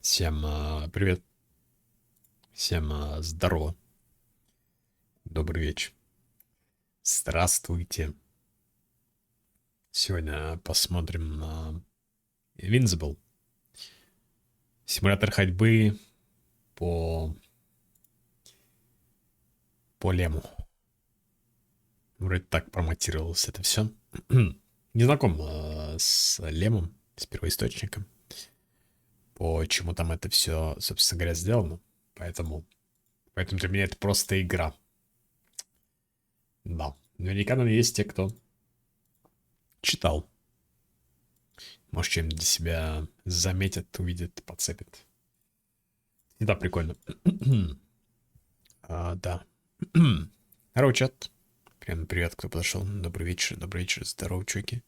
Всем привет, всем здорово, добрый вечер, здравствуйте. Сегодня посмотрим на Invincible, симулятор ходьбы по, по лему. Вроде так промотировалось это все. Не знаком с лемом, с первоисточником, почему там это все, собственно говоря, сделано. Поэтому для меня это просто игра. Да, наверняка там есть те, кто читал. Может, чем-нибудь для себя заметят, увидят, подцепят. И да, прикольно. Да. Здорово, чат. Прям привет, кто подошел. Добрый вечер, здорово, чуваки.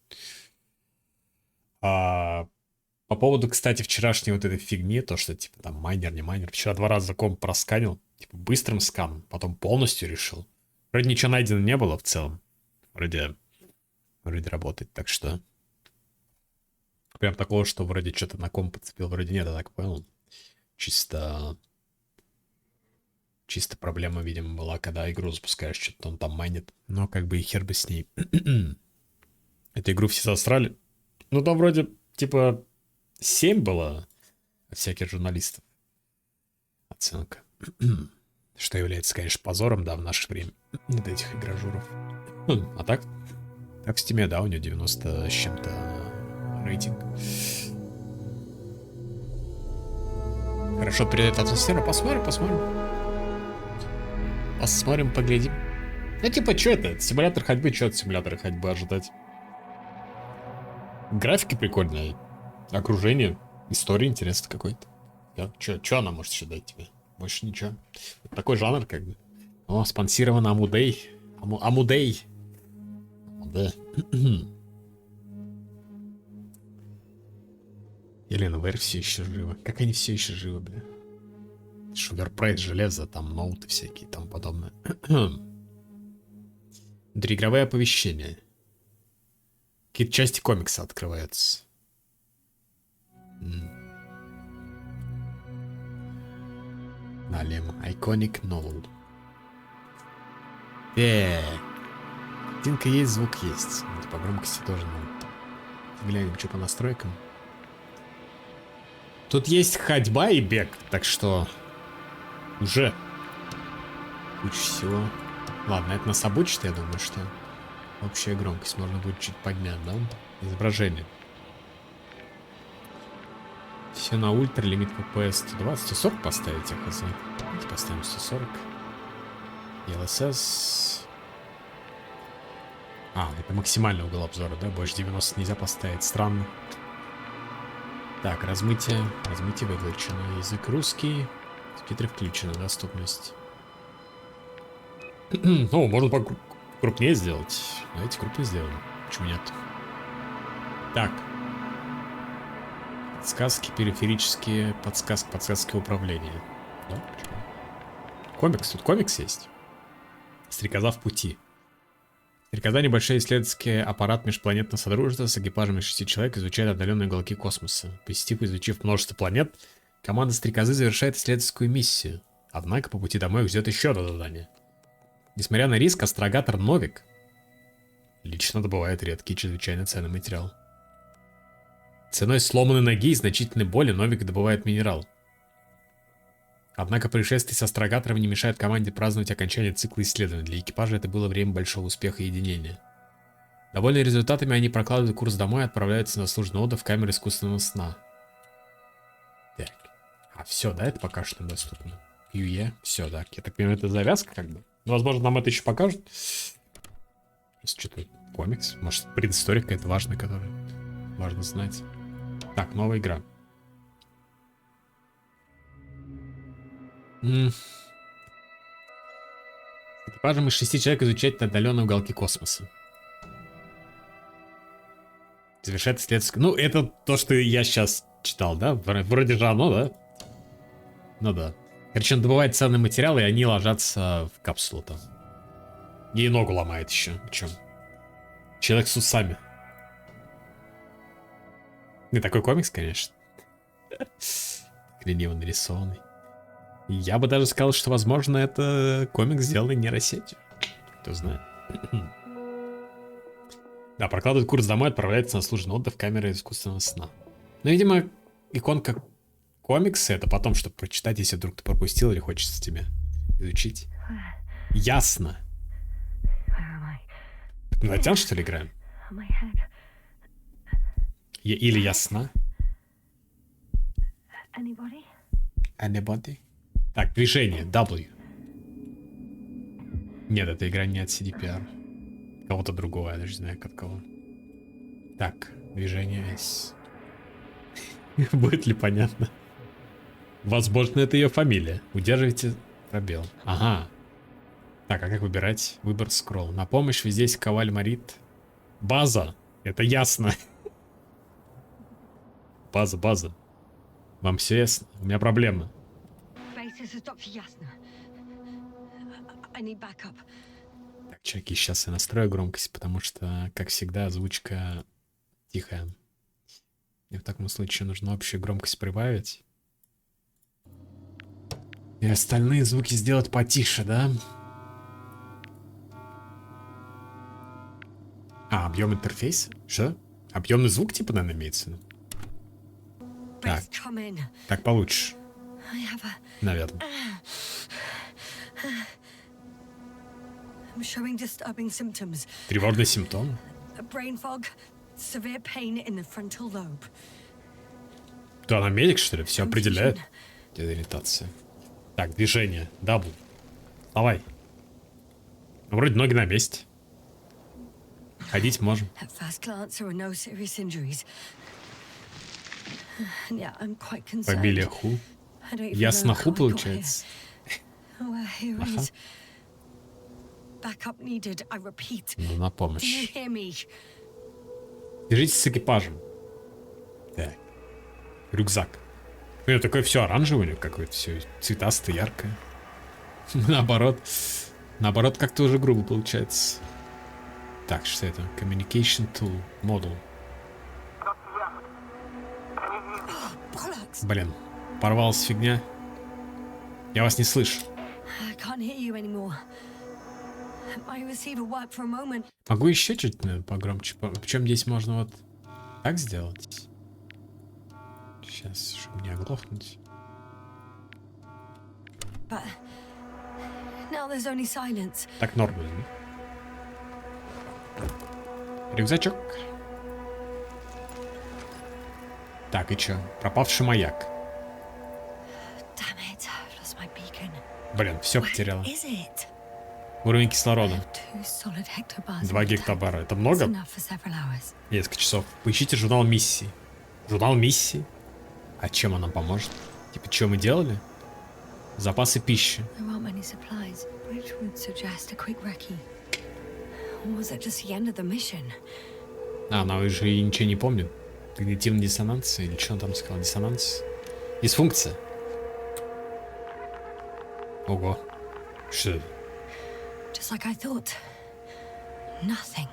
По поводу, кстати, вчерашней вот этой фигни, то, что, типа, там, майнер, не майнер. Вчера 2 раза комп просканил, типа, быстрым сканом, потом полностью решил. Вроде ничего найдено не было в целом. Вроде работает, так что... Прям такого, что вроде что-то на комп подцепил, вроде нет, я так понял. Чисто проблема, видимо, была, когда игру запускаешь, что-то он там майнит. Но как бы и хер бы с ней. Эту игру все засрали. Ну там вроде, типа, 7 было от всяких журналистов. Оценка. Что является, конечно, позором, да, в наше время. От этих игражуров. А так в стиме, да, у нее 90 с чем-то рейтинг. Хорошо, передает атмосфера. Посмотрим, поглядим. Ну, типа, что это? Симулятор ходьбы, что от симулятора ходьбы ожидать? Графики прикольные, окружение, история интересная какой-то. Да? Чё она может еще дать тебе? Больше ничего. Вот такой жанр, как бы. О, спонсирован Амудей. Амудей. Да. Елена Вэр все еще жива. Как они все еще живы, бля? Шугарпрайс, железо, там ноуты всякие и тому подобное. Внутриигровые оповещения. Какие-то части комикса открываются. Далее. Iconic Novel. Картинка есть, звук есть. Вот по громкости тоже надо. Глянем, что по настройкам. Тут есть ходьба и бег, так что уже куча всего. Ладно, это нас обучит, я думаю, что общая громкость можно будет чуть поднять, да? Изображение. Все на ультра, лимит PPS 120, 140 поставить, я хз. Давайте поставим 140. LSS. Это максимальный угол обзора, да? Больше 90 нельзя поставить, странно. Так, размытие выключено. Язык русский. Субтитры включены, доступность. Ну, можно крупнее сделать. Давайте крупнее сделаем. Почему нет? Так. Подсказки периферические. Подсказки управления. Да? Почему? Комикс. Тут комикс есть. Стрекоза в пути. Стрекоза — небольшой исследовательский аппарат межпланетного содружества с экипажем из 6 человек изучает отдаленные уголки космоса. Посетив и изучив множество планет, команда Стрекозы завершает исследовательскую миссию. Однако по пути домой их ждет еще одно задание. Несмотря на риск, астрогатор Новик лично добывает редкий и чрезвычайно ценный материал. Ценой сломанной ноги и значительной боли Новик добывает минерал. Однако происшествие с астрогатором не мешает команде праздновать окончание цикла исследований. Для экипажа это было время большого успеха и единения. Довольные результатами, они прокладывают курс домой и отправляются на заслуженный отдых в камеру искусственного сна. Так. Все, да, это пока что доступно. QE, все, да. Я так понимаю, это завязка как бы. Возможно, нам это еще покажут. Что-то комикс. Может, предыстория какая-то важная, которую важно знать. Так, новая игра. Экипажем из 6 человек изучать отдаленные уголки космоса. Завершает исследовательское... Ну, это то, что я сейчас читал, да? Вроде же оно, да? Ну да. Короче, он добывает ценные материалы, и они ложатся в капсулу там. Ей ногу ломает еще. Причем. Человек с усами. Не такой комикс, конечно. Лениво нарисованный. Я бы даже сказал, что, возможно, это комикс, сделанный нейросетью. Кто знает. Да, прокладывает курс домой, отправляется на служебный отдых в камеры искусственного сна. Ну, видимо, иконка комикса это потом, чтобы прочитать, если вдруг ты пропустил или хочется тебе изучить. Ясно. Ну, Натян, что ли, играем? Или ясна? Anybody? Так, движение. W. Нет, эта игра не от CDPR. Кого-то другого, я даже не знаю, от кого. Так, движение S. Будет ли понятно? Возможно, это ее фамилия. Удерживайте пробел. Ага. Так, а как выбирать? Выбор скролл. На помощь вы здесь Коваль Марит. База. Это ясно. База. Вам все ясно? У меня проблема. Так, чуваки, сейчас я настрою громкость, потому что, как всегда, озвучка тихая. И в таком случае нужно общую громкость прибавить. И остальные звуки сделать потише, да? А, объем интерфейса? Что? Объемный звук, типа, наверное, имеется? Так. Так получше. Наверное. Тревожные симптомы? Да, она медик, что ли? Все определяет. Дезориентация. Так, движение. Дабл. Давай. Ну, вроде ноги на месте. Ходить можем. Побили ху. Ясно ху, получается. Ага. Ну, на помощь. Держитесь с экипажем. Так. Рюкзак. Ну, такое все оранжевое, какое-то все цветастое, яркое. Наоборот, как-то уже грубо получается. Так, что это? Communication Tool. Модул. Блин, порвалась фигня. Я вас не слышу. Могу еще чуть, наверное, погромче. Причем здесь можно вот так сделать. Сейчас, чтобы не оглохнуть. Так нормально. Рюкзачок. Так, и чё? Пропавший маяк. Блин, все потеряла. Уровень кислорода. 2 гектабара. Это много? Несколько часов. Поищите журнал миссии. Журнал миссии? А чем он нам поможет? Типа, что мы делали? Запасы пищи. А, она уже и ничего не помнит. Когнитивный диссонанс, или что он там сказал? Диссонанс? Дисфункция. Ого. Что это?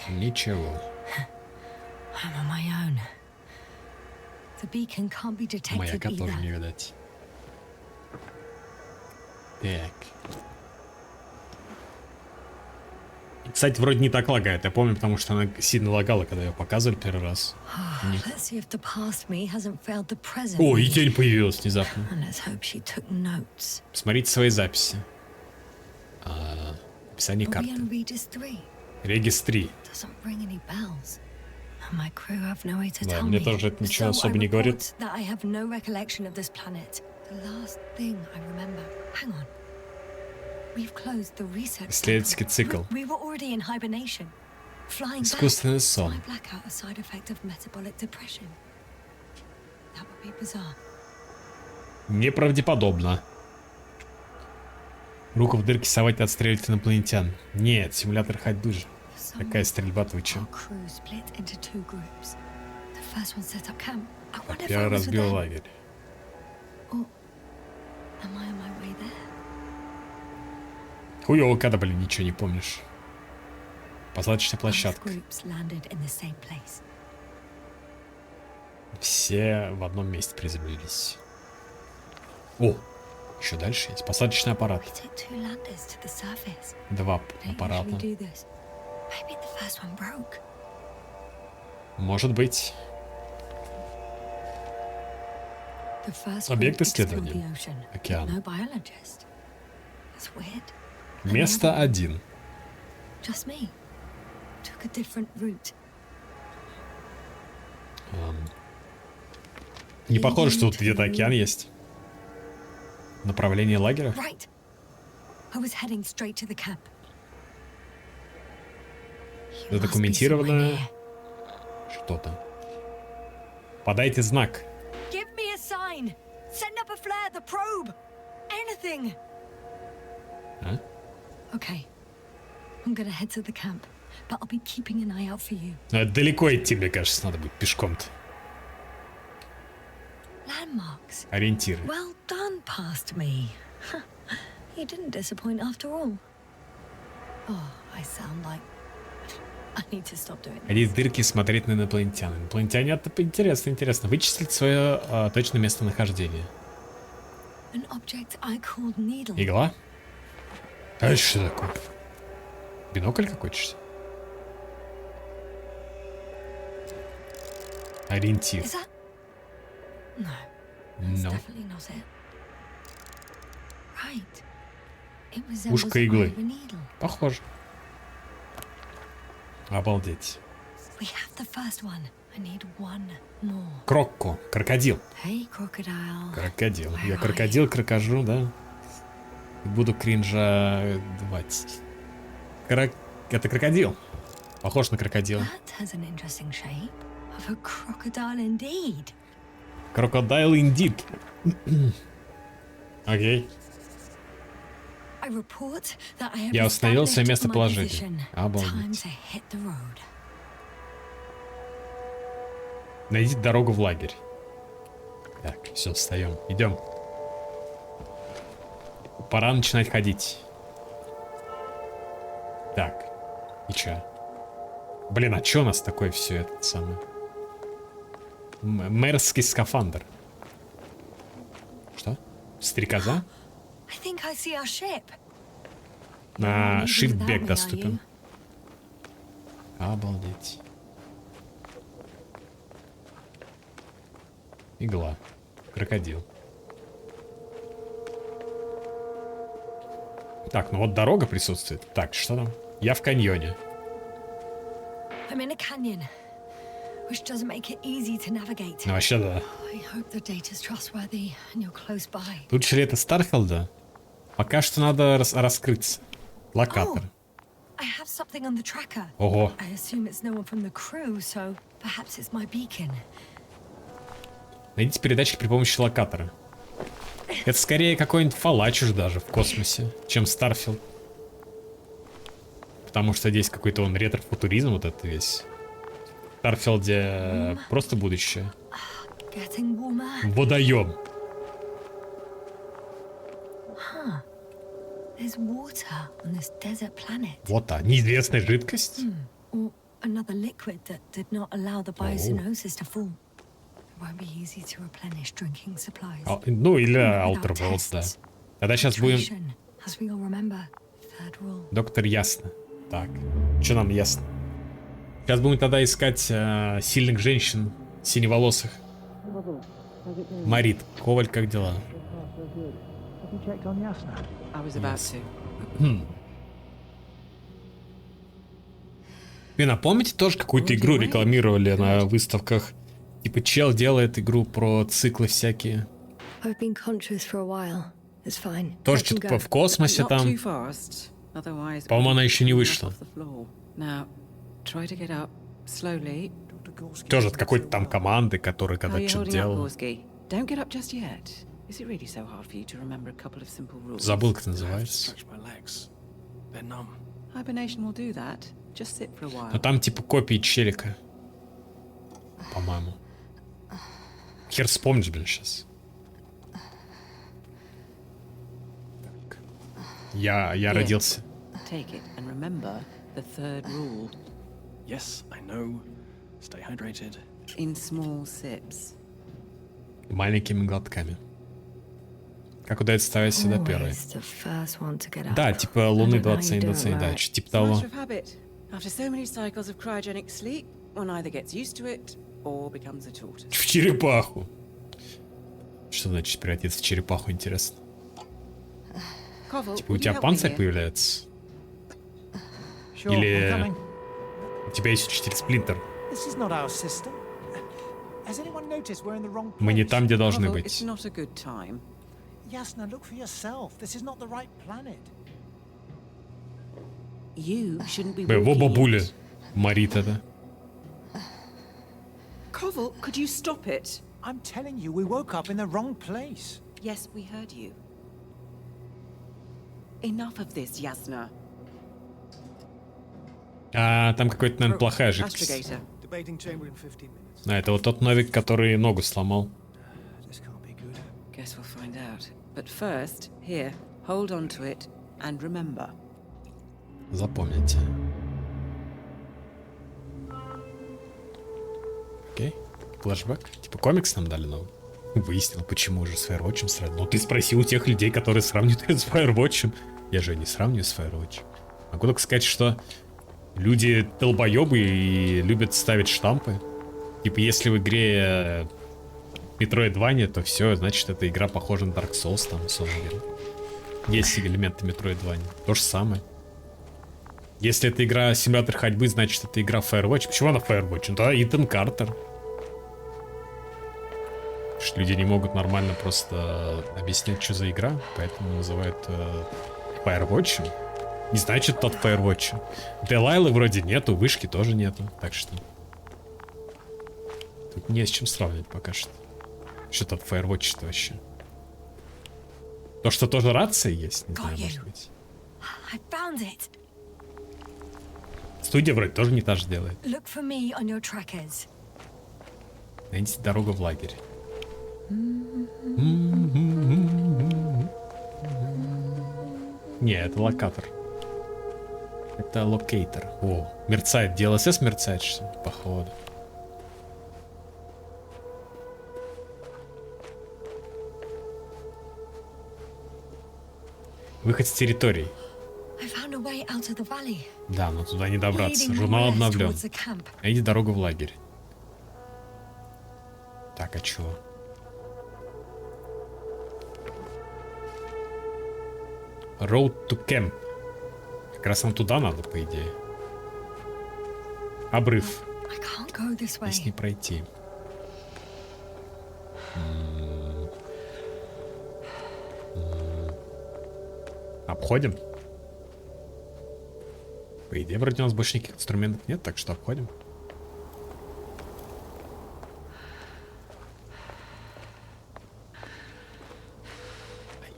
Ничего. Маяка тоже не видать. Так. Кстати, вроде не так лагает. Я помню, потому что она сильно лагала, когда ее показывали первый раз. О, и тень появилась внезапно. Смотрите свои записи. Описание карты. Регис 3. Да, мне тоже это ничего особо не говорит. Исследовательский цикл. Искусственный сон. Неправдеподобно. Руку в дырке совать и отстреливать инопланетян. Нет, симулятор ходьбы же. Какая стрельба, ты чё? Первый разбил лагерь. Хуёво, когда, блин, ничего не помнишь. Посадочная площадка. Все в одном месте приземлились. О, еще дальше есть посадочный аппарат. Два аппарата. Может быть. Объект исследования. Океан. Место 1. Не похоже, что тут где-то океан есть. Направление лагеря? Задокументировано что-то. Подайте знак. А? Это далеко идти, мне кажется, надо будет пешком-то. Ориентиры. Ходить в дырки и смотреть на инопланетян. Инопланетяне, это интересно, интересно. Вычислить свое точное местонахождение. Игла? А это что такое? Бинокль какой-то, что ли? Ориентир. No. Ушко иглы. Похоже. Обалдеть. Крокко. Крокодил. Крокодил. Я крокодил, крокожу, да? Буду кринжовать. Это крокодил. Похож на крокодила. Крокодайл indeed. Окей. Я установил свое местоположение. Обалдеть. Найдите дорогу в лагерь. Так, все, встаем. Идем. Пора начинать ходить. Так. И чё? Блин, а чё у нас такое все это самое? Мэрский скафандр. Что? Стрекоза? На shift-бег доступен. Обалдеть. Игла. Крокодил. Так, ну вот дорога присутствует. Так, что там? Я в каньоне. Ну вообще да. Лучше ли это Старфилда? Пока что надо раскрыться. Локатор. Ого. Найдите передатчик при помощи локатора. Это скорее какой-нибудь Фалач уж даже в космосе, чем Старфилд. Потому что здесь какой-то он ретро-футуризм вот это весь. В Старфилде просто будущее. Водоем. Вот та, неизвестная жидкость. Ну или Outer Worlds, да. Тогда сейчас будем... Доктор Ясно. Так, что нам ясно? Сейчас будем тогда искать сильных женщин, синеволосых. Марит, Коваль, как дела? Блин, а помните тоже какую-то игру рекламировали на выставках? Типа чел делает игру про циклы всякие. Тоже что-то в космосе там. По-моему, она еще не вышла. Тоже от какой-то там команды, которая когда что-то делала. Забыл, как это называется. Но там типа копии челика. По-моему. Хер вспомнишь, блин, сейчас. Так. Я родился. Yes, I know. Stay hydrated. in small sips. Маленькими глотками. Как удается ставить сюда первый? Always the first one to get up. Да, типа Луны 20, да, что типа It's a того. matter of habit. After so many cycles of cryogenic sleep, one either gets used to it or becomes a tortoise. В черепаху. Что значит превратиться в черепаху, интересно? Koval, Типа у would you тебя help me панцирь here? появляется? Sure, I'm Или coming. у тебя есть 4 сплинтер? This is not our system. Has anyone noticed we're in the wrong place? Мы не там, где должны Koval, it's быть. not a good time. Yasna, look for yourself. This is not the right planet. You shouldn't be Его walking бабуля it. морит это. Koval, could you stop it? I'm telling you, we woke up in the wrong place. Yes, we heard you. Enough of this, Yasna. А там какой-то, наверное, плохая жидкость. Astrogator. Debating chamber in 15 minutes. А, это вот тот новик, который ногу сломал. This can't be good. Guess we'll find out. But first, here, hold on to it and remember. Запомните. Окей. Флэшбэк. Типа комикс нам дали новый. Выяснил, почему же с Firewatch'ем сравнивать. Ну ты спроси у тех людей, которые сравнивают это с Firewatch'ем. Я же не сравниваю с Firewatch'ем. Могу только сказать, что люди долбоебы и любят ставить штампы. Типа если в игре Metroidvania, то все, значит эта игра похожа на Dark Souls, там, условно говоря. Есть элементы Metroidvania. То же самое. Если это игра симулятор ходьбы, значит это игра Firewatch. Почему она Firewatch? Ну да, Итан Картер. Что люди не могут нормально просто объяснять, что за игра, поэтому называют Firewatch. Не значит тот Firewatch. Делайлы вроде нету, вышки тоже нету, так что тут не с чем сравнивать пока что. Что тот Firewatch-то вообще? То, что тоже рация есть, не знаю, может быть. I found it. Студия вроде тоже не та же делает. Look for me on your trackers. Найдите дорогу в лагерь. Не, это локатор. Это локейтор. О, мерцает. DLSS мерцает, что ли, походу. Выход с территории. I found a way out of the valley. Да, но туда не добраться. Leading Журнал west обновлен. towards the camp. Найди дорогу в лагерь. Так, а чего? Road to camp. Как раз нам туда надо, по идее. Обрыв. I can't go this way. Здесь не пройти. Обходим? По идее, вроде у нас больше никаких инструментов нет, так что обходим.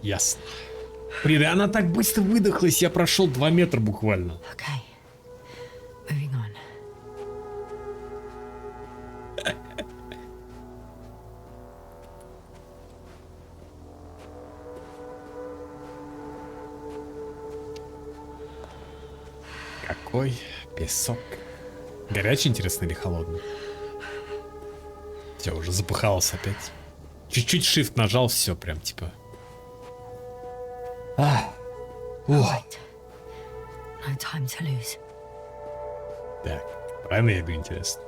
Ясно. Блин, она так быстро выдохлась, я прошел 2 метра буквально. Okay. Moving on. Какой песок. Горячий, интересно, или холодный? Все, уже запыхалось опять. Чуть-чуть shift нажал, все прям типа. Right. No time to lose. Так, правильно я иду, интересно?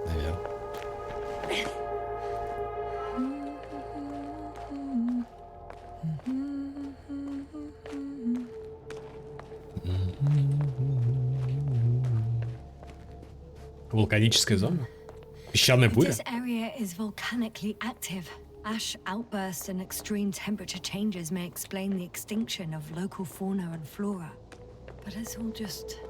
Наверное. Вулканическая зона? Песчаная буря? This area is volcanically active. Ash outbursts and extreme temperature changes may explain the extinction of local fauna and flora. But it's all just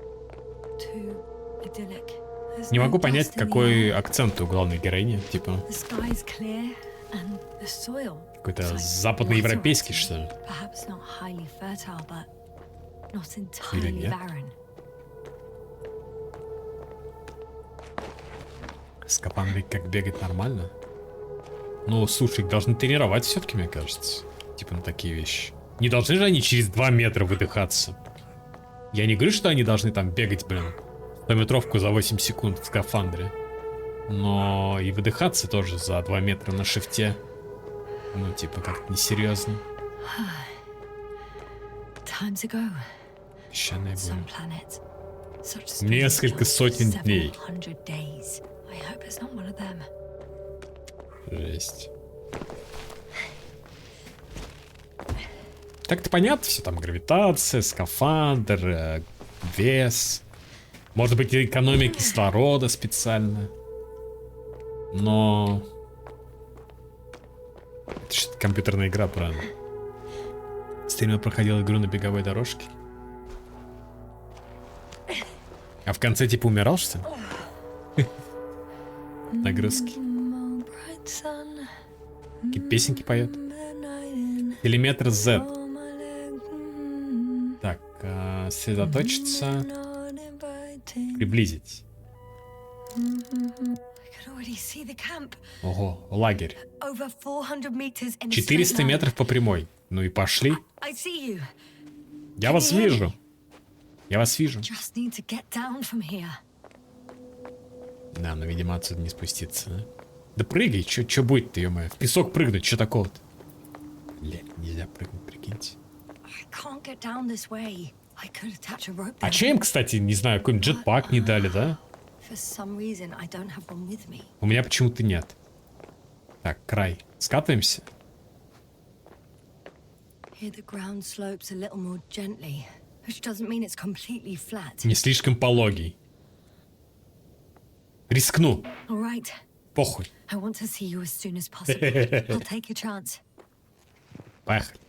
too idyllic. There's Не no могу понять, dust in the какой air. акцент у главной героини. Типа, The sky's clear and the soil. какой-то looks like западноевропейский, water, что ли? Perhaps not highly fertile, but not Или entirely нет? barren. Скапандры как бегать нормально? Ну, слушай, их должны тренировать все-таки, мне кажется. Типа на такие вещи. Не должны же они через 2 метра выдыхаться. Я не говорю, что они должны там бегать, блин, 100-метровку за 8 секунд в скафандре. Но и выдыхаться тоже за 2 метра на шифте. Ну, типа, как-то несерьезно. Time to go. Песчаная Some буря. planets. Such Несколько сотен дней. 700 days. I hope it's not one of them. Жесть. Так-то понятно все, там гравитация, скафандр, вес. Может быть, экономия кислорода специально. Но... Это что-то компьютерная игра, правильно? Стример проходил игру на беговой дорожке. А в конце типа умирал, что ли? Нагрузки. Какие песенки поет. Километр Z. Так, сосредоточиться. Приблизить. Ого, лагерь. 400 метров по прямой. Ну и пошли. Я вас вижу. Я вас вижу. Да, но, видимо, отсюда не спуститься, да? Да прыгай, чё будет-то, ё-моё? В песок прыгнуть, чё такого-то? Блядь, нельзя прыгнуть, прикиньте. А чё им, кстати, не знаю, какой-нибудь джетпак не дали, да? У меня почему-то нет. Так, край. Скатываемся? Не слишком пологий. Рискну. Похуй. Поехали.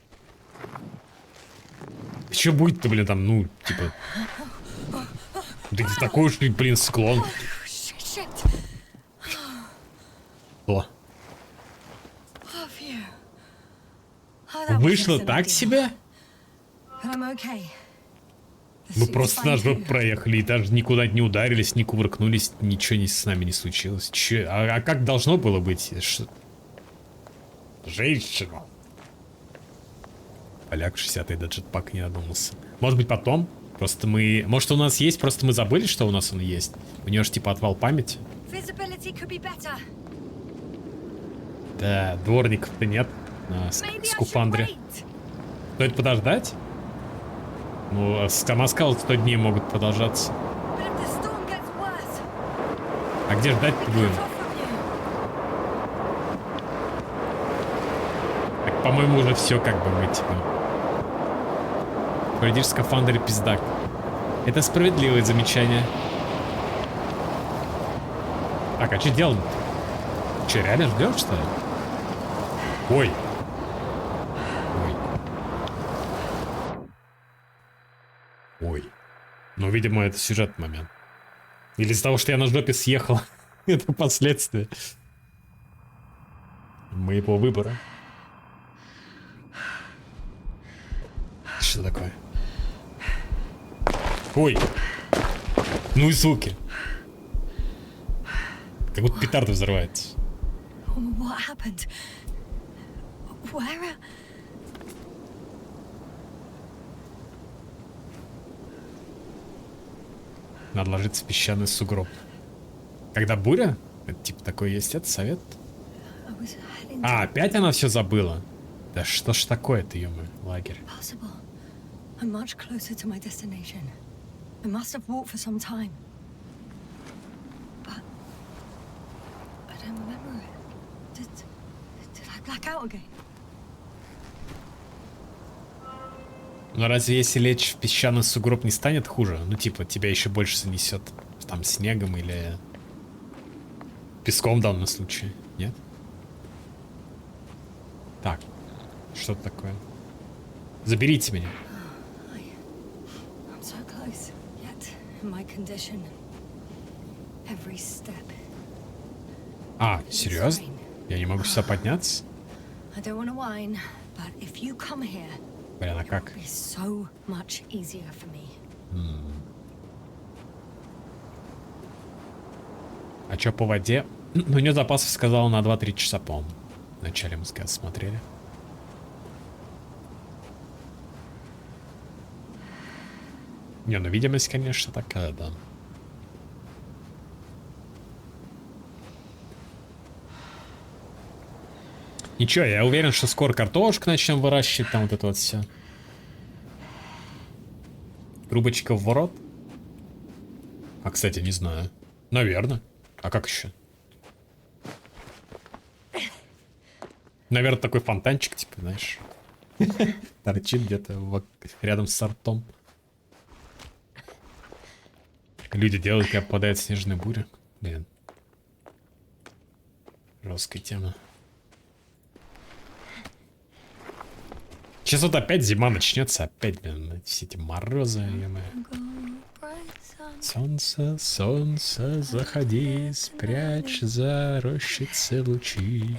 Что будет-то, блин, там, ну, типа... Да не такой уж, блин, склон. Что? Вышло так себе? Мы просто наш проехали и даже никуда не ударились, не кувыркнулись, ничего с нами не случилось. Че? А как должно было быть? Женщина. Поляк 60-й до джетпака не додумался. Может быть потом? Просто мы... Может у нас есть, просто мы забыли, что у нас он есть? У него же типа отвал памяти. Да, дворников-то нет на скуфандре. Стоит подождать? Ну, сама сказала, 100 дней могут продолжаться. А где ждать-то будем? Так, по-моему, уже все как бы мы, типа. Пройдешь в скафандре, пиздак. Это справедливое замечание. Так, а что делать-то? Че, реально ждем, что ли? Ой. Ой. Ну, видимо, это сюжетный момент. Или из-за того, что я на жопе съехал. Это последствия моего выбора. Что такое? Ой. Ну и звуки. Как будто петарда взрывается. Надо ложиться в песчаный сугроб. Когда буря? Это, типа такой есть, это совет? А, опять она все забыла. Да что ж такое-то, ё-моё, лагерь. Но разве если лечь в песчаный сугроб не станет хуже? Ну типа тебя еще больше занесет там снегом или песком в данном случае, нет? Так, что это такое? Заберите меня. А, серьезно? Я не могу сюда подняться? Блин, а как? А чё по воде? Ну, у нее запасов сказал на 2-3 часа, по-моему. Вначале мы смотрели. Не, ну видимость, конечно, такая, да. Ничего, я уверен, что скоро картошку начнем выращивать, там вот это вот все. Трубочка в ворот? А, кстати, не знаю. Наверное. А как еще? Наверное, такой фонтанчик, типа, знаешь. Торчит где-то рядом с ртом. Люди делают, когда попадает снежная буря. Блин. Жесткая тема. Сейчас вот опять зима начнется, опять, блин, все эти морозы, ё-моё. Солнце, солнце, заходи, спрячь за рощицы лучи.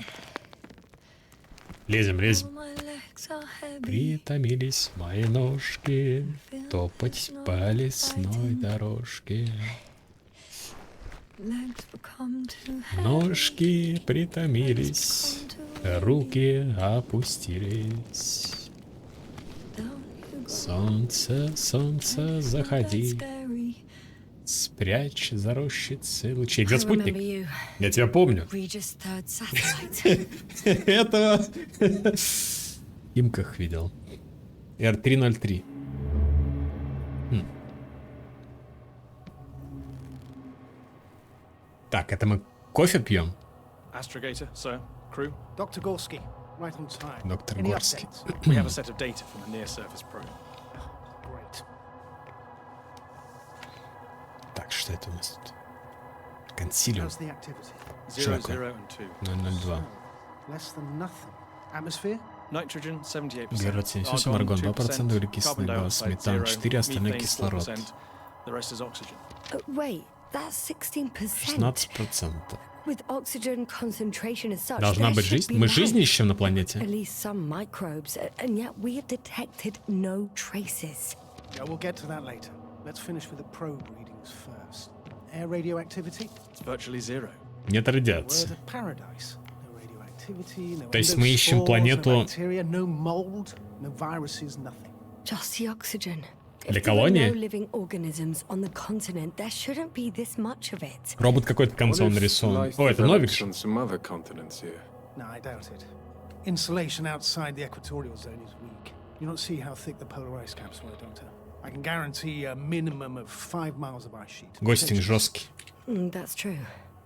Лезем, лезем. Притомились мои ножки топать по лесной дорожке. Ножки притомились, руки опустились. Солнце, солнце, заходи, спрячь за рощицы лучей. Где спутник? Я тебя помню. Это в Имках видел. R303. Так, это мы кофе пьем? Astrogator, sir, crew. Dr. Gorski, right on time. Доктор Any Горский. updates? We have a set of data from the near-surface probe. Great. Так, что это у нас тут? Консилиум. How's the activity? 0, такое? 0, and 2. 002. Less than nothing. Atmosphere? Nitrogen 78%. Углерод 78, аргон 2%, углекислый газ, метан 4, остальное кислород. The rest is oxygen. Wait, that's 16%. 16%. With oxygen concentration as such, Должна there быть should жизнь. be Мы life. жизнь ищем на At планете. least some microbes, and yet we have detected no traces. Yeah, we'll get to that later. Let's finish with the probe readings first. Air radioactivity? It's virtually zero. Нет Word радиации. of paradise. No radioactivity, no То есть мы ищем endospores, планету- no bacteria, no mold, no viruses, nothing. Just the oxygen. Для If there were колонии? no living organisms on the continent, there shouldn't be this much of it. Робот какой-то концом нарисован. О, это новик же. on some other continents here. No, I doubt it. Insulation outside the equatorial zone is weak. You don't see how thick the polar ice caps were, Doctor. I can guarantee a minimum of 5 miles of ice sheet. Гостинг жесткий. That's true.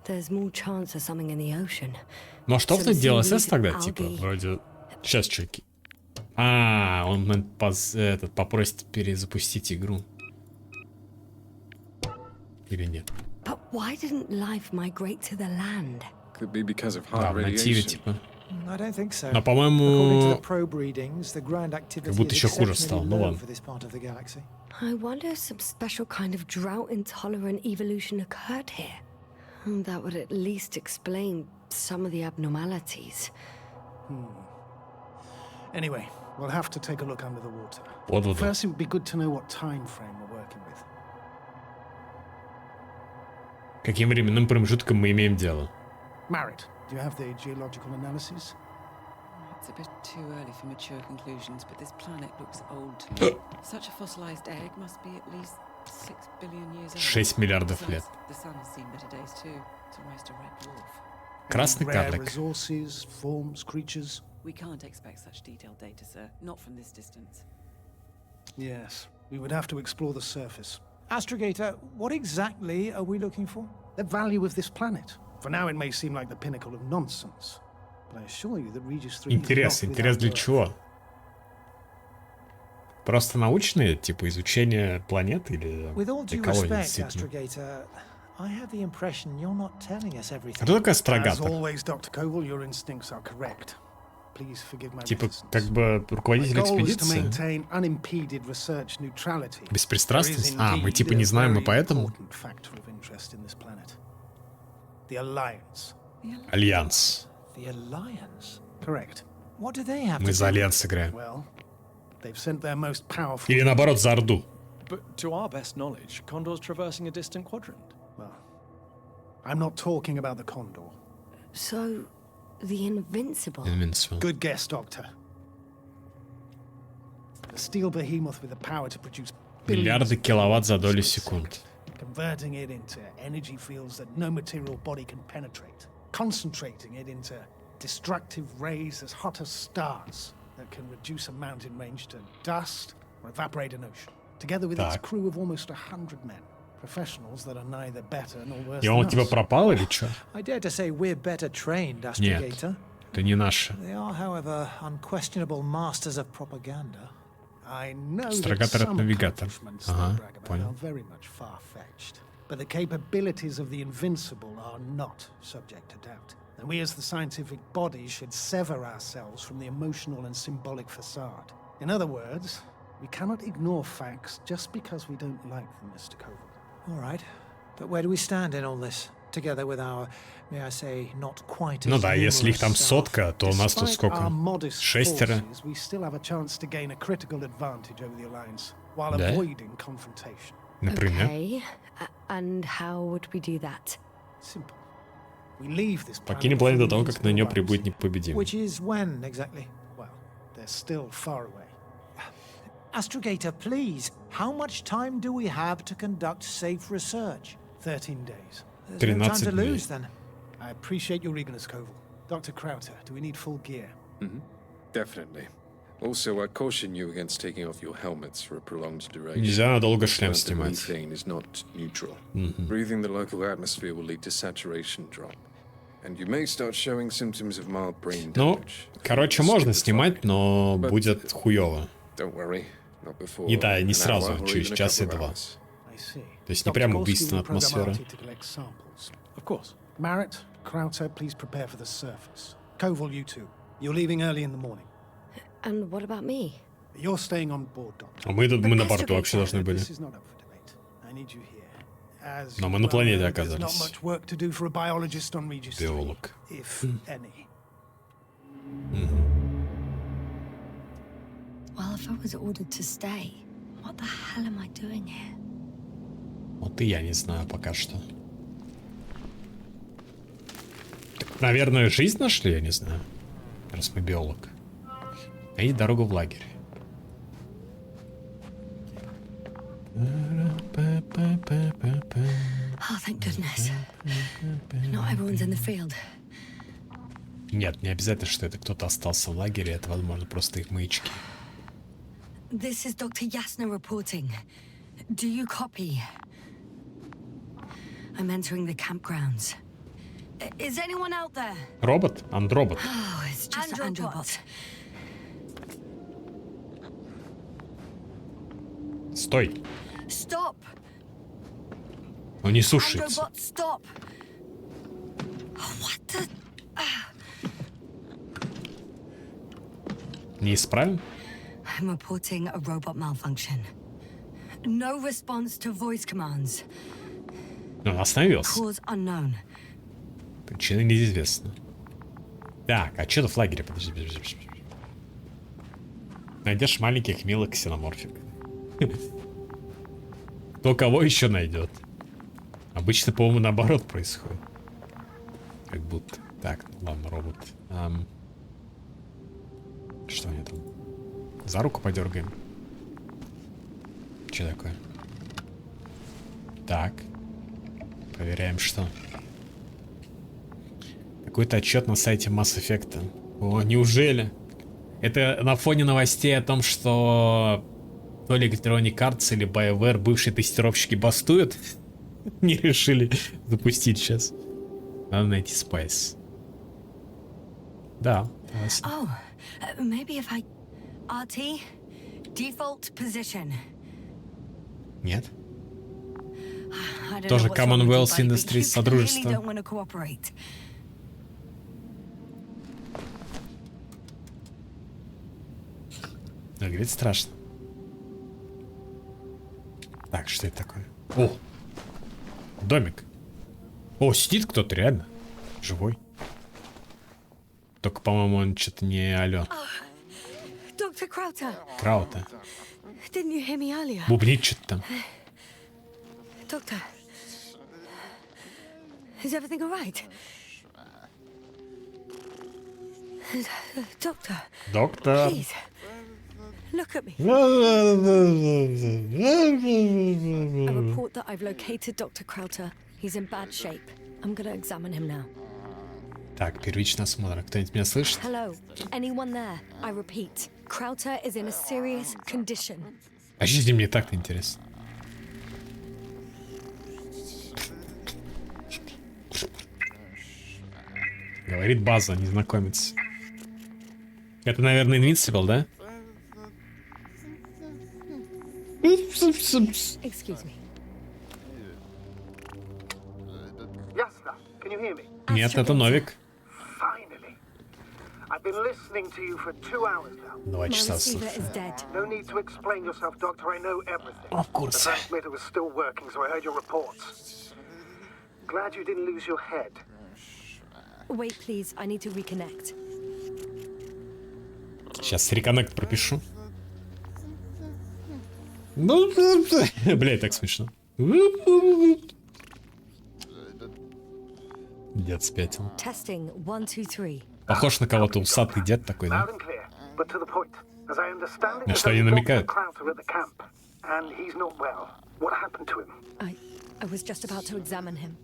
There's more chance of something in the ocean. Ну а что в дело СС тогда? Algae. Типа, вроде... Сейчас, чуваки. А, он попросит перезапустить игру. Или нет? But why didn't life migrate to the land? Could be because of Да, hard в нативе, radiation. типа. I don't think so. Но, According to the по-моему... probe readings, the ground activity будто is еще хуже exceptionally стало, ну low ладно. for this part of the galaxy. I wonder if some special kind of drought-intolerant evolution occurred here. That would at least explain some of the abnormalities. Anyway, we'll have to take a look under the water. Вот, вот, вот. First, it would be good to know what time frame we're working with. Каким временным промежутком мы имеем дело? Marit, do you have the geological analysis? It's a bit too early for mature conclusions, but this planet looks old to me. Such a fossilized egg must be at least 6 billion years old. 6 миллиардов лет. Besides, the sun has seen better days too. It's almost a red dwarf. Красный Rare карлик. resources, forms, creatures? We can't expect such detailed data, sir. Not from this distance. Yes, we would have to explore the surface. Astrogator, what exactly are we looking for? The value of this planet. For now, it may seem like the pinnacle of nonsense, but I assure you that Regis 3 Интерес. is not Интерес without для worth. чего? Просто научные, типа изучение планеты или With all для due колонии, respect, действительно? Astrogator, I have the impression you're not telling us А everything. кто такой As астрогатор? always, Dr. Koval, your instincts are correct. Please forgive my Типа, reticence. как бы My руководитель goal is to экспедиции? maintain unimpeded research neutrality. There is Беспристрастность? А, мы indeed типа не a знаем, и very поэтому? important factor of interest in this planet. The Alliance. Альянс. The Alliance? Correct. What do they have Мы to за do? Альянс играем. Well, they've sent their most powerful... Или наоборот, за Орду. But to our best knowledge, Condor's traversing a distant quadrant. Well, I'm not talking about the Condor. So, the Invincible. Invincible. Good guess, Doctor. The steel behemoth with the power to produce Миллиарды billions киловатт за долю of секунд. converting it into energy fields that no material body can penetrate, concentrating it into Destructive rays as hot as stars that can reduce a mountain range to dust or evaporate an ocean. Together with its Так. crew of almost 100 men. Professionals that are neither better nor worse И than он типа us. пропал или что? I dare to say we're better trained, Нет, Astrogator. это не наше. They are, however, unquestionable masters of propaganda. I know that Астрогатор — это some навигатор. accomplishments they Ага, brag about понял. are very much far-fetched. But the capabilities of the Invincible are not subject to doubt. And we as the scientific body should sever ourselves from the emotional and symbolic facade. In other words, we cannot ignore facts just because we don't like them, Mr. Koval. All right. But where do we stand in all this? Together with our, may I say, not quite as Ну да, если их там numerous сотка, то у нас тут Despite сколько? our modest 6. forces, we still have a chance to gain a critical advantage over the Alliance, while Да? avoiding confrontation. Например. Okay. And how would we do that? Simple. We leave this Покинем planet планету до before того, the как на нее Invincible прибудет arrives. непобедимый. Which is when, exactly? Well, they're still far away. Astrogator, please. How much time do we have to conduct safe research? 13 days. There's no time 13 to дней. lose, then. I appreciate your eagerness, Koval. Dr. Crowther, do we need full gear? Definitely. Also, I caution you against taking off your helmets for a prolonged duration. Нельзя надолго шлем The снимать. methane is not neutral. Breathing the local atmosphere will lead to saturation drop. And you may start showing symptoms of mild brain Ну, damage. короче, можно снимать, но будет хуёво. Don't worry, not before. И да, не an сразу, hour or через even a час и couple of два. hours. I see. То есть не Dr. прям Gorski убийственная will program атмосфера. Artie to collect samples. Of course. Marrett, Crowther, please prepare for the surface. Koval, you two. You're leaving early in the morning. And what about me? You're staying on board, Doctor. А мы на борту вообще должны были. This is not up for debate. I need you here. As Но you мы на well планете know, there's not оказались. much work to do for a biologist on Regis 3, Биолог. if any. Well, if I was ordered to stay, what the hell am I doing here? Вот и я не знаю пока что. Так, наверное, жизнь нашли, я не знаю. Раз мы биолог. А и дорогу в лагерь. Oh, thank goodness. Not everyone's in the field. Нет, не обязательно, что это кто-то остался в лагере. Это, возможно, просто их маячки. This is Dr. Yasna reporting. Do you copy? I'm entering the campgrounds. Is anyone out there? Робот? Андробот. Oh, it's just an Androbot. Стой. Stop! Он не сушится. Androbot, stop! Oh, what the... Неисправен? I'm reporting a robot malfunction. No response to voice commands. Он остановился. Cause unknown. Причина неизвестна. Так, а что-то в лагере? Подожди. Найдешь маленьких милых ксеноморфик. Кто кого еще найдет? Обычно, по-моему, наоборот происходит. Как будто. Так, ладно, робот. Что они там? За руку подергаем. Что такое? Так. Проверяем, что. Какой-то отчет на сайте Mass Effect. О, неужели? Это на фоне новостей о том, что то ли Electronic Arts или BioWare, бывшие тестировщики, бастуют. Не решили запустить сейчас. Надо найти Spice. Да, согласен. Oh, maybe if I... RT? Default position. Нет? I don't Тоже know what's wrong with you, Commonwealth buddy, but Industries, you содружество. clearly don't want to cooperate. Выглядит страшно. Так, что это такое? О! Домик. О, сидит кто-то, реально. Живой. Только, по-моему, он что-то не алё. Dr. Crowther, Краута. didn't you hear me earlier? Бубнит что-то там. Doctor, is everything all right? Doctor, Доктор. please, look at me. A report that I've located Dr. Crowther. He's in bad shape. I'm gonna examine him now. Так, первичный осмотр. Кто-нибудь меня слышит? Hello, anyone there? I repeat, Krauter is in a serious condition. А что мне так интересно? Говорит база, незнакомец. Это, наверное, Invincible, да? Excuse me. Yes, sir. Can you hear me? Нет, это Новик. Finally. I've been listening to you for 2 hours now. 2 My часа receiver слушаю. is dead. No need to explain yourself, Doctor. I know everything. Of The course. transmitter was still working, so I heard your reports. Glad you didn't lose your head. Wait, please, I need to reconnect. Сейчас реконнект пропишу. Бля, так смешно. Дед спятил. Testing 1, 2, 3. Похож на кого-то усатый дед такой, да? Loud and clear, but to the point. As I understand it, На there's что они only намекают? Dr. Krauter at the camp, and he's not well. What happened to him? I was just about to examine him.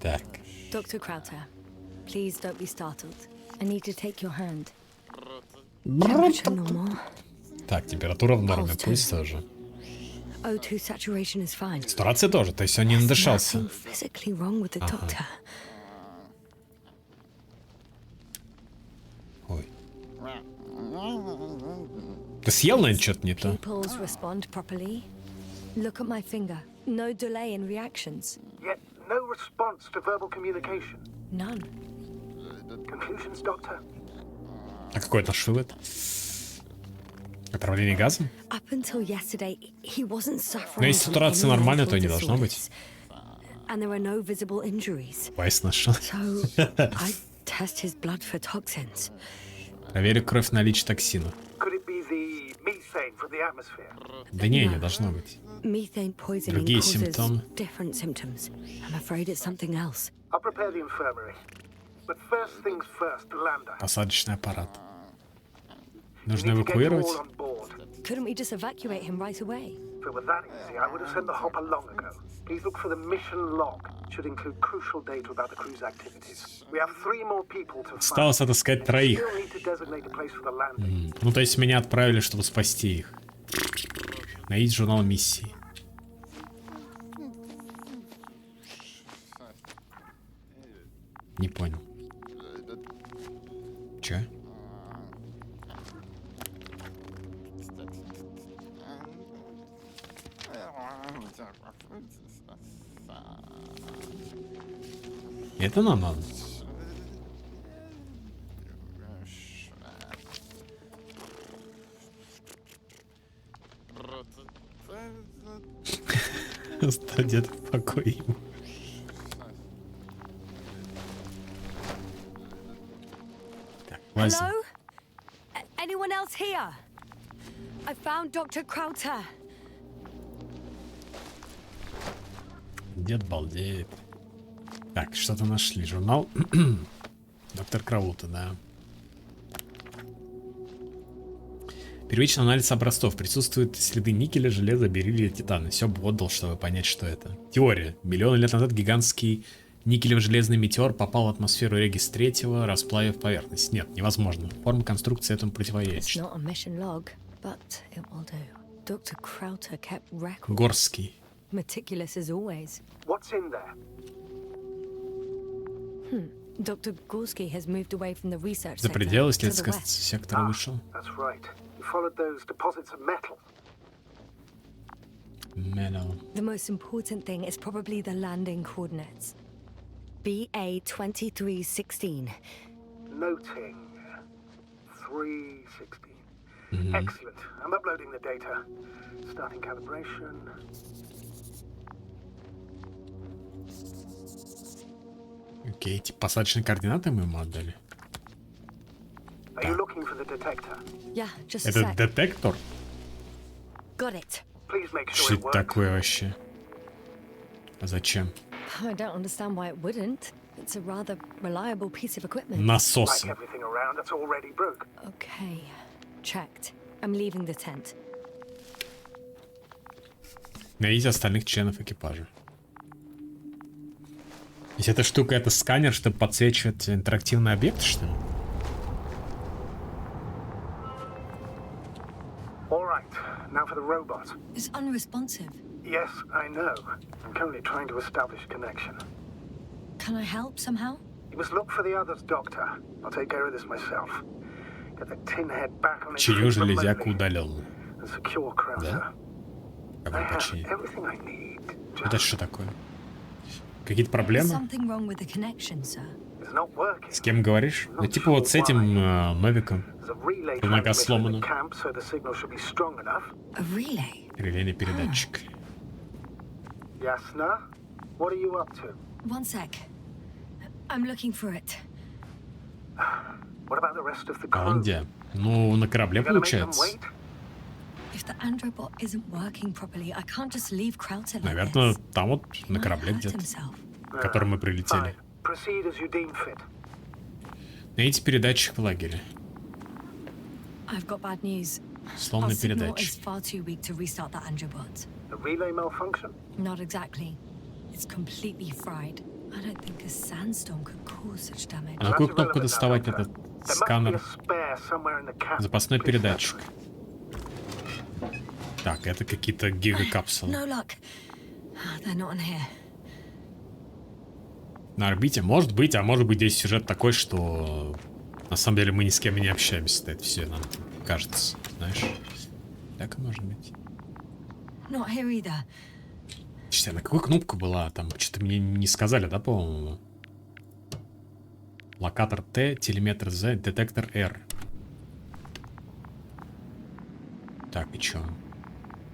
Так. Dr. Krauter, please don't be startled. I need to take your hand. Так, температура в норме, пульс тоже. O2 saturation is fine. Сатурация тоже, то есть он не надышался. Nothing physically wrong with the doctor. Ой. Ты съел, наверное, что-то не то? Pupils respond properly. Look at my finger. No delay in reactions. Yet no response to verbal communication. None. Conclusions, Doctor? А какой наш вывод? Отравление газом? Up until yesterday, he wasn't suffering. Но если from сатурация any нормальная, mental то не должно быть. disorders. And there are no visible injuries. Вайс нашел. So I test his blood for toxins. Проверю кровь на наличие токсина. Could it be the methane from the atmosphere? Да не должно быть. Methane poisoning Другие causes симптомы. different symptoms. I'm afraid it's something else. I'll prepare the infirmary. But first things first, Lambda. Посадочный аппарат. You Нужно need to get you эвакуировать? all on board. Couldn't we just evacuate him right away? If it were that easy, I would have sent the hopper long ago. Please look for the mission log. It should include crucial data about the crew's activities. We have 3 more people to find. Осталось отыскать троих. Still need to designate a place for the landing. Ну, то есть меня отправили, чтобы спасти их. Найдите журнал миссии. Не понял. Чё? Это нам надо. Оставь в покое ему. Так, лазим. Hello? Anyone else here? I found Dr. Krauter. Дед балдеет. Так, что-то нашли. Журнал. Доктор Краута, да. Первичный анализ образцов. Присутствуют следы никеля, железа, бериллия, титана. Все бы отдал, чтобы понять, что это. Теория. Миллионы лет назад гигантский никелево-железный метеор попал в атмосферу Регис 3, расплавив поверхность. Нет, невозможно. Форма конструкции этому It's противостоит. not a mission log, but it will do. Dr. Krauter kept records. Горский. Meticulous as always. What's in there? Dr. Gorski has moved away from the research За sector пределы to the исследовательского west. сектора вышел. That's right. We followed those deposits of metal. Metal. The most important thing is probably the landing coordinates. BA-2316. Noting 316. Excellent. I'm uploading the data. Starting calibration. Окей, эти посадочные координаты мы ему отдали. Are you looking for the detector? Yeah, just a Это sec. детектор? Got it. Please make sure Что it это works. такое вообще? А зачем? I don't understand why it wouldn't. It's a rather reliable piece of equipment. Like Насосы. everything around, that's already broke. Okay, checked. I'm leaving the tent. Найдите остальных членов экипажа. Есть эта штука, это сканер, чтобы подсвечивать интерактивный объект, что ли? All right, now for the robot. It's unresponsive. Yes, I know. I'm currently trying to establish a connection. Can I help somehow? You must look for the others, Doctor. I'll take care of this myself. Get the tin head back on its Чью feet железяку remotely удалил? and secure Krauser. Да? Как I он have починит? everything I need. Это Just что такое? Какие-то There's проблемы? something wrong with the connection, sir. it's not working. С кем говоришь? Ну, типа вот с этим новиком. There's a relay Нога transmitter in сломана. the camp, so the signal should be strong enough. A relay? Релейный передатчик. Yasna, what are you up to? One sec. I'm looking for it. What about the rest of the А он crew? где? Ну, на корабле You gonna make them получается. wait? If the androbot isn't working properly, I can't just leave Krauser like Наверное, this. там вот He на might корабле hurt где-то, himself. в который мы прилетели. Fine. Proceed as you deem fit. Найдите передатчик в лагере. I've got bad news. Our Сломанный signal is передатчик. far too weak to restart the androbot. The relay malfunction? Not exactly. It's completely fried. I don't think a sandstorm could cause such damage. А на какую That's кнопку irrelevant now, доставать Doctor. этот There must be a сканер? spare somewhere in the camp. Запасной Please передатчик. search. Так, это какие-то гигакапсулы. No luck. They're not in here. На орбите? Может быть, а может быть здесь сюжет такой, что на самом деле мы ни с кем и не общаемся. Это все нам кажется, знаешь. Так и может быть. Not here either. Честно, на какую кнопку была? Там что-то мне не сказали, да, по-моему? Локатор Т, телеметр З, детектор Р. Так, и чё?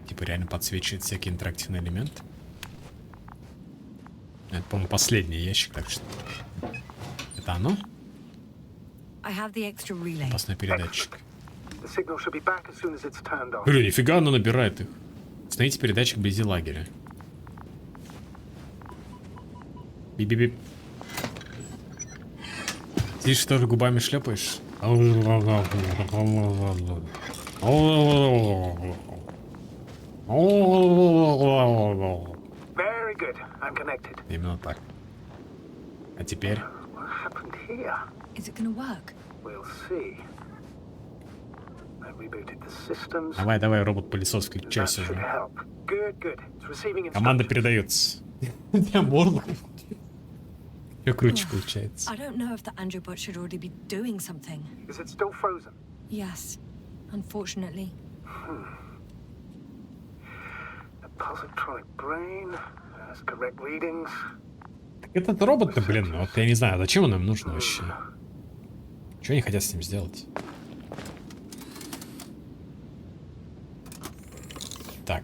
Типа реально подсвечивает всякие интерактивные элементы? Это, по-моему, последний ящик, так что... Это оно? I have the extra relay. Запасной передатчик. The signal should be back as soon as it's turned off. Блин, нифига оно набирает их. Установите передатчик вблизи лагеря. Бип-бип-бип. Здесь что же губами шлепаешь? Very good. I'm connected. Именно так. А теперь? What happened here? Is it gonna work? We'll see. I rebooted the systems. Давай, давай, робот-пылесос, That включайся should уже. help. Good, good. It's receiving Команда instructions. передается. Я морду. Все круче получается. I don't know if the androbot should already be doing something. Is it still frozen? Yes, unfortunately. The positronic brain has correct readings. Этот робот-то, блин, вот я не знаю, зачем он им нужен вообще? Что они хотят с ним сделать? Так,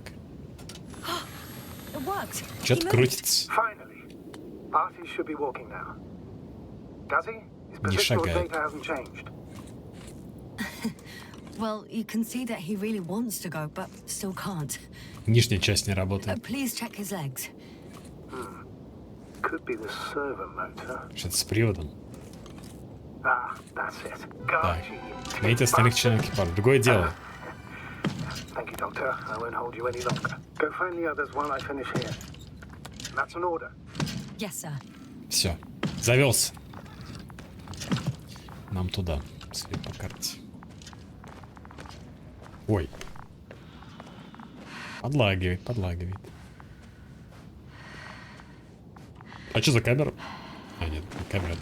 It worked. что-то He moved. крутится. Finally. Artie should be walking now. Does he? His Не positional шагает. data hasn't changed. Well, you can see that he really wants to go, but still can't. Нижняя часть не работает. Please check his legs. Could be the servo motor. Что-то с приводом. Ah, that's it. Так, Got you. найти остальных членов экипажа. Другое дело. Thank you, Doctor. I won't hold you any longer. Go find the others while I finish here. That's an order. Yes, sir. Все, завелся. Нам туда, судя по карте. Ой. Подлагивает, подлагивает. А что за камера? А, нет, не камера.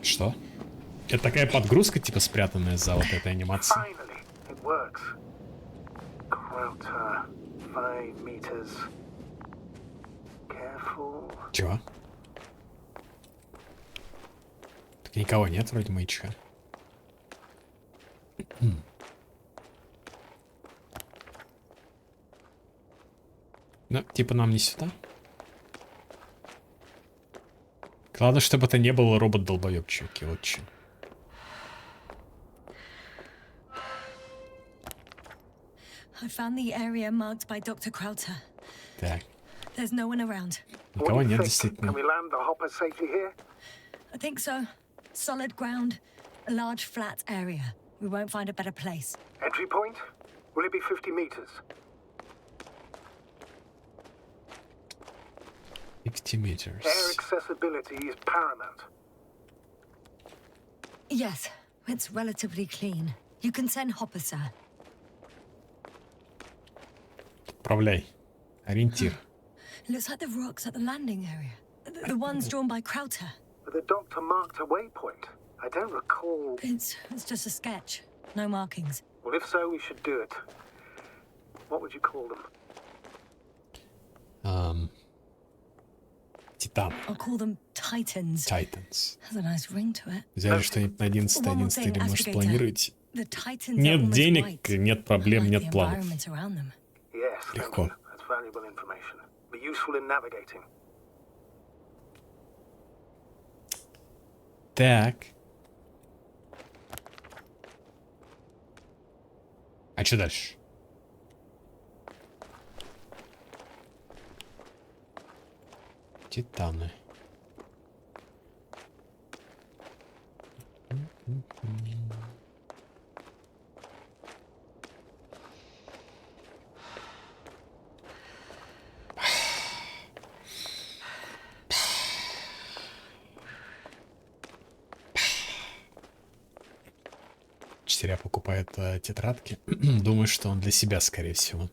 Что? Это такая подгрузка, типа, спрятанная за вот этой анимацией. Finally, it works. Krauter, 5 meters. Careful. Чего? Так никого нет, вроде маячка. Ну, типа нам не сюда. Главное, чтобы это не был робот-долбоёб, чуваки, вот чё. I found the area marked by Dr. Krauter. Так, There's no one around. What никого do you нет, think? действительно. Can we land the hopper safely here? I think so. Solid ground, a large flat area. We won't find a better place. Entry point? Will it be 50 meters? 50 meters. Air accessibility is paramount. Yes, it's relatively clean. You can send Hopper, sir. Отправляй. Ориентир. It looks like the rocks at the landing area. The ones drawn by Crowther. The doctor marked a waypoint. I don't recall. It's just a sketch. No markings. Well, if so, we should do it. What would you call them? Титан. I'll call them Titans. Titans. Has a nice ring to it. Взяли что-нибудь на 11 или может планируете? The Titans are Нет almost денег, white. нет проблем, Like нет the планов. environment around them. Yes, thank Легко. you. That's valuable information. Be useful in navigating. Так. А что дальше? Титаны. Читеря покупает тетрадки. Думаю, что он для себя, скорее всего.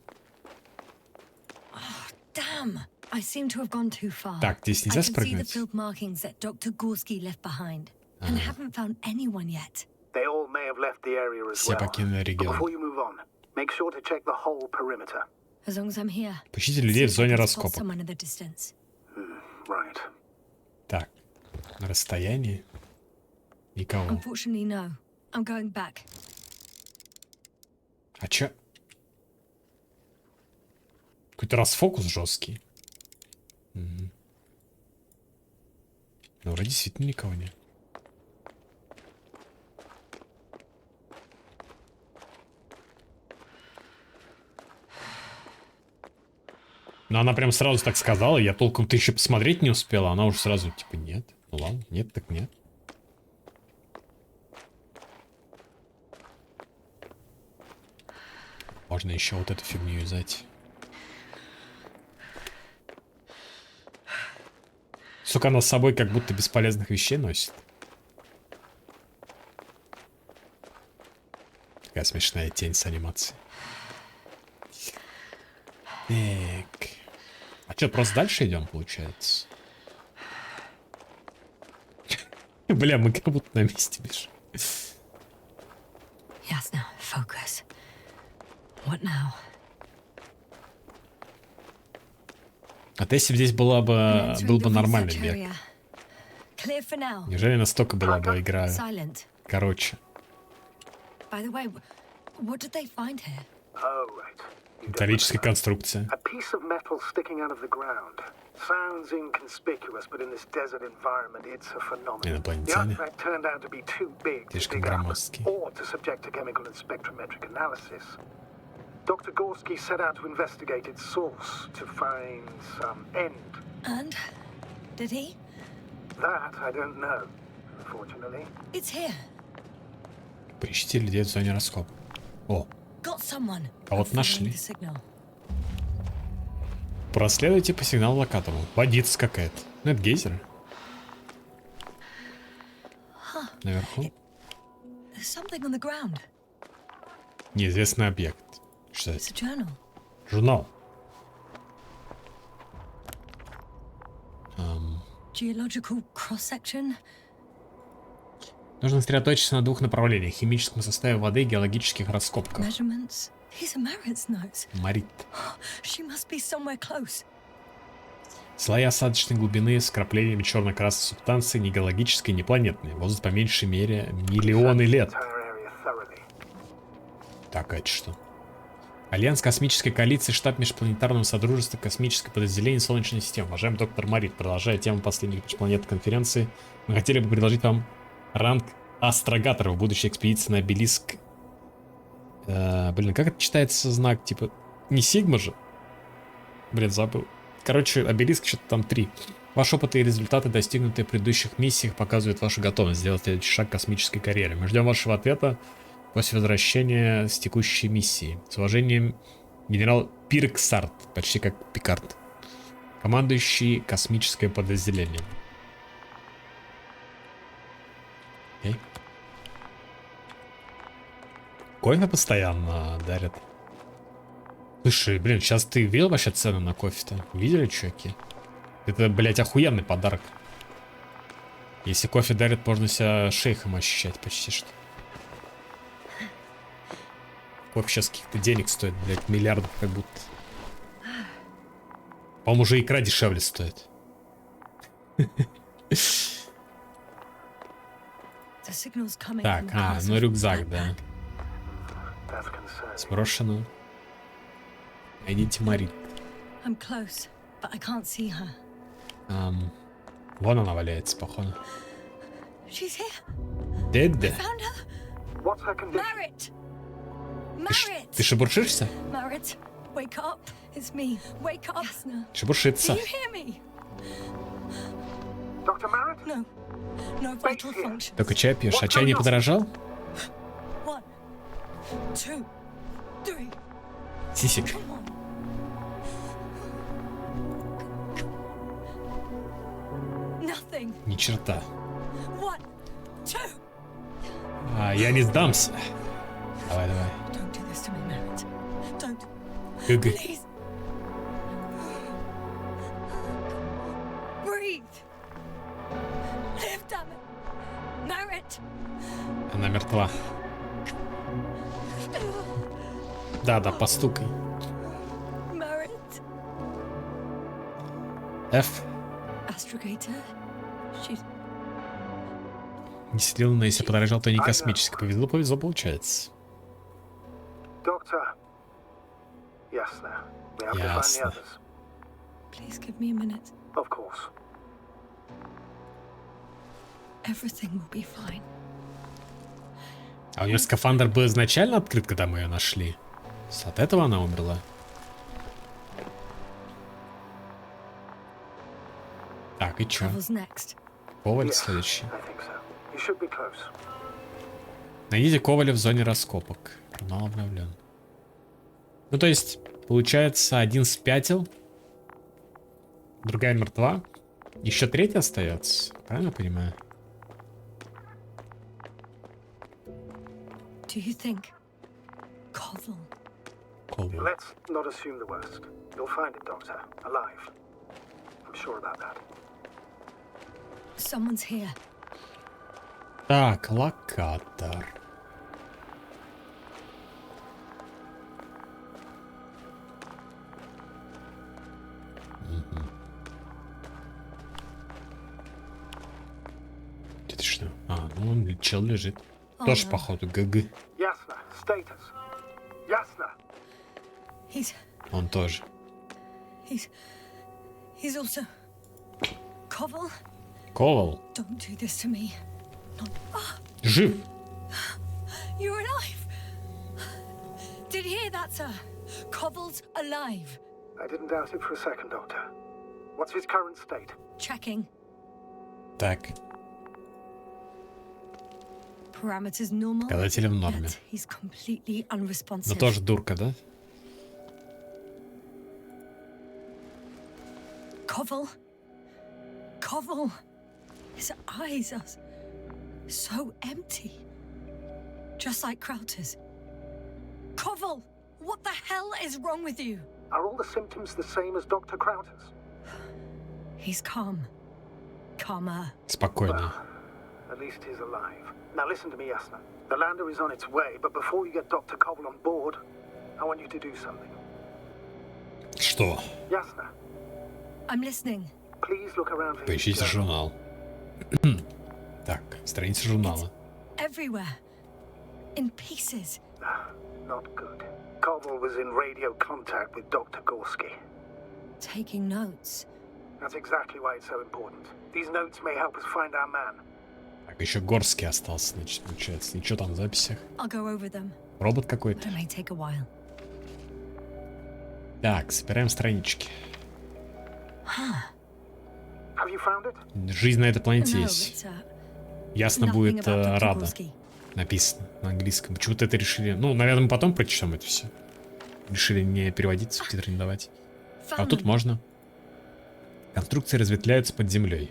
Damn! I seem to have gone too far. Так, здесь I нельзя can see the спрыгнуть? field markings that Dr. Gorski left behind, and I haven't found anyone yet. They all may have left the area as Все well. покинули But регион. before you move on, make sure to check the whole perimeter. As long as I'm here. Поищите людей в зоне Spot раскопок. someone in the distance. Right. Так, на расстоянии никого. Unfortunately, no. I'm going back. А чё? Какой-то расфокус жесткий. Мгм. Ну, вроде действительно никого нет. Но она прям сразу так сказала, я толком-то еще посмотреть не успела, она уже сразу типа нет. Ну ладно, нет так нет. Можно еще вот эту фигню взять. Сука, она с собой как будто бесполезных вещей носит. Такая смешная тень с анимацией. Так. А что, просто дальше идем, получается? Бля, мы как будто на месте бежим. Yes, now focus. What now? А если бы здесь была бы, был бы нормальный бег? Clear for now. Неужели настолько была бы игра Silent. короче? By the way, what did they find here? Oh, right. You don't Металлическая know. конструкция. A piece of metal sticking out of the ground. Sounds inconspicuous, but in this desert environment, it's a phenomenon. The Инопланетяне. artifact turned out to be too big to Слишком dig up, громоздкий. or to subject to chemical and spectrometric analysis. Dr. Gorski set out to investigate its source, to find some end. And? Did he? That I don't know, unfortunately. It's here. Поищите людей в зоне раскопа. О, Got someone. Кого-то I'm following нашли. the signal. проследуйте по сигналу локатору. Водица какая-то. Ну, это гейзеры. Наверху. There's something on the ground. Неизвестный объект. Что It's это? a journal. Журнал. Geological cross-section. Нужно сосредоточиться на двух направлениях. Химическом составе воды и геологических раскопках. Measurements. These are Marit's notes. Марит. She must be somewhere close. Слои осадочной глубины с краплениями черно-красной субстанции, не геологической, не планетной. Возраст по меньшей мере миллионы лет. Так, а это что? Альянс космической коалиции, штаб межпланетарного содружества, космическое подразделение Солнечной системы. Уважаемый доктор Марит, продолжая тему последней межпланетной конференции, мы хотели бы предложить вам ранг астрогатора в будущей экспедиции на обелиск. Блин, как это читается знак? Типа, не сигма же? Блин, забыл. Короче, обелиск что-то там 3. Ваш опыт и результаты, достигнутые в предыдущих миссиях, показывают вашу готовность сделать следующий шаг в космической карьере. Мы ждем вашего ответа после возвращения с текущей миссии. С уважением, генерал Пирксарт. Почти как Пикард. Командующий космическое подразделение. Окей. Кофе постоянно дарят. Слушай, блин, сейчас ты видел вообще цены на кофе-то? Видели, чуваки? Это, блядь, охуенный подарок. Если кофе дарят, можно себя шейхом ощущать почти что. Кофе сейчас каких-то денег стоит, блядь, миллиардов как будто. По-моему, уже икра дешевле стоит. Так, ну рюкзак, да. Сброшено. Найдите Мари. Вон она валяется, походу. Дедде. Ты шебуршишься? Шебуршится. Только чай пьешь, а чай не подорожал? Сисик. Ни черта. Я не сдамся. Давай, давай. Гы-гы. Она мертва. Да, постукай. F. Не сидел, но если подорожал, то не космический. Повезло, получается. Ясно. Ясно. А у нее скафандр был изначально открыт, когда мы ее нашли? От этого она умерла? Так, и чё? Коваль следующий. Найдите Коваля в зоне раскопок. Канал обновлен. Ну, то есть, получается, один спятил, другая мертва, еще третья остается. Правильно понимаю? Коваль. Let's not assume the worst. You'll find it, Doctor. Alive. I'm sure about that. Someone's here. Так, локатор. Это что? Ну он чел лежит. Тоже, походу, ГГ. Ясно. Status. Ясно. Он тоже. He's also Koval. Ковал. Don't do this to me. Жив. You're alive. Did you hear that, sir? Koval's alive. I didn't doubt it for a second, Doctor. What's his current state? Checking. Так. Parameters normal. Показатели в норме. He's completely unresponsive. Но тоже дурка, да? Koval. His eyes are so empty. Just like Crowter's. Koval, what the hell is wrong with you? Are all the symptoms the same as Dr. Crowter's? He's calm. Calmer. Спокойнее. At least he's alive. Now listen to me, Yasna. The lander is on its way, but before you get Dr. Koval on board, I want you to do something. Что? Yasna, I'm listening. please look around for his Поищите journal. журнал. Так, страница журнала. Everywhere. In pieces. Not good. Koval was in radio contact with Dr. Gorski. Taking notes. That's exactly why it's so important. These notes may help us find our man. Так, еще Горский остался, значит, получается. Ничего там в записях. I'll go over them. Робот какой-то. But it may take a while. Так, собираем странички. Have you found it? Жизнь на этой планете No, есть. it's, Ясно nothing будет about Dr. рада. Gorski. Написано на английском. Почему-то это решили... Ну, наверное, мы потом прочтем это все. Решили не переводить, субтитры не давать. А Found тут them. можно. Конструкции разветвляются под землей.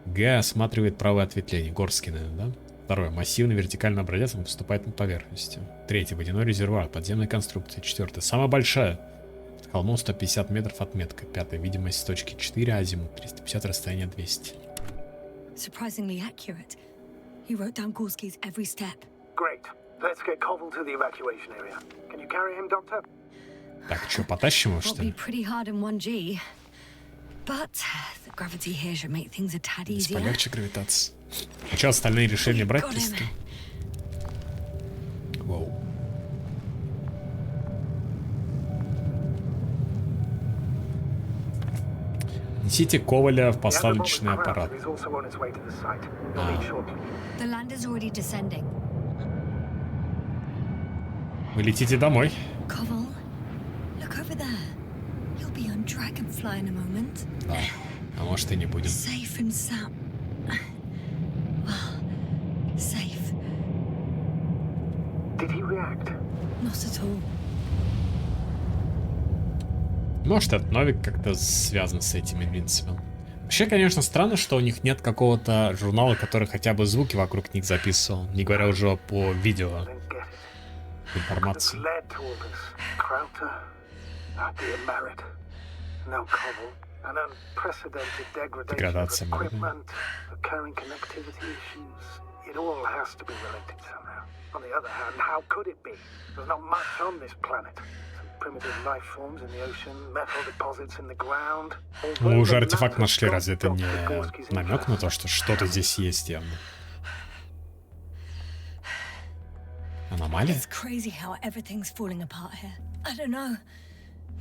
Г осматривает правое ответвление. Горский, наверное, да? Второе. Массивный вертикальный образец выступает над поверхностью. Третье. Водяной резервуар. Подземной конструкции. Четвертое. Самая большая. Под холмом 150 метров отметка. Пятое. Видимость с точки 4, азимут 350, расстояние 200. Surprisingly accurate. He wrote down Gorski's every step. Great. Let's get Koval to the evacuation area. Can you carry him, Doctor? Так, что, потащим его, Will что be ли? pretty hard in 1G. But the gravity here should make things a tad Здесь easier. полегче гравитация. А что, остальные решили брать Got him. пистолет? Воу. Несите Коваля в посадочный аппарат. Is also on its way to the site. We'll meet shortly. The land is already descending. Вы летите домой. Koval, look over there. You'll be on Dragonfly in a moment. Да. А может и не будем. Safe and sound. Well, safe. Did he react? Not at all. Может, этот Новик как-то связан с этим Invincible. Вообще, конечно, странно, что у них нет какого-то журнала, который хотя бы звуки вокруг них записывал, не говоря уже по видео Don't get it. информации. Led to all this. Krauter, dear Merritt, no Koval, an unprecedented degradation Деградация, of да. equipment, occurring connectivity issues. It all has to be related somehow. On the other hand, how could it be? There's not much on this planet. Some primitive life forms in the ocean, metal deposits in the ground. Мы уже артефакт нашли, разве это не намек на то, что что-то здесь есть явно? Аномалия? It's crazy how everything's falling apart here. I don't know.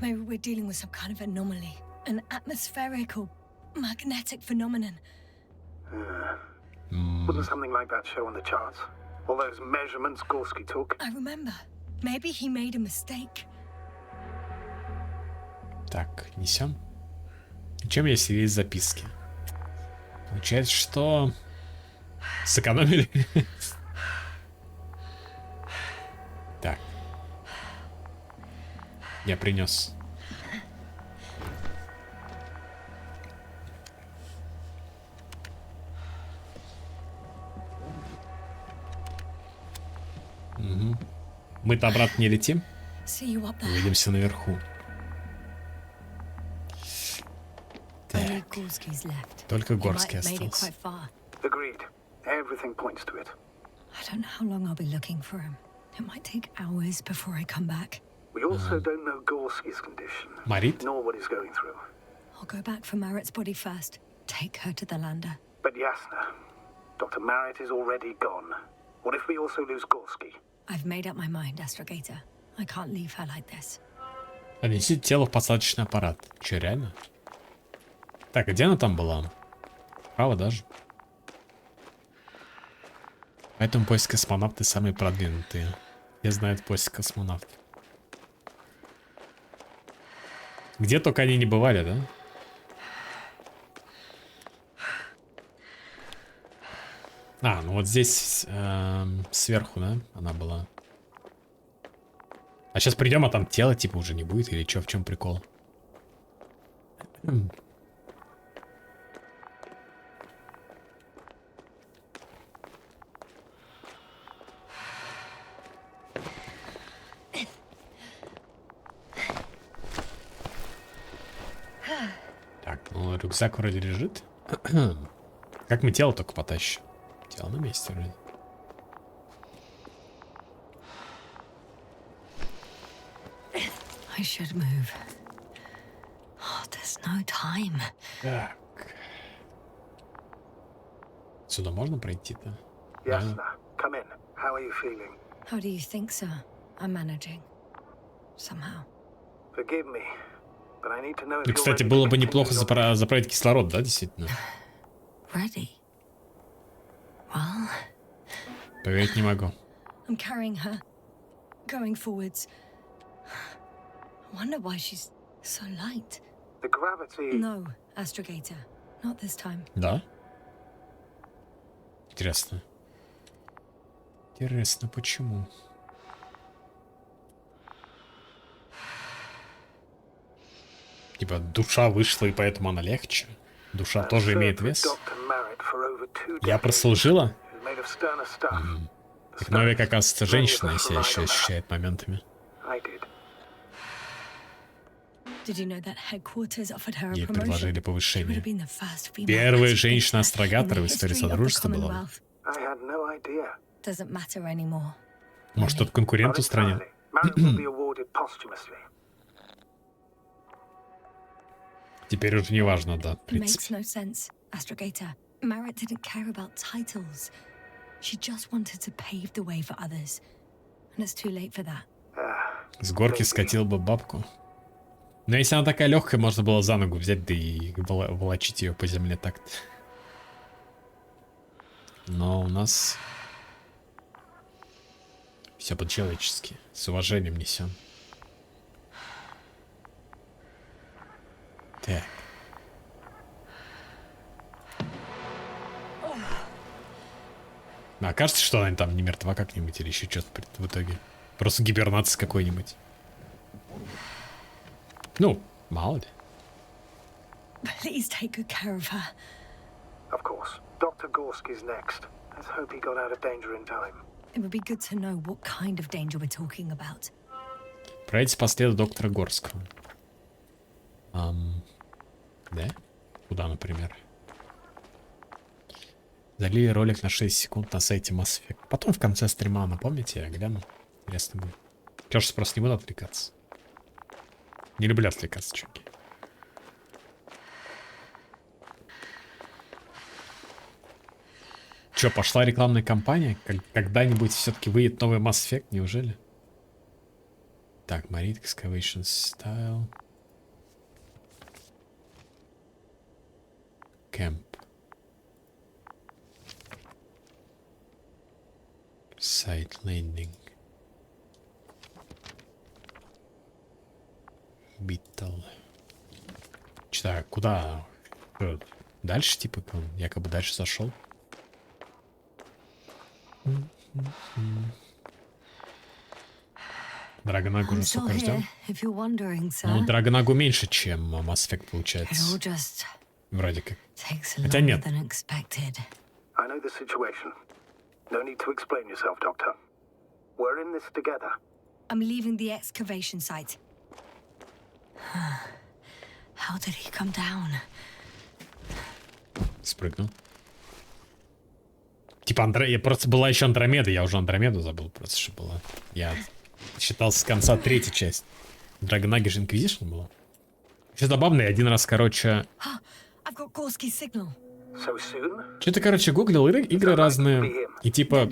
Maybe we're dealing with some kind of anomaly. An atmospheric or magnetic phenomenon. Wouldn't something like that show on the charts? All those measurements Gorski took? I remember. Maybe he made a mistake. Так, несем. Чем если есть записки? Получается, что сэкономили. Так. Я принес. Угу. Мы-то обратно не летим. See you up there. Увидимся наверху. Only Gorski's left. Только He might Горский have made it остался. quite far. Agreed. Everything points to it. I don't know how long I'll be looking for him. It might take hours before I come back. We also don't know Gorski's condition, Марит? nor what he's going through. I'll go back for Merritt's body first. Take her to the lander. But Yasna, Dr. Merritt is already gone. What if we also lose Gorski? I've made up my mind, Astrogator. I can't leave her like this. Отнесите тело в посадочный аппарат. Че, реально? Так, а где она там была? Право даже. Поэтому поиск космонавты самые продвинутые. Все знают поиск космонавтов. Где только они не бывали, да? А, ну вот здесь сверху, да? Она была. А сейчас придем, а там тело типа уже не будет, или что, в чем прикол? Так, ну рюкзак вроде лежит. Как мы тело только потащим? Тело на месте вроде. I should move. Oh, there's no time. Так. Сюда можно пройти-то? Yasna, come in. How are you feeling? How do you think, sir? I'm managing. Somehow. Forgive me, but I need to know if И, you're кстати, ready было to бы неплохо continue your- заправить кислород, да, действительно? Ready? Well, Поверить не могу. I'm carrying her. Going forwards. I wonder why she's so light. The gravity... No, Astrogator. Not this time. Да? Интересно. Интересно, почему? Типа душа вышла, и поэтому она легче. Душа тоже имеет вес. Я прослужила? Так Новик, оказывается, женщина, себя еще ощущает моментами. Ей предложили повышение. Первая женщина-астрогатор в истории Содружества была. Может, тот конкурент устранил? Теперь уже не важно, да, в принципе. С горки скатил бы бабку. Но если она такая легкая, можно было за ногу взять, да и волочить ее по земле так-то. Но у нас все по-человечески, с уважением несем. Так. А кажется, что она там не мертва как-нибудь или еще что-то в итоге. Просто гибернация какой-нибудь. Ну, мало ли. Please take good care of her. Of course. Dr. Gorski's next. Let's hope he got out of danger in time. It would be good to know what kind of danger we're talking about. Пройдите по следу доктора Горского. Да? Куда, например? Залили ролик на 6 секунд на сайте Mass Effect. Потом в конце стрима, напомните, я гляну. Интересно будет. Кажется, просто не буду отвлекаться. Не люблю отвлекаться, чуваки. Че, пошла рекламная кампания? Когда-нибудь все-таки выйдет новый Mass Effect, неужели? Так, Marine Excavation Style. Camp. Site Landing. Биттл. Читаю, куда? Дальше, типа, он якобы дальше зашел. Драгонагу уже сколько ждем? Ну, Драгонагу меньше, чем Mass Effect получается. Вроде как. Хотя нет. I know the situation. No need to explain yourself, Doctor. We're in this together. I'm leaving the excavation site. How did he come down? Спрыгнул. Типа я просто была еще Андромеда, я уже Андромеду забыл просто, что была. Я считал с конца третьей части. Драгонаги же Инквизишн была. Все забавно, я один раз, короче... Что-то, короче, гуглил игры разные, и типа...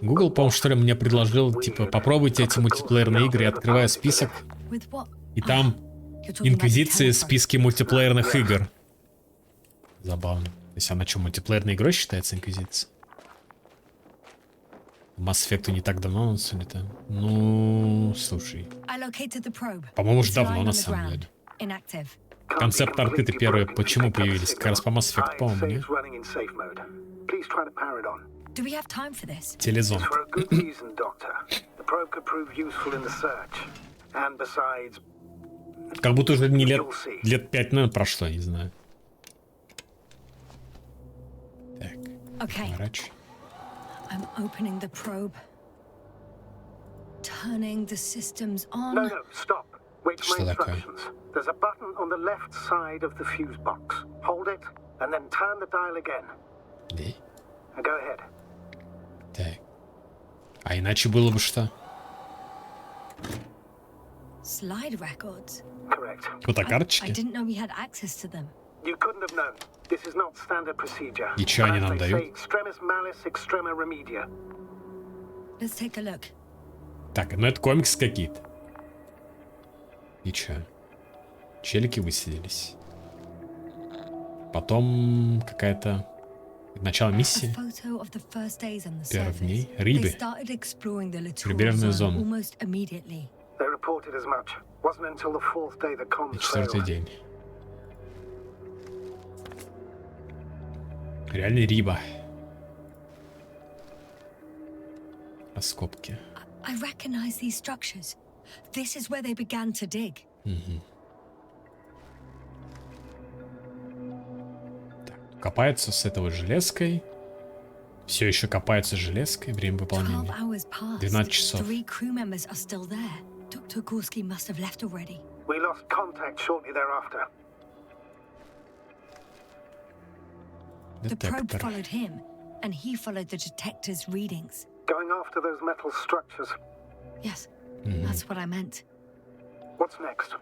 Google, по-моему, что ли, мне предложил, типа, попробуйте эти мультиплеерные игры, я открываю список, и там Инквизиция в списке мультиплеерных игр. Забавно. То есть она что, мультиплеерной игрой считается, Инквизиция? Mass Effect не так давно, судя-то. Ну, слушай. По-моему, уже давно, на самом деле. Концепт-арты-то первые почему появились? Как раз по Mass Effect, по-моему, нет? Телезонд. Как будто уже не лет 5, наверное, прошло, я не знаю. Так, врач. I'm opening the probe. Turning the systems on. No, stop. Wait for my Что такое? instructions. There's a button on the left side of the fuse box. Hold it, and then turn the dial again. Да? Now go ahead. Так. А иначе было бы что? Slide records. Correct. Фотокарточки? I didn't know we had access to them. You couldn't have known. This is not standard procedure. И что они As нам they дают? say, extremis malice, extrema remedia. Let's take a look. Так, ну это комиксы какие-то. И чё? Челики высадились. Потом какая-то... Начало миссии. Первых дней. Рибы. Прибрежную зону. They reported as much. Wasn't until the fourth day the comms Четвертый failed. день. Реально Риба. Раскопки. I recognize these structures. This is where they began to dig. Так, копается с этого железкой. Все еще копается с железкой. Время 12 выполнения. hours passed. 12 часов. 3 crew members are still there. Dr. Gorski must have left already. We lost contact shortly thereafter. The probe Детектор. followed him, and he followed the detector's readings. Going after those metal structures. Yes, that's what I meant. What's next?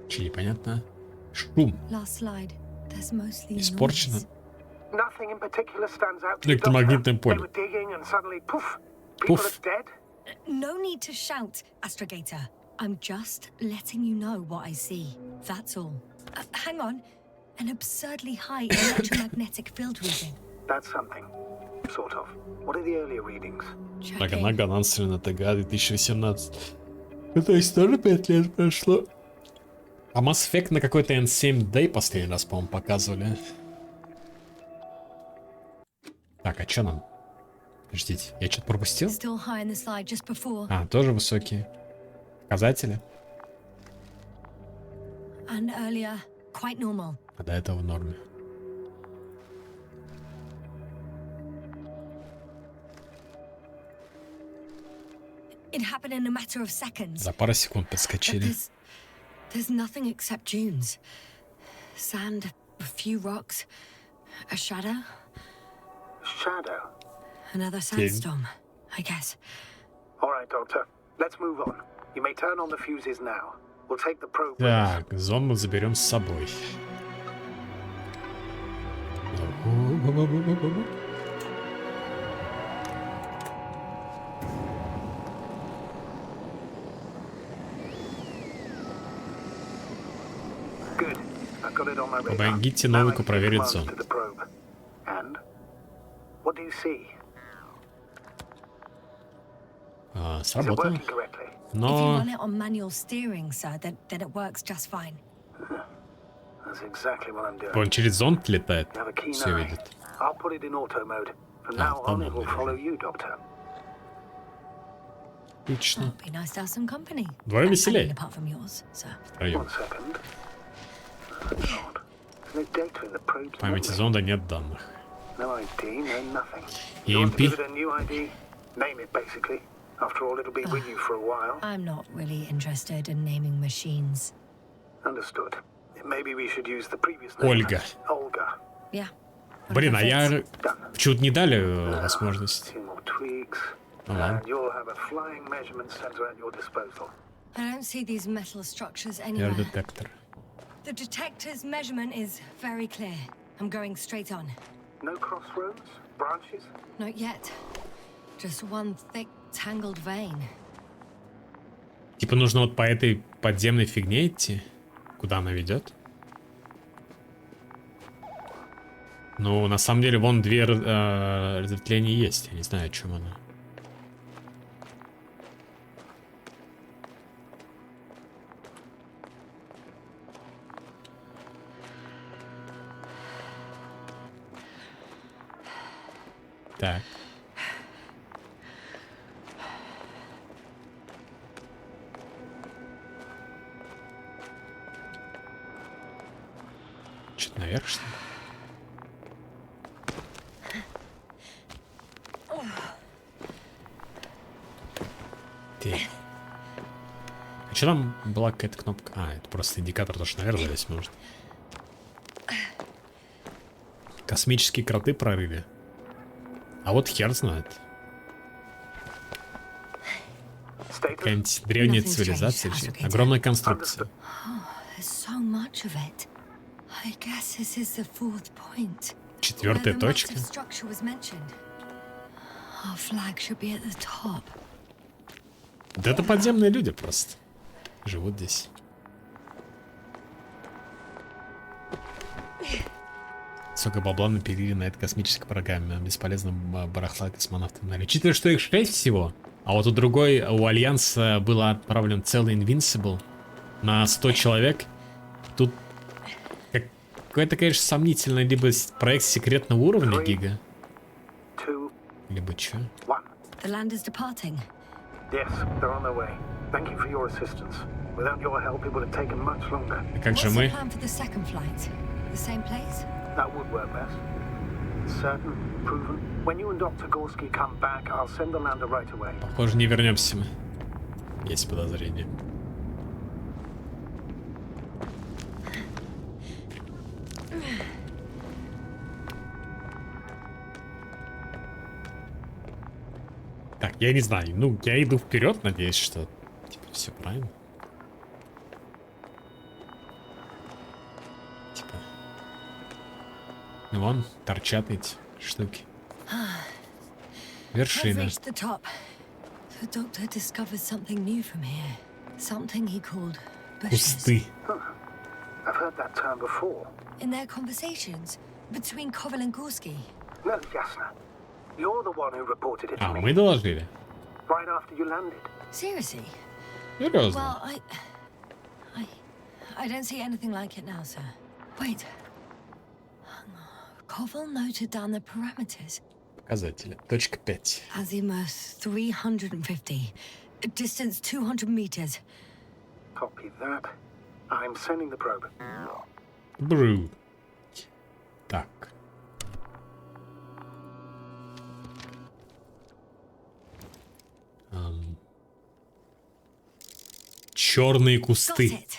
Че непонятно? Шум. Last slide. There's mostly Испорчено. noise. Nothing in particular stands out to you, Электромагнитное Doctor? They поле. were digging and suddenly, poof, people Poof. are dead? No need to shout, Astrogator. I'm just letting you know what I see. That's all. Hang on. An absurdly high electromagnetic field reading. That's something. Sort of. What are the earlier readings? Так, она Checking. Ганансена ТГ 2018. Это история 5 лет прошло. А Mass Effect на какой-то N7 Day последний раз, по-моему, показывали. Так, а чё нам? Подождите, я что-то пропустил? Still high in the slide just before. А, тоже высокие показатели. And earlier, quite normal. А до этого в норме. It happened in a matter of seconds. За пару секунд But подскочили. there's nothing except dunes. Sand, a few rocks, a shadow, Shadow. another sandstorm, I guess. All right, Doctor. Let's move on. You may turn on the fuses now. We'll take the probe with us. Так, зон мы заберем с собой. Good. I've got it on my radar. Помогите Now I Новику can проверить advance зон. to the probe. And? What do you see? А, Is it сработало. working correctly? If you Но run it on manual steering, sir, then it works just fine. That's exactly what I'm doing. он через зонд летает. You have a keen Все eye. видит. I'll put it in auto mode. From Ah, now on, it will автономный follow you, Doctor. Отлично. Be nice to have some company. Двое I mean, веселей. apart from yours, sir. Втроем. 1 second. That's odd. No data in the probe's В памяти memory. зонда нет данных. No ID, no nothing. You want to EMP? give it a new ID? Name it, basically. After all, it'll be with you for a while. I'm not really interested in naming machines. Understood. Maybe we should use the previous name. Ольга. Olga. Yeah. Блин, а я Done. почему-то не дали возможность. Two more tweaks. Ага. And you'll have a flying measurement center at your disposal. I don't see these metal structures Я anywhere. детектор. The detector's measurement is very clear. I'm going straight on. No crossroads? Branches? Not yet. Just one thick, tangled vein. Типа нужно вот по этой подземной фигне идти, куда она ведет. Ну, на самом деле, вон две разветвления есть. Я не знаю, о чем она. Так. Что-то наверх, что ли? Так. А что там была какая-то кнопка? А, это просто индикатор, то, что наверх залезть можно. Космические кроты прорыли. А вот хер знает. Status? Какая-нибудь древняя Nothing цивилизация. strange, или- Огромная конструкция. There's so much of it. I guess this is the fourth point. Четвертая Where the точка. massive structure was mentioned. Our flag should be at the top. Да это подземные люди просто. Живут здесь. Сколько бабла напилили на этой космической программе. Бесполезно барахла космонавтам. Учитывая, что их 6 всего, а вот у Альянса был отправлен целый Invincible на 100 человек. Тут какой-то, конечно, сомнительный либо проект секретного уровня Гига, 2, либо чё. 1. The land is departing. Yes, they're on their way. Thank you for your assistance. Without your help, it would have taken much longer. А как же What's the мы? plan for the second flight? The same place? That would work best. Certain, proven. When you and Dr. Gorski come back, I'll send the lander right away. Похоже, не вернемся мы. Есть подозрение. Так, я не знаю. Ну, я иду вперед, надеюсь, что типа все правильно. Типа. Ну вон, торчат эти штуки. I've Вершина. reached the top. The doctor discovered something new from here. Something he called bushes. Кусты. I've heard that term before. In their conversations between Koval and Gorski. No, Jasna. You're the one who reported it to А, me мы доложили. right after you landed. Seriously? Серьезно. Well, I don't see anything like it now, sir. Wait. Koval noted down the parameters. Показатели. Точка 5. Azimuth 350. Distance 200 meters. Copy that. I'm sending the probe. Бру. Так. Черные Got кусты. it.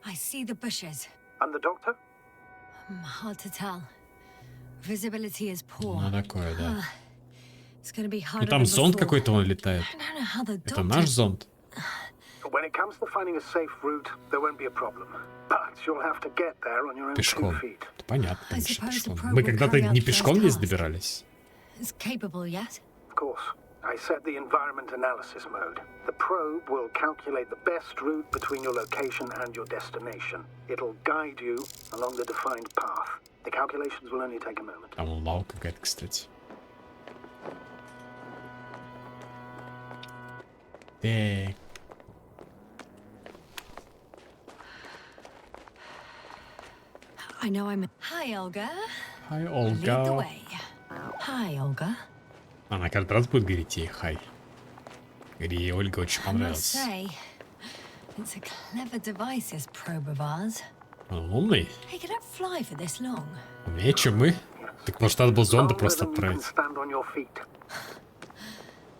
I see the bushes. And the doctor? Hard to tell. Visibility is poor. Ну, такое, да. It's gonna be Ну, harder там than зонд before. какой-то он летает. I don't know how the Это doctor... наш зонд. When it comes to finding a safe route, there won't be a problem. But you'll have to get there on your own 2 Пешком. feet. Это понятно, I конечно, suppose пешком. the probe Мы will когда-то carry out не the пешком first здесь task. добирались. It's capable yet? Of course. I set the environment analysis mode. The probe will calculate the best route between your location and your destination. It'll guide you along the defined path. The calculations will only take a moment. Там лава какая-то, кстати. Так. I know I'm... Hi, Olga. Хай, Lead the Олга. way. Hi, Olga. Она каждый раз будет говорить ей хай. Ей Ольга очень I must понравилась. say, it's a clever device, this probe of ours. Он умный. He cannot fly for this long. Умнее, чем мы. Так может надо было зонда Longer просто than you can отправить. stand on your feet.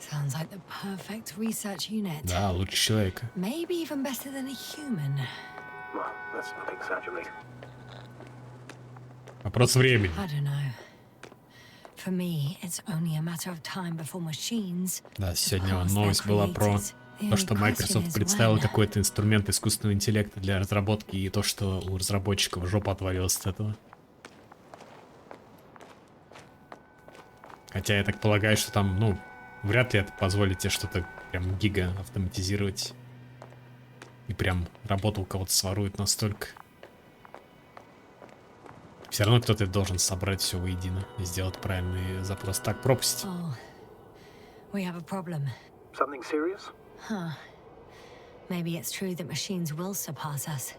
Sounds like the perfect research unit. Да, лучше человека. Maybe even better than a human. Well, let's not exaggerate. Вопрос времени. I don't know. For me, it's only a matter of time before machines Да, сегодня surpass their новость была про creators. The то, only что question Microsoft is представила when. какой-то инструмент искусственного интеллекта для разработки, и то, что у разработчиков жопа отвалилась от этого. Хотя я так полагаю, что там, ну, вряд ли это позволит тебе что-то прям гига автоматизировать. И прям работу у кого-то сворует настолько. Все равно кто-то должен собрать все воедино и сделать правильный запрос. Так, пропасть. Oh, we have a problem. Something serious? Huh. Maybe it's true that machines will surpass us.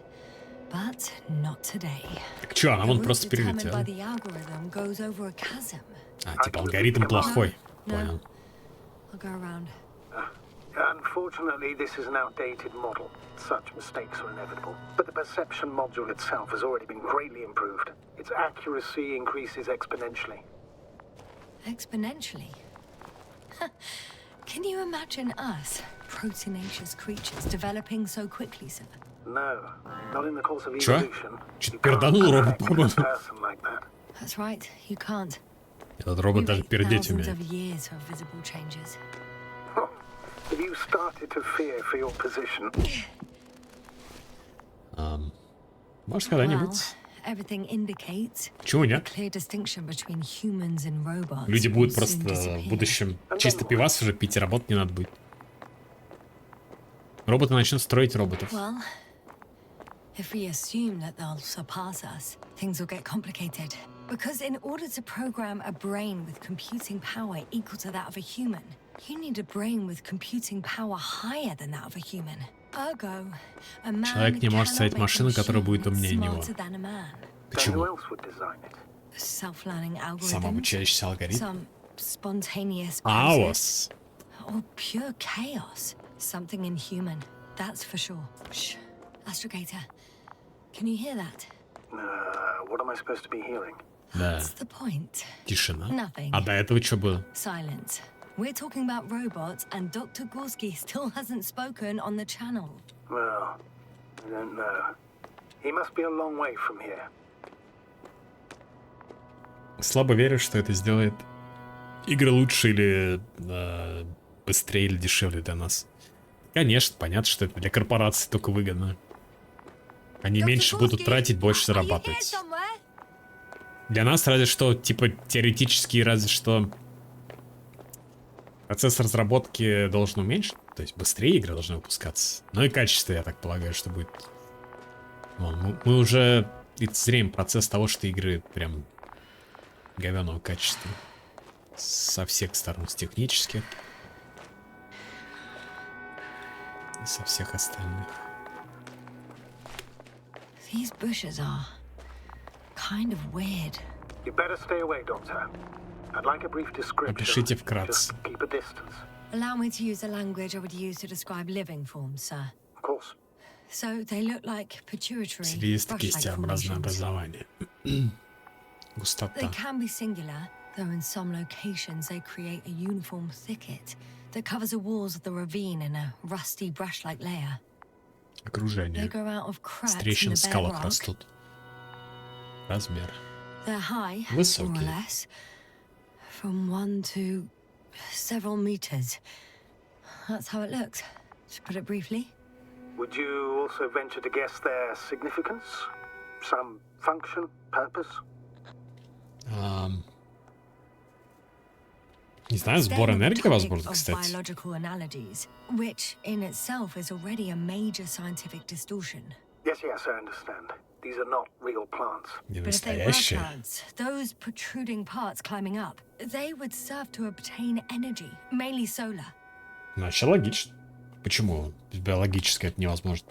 But not today. Так чё, она The вон route просто determined перелетела. by the algorithm goes over a chasm. А, типа алгоритм плохой. No. Понял. I'll go around. Unfortunately, this is an outdated model. Such mistakes are inevitable. But the perception module itself has already been greatly improved. Its accuracy increases exponentially. Exponentially. Can you imagine us, proteinaceous creatures, developing so quickly, sir? No, not in the course of Чё? evolution. Чуть You can't перданул робот, correct a по-моему. person like that. That's right, you can't. Этот робот You даже wait пердеть thousands умеет. of years for visible changes. Have you started to fear for your position? Может, Well, когда-нибудь. everything indicates Чего a нет? clear distinction between humans and robots. Люди will будут soon просто в disappear. будущем чисто пивас уже пить, и работать не надо будет. Роботы начнут строить роботов. Well, if we assume that they'll surpass us, things will get complicated. Because in order to program a brain with computing power equal to that of a human, you need a brain with computing power higher than that of a human. Ergo, a man Человек не может cannot создать make a машину, которая machine будет умнее него. smarter than a man. Then who Почему? else would design it? A self-learning algorithm, Самообучающийся алгоритм. some spontaneous Хаос. or pure chaos. Something inhuman, that's for sure. Shh. Astrogator, can you hear that? What am I supposed to be hearing? Да. What's the point? Тишина. Nothing. А до этого что было? Silence. We're talking about robots, and Dr. Gorski still hasn't spoken on the channel. Well, I don't know. He must be a long way from here. Слабо верю, что это сделает игры лучше или быстрее или дешевле для нас. Конечно, понятно, что это для корпораций только выгодно. Они меньше будут тратить, больше зарабатывать. Для нас разве что, типа, теоретически, разве что процесс разработки должен уменьшить. То есть быстрее игры должны выпускаться. Ну и качество, я так полагаю, что будет. Вон, мы уже зрим процесс того, что игры прям говяного качества. Со всех сторон, с технических. И со всех остальных. These bushes are kind of weird. You better stay away, Doctor. I'd like a brief description. Опишите вкратце. Just keep a distance. Allow me to use the language I would use to describe living forms, sir. Of course. So they look like pituitary, Серебристо brush-like кистеобразное formations. образование. Густота. They can be singular, though in some locations they create a uniform thicket that covers the walls of the ravine in a rusty brush-like layer. They Окружение. grow out of С cracks in трещин в the скалах bedrock. растут. Размер. They're high, more or Высокие. less, from 1 to several meters. That's how it looks, to put it briefly. Would you also venture to guess their significance? Some function, purpose? Не знаю, сбор They're энергии, the возможно, topic of кстати. biological analogies, which in itself is already a major scientific distortion. Yes, I understand. These are not real plants. Не But if they were настоящие. plants, those protruding parts climbing up, they would serve to obtain energy, mainly solar. Вообще логично. Почему биологически это невозможно?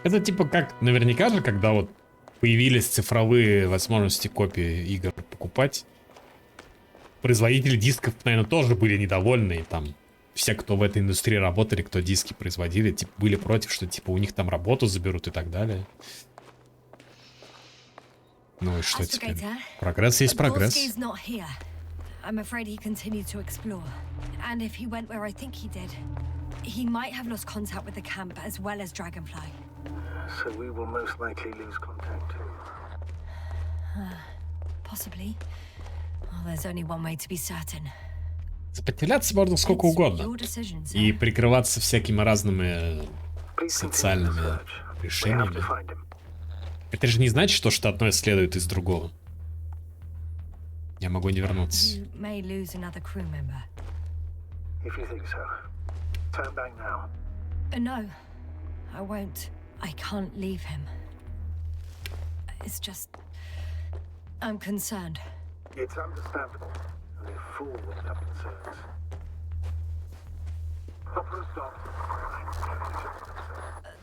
Это типа как, наверняка же, когда вот появились цифровые возможности копии игр покупать, производители дисков, наверное, тоже были недовольны. И там все, кто в этой индустрии работали, кто диски производили, типа, были против, что типа у них там работу заберут и так далее. Ну и что теперь? Прогресс есть прогресс. Gorski's not here. I'm afraid he continued to explore. And if he went where I think he did, he might have lost contact with the camp as well as Dragonfly. So we will most likely lose contact too. Possibly. Well, there's only one way to be certain. Сопротивляться можно сколько It's угодно. your decision, sir. И прикрываться всякими разными Please continue the социальными search. We have to решениями. find him. Это же не значит, что одно следует из другого. Я могу не вернуться. You may lose another crew member. If you think so. Turn back now. No, I won't. I can't leave him. It's just... I'm concerned. It's understandable. Only a fool wouldn't have concerns. Opera stop.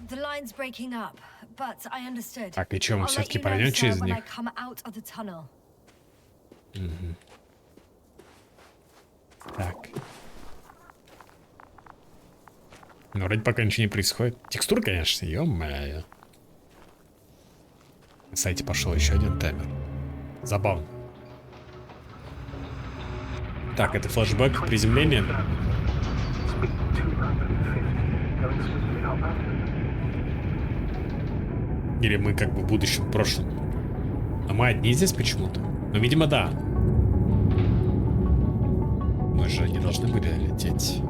The line's breaking up, but I understood. Так, и что, мы I'll let все-таки you know, пройдем sir, через when I них? come out of the tunnel. Так. Ну, вроде пока ничего не происходит. Текстура, конечно, ё-моё. На сайте пошел еще один таймер. Забавно. Так, это флешбэк приземления. Speed 250. Going swiftly up. Или мы как бы в будущем, в прошлом. А мы одни здесь почему-то. Ну, видимо, да. Мы же не должны были лететь.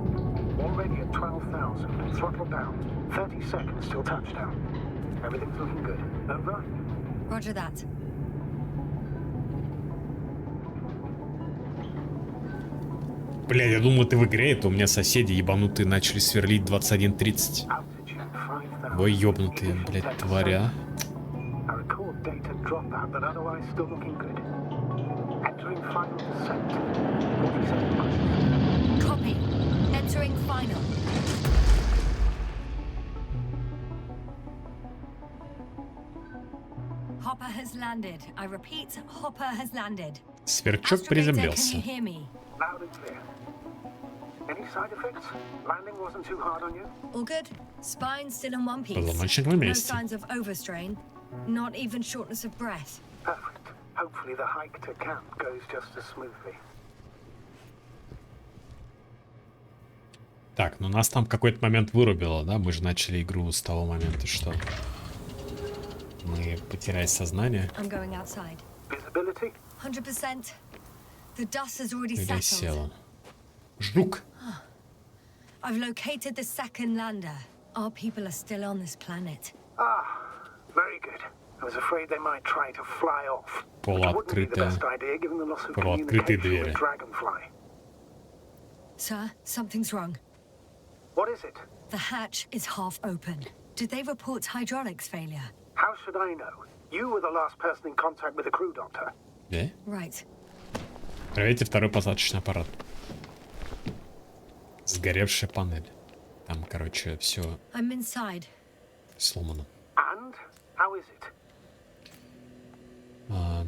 Already at 12,000. Throttle down. 30 seconds till touchdown. Everything's looking good. Over? Roger that. Бля, я думал, ты в игре, это у меня соседи ебанутые начали сверлить 21:30. Altitude 5,000. Ой, ёбнутые, блядь, тваря. I record data dropout, but otherwise still looking good. Entering final descent. 47 miles. Copy. Entering final. Hopper has landed. I repeat, Hopper has landed. Сверчок Astrogator, can приземлился. you hear me? Loud and clear. Any side effects? Landing wasn't too hard on you? All good? Spine still in one piece. Позвоночник на No месте. signs of overstrain. Not even shortness of breath. Perfect. Hopefully the hike to camp goes just as smoothly. Так, ну нас там какой-то момент вырубило, да? Мы же начали игру с того момента, что мы потеряли сознание. I'm going outside. Visibility? 100%. The dust has already Или settled. села. Жук! I've located the second lander. Our people are still on this planet. Very good. I was afraid they might try to fly off. Which wouldn't be the best idea given the loss of Полуоткрытые communication двери. with Dragonfly. Sir, something's wrong. What is it? The hatch is half open. Did they report hydraulics failure? How should I know? You were the last person in contact with the crew doctor. Да? Right. Проверьте второй посадочный аппарат. Сгоревшая панель. Там, короче, все I'm inside. сломано. And? How is it?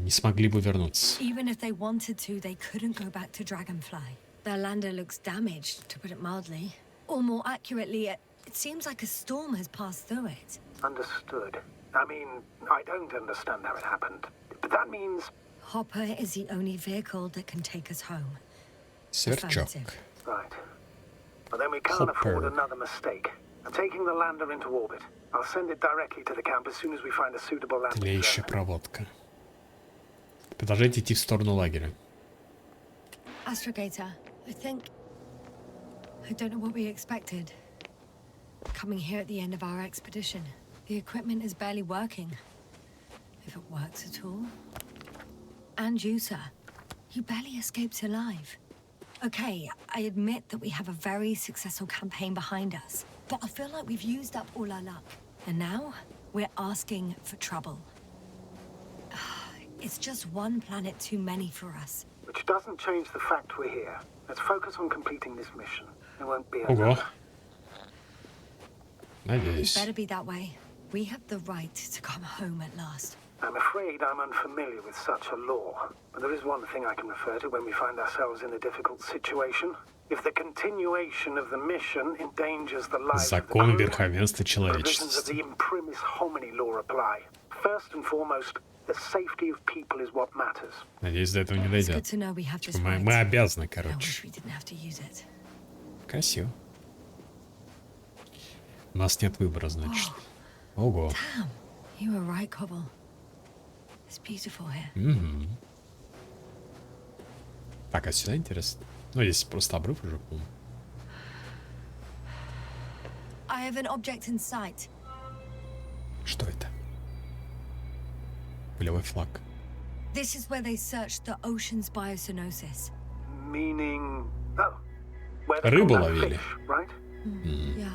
Не смогли бы вернуться. Even if they wanted to, they couldn't go back to Dragonfly. Their lander looks damaged, to put it mildly. Or more accurately, it seems like a storm has passed through it. Understood. I mean, I don't understand how it happened. But that means... Hopper is the only vehicle that can take us home. Сверчок. Affirmative. Right. Well, then we can't afford another mistake. I'm taking the lander into orbit. I'll send it directly to the camp as soon as we find a suitable landing Тлеющая zone. проводка. Продолжайте идти в сторону лагеря. Astrogator, I don't know what we expected. Coming here at the end of our expedition. The equipment is barely working. If it works at all. And you, sir. You barely escaped alive. Okay, I admit that we have a very successful campaign behind us. But I feel like we've used up all our luck. And now, we're asking for trouble. It's just one planet too many for us. Which doesn't change the fact we're here. Let's focus on completing this mission. There won't be Ого. another. It Надеюсь. better be that way. We have the right to come home at last. I'm afraid I'm unfamiliar with such a law. But there is one thing I can refer to when we find ourselves in a difficult situation. If the continuation of the mission endangers the lives of the Закон crew, верховенства provisions of человечности. the imprimis homini law apply. First and foremost, the safety of people is what matters. Надеюсь, до этого не It's good дойдет. to know we have this Мы, right. мы обязаны, I wish короче. we didn't have to use it. Красиво. У нас нет выбора, значит. Ого. Damn, you were right, Cobble. It's beautiful here. Так, а сюда интересно? Ну, здесь просто обрыв уже, по-моему. I have an object in sight. Что это? Полевой флаг. This is where they searched the ocean's biosynosis. Meaning... Oh. Where they Рыбу caught that ловили. fish, right? Yeah.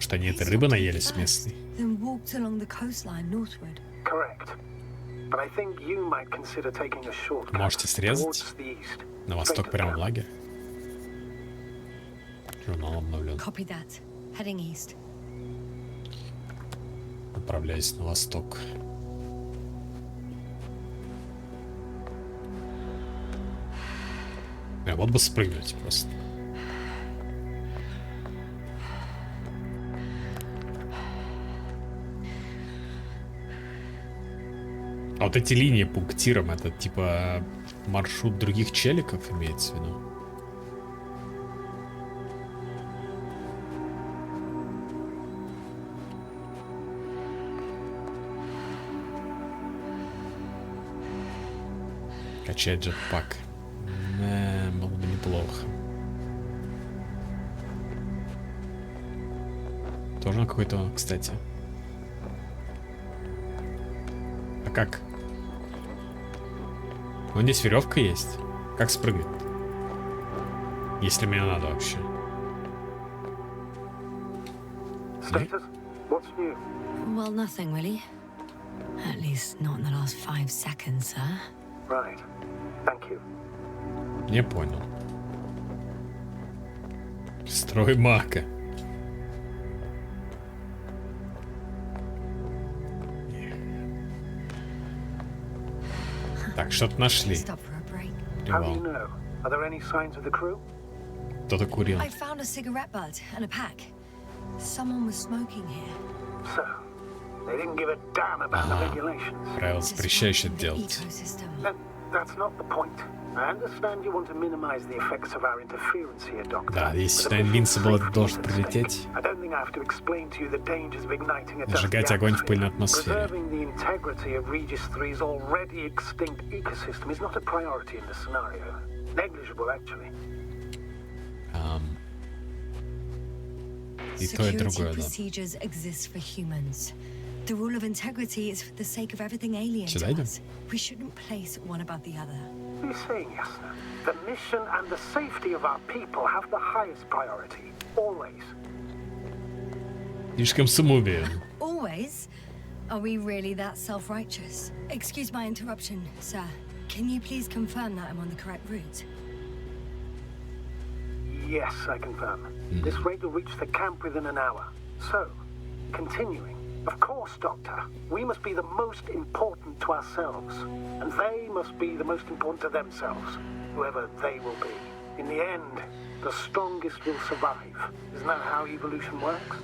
Что они этой They рыбы stopped наелись first, местной. Then walked along the coastline northward. Correct. But I think you might consider taking a shortcut Можете срезать towards the east. на straight восток to the прямо в camp. лагерь. Журнал обновлен. Copy that. Heading east. Отправляюсь на восток. Вот бы спрыгнуть просто. А вот эти линии пунктиром, это типа маршрут других челиков имеется в виду? Качать джетпак. Было бы неплохо. Тоже на какой-то, кстати. А как? Вон здесь веревка есть. Как спрыгнуть? Если мне надо вообще. Status? What's new? Well, nothing really. At least not in the last 5 seconds, sir. Right. Thank you. Не понял. Строй мака. Так, что-то нашли. Stop for a break. How do you Привал. know? Are there any signs of the crew? Кто-то курил. I found a cigarette butt and a pack. Someone was smoking here. So, they didn't give a damn about the regulations. Правила запрещающие Disrupting the делать. ecosystem. That's not the point. I understand you want to minimize the effects of our interference here, Doctor. Да, если But сюда the mission's Invincible safety должен is at прилететь, stake. I don't think I have to explain to you the dangers of igniting a dusty сжигать огонь в atmosphere. пыльной атмосфере. Preserving the integrity of Regis 3's already extinct ecosystem is not a priority in this scenario. Negligible, actually. И то, и Security другое, да. procedures exist for humans. The rule of integrity is for the sake of everything alien Сюда to идем? us. We shouldn't place one above the other. What are you saying, Yasna? The mission and the safety of our people have the highest priority. Always. Слишком самоуверен. Always? Are we really that self-righteous? Excuse my interruption, sir. Can you please confirm that I'm on the correct route? Yes, I confirm. This rate will reach the camp within an hour. So, continuing. Of course, Doctor. We must be the most important to ourselves. And they must be the most important to themselves. Whoever they will be. In the end, the strongest will survive. Isn't that how evolution works?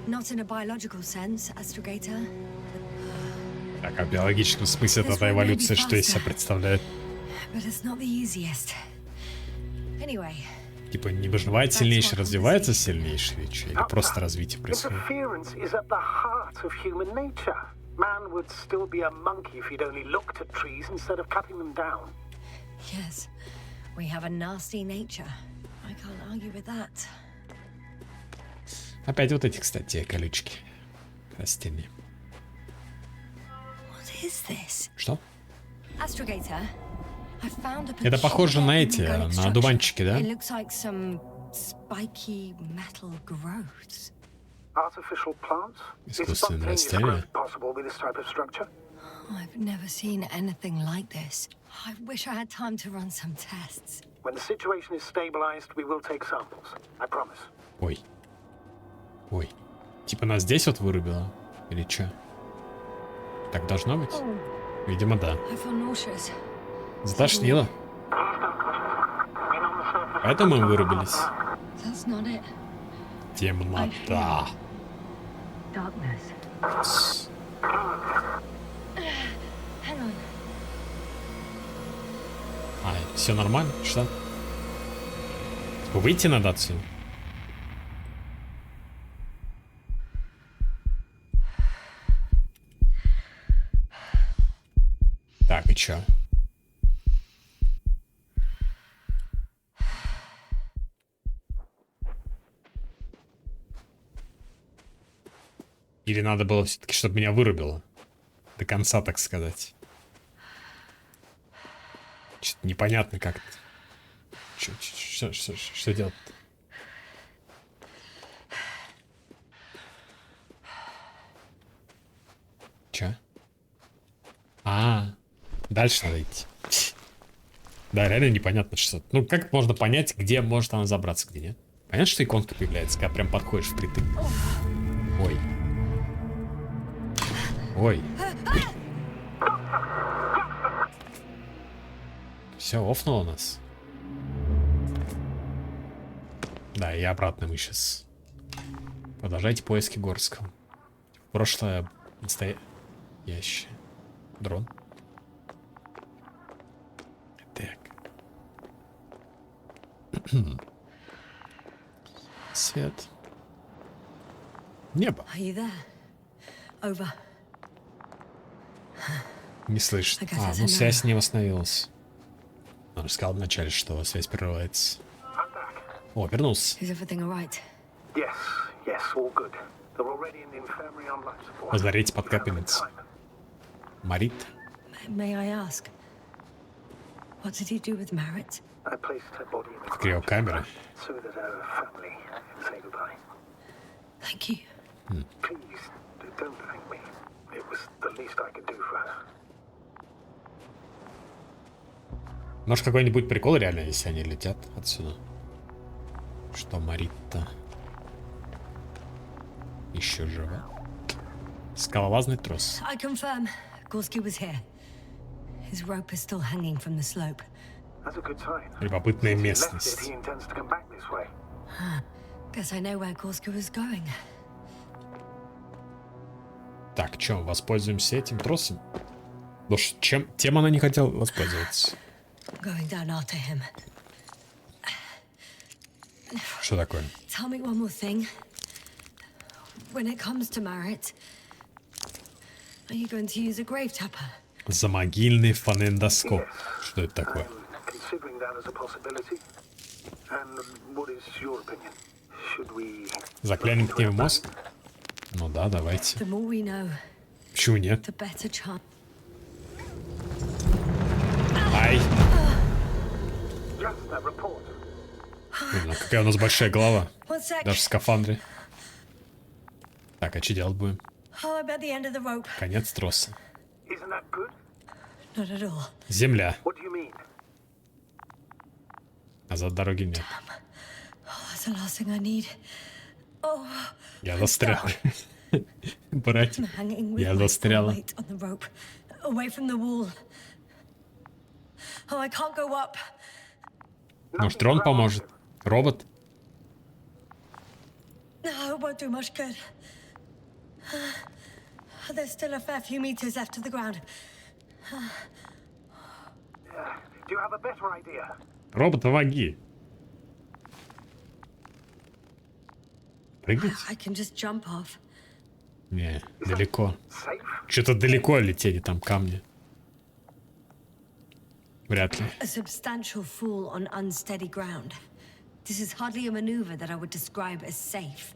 Not in a biological sense, Astrogator. Так, а в биологическом смысле эта эволюция что из себя представляет? But it's not the easiest. Anyway, Типа не выживает сильнейший, развивается сильнейший, или что? Или просто развитие происходит? Interference is at the heart of human nature. Man would still be a monkey if he'd only looked at trees instead of cutting them down. yes, we have a nasty nature. I can't argue with that. Опять вот эти, кстати, колючки. Растения. What is this? Что? Astrogator, I found a Это похоже на эти, peculiar на organic одуванчики, structure. да? It looks like some spiky metal growths. Artificial plants? Is Искусственные spontaneous растения? growth possible with this type of structure? I've never seen anything like this. I wish I had time to run some tests. When the situation is stabilized, we will take samples. I promise. Ой. Ой. Типа нас здесь вот вырубило? Или чё? Так должно быть? Видимо, да. I feel nauseous. Затошнило. Поэтому мы вырубились. That's not it. Темнота. Darkness. Hang on. А, все нормально? Что? Типа выйти надо отсюда? Так, и чё? Или надо было все-таки, чтобы меня вырубило? До конца, так сказать. Что-то непонятно как-то. Что делать-то? Чё? Дальше надо идти. Да, реально непонятно, что. Ну, как можно понять, где может она забраться, где нет? Понятно, что иконка появляется, когда прям подходишь впритык. Ой. Ой. Все, офнуло нас. Да, и обратно мы сейчас. Продолжайте поиски Горского. Прошлое настоящее. Дрон. Так. Свет. Небо. Are you there? Over. Не слышит. I guess that's Ну a связь no. не восстановилась. Он же сказал вначале, что связь прерывается. О, вернулся. Is everything alright? Yes, yes, all good. They're already in the infirmary on life support. Лазарете под капельницей. Марит. May I ask? What did he do with Marit? I placed her body in the В криокамере. so that her family can say goodbye. Thank you. Please, don't thank me. It was the least I could do for her. Может, какой-нибудь прикол реально, если они летят отсюда? Что Марит-то еще жива? Скалолазный трос. I confirm. Gorski was here. His rope is still hanging from the slope. That's a good sign. Любопытная If he left it, местность. he intends to come back this way. Guess I know where Gorska was going. Так, чё, воспользуемся этим тросом? Ну, тем она не хотела воспользоваться. Going down after him. Что такое? Tell me one more thing. When it comes to Marit, are you going to use a grave tapper? Замогильный фонендоскоп. Что это такое? I'm considering that as a possibility. And what is your opinion? Should we... Заглянем к ней в мозг? Ну да, давайте. The more we know, Почему нет? the better chance. Ай! Just that report. Блин, а какая у нас большая голова. One sec. Даже в скафандре. Так, а что делать будем? Oh, I bet the end of the rope. Конец троса. Isn't that good? Not at all. Земля. What do you mean? Назад дороги нет. Oh, that's the last thing I need. Oh, Я застрял. Брать. I'm hanging with Я my full застряла. weight on the rope, away from the wall. Oh, I can't go up. Может, трон поможет? Робот? No, it won't do much good. There's still a fair few meters left to the ground. Do you have a better idea? Робот, помоги. Прыгать? I can just jump off. Не, далеко. Safe? Что-то далеко летели там камни. Вряд ли. A substantial fall on unsteady ground. This is hardly a maneuver that I would describe as safe.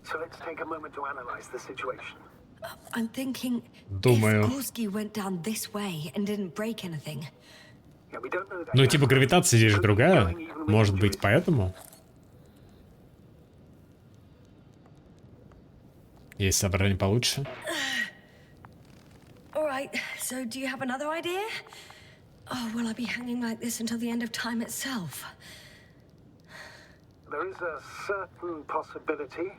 So let's take a moment to analyze the situation. I'm thinking Думаю. if Gorski went down this way and didn't break anything, Yeah, we don't know that. Ну, yet. типа, гравитация здесь же другая. Может быть, поэтому? Есть соображение получше. all right. So, do you have another idea? Oh, will I be hanging like this until the end of time itself? There is a certain possibility,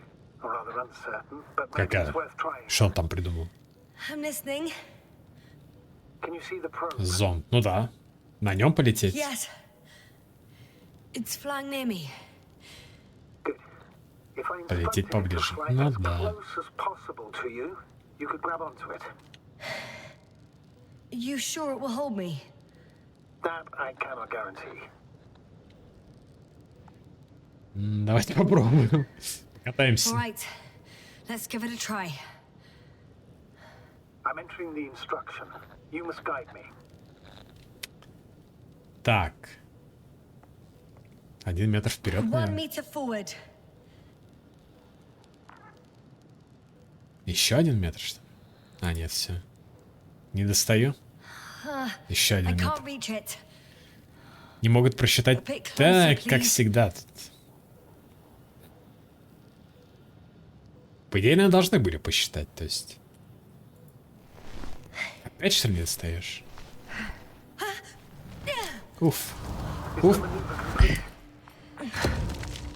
or rather uncertain, but maybe Какая? it's worth trying. Что он там придумал? I'm listening. Can you see the probe? Зонд. Ну да. На нем полететь? Yes. It's flying near me. Good. If I Полететь instructed it to поближе. fly Ну as да. close as possible to you, you could grab onto it. You sure it will hold me? That I cannot guarantee. Давайте попробуем. Катаемся. All right. Let's give it a try. I'm entering the instruction. You must guide me. Так. 1 метр вперед, 1 наверное. meter forward. Еще 1 метр, что ли? А, нет, все. Не достаю. Еще I 1 метр. can't reach it. Не могут просчитать. A bit closer, Так, как please. всегда тут. По идее, наверное, должны были посчитать, то есть. Опять что ли не достаешь? Уф. Уф.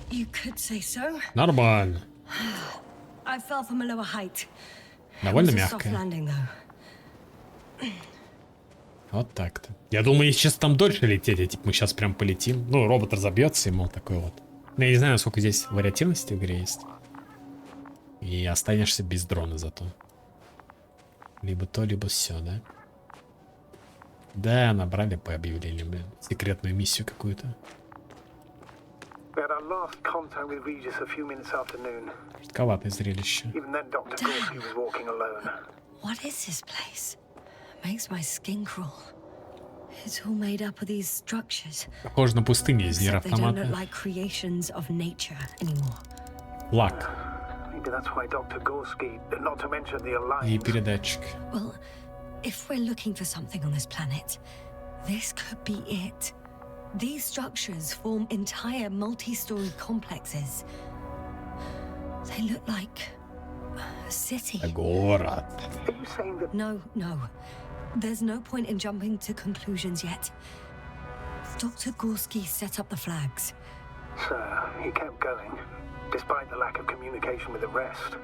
You could say so. Нормально. I fell from a lower height. Довольно It was a soft мягкая. landing, though. Вот так-то. Я думал, если сейчас там дольше лететь, а типа мы сейчас прям полетим. Ну, робот разобьется, и мол, такой вот. Но я не знаю, насколько здесь вариативности в игре есть. И останешься без дрона зато. Либо то, либо все, да? Да, набрали по объявлению, блин. Секретную миссию какую-то. We had our last contact with Regis a few minutes after noon. Жутковатое зрелище. Even then, Dr. Gorski was walking alone. What is this place? Makes my skin crawl. It's all made up of these structures. Похоже на пустыню из Except they don't look нейроавтомата. like creations of nature anymore. Лак Maybe that's why Dr. Gorski, not to mention the и Alliance. передатчик. Well, if we're looking for something on this planet, this could be it. These structures form entire multi-story complexes. They look like a city. Город. Are you saying that No. There's no point in jumping to conclusions yet. Dr. Gorski set up the flags. Sir, he kept going, despite the lack of communication with the rest?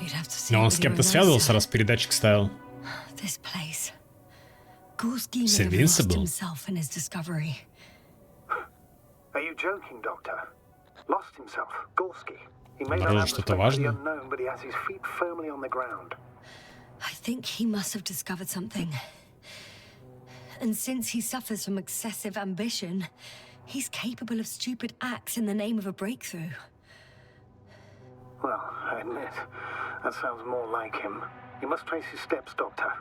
You'd have to see Но it он with с your кем-то own eyes, связывался, sir. раз передатчик ставил. This place. Gorski It's may have lost Invincible. himself in his discovery. Are you joking, Doctor? Lost himself, Gorski. He may not Обнаружил have the что-то strength of the важное? unknown, but he has his feet firmly on the ground. I think he must have discovered something. And since he suffers from excessive ambition, he's capable of stupid acts in the name of a breakthrough. Well, I admit, that sounds more like him. You must trace his steps, Doctor.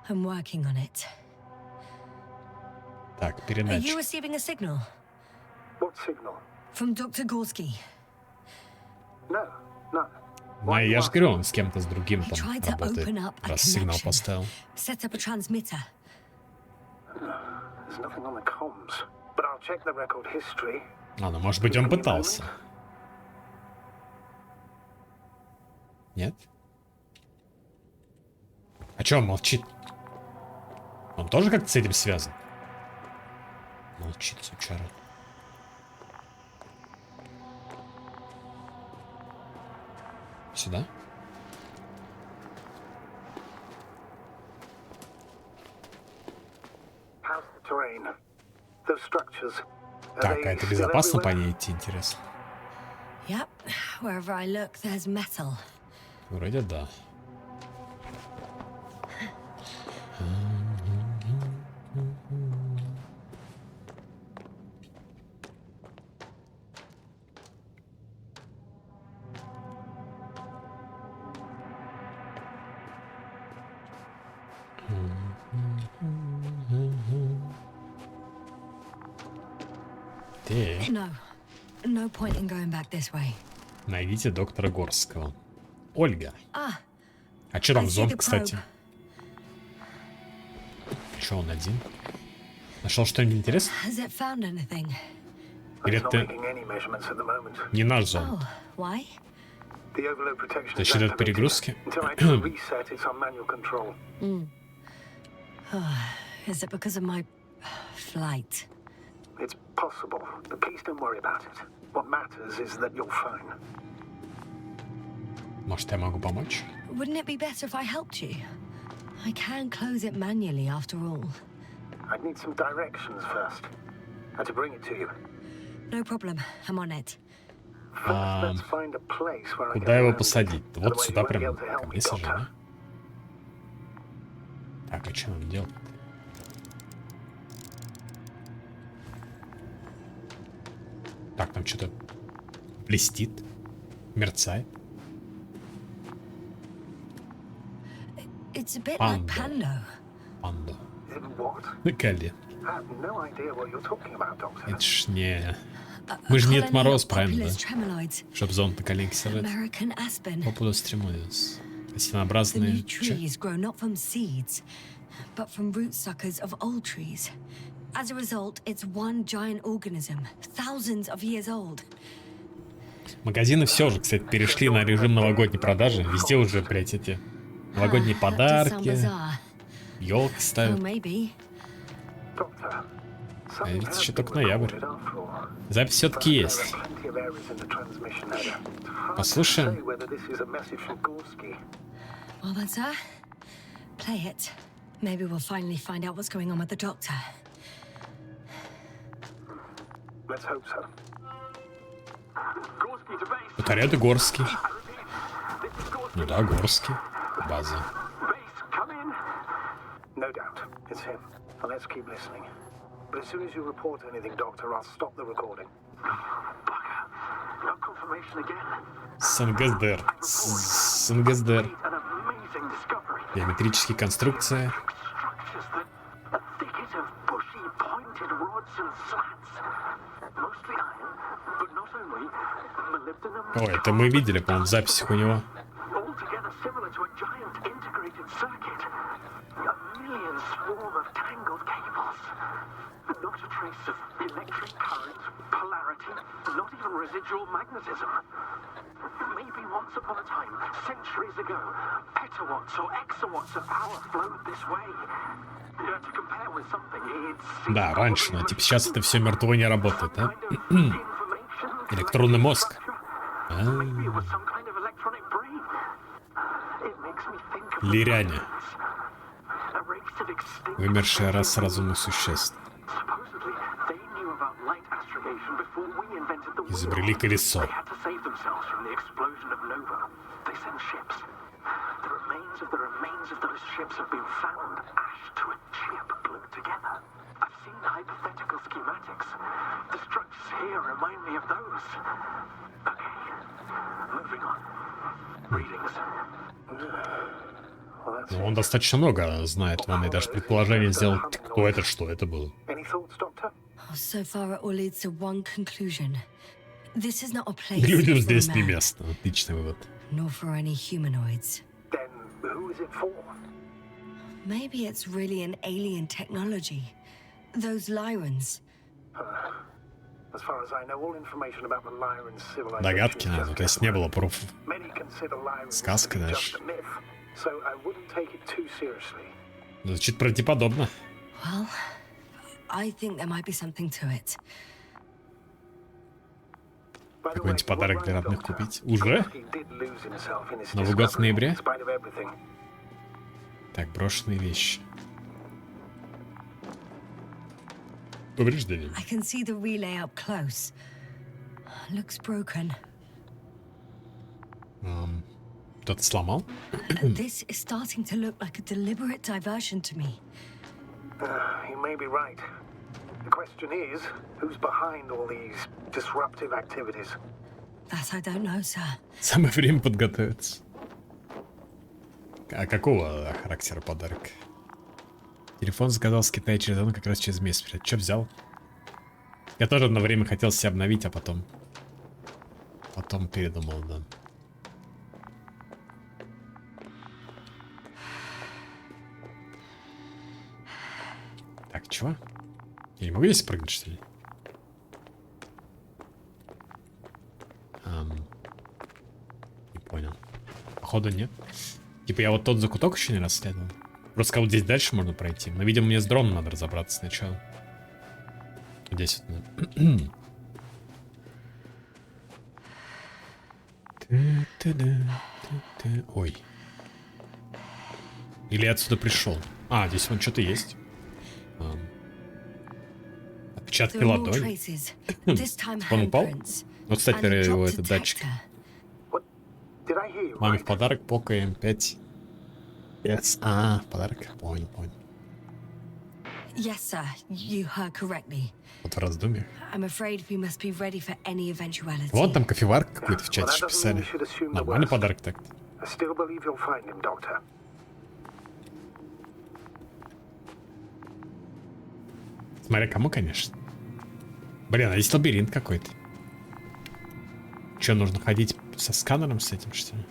I'm working on it. Так, Are передача. you receiving a signal? What signal? From Dr. Gorski. No, none. Ну, я же говорю, он с кем-то с другим He там tried to работает, open up a раз сигнал connection. поставил. Set up a transmitter. There's nothing on the comms. But I'll check the record history. А, ну, может быть, он пытался. Нет? А чё он молчит? Он тоже как-то с этим связан? Молчит, сучара. Сюда? How's the terrain? Those structures. Are Так, they а это still безопасно по everywhere? ней идти, интересно? Yep. Wherever I look, there's metal. Вроде да. Так, No. No point in going back this way. найдите доктора Горского. Ольга. Ah, А чё там I see зонд, the кстати? probe. Чё он один? Нашел что-нибудь интересное? has it found anything? Или It's not это making any measurements at the moment. не наш Oh, зонд? why? The overload protection is Защита от activated. перегрузки? Until I do a reset, it's on manual control. Is it because of my flight? It's possible, but please don't worry about it. What matters is that you're fine. Может, я могу помочь? Wouldn't it be better if I helped you? I can close it manually after all. I'd need some directions first. And to bring it to you. No problem. I'm on it. First, let's find a place where I Куда can его land. посадить? Вот Otherwise, сюда you won't be прям able to help ко me, мне сажать, Doctor. да? Так, а что он делает? Так, там что-то блестит, мерцает. It's a bit Pando. like Pando. Панда. What? Накали. I have no idea what you're talking about, Doctor. Это ж не... A Мы же не colony Дед Мороз, of правильно, populous да? tremoloids. Чтоб зонт на коленке сажать. American aspen. Популус тремоидус. The Осинообразные... new Чё? trees grow not from seeds, but from root suckers of old trees. As a result, it's one giant organism, thousands of years old. Магазины все же, кстати, перешли на режим новогодней продажи. Везде уже, блядь, эти новогодние That does sound подарки. bizarre. Елки Oh, ставят. maybe. Doctor, А something ведь has еще been только ноябрь. recorded after all. Запись все-таки There are есть. plenty of errors in the transmission header. It's hard to Послушаем. say whether this is a message from Gorski. Well then, sir, play it. Maybe we'll finally find out what's going on with the doctor. Let's hope so. Gorski to base. Батарея Горский. This is Gorski. Ну да, Горский. База. Base, come in. No doubt, it's him. And let's keep listening. But as soon as you report anything, Doctor, I'll stop the recording. Bugger. No confirmation again. СНГСДР. СНГСДР. An amazing discovery. Геометрические конструкции. Structures that a thicket of bushy, pointed rods and slats. Mostly iron, but not only. Molybdenum. Ой, это мы видели, по-моему, в записях у него. Altogether similar to a giant integrated circuit. A million swarm of tangled cables. Not a trace of electric current, polarity, not even residual magnetism. Maybe once upon a time, centuries ago, petawatts or exawatts of power flowed this way. To compare with something, it's... Да, раньше, но типа сейчас это все мертво не работает, да? information. Электронный мозг. А, Maybe it was some kind of electronic brain. It makes me think of Лиряне. a Вымершая раса разумных существ. Изобрели колесо. Ну, он достаточно много знает, он и даже предположение сделал, кто это, что это было. Any thoughts, Doctor? So far, it all leads to one conclusion. This is not a place Людям for a здесь не man, место. Отличный вывод. nor for any humanoids. Then who is it for? Maybe it's really an alien technology. Those Lyrans. As far as I know, all information about the Lyran civilization Догадки is надо, just то есть не было guesstimates. пруфов. Many consider Lyran Сказка to be даже. just a myth, so I wouldn't take it too seriously. Звучит правдеподобно. Well, I think there might be something to it. By the way, Какой-нибудь you were подарок right, для родных Doctor. купить. Уже? He did lose himself in his Новый год в discovery, ноябре? in spite of everything. Так, брошенные вещи. Повреждения. I can see the relay up close. Looks broken. Кто-то сломал? This is starting to look like a deliberate diversion to me. You may be right. The question is, who's behind all these disruptive activities? That I don't know, sir. Самое время подготовиться. А какого характера подарок? Телефон заказал с Китая через одну как раз через месяц. Че взял? Я тоже одно время хотел себя обновить, а потом передумал, да. Так, чего? Я не могу здесь прыгнуть, что ли? Не понял. Походу нет. Типа я вот тот закуток еще не расследовал. Просто как вот здесь дальше можно пройти. Но, видимо, мне с дроном надо разобраться сначала. Здесь вот. Ой. Или я отсюда пришел. А, здесь вон что-то есть. Отпечатки There are more ладони. traces. This time Он упал? handprints. Вот, кстати, And a drop его этот датчик. detector. Did I hear you Маме в right? подарок Поко М5. Yes. А, в подарок. Понял. Yes, sir. You heard correctly. Вот в раздумьях. I'm afraid we must be ready for any eventuality. Вон там кофеварка какой-то в Well, чате that doesn't mean писали. we should assume the Нормальный worst. подарок так. I still believe you'll find him, Doctor. Смотря кому, конечно. Блин, а здесь лабиринт какой-то. Че, нужно ходить со сканером с этим, что ли?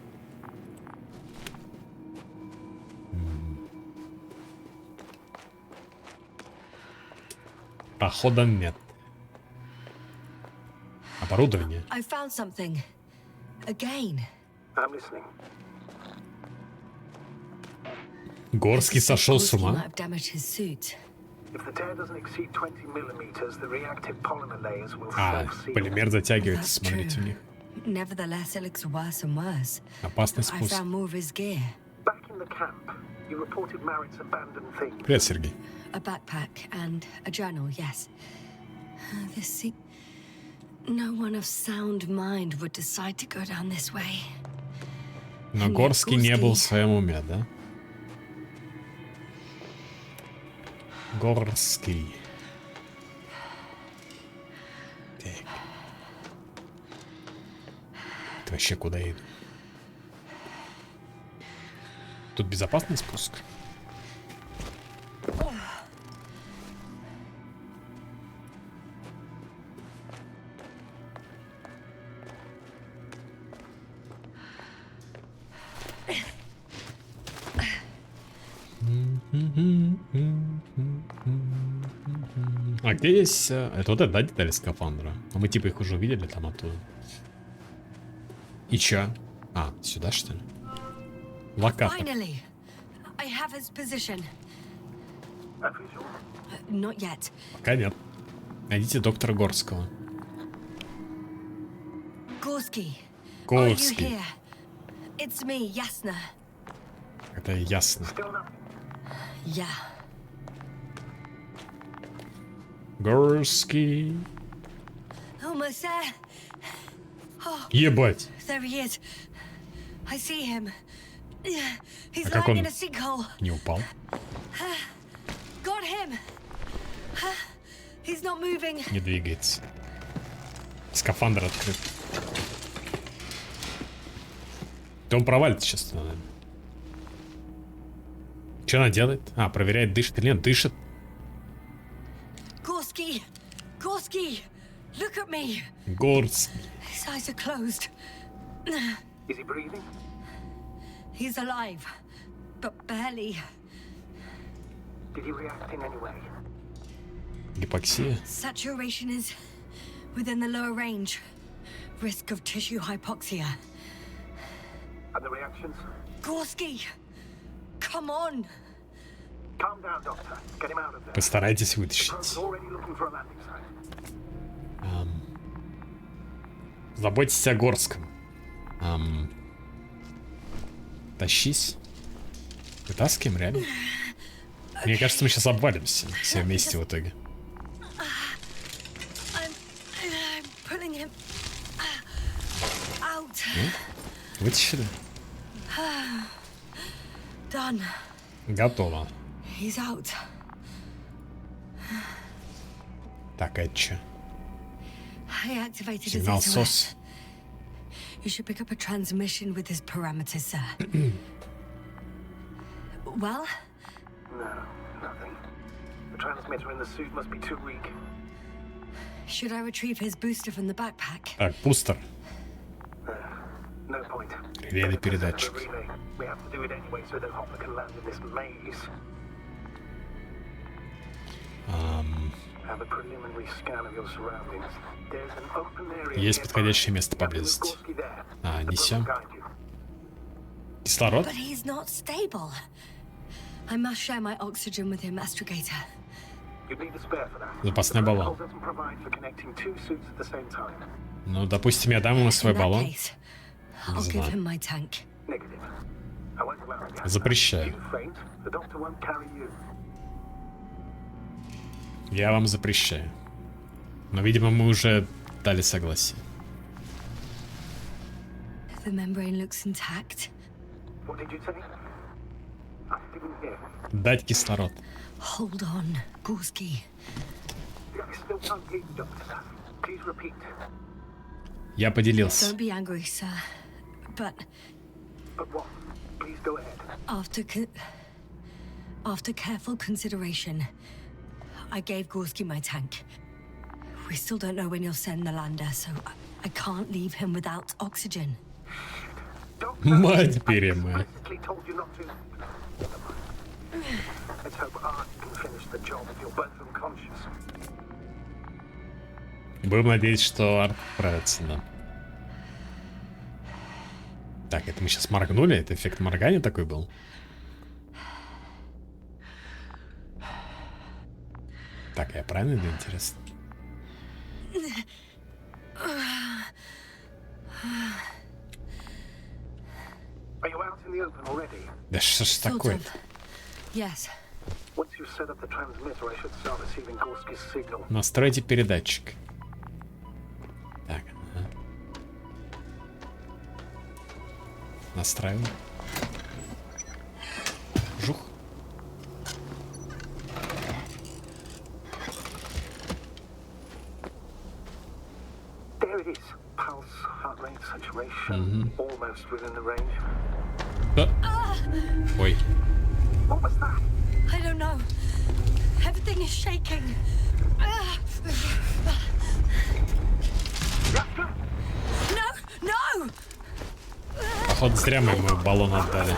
Прохода нет. Оборудование. I found something. Again. I'm listening. Горский сошел с Gorski ума. might have damaged his suit. If the tear doesn't exceed 20 millimeters, the reactive polymer layers will А, self-seal. полимер затягивается, That's смотрите, у true. них. Nevertheless, it looks worse and worse. Опасный I спуск. found more of his gear. Back in the camp, you reported Marit's abandoned things. Привет, Сергей. A backpack and a journal, yes. This se- No one of sound mind would decide to go down this way. Но Нет, Горский не был в Горский. своем уме, да? Горский. Так. Это вообще куда я иду? Тут безопасный спуск? А где есть... Это вот это, да, детали скафандра? А мы типа их уже увидели там оттуда. И чё? А, сюда что ли? Локатор. Finally! I have his position. A visual? Not yet. Пока нет. Найдите доктора Горского. Gorski. Горский. Are you here? It's me, Yasna. Это ясно. Still nothing. Yeah. Горский. Almost there. Ебать. There he is. I see him. He's А как lying он in a sinkhole. не упал? Got him. He's not moving. Не двигается. Скафандр открыт. Да он провалится сейчас, наверное. Что она делает? А, проверяет, дышит или нет. Дышит. Gorski! Gorski! Look at me! Горский. His eyes are closed. Is he breathing? He's alive, but barely. Did he react in any way? Гипоксия. Saturation is within the lower range. Risk of tissue hypoxia. And the reactions? Gorski! Come on! Calm down, Doctor. Get him out of there. Постарайтесь Probe's вытащить. already looking for a landing site. Заботьтесь о Горском. Тащись. Вытаскиваем, реально? Мне кажется, мы сейчас обвалимся все вместе в итоге. I'm pulling him out. Вытащили? Done. Готово. He's out. Так, это чё? I activated his Сигнал SOS. СОС. You should pick up a transmission with his parameters, sir. Well? No, nothing. The transmitter in the suit must be too weak. Should I retrieve his booster from the backpack? Так, бустер. No point. Релейный передатчик. Relay. We have to do it anyway so that Hopper can land in this maze. Have a preliminary scan of your surroundings. There's an open area. Есть подходящее место поблизости. А, несем. Кислород? But he's not stable. I must share my oxygen with him, Astrogator. You need a spare for that. Запасной баллон. Doesn't provide for connecting two suits at the same time. Ну, допустим, я дам ему свой In that баллон. case, I'll give him my tank. Negative. I won't allow it. Запрещаю. You faint, the doctor won't carry you. Я вам запрещаю. Но, видимо, мы уже дали согласие. The membrane looks intact. What did you say? I didn't hear. Дать кислород. Hold on, Gorski. I still can't hear you, Doctor. Please repeat. Я поделился. Don't be angry, sir. But But what? Please go ahead. after careful consideration, I gave Gorski my tank. We still don't know when you'll send the lander, so I can't leave him without oxygen. Doctor, Мать перемы. I specifically told you not to. Let's hope Art can finish the job if you're both unconscious. Будем надеяться, что Арт справится, да. Так, это мы сейчас моргнули? Это эффект моргания такой был? Так, я правильно иду, интересно? Are you out in the open already? Да что ж Sort такое? of. Yes. Once you've set up the transmitter, I should start receiving Gorski's signal. Настройте передатчик. Так, ага. Настраиваем. Жух. There it is. Pulse, heart rate, saturation, almost within the range. Да. Ой. What was that? I don't know. Everything is shaking. No! No! Походу, зря мы ему баллон отдали.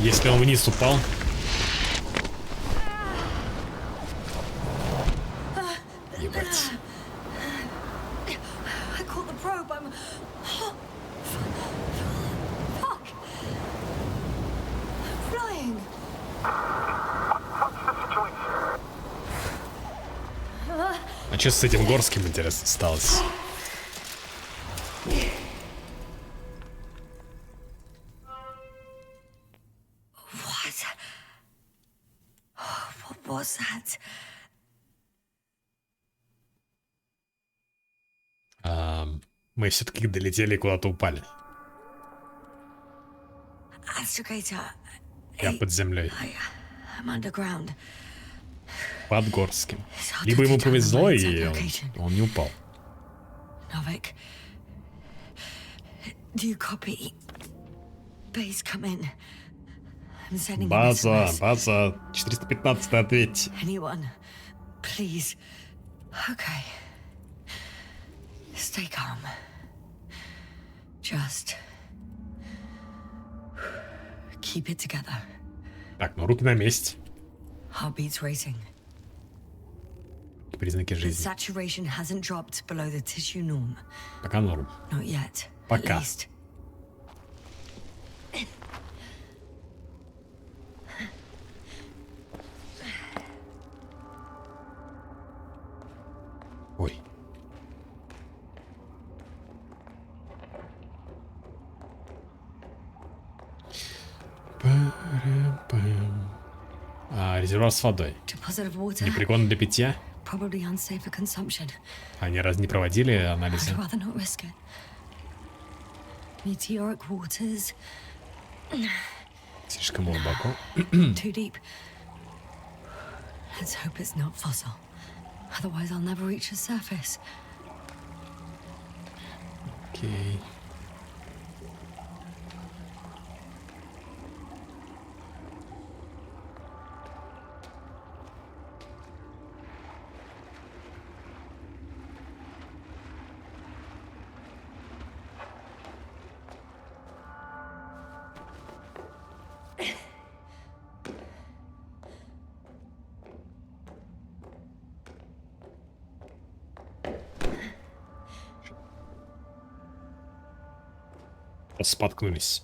Если он вниз упал. Ебать. I caught the probe. I'm. Fuck! I'm flying. А что с этим Горским, интересно, сталось? What's that? Мы все-таки долетели и куда-то упали. Astrogator. Я под землей. I'm underground. Под Горским. It's hard Либо to ему determine повезло, my и exact location. он не упал. Novik. Do you copy? Base, come in. I'm sending an База, SOS. база. 415, ответь. Anyone, please. Okay. Stay calm. Just keep it together. Так, ну руки на месте. Heartbeats racing. Признаки The жизни. saturation hasn't dropped below the tissue norm. Пока норм. Not yet. Пока. At least. Ой. Резервуар с водой. Deposit of water. Непригоден для питья. Probably unsafe for consumption. Они раз не проводили анализы. I'd rather not risk it. Meteoric waters. Слишком глубоко. Too deep. Let's hope it's not fossil. Otherwise, I'll never reach the surface. Окей. Споткнулись.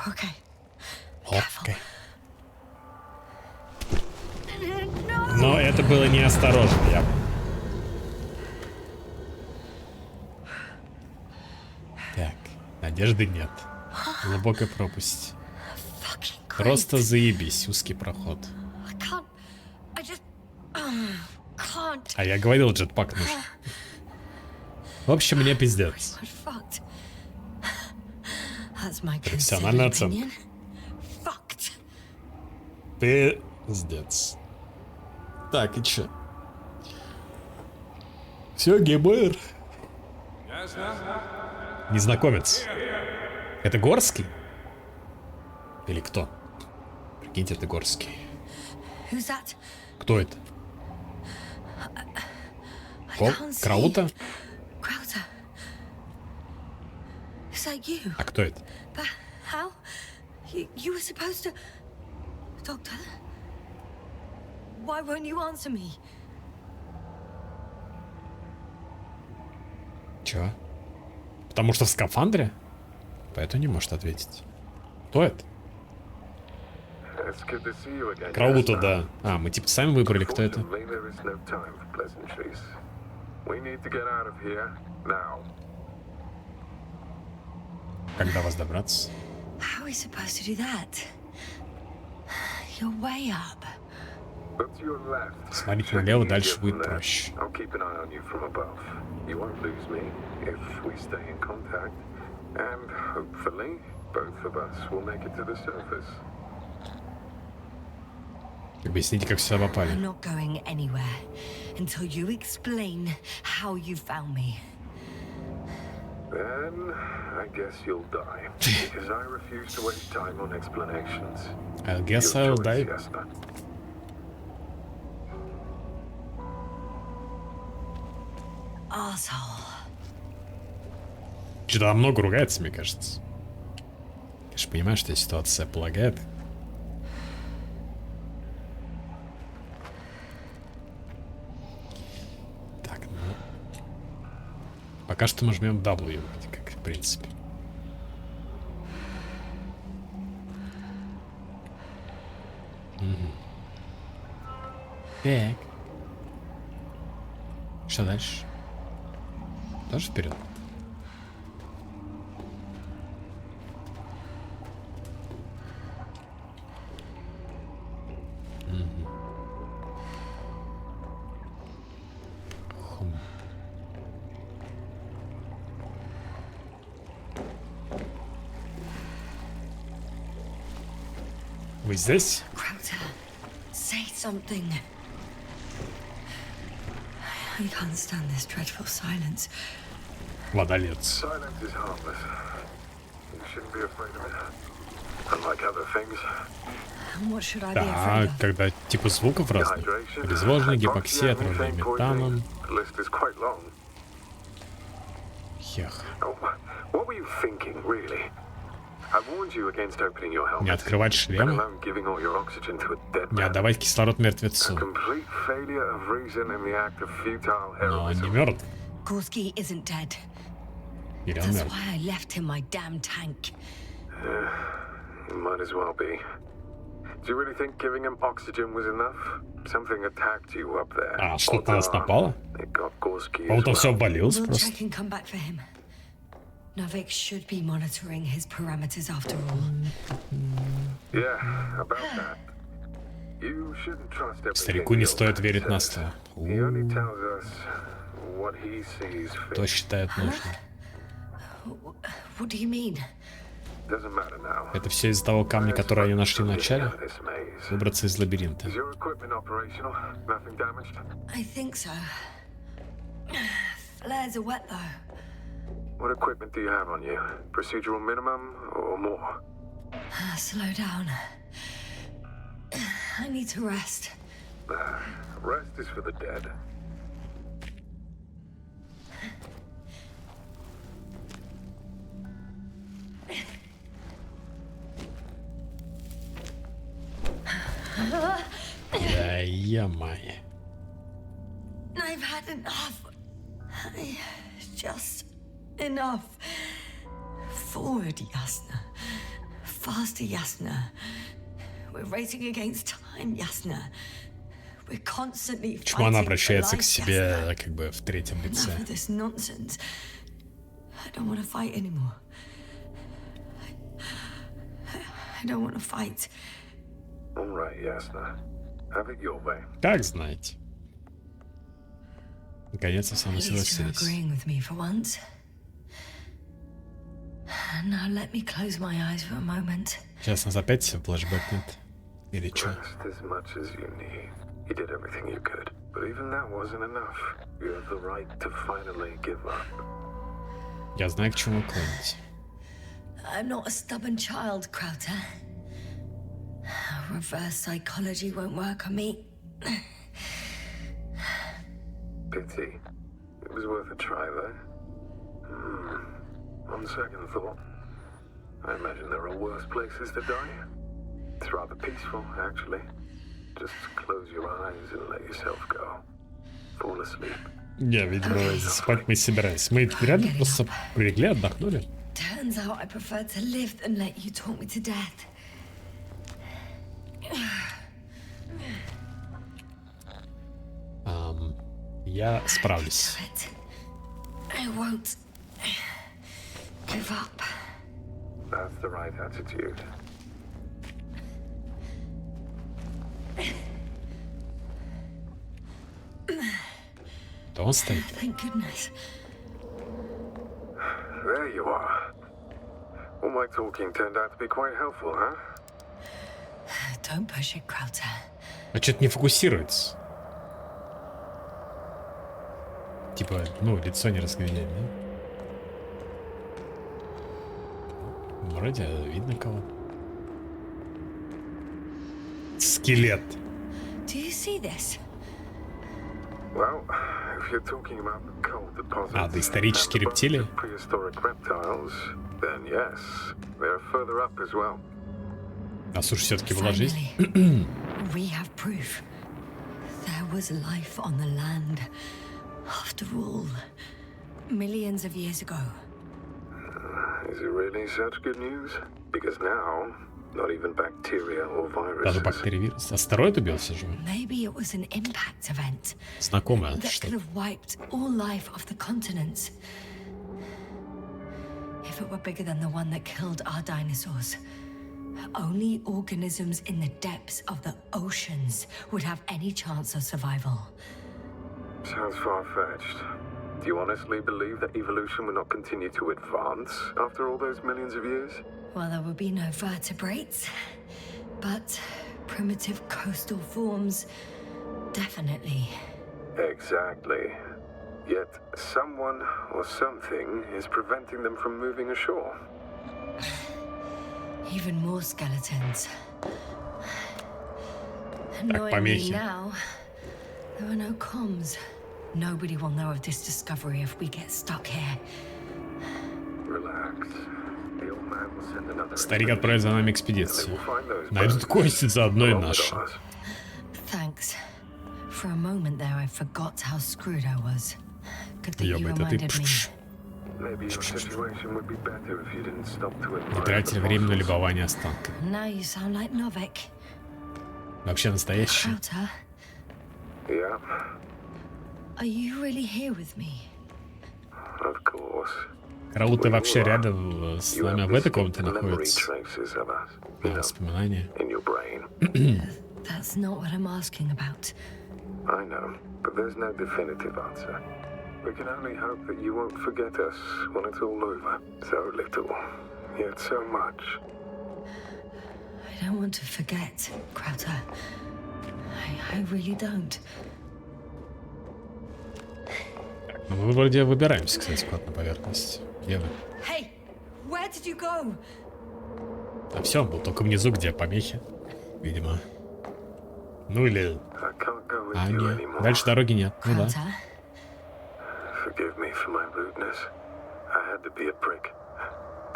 Okay. Окей. Но это было неосторожно. Так, надежды нет. Глубокая пропасть. Fucking Просто Christ. заебись, узкий проход. I can't. I just. Can't. А я говорил, джетпак нужен. В общем, мне пиздец. We're fucked. That's my Профессиональная considered оценка. opinion. Fucked. Пиздец. Так, и чё? Все, ГБР. Незнакомец. Это Горский? Или кто? Прикиньте, это Горский. Who's that? Кто это? I Пол? can't see. Краута? Crowther. Is that you? А кто это? But how? You were supposed to. Doctor? Why won't you answer me? Чё? Потому что в скафандре? Поэтому не может ответить. Кто это? Краута, да. А, мы типа сами выбрали, кто это. Как до вас добраться? How are we supposed to do that? You're way up. Смотрите налево, дальше будет проще. Объясните, как сюда попали. I'm not going anywhere until you explain how you found me. Then I guess you'll die. Because I refuse to waste time on explanations. I guess Your I'll choice, die. Jasper. Asshole. Что-то много ругается, мне кажется. Ты же понимаешь, что ситуация полагает. Так, ну... Пока что мы жмем W, вроде как, в принципе. Так. что дальше? Тоже вперед? Вы здесь? Crowther, say something. I can't stand this dreadful silence. Водолец. Silence is harmless. You shouldn't be afraid of it. Unlike other things. And what should I be Да, afraid of? когда типы звуков разные. Обезвоживание, гипоксия, отравление метаном. The list is quite long. Хех. Oh, what were you thinking, really? I warned you against opening your helmet. Не открывать Let шлемы. alone giving all your oxygen to a dead Не man. отдавать кислород мертвецу. Complete failure of reason in the act of futile Но он не heroism. мертв. Gorski isn't dead. Или он That's мертв? why I left him my damn tank. It might as well be. Do you really think giving him oxygen was enough? Something attacked you up there. А, что-то на нас напало? It got Gorski as Кому-то все well. обвалилось We'll просто. check and come back for him. Novik should be monitoring his parameters after all. Yeah, about that. You shouldn't trust everything. Старику не the стоит old man верить на says. слово. He only tells us what he sees Кто fit. считает нужным. What do you mean? Doesn't matter now. Это все из-за того камня, который они нашли в начале? Out of this maze. Выбраться из лабиринта. Is your equipment operational? Nothing damaged? I think so. Flares are wet though. What equipment do you have on you? Procedural minimum or more? Slow down. I need to rest. Rest is for the dead. Да, я-май. I've had enough. Just enough. Forward, Yasna. Faster, Yasna. We're racing against time, Yasna. We're constantly Почему она fighting for обращается к life, себе Yasna. как бы в третьем лице? Enough of this nonsense. I don't want to fight anymore. I don't want to fight. All right, Yasna. Have it your way. Как знаете. Наконец-то со мной At least you're согласились. agreeing with me for once. Now let me close my eyes for a moment. Сейчас нас опять флешбэкнет. Или чё? Rest as much as you need. You did everything you could. But even that wasn't enough. You have the right to finally give up. Я знаю, к чему вы клоните. I'm not a stubborn child, Crowther. Reverse psychology won't work on me. Pity. It was worth a try, though. On second thought, I imagine there are worse places to die. It's rather peaceful, actually. Just close your eyes and let yourself go. Fall asleep. Не, видимо, спать мы собирались. Мы реально просто прилегли, отдохнули. Turns out I prefer to live than let you talk me to death. Я справлюсь. But I won't give up. That's the right attitude. То он стоит. Thank goodness. There you are. All my talking turned out to be quite helpful, huh? Don't push it, Crowther. А что-то не фокусируется. Типа, ну, лицо не разглядеть, да? Вроде видно кого. Скелет. Do you see this? Well, if you're talking about the coal deposits А, доисторические and the bones рептилии? of prehistoric reptiles, then yes, they're further up as well. А слушай, все-таки была жизнь. Finally, we have proof. There was life on the land. After all, millions of years ago. Is it really such good news? Because now, Not even bacteria or Даже viruses. бактерии, вирус. Астероид убился же. Maybe it was an impact event Знакомое that could что-то. have wiped all life off the continents. If it were bigger than the one that killed our dinosaurs, only organisms in the depths of the oceans would have any chance of survival. Sounds far-fetched. Do you honestly believe that evolution will not continue to advance after all those millions of years? Well, there would be no vertebrates, but primitive coastal forms, definitely. Exactly. Yet someone or something is preventing them from moving ashore. Even more skeletons. Knowing me помехи. now, there are no comms. Nobody will know of this discovery if we get stuck here. Relax. The old man will send another Старик expedition, отправит за нами and they экспедицию. will find those Найдут bones, кости заодно и along with наши. ours. Thanks. For a moment there, I forgot how screwed I was. Good that you Ёбать, а ты... reminded me. Maybe your situation would be better if you didn't stop to Не admire тратили the время на fossils. любование останками. Now you sound like Novik. Вообще настоящий. Krauter, Yeah, are you really here with me? of course. Крауты вообще рядом с You нами have в этой distinct комнате memory находится. traces of us, you Да, know, воспоминания. in your brain. That's not what I'm asking about. I know, but there's no definitive answer. We can only hope that you won't forget us when it's all over. So little, yet so much. I don't want to forget, Krauter. I really don't. Ну, мы вроде выбираемся, кстати, куда на поверхность. Где вы? Hey, where did you go? А все, он был только внизу, где помехи. Видимо. Ну или... I can't go with А, you нет. anymore. Дальше дороги нет. Ну да. Krauter, Forgive me for my rudeness. I had to be a prick.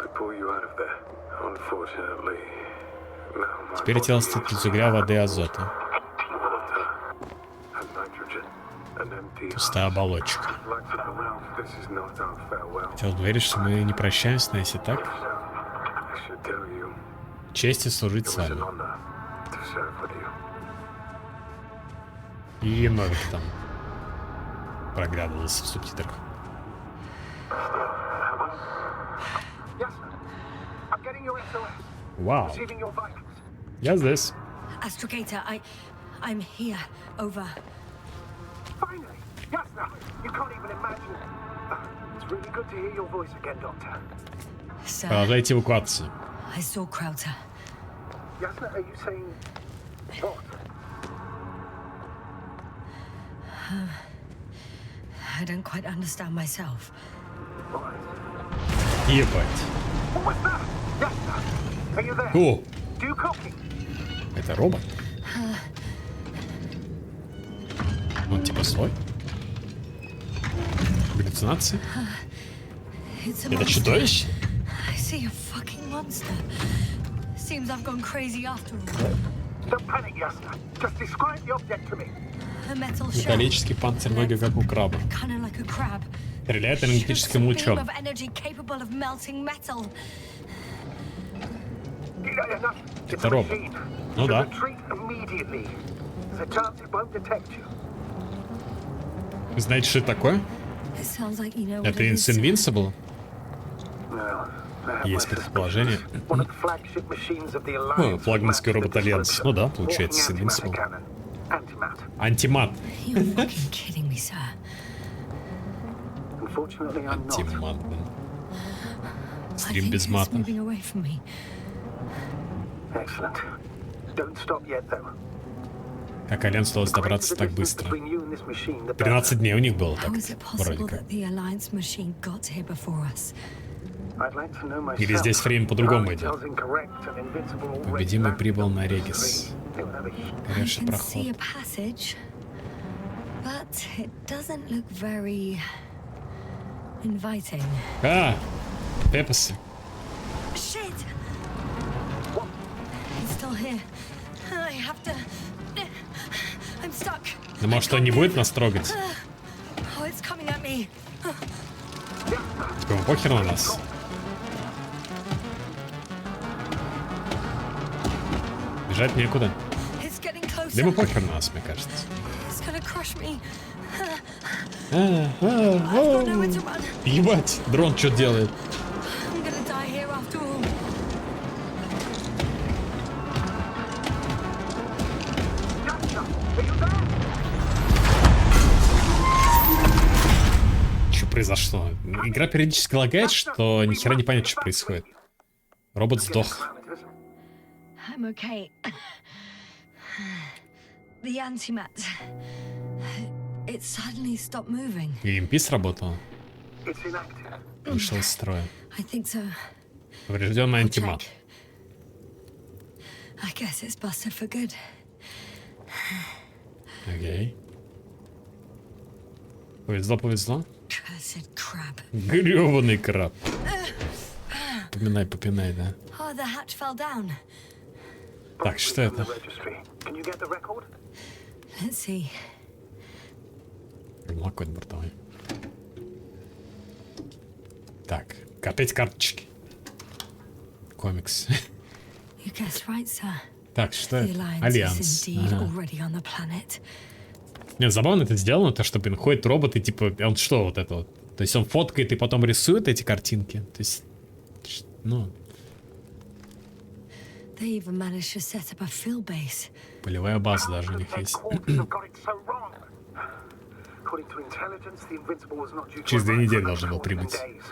To pull you out of there. Unfortunately, now my Теперь тело состоит из угля, воды и азота. water and nitrogen and empty. Пустая оболочка. Like to pronounce, this is not our farewell. Хотел верить, что мы не прощаемся, но если так, So, I should tell you, честью служить it с was an вами. honor to serve with you. И Новик там проглядывался в субтитрах. Yes, sir. I'm getting your SOS. Вау. Receiving your vitals. Я здесь. Astrogator, I'm here. Over. Finally! Yes, sir. You can't even imagine it. It's really good to hear your voice again, Doctor. Sir, Продолжайте эвакуацию. I saw Krauter. Yes, sir. Are you saying what? I don't quite understand myself. All right. Ебать. What was that? Yes, sir. Are you there? О, Do you copy? это робот? Он типа свой? Галлюцинации? It's a Это monster. чудовище? I see a fucking monster. Seems I've gone crazy after all. Don't panic, yes, sir. Just describe the object to me. A metal shell. Металлический панцирь, ноги как у краба. Kind of like a crab. Стреляет Shoots энергетическим a beam лучом. of energy capable of melting metal. Enough. It's Это a робот. machine. Ну Should да. retreat immediately. There's a chance it won't detect you. Вы знаете, что это такое? It sounds like you know what Это it из is. Invincible. Well, I have Есть my предположение. suspicions. One of the flagship machines of the О, Alliance флагманский matched the робот Альянс. description. Ну да, получается, с Walking Invincible. antimatter cannon. Antimat. You're Антимат. fucking kidding me, sir. Unfortunately, I'm not. Антимат, блин. I Стрим think без it's мата. moving away from me. Excellent. Don't stop yet, though. Как Альянс удалось добраться так быстро? 13 дней у них было так, How is it вроде possible как. that the Alliance machine got here before us? Или здесь время по-другому идет. Победимый прибыл на Регис. I Горевший can проход. see a passage, but it doesn't look very inviting. А! Пепосы. Shit! It's still here. I have to. I'm stuck. Ну, может, он не будет нас трогать? Oh, it's coming at me. Типа, ему похер на нас. Бежать некуда. It's getting closer. Да ему похер на нас, мне кажется. It's gonna crush me. I've got nowhere to run. Ебать, дрон что делает? I'm gonna die here after all. Что произошло? Игра периодически лагает, что ни хера не понятно, что происходит. Робот сдох. I'm okay. The antimat. It suddenly stopped moving. И EMP сработало. It's inactive. Вышел из строя. I think so. Поврежденный антимат. I guess it's busted for good. Окей. Повезло, повезло. Cursed crab. Грёбаный краб. Попинай, попинай, да. Oh, the hatch fell down. Так, что это? Can you get the record? Let's see. Молокоть бортовой. Так, опять карточки. Комикс. You guessed right, sir. Так, что The это? Alliance Альянс. is indeed Ага. already on the planet. Нет, забавно это сделано, то, что, блин, ходит робот и, типа, он что вот это вот? То есть он фоткает и потом рисует эти картинки? То есть, ну, They even managed to set up a field base. полевая база даже у них Their есть. quarters have got it so wrong. According to intelligence, the Invincible was not due to Через 2 arrive недели for должен был 14 прибыть. days.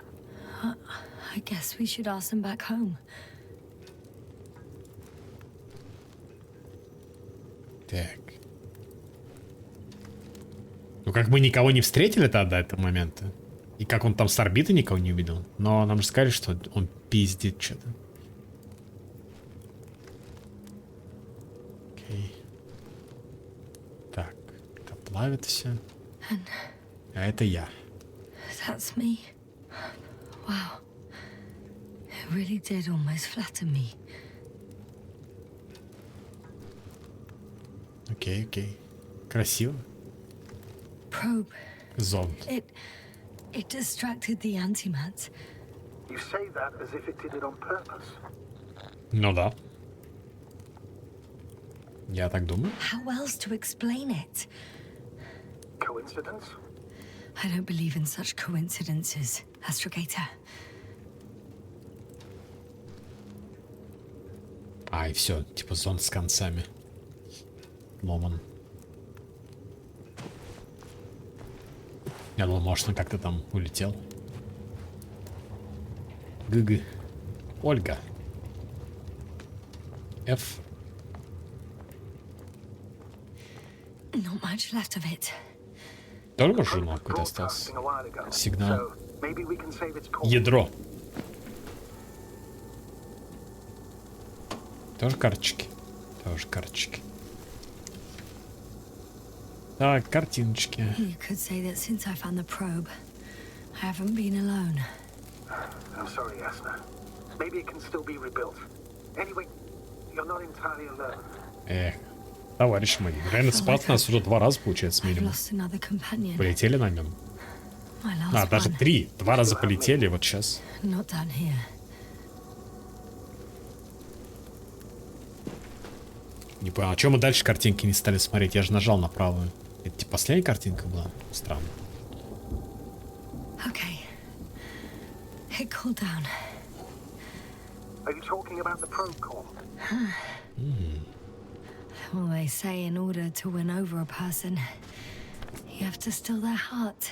I guess we should ask them back home. Так. Ну, как мы никого не встретили тогда до этого момента. И как он там с орбиты никого не увидел. Но нам же сказали, что он пиздит что-то. Окей. Так, это плавит все. А это я. That's me. Wow. It really did almost flatter me. Окей, окей. Красиво. Probe. Зонд. It distracted the antimat. You say that as if it did it on purpose. Ну да. Я так думаю. How else to explain it? Coincidence? I don't believe in such coincidences, Astrogator. А, и все. Типа зонд с концами. Ломан. Я думал, может, он как-то там улетел. ГГ. Ольга. F. Not much left of it. Тоже может журнал какой-то остался? Broadcasting a while ago. Сигнал. So maybe we can save its call. Ядро. Тоже карточки. Тоже карточки. Так, картиночки. You could say that since I found the probe, I haven't been alone. I'm sorry, Asna. Maybe it can still be rebuilt. Anyway, you're not entirely alone. Эх, товарищ мой, реально спас нас уже 2 раза, получается, I've минимум. lost another companion. Полетели на нем. My А, last даже one. 3. 2 раза полетели, вот сейчас. Not down here. Не понял, а чё мы дальше картинки не стали смотреть? Я же нажал на правую. Это типа последняя картинка была? Странно. Okay. It cooled down. Are you talking about the probe core? Well, they say in order to win over a person, you have to steal their heart.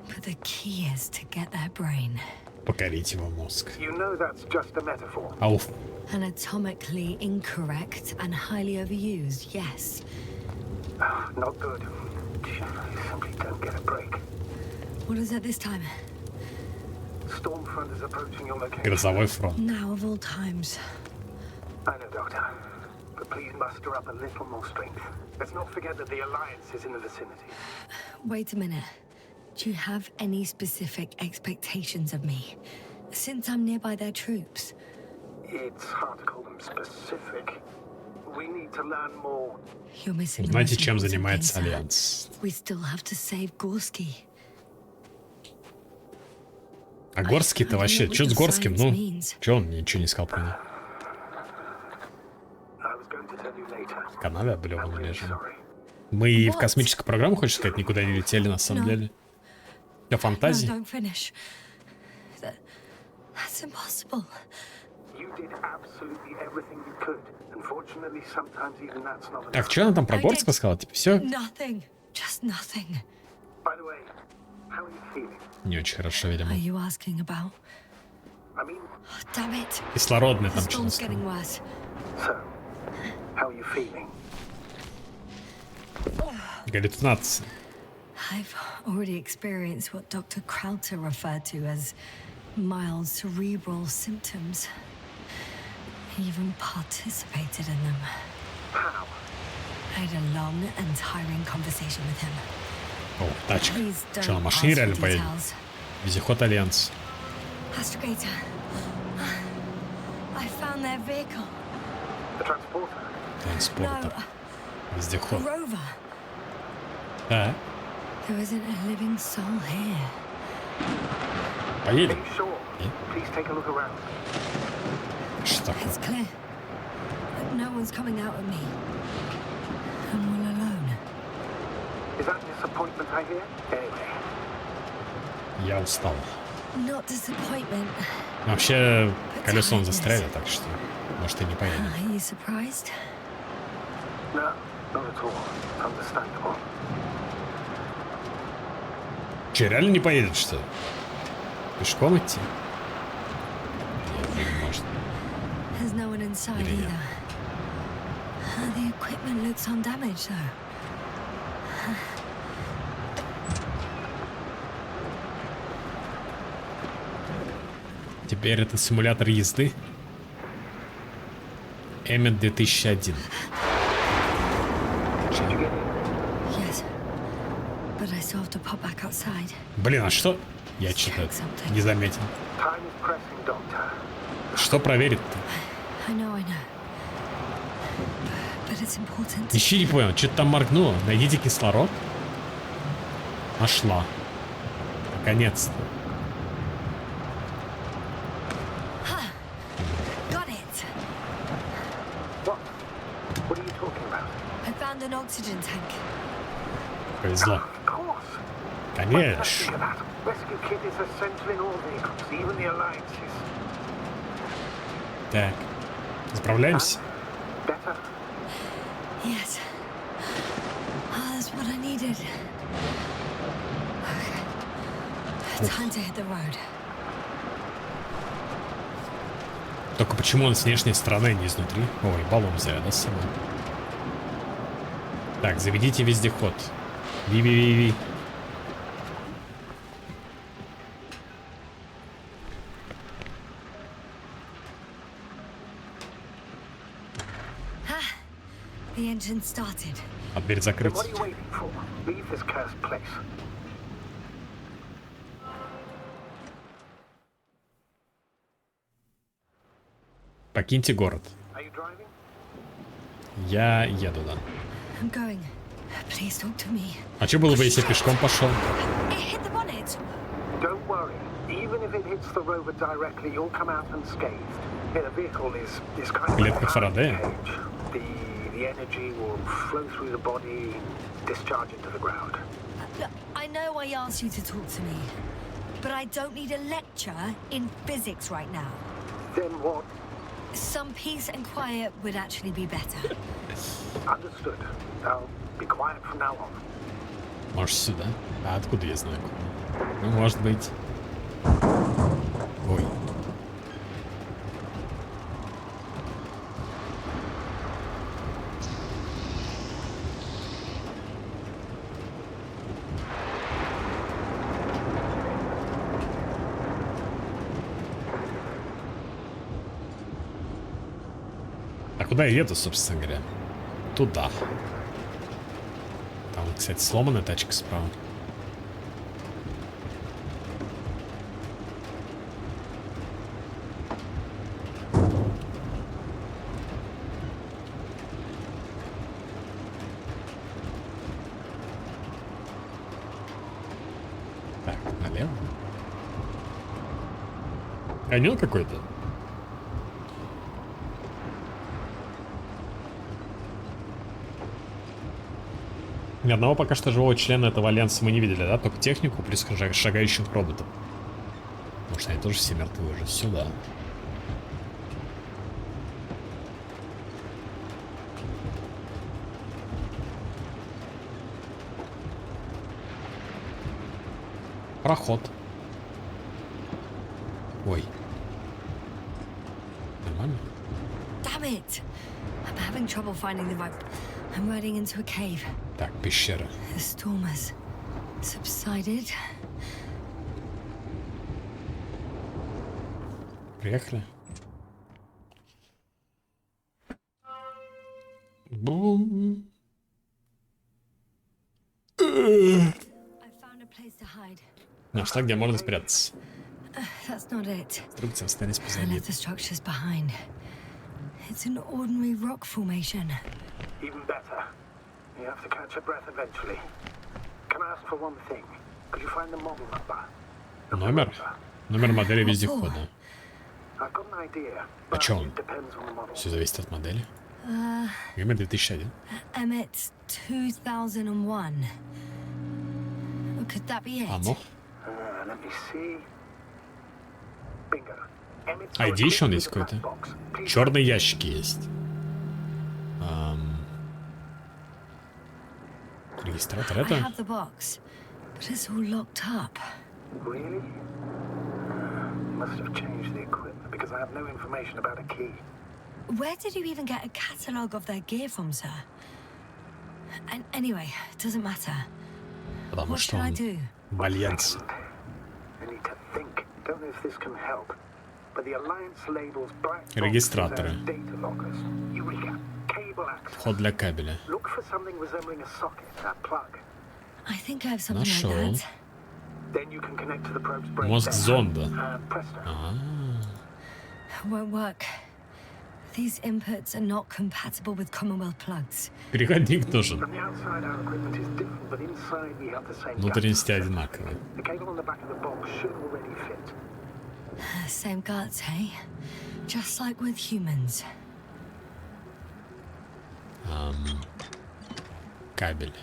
But the key is to get their brain. Покорить его мозг. You know that's just a metaphor. Ауф. Anatomically incorrect and highly overused, yes. Not good. You simply don't get a break. What is it this time? Stormfront is approaching your location. Грозовой фронт. Now of all times. I know, Doctor. But please muster up a little more strength. Let's not forget that the Alliance is in the vicinity. Wait a minute. Do you have any specific expectations of me? Since I'm nearby their troops. It's hard to call them specific. We need to learn more. You're missing the Знаете, most чем important thing, занимается sir. Альянс? We still have to save Gorski. А Горский-то I don't вообще, know что what с the Горским? science Ну, means. что он ничего не сказал про него? канаве I'm облеванный really лежим. sorry. Мы и в What? космическую программу, хочешь сказать, никуда не летели на самом No. деле? Это No, фантазии? don't finish. That's impossible. You did absolutely everything you could. Unfortunately, sometimes even that's not Так, enough. что она там про I Горского did- сказала? Типа, все Nothing. Just nothing. By the way, how are you feeling? не очень хорошо, видимо. Are you asking about? I mean, Oh, damn it. Кислородный The там что-то storm's getting сказал. worse. so, how are you feeling? Галлюцинации. I've already experienced what Dr. Krauter referred to as mild cerebral symptoms. He even participated in them. How? I had a long and tiring conversation with him. О, тачка. Please Что, на don't машине ask for реально поедет? details. Вездеход Альянс. Astrogator. I found their vehicle. The transporter? Транспортер. No, Вездеход. rover. Да, There isn't a living soul here. Are поедем. you sure? Yeah. Please take a look around. Что такое? It's clear. But no one's coming out at me. I'm all alone. Is that disappointment I hear? Anyway, Я устал. Not disappointment. Вообще, колесо он застряли, так что, может, и не поедем. Are you surprised? no, not at all. It's understandable. Че, реально не поедет, что ли? Пешком идти? Нет, не может. There's no one inside Yeah, yeah. either. The equipment looks undamaged, though. Теперь это симулятор езды. Эммет 2001. Yes. But I still have to pop back outside. Блин, а что? Я что-то не заметил. Time is pressing, Doctor. Что проверить-то? I know. But it's important. Еще не понял, что-то там моргнуло. Найдите кислород. Нашла. Наконец-то. Got it. What? What are you talking about? I found an oxygen tank. Повезло. Of course. Think Конечно. of that. Rescue kit is essential in all vehicles, even the Alliances. Так. Справляемся? Better? Yes. That's what I needed. Okay. Time to hit the road. Только почему он с внешней стороны, а не изнутри? Ой, баллон взяли, да, с собой? Так, заведите вездеход. Ви-ви-ви-ви. The engine started. А дверь Then закрыть. what are you waiting for? Leave this cursed place. Покиньте город. Are you driving? Я еду, да. I'm going. Please talk to me. А что было бы, если я пешком пошел? It hit the bonnet. Don't worry. Even if it hits the rover directly, you'll come out unscathed. Yeah, the vehicle is kind of like Клетка a Фарадея. cage. The energy will flow through the body and discharge into the ground. Look, I know I asked you to talk to me, but I don't need a lecture in physics right now. Then what? Some peace and quiet would actually be better. Understood. I'll be quiet from now on. Может, сюда? А откуда я знаю? Ну, может быть. Ой. А куда я еду, собственно говоря? Туда. Там, кстати, сломанная тачка справа. Так, налево. Каньон какой-то. Ни одного пока что живого члена этого альянса мы не видели, да? Только технику плюс шагающих роботов. Может, они тоже все мертвы уже. Сюда. Проход. Ой. Нормально? Damn it! I'm having trouble finding the right. I'm riding into a cave. Так, пещера. The storm has subsided. Приехали. Бум. I found a place to hide. Нашла, где можно спрятаться. That's not it. Инструкция остались I позади. left the structures behind. It's an ordinary rock formation. Even better. You have to catch your breath eventually. Can I ask for one thing? Could you find the model number? Номер? Номер модели вездехода. I've got an idea, А but чё он? it depends on the model. Все зависит от модели. ГМ 2001. Emmett 2001. Could that be it? А ну. Let me see. Bingo. Emmett's ID еще он есть какой-то. Черные ящики есть. Регистратор I это? have the box, but it's all locked up. Really? Must have changed the equipment because I have no information about a key. Where did you even get a catalogue of their gear from, sir? And anyway, it doesn't matter. Потому What что should I он do? в альянсе. I need to think. Don't know if this can help. But the Alliance labels black boxes Регистраторы. as data lockers. Eureka. Cable access. Вход для кабеля. Look for something resembling a socket, a plug. I think I have something Нашел. like that. Then you can connect to the probe's brain Мозг center. зонда. And presto. Won't work. These inputs are not compatible with Commonwealth plugs. Переходник нужен. From the outside, our equipment is different, but inside we have the same. Внутренности guts. одинаковые. The cable on the back of the box should already fit. Same guts, hey? Just like with humans. Кабель.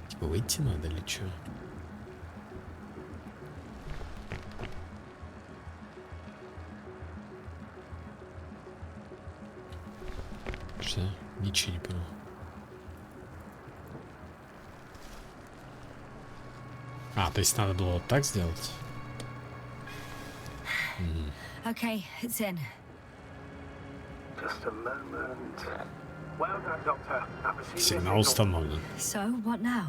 Типа выйти надо или что? Что? Ничего не понял. А, то есть надо было вот так сделать? Okay, it's in. Just a moment. Well done, Doctor. I've received your Сигнал signal. установлен. So, what now?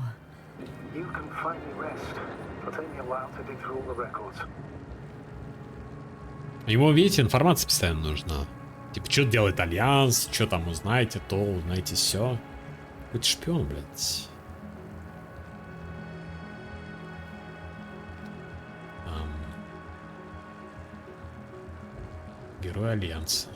You can finally rest. It'll take me a while to dig through all the records. Ему, видите, информация постоянно нужна. Типа, что делает Альянс, что там узнаете, то узнаете все. Какой-то шпион, блядь. Герой Альянса.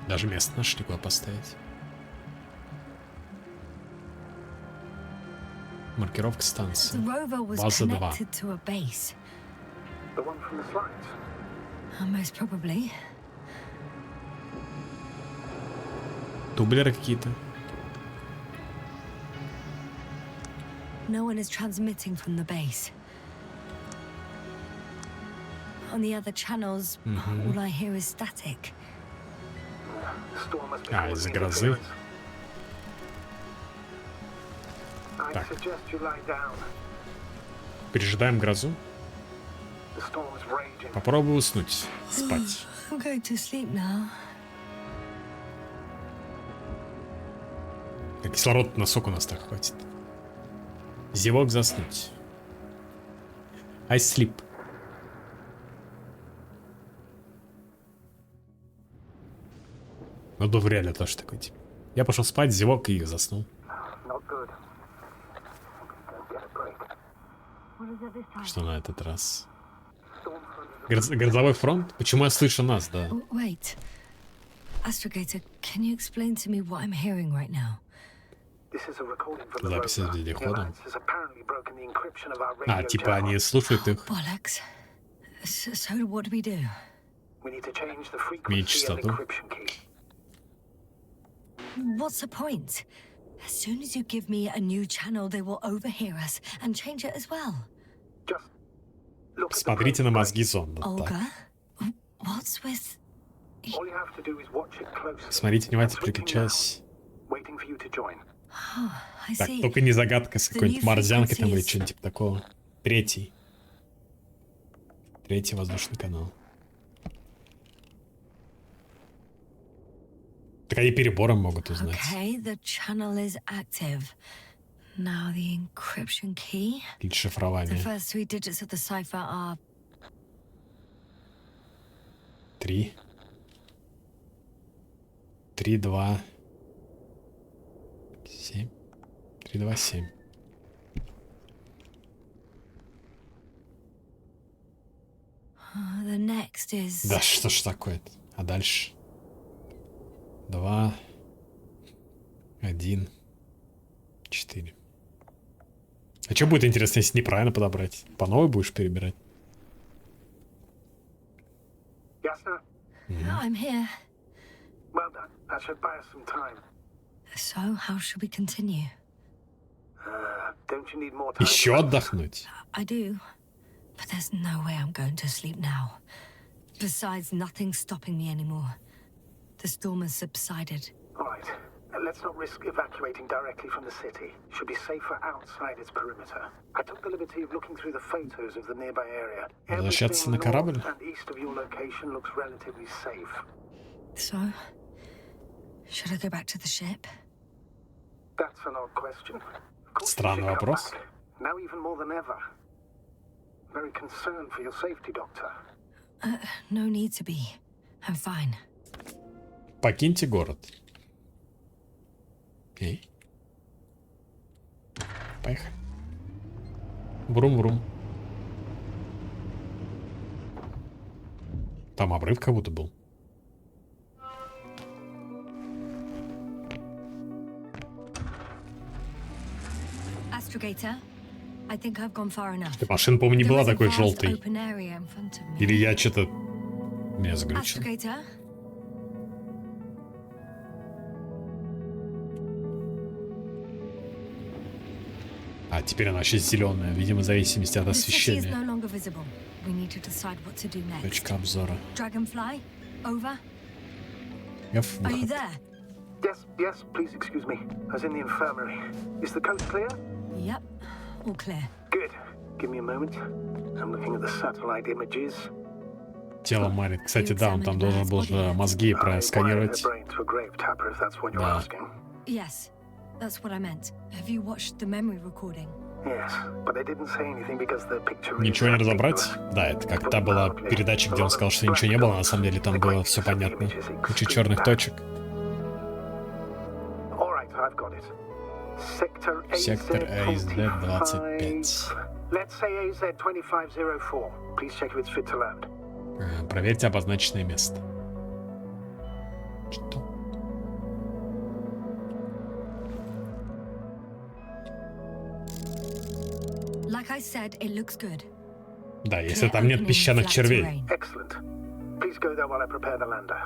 Даже место нашли, куда поставить. Маркировка The станции. rover was База 2. connected to a base. The one from the slides. Most probably. Тублеры какие-то. No one is transmitting from the base. On the other channels, all I hear is static. The storm must be А, causing из-за грозы. interference. I Так. suggest you lie down. Пережидаем грозу. The storm's raging. Попробую уснуть. Спать. I'm going to sleep now. Кислород на сок у нас так хватит. Зевок заснуть. I sleep. Ну, да, в реале тоже такой тип. Я пошел спать, зевок и заснул. Not good. Don't get a break. What is it this time? Что на этот раз? Storm front is Грозовой фронт? Почему я слышу нас, да? Oh, wait. Astrogator, can you explain to me what I'm hearing right now? This is a recording from the Записи rover. с The вездеходом. Alliance has apparently broken the encryption of our А, radio типа они channel. слушают их. Bollocks. So what do we do? We need to change the frequency Менять and частоту. encryption key. What's the point? As soon as you give me a new channel, they will overhear us and change it as well. Just look at the Смотрите на probe мозги brain. зонда. Так. Olga? What's with... All you have to do is watch it closely. Смотрите внимательно, I'm switching переключайся. now, waiting for you to join. Oh, I Так, see. только не загадка с какой-нибудь морзянкой там или frequencies. что-нибудь типа такого. Третий воздушный канал. Так они перебором могут узнать. Okay, the channel is active. Now the encryption key. Или The шифрование. first 3 digits of the cipher are 3. 3, 2. 7. 3, 2, 7. the next is Да что ж такое-то? А дальше? 2. 1. 4. А что будет интересно, если неправильно подобрать? По новой будешь перебирать? Yes, sir. I'm here. Well done. That should buy us some time. So how should we continue? Don't you need more time? Еще отдохнуть? I do, but there's no way I'm going to sleep now. Besides, nothing's stopping me anymore. The storm has subsided. All right. Let's not risk evacuating directly from the city. Should be safer outside its perimeter. I took the liberty of looking through the photos of the nearby area. Возвращаться Everything на корабль? north and east of your location looks relatively safe. So, should I go back to the ship? That's an odd question. Of course you Странный should come вопрос. back. Now even more than ever. Very concerned for your safety, Doctor. No need to be. I'm fine. Покиньте город. Окей. Поехали. Брум-брум. Там обрыв как будто был. Astrogator, I think I've gone far enough. Машина, по-моему, не There была is a такой vast желтой. open area in front of me. Или я что-то... Меня заглючил. Astrogator? А, теперь она вообще зеленая, видимо, в зависимости от The city is no освещения. longer visible. We need to decide what to do next. Точка обзора. Dragonfly, over. F, Are you выход. there? Yes, please excuse me. I was in the infirmary. Is the coast clear? Yep, all clear. Good. Give me a moment. I'm looking at the satellite images. Тело Марит. Кстати, да, он там должен был же мозги I wired her просканировать. brain to a grave tapper, if that's what you're Да. asking. Yes, that's what I meant. Have you watched the memory recording? Yes, but I didn't say anything because the picture is Ничего не разобрать? ambiguous. Да, это как та была передача, где он сказал, что ничего не было, на самом деле там было все понятно. Куча черных точек. All right, I've got it. Sector Сектор AZ-25. AZ-25. Let's say AZ-2504. Please check if it's fit to land. Проверьте обозначенное место. Что? Like I said, it looks good. Да, если там нет песчаных червей. Excellent. Please go there while I prepare the lander.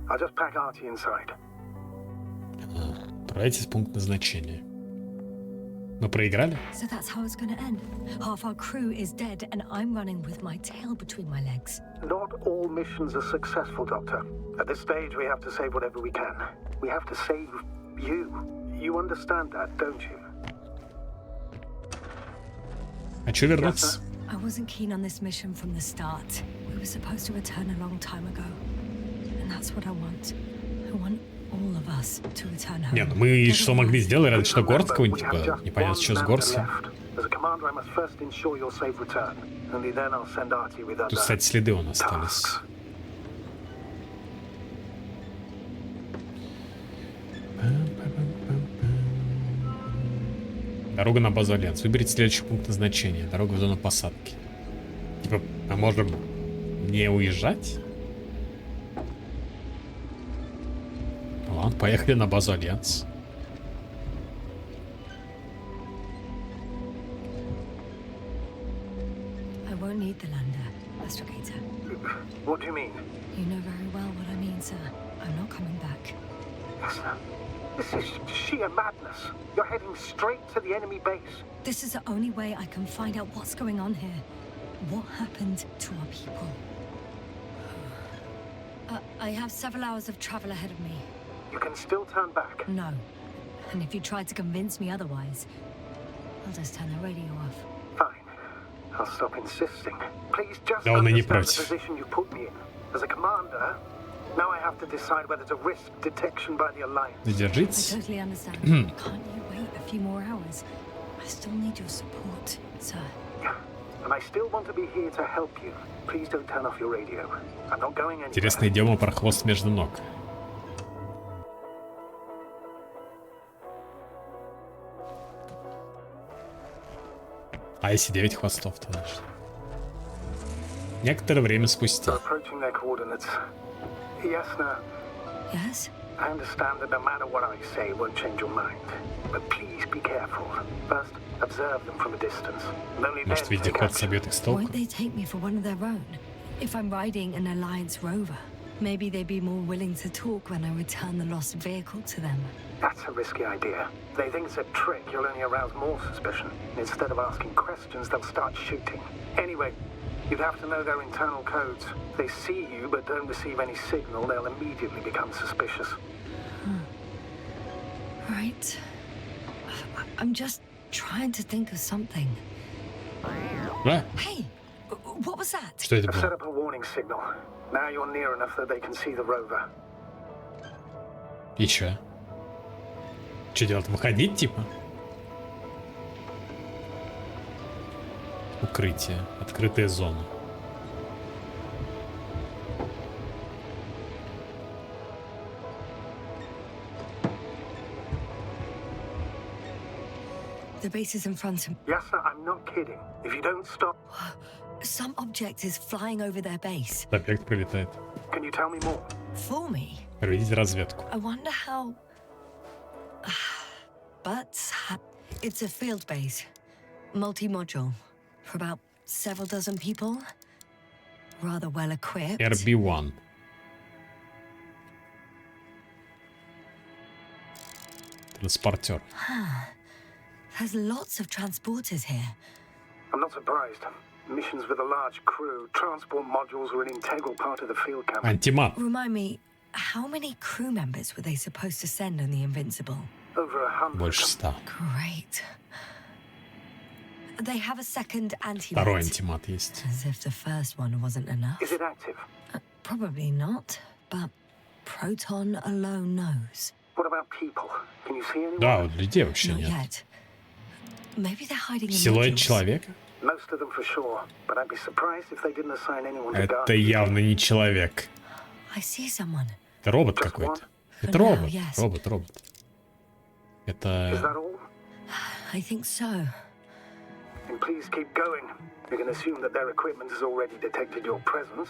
I'll just pack Artie inside. Отправляйтесь в пункт назначения. Мы проиграли? So that's how it's gonna end. Half our crew is dead, and I'm running with my tail between my legs. Not all missions are successful, Doctor. At this stage, we have to save whatever we can. We have to save you. You understand that, don't you? Хочу вернуться. I wasn't keen on this mission from the start. We were supposed to return a long time ago. And that's what I want. I want all of us to return home. Не, ну мы что могли сделать? Разве что Remember, Горского, we have типа, just непонятно, one что с lander Горским. left. As a commander, I must first ensure your safe return. Only then I'll send Artie with Тут, other кстати, следы у нас остались. tasks. Дорога на базу Альянс. Выберите следующий пункт назначения. Дорога в зону посадки. Типа, а можем не уезжать? Ладно, поехали на базу Альянс. I won't need the lander. Astrogator. What do you mean? You know very well what I mean, sir. I'm not coming back. Esther, this is sheer madness. You're heading straight to the enemy base. This is the only way I can find out what's going on here. What happened to our people? I have several hours of travel ahead of me. You can still turn back. No. And if you try to convince me otherwise, I'll just turn the radio off. Fine. I'll stop insisting. Please just Да он и не understand the против. position you put me in. As a commander, now I have to decide whether to risk detection by the Alliance. I Задержитесь. totally understand. Can't you wait a few more hours? I still need your support, sir. And I still want to be here to help you. Please don't turn off your radio. I'm not going anywhere. Интересно, идем мы про хвост между ног. А если 9 хвостов, то значит. Некоторое время They're спустя. approaching their coordinates. Yes, no. Yes? I understand that no matter what I say, it won't change your mind. But please be careful. First, observe them from a distance. And only then Может, take вездеход action. собьет их с толку? Won't they take me for one of their own? If I'm riding an Alliance rover, maybe they'd be more willing to talk when I return the lost vehicle to them. That's a risky idea. They think it's a trick, you'll only arouse more suspicion. Instead of asking questions, they'll start shooting. Anyway, you'd have to know their internal codes. If they see you but don't receive any signal, they'll immediately become suspicious. Right. I'm just trying to think of something. А? Hey, what was that? Что это I've set было? up a warning signal. Now you're near enough that they can see the rover. И чё? Что делать? Выходить, типа? Укрытие. Открытая зона. The base is in front of me. Yes, sir, I'm not kidding. If you don't stop, Some object is flying over their base. Объект прилетает. can you tell me more? For me. Проведите разведку. I wonder how... But it's a field base. Multi-module. For about several dozen people. Rather well equipped. RB-1. Транспортер. There's lots of transporters here. I'm not surprised. Missions with a large crew, transport modules were an integral part of the field camp. Антимат. Remind me, how many crew members were they supposed to send on the Invincible? Over 100. Больше 100. Great. They have a second Второй antidote. антимат есть. As if the first one wasn't enough. Is it active? Probably not, but Proton alone knows. What about people? Can you see anyone? Да, вот людей вообще Not нет. yet. Maybe they're hiding in Силуэт modules. человека? Most of them for sure, but I'd be surprised if they didn't assign anyone to guard. Это явно не человек. I see someone. Это робот Just какой-то. one? Это For now, робот. yes. Робот. Is Это... that all? I think so. Then please keep going. You can assume that their equipment has already detected your presence,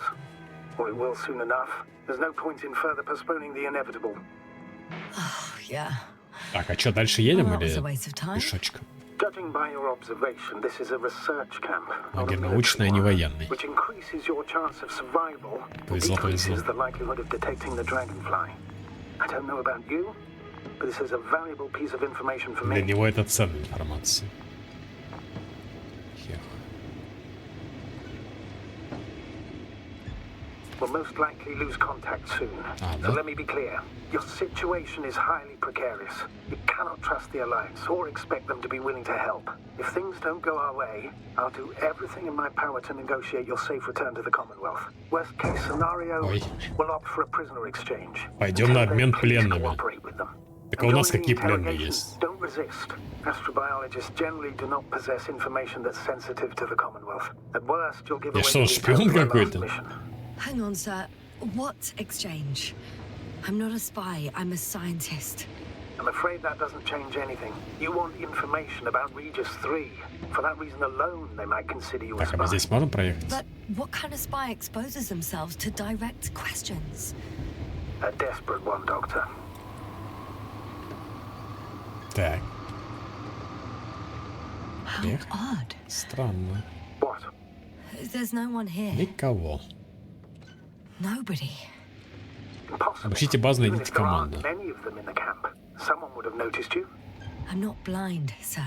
or it will soon enough. There's no point in further postponing the inevitable. Oh, yeah. Так, а что, дальше едем Well, that was a или waste of time. пешочком? Judging by your observation, this is a research camp, not a Лагерь military научный, а не one, военный. which increases your chance of survival, Повезло, повезло. decreases the likelihood of detecting the dragonfly. I don't know about you, but this is a valuable piece of information for Для me. него это ценная информация. Хех. We'll most likely lose contact soon. Ah, So да? let me be clear. Your situation is highly precarious. You cannot trust the Alliance or expect them to be willing to help. If things don't go our way, I'll do everything in my power to negotiate your safe return to the Commonwealth. Worst case scenario, Ой. we'll opt for a prisoner exchange. Пойдем на Until then, обмен please пленными. cooperate with them. Так а у нас During the какие пленные interrogation, есть? Don't resist. Astrobiologists generally do not possess information that's sensitive to the Commonwealth. At worst, you'll give Я away что, the шпион details of my last какой-то? mission. Hang on, sir. What exchange? I'm not a spy. I'm a scientist. I'm afraid that doesn't change anything. You want information about Regis 3. For that reason alone, they might consider you a Так, а мы spy. здесь можем проехать? But what kind of spy exposes themselves to direct questions? A desperate one, Doctor. Так, How Yeah. odd. странно. What? There's no one here. Никого. Nobody. Impossible. Обыщите базу, Even найдите if there aren't команду. many of them in the camp, someone would have noticed you. I'm not blind, sir.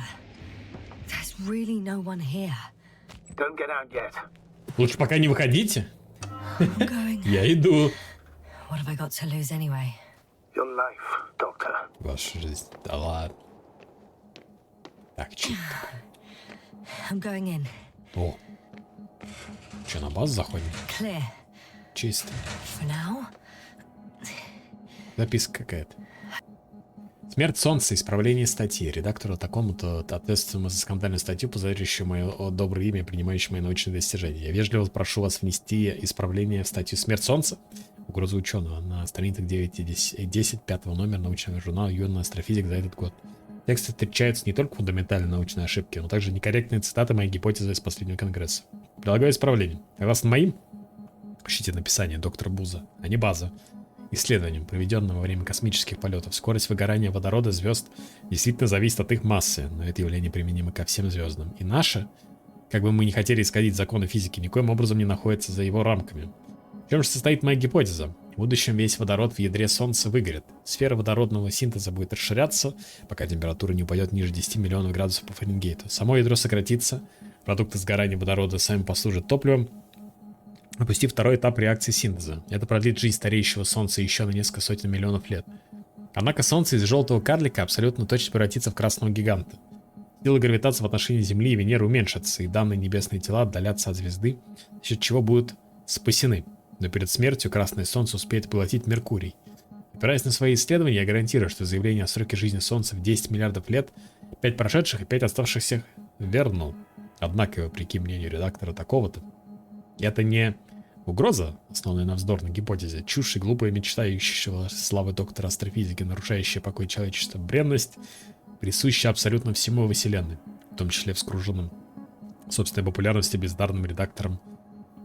There's really no one here. Don't get out yet. Лучше пока не выходите. I'm going. Я иду. What have I got to lose anyway? Your life, Doctor. Ваша жизнь. Да ладно. Так, чит. I'm going in. О. Че, на базу заходим? Clear. Чисто. For now. Записка какая-то. Смерть Солнца. Исправление статьи. Редактору такому-то, ответственному за скандальную статью, позорящую мое доброе имя, принимающую мои научные достижения. Я вежливо прошу вас внести исправление в статью «Смерть Солнца». Угроза ученого на страницах 9 и 10 5 номера научного журнала «Юный астрофизик» за этот год. В тексте встречаются не только фундаментальные научные ошибки, но также некорректные цитаты моей гипотезы из последнего конгресса. Предлагаю исправление. Согласно моим, ищите написание доктора Буза, а не база, исследованиям, проведенным во время космических полетов, скорость выгорания водорода звезд действительно зависит от их массы, но это явление применимо ко всем звездам. И наше, как бы мы ни хотели исходить законы физики, никоим образом не находится за его рамками. В чем же состоит моя гипотеза? В будущем весь водород в ядре Солнца выгорит. Сфера водородного синтеза будет расширяться, пока температура не упадет ниже 10 миллионов градусов по Фаренгейту. Само ядро сократится, продукты сгорания водорода сами послужат топливом, опустив второй этап реакции синтеза. Это продлит жизнь стареющего Солнца еще на несколько сотен миллионов лет. Однако Солнце из желтого карлика абсолютно точно превратится в красного гиганта. Сила гравитации в отношении Земли и Венеры уменьшатся, и данные небесные тела отдалятся от звезды, за счет чего будут спасены. Но перед смертью Красное Солнце успеет поглотить Меркурий. Опираясь на свои исследования, я гарантирую, что заявление о сроке жизни Солнца в 10 миллиардов лет, 5 прошедших и 5 оставшихся, верно. Однако, вопреки мнению редактора такого-то, это не угроза, основанная на вздорной гипотезе, чушь и глупая мечта ищущего славы доктора астрофизики, нарушающая покой человечества, бренность, присущая абсолютно всему во Вселенной, в том числе вскруженным собственной популярности бездарным редактором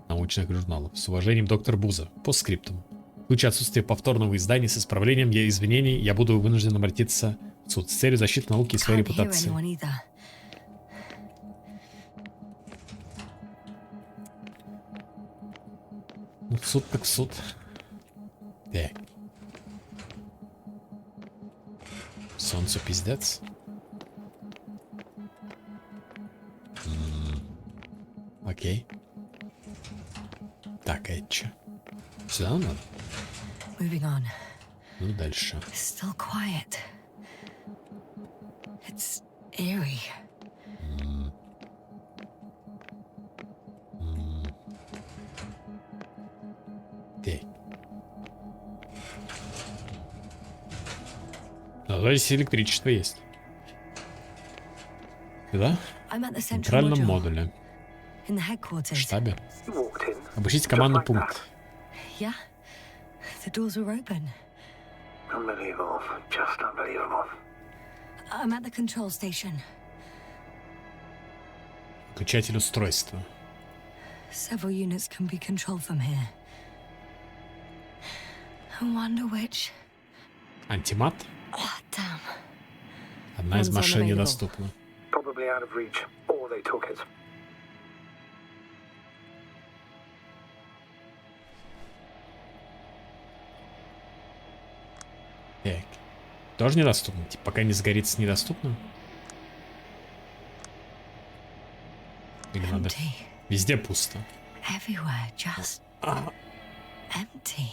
научных журналов. С уважением, доктор Буза. Постскриптум. В случае отсутствия повторного издания с исправлением извинений, я буду вынужден обратиться в суд с целью защиты науки и своей репутации. Ну, в суд так в суд. Так. Солнцу пиздец. Окей. Так, а это чё? Сюда надо? Moving on. Ну, дальше. Still quiet. It's eerie. Так. А здесь электричество есть. Да? I'm at the В central центральном module. модуле. In the В headquarters. штабе. You walked in. Обыщите командный Just like пункт. Yeah. The doors were open. Unbelievable. Just unbelievable. I'm at the control station. Выключатель устройства. Several units can be controlled from here. I wonder which. Антимат. Oh, damn. Одна из One's машин unavailable. недоступна. Probably out of reach, or they took it. Так. Тоже недоступно? Типа, пока не сгорится, недоступно? Или надо... Empty. Везде пусто. Everywhere, just empty.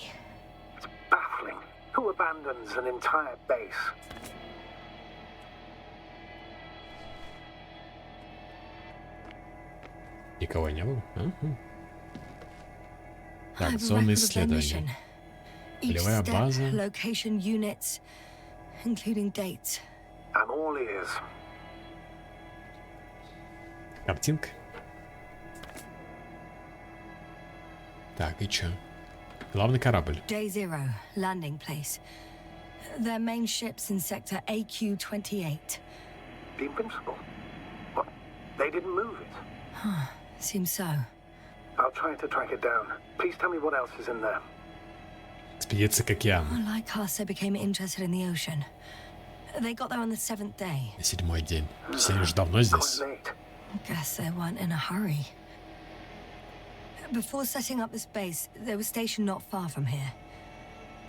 It's baffling. Who abandons an entire base? Никого не было? Ага. I Так, have a зоны record of their исследования. mission. Each Полевая step, база. location, units, including dates. I'm all ears. Картинка. Так, и чё? Главный корабль. Day 0, landing place. Their main ship's in sector AQ-28. The Invincible? What? They didn't move it? Seems so. I'll try to track it down. Please tell me what else is in there. Экспедиция к океану. Like us, they became interested in the ocean. They got there on the 7th day. На 7-й день. Все они же давно здесь. Quite late. Guess they weren't in a hurry. Before setting up this base, they were stationed not far from here,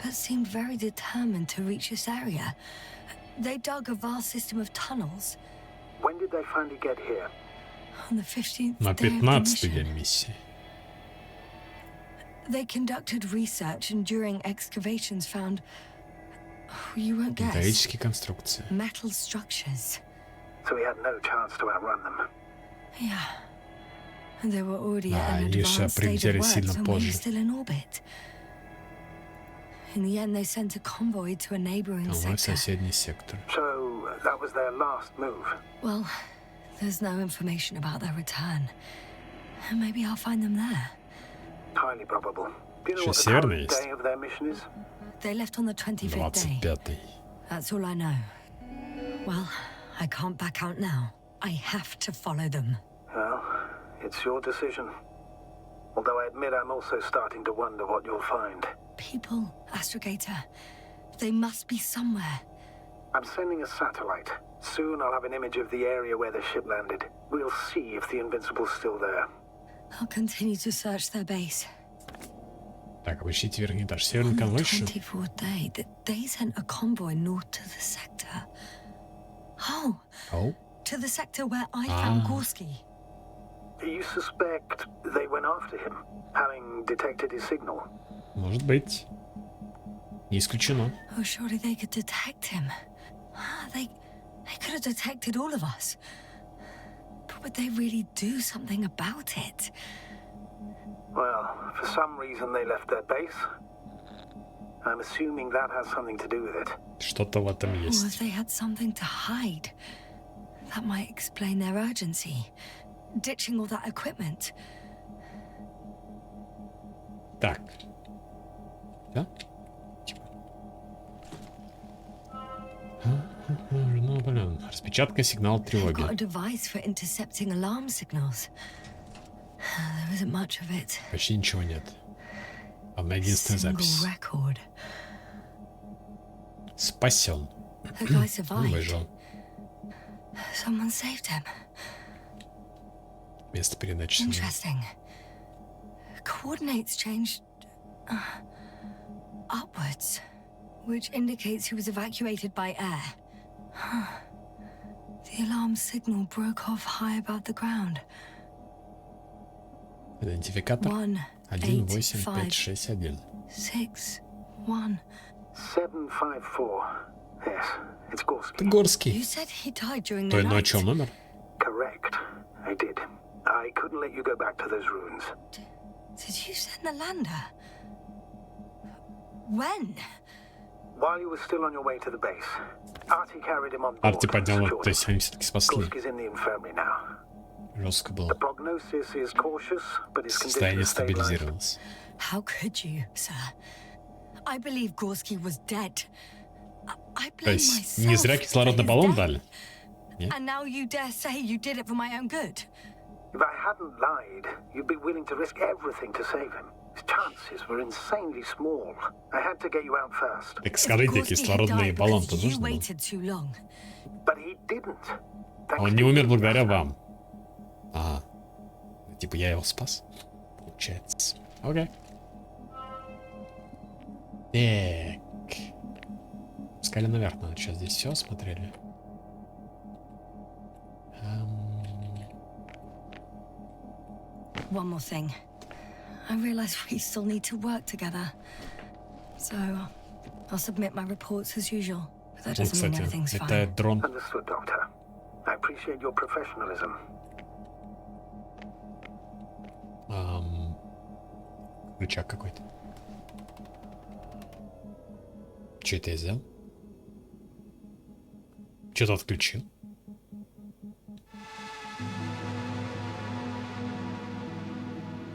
but seemed very determined to reach this area. They dug a vast system of tunnels. When did they finally get here? On the 15th На day of the 15-й mission. день миссии. They conducted research and during excavations found, you won't guess, Металлические конструкции. metal structures. So we had no chance to outrun them. Yeah. And they were already at an Они же advanced stage of прилетели work, сильно so we were позже. still in orbit. In the end, they sent a convoy to a neighboring Конвой в sector. соседний сектор. So that was their last move. Well, there's no information about their return. Maybe I'll find them there. Highly probable. Do you know what the Северный current есть. day of their mission is? They left on the 25th day. 25-й. That's all I know. Well, I can't back out now. I have to follow them. Well, it's your decision. Although I admit I'm also starting to wonder what you'll find. People, Astrogator. They must be somewhere. I'm sending a satellite. Soon I'll have an image of the area where the ship landed. We'll see if the Invincible's still there. I'll continue to search their base. Так, обыщите верхний этаж. Северный On the конвой еще? 24th day, they sent a convoy north to the sector. Oh, Оу. to the sector where I found Ah. Gorski. You suspect they went after him, having detected his signal? Может быть. Не исключено. Oh, surely they could detect him. They could have detected all of us. But would they really do something about it? Well, for some reason they left their base. I'm assuming that has something to do with it. Что-то в этом Or if есть. they had something to hide. That might explain their urgency. Ditching all that equipment. Так. Да? Типа. Ну, блин. Распечатка сигнала They've got a тревоги. device for intercepting alarm signals. There isn't much of it. Почти ничего нет. Одна единственная Single запись. record. Спасен. The guy Он survived. выжил. Someone saved him. Место передачи сигнала. Interesting. Coordinates changed upwards, which indicates he was evacuated by air. The alarm signal broke off high above the ground. Идентификатор 18561. 1-8-5-6-1. 754. Yes, it's Gorski. You Горский. said he died during the Той night. ночью он умер? Correct. I did. I couldn't let you go back to those ruins. Did you send the lander? When? While you were still on your way to the base, Artie carried him on board. Арти поднял, secured то есть они все-таки спасли. Gorski's in the infirmary now. Жестко было. The prognosis is cautious, but his condition Состояние is stabilized. стабилизировалось. How could you, sir? I believe Gorski was dead. I То blame есть myself не зря for кислородный his баллон death. дали? And now you dare say you did it for my own good? If I hadn't lied, you'd be willing to risk everything to save him. His chances were insanely small. I had to get you out first. Так If скажите, Gorski had кислородный died баллон-то because you нужен был? waited too long. But he didn't. Thanks Он to не умер you. благодаря вам. Ага. Типа я его спас. Получается. Окей. Так. Пускали наверх надо. Сейчас здесь все осмотрели. One more thing. I realize we still need to work together. So, I'll submit my reports as usual. But that Вот, doesn't mean кстати, everything's это fine. дрон. Understood, Doctor. I appreciate your professionalism. Рычаг какой-то. Че это я сделал? Что-то отключил.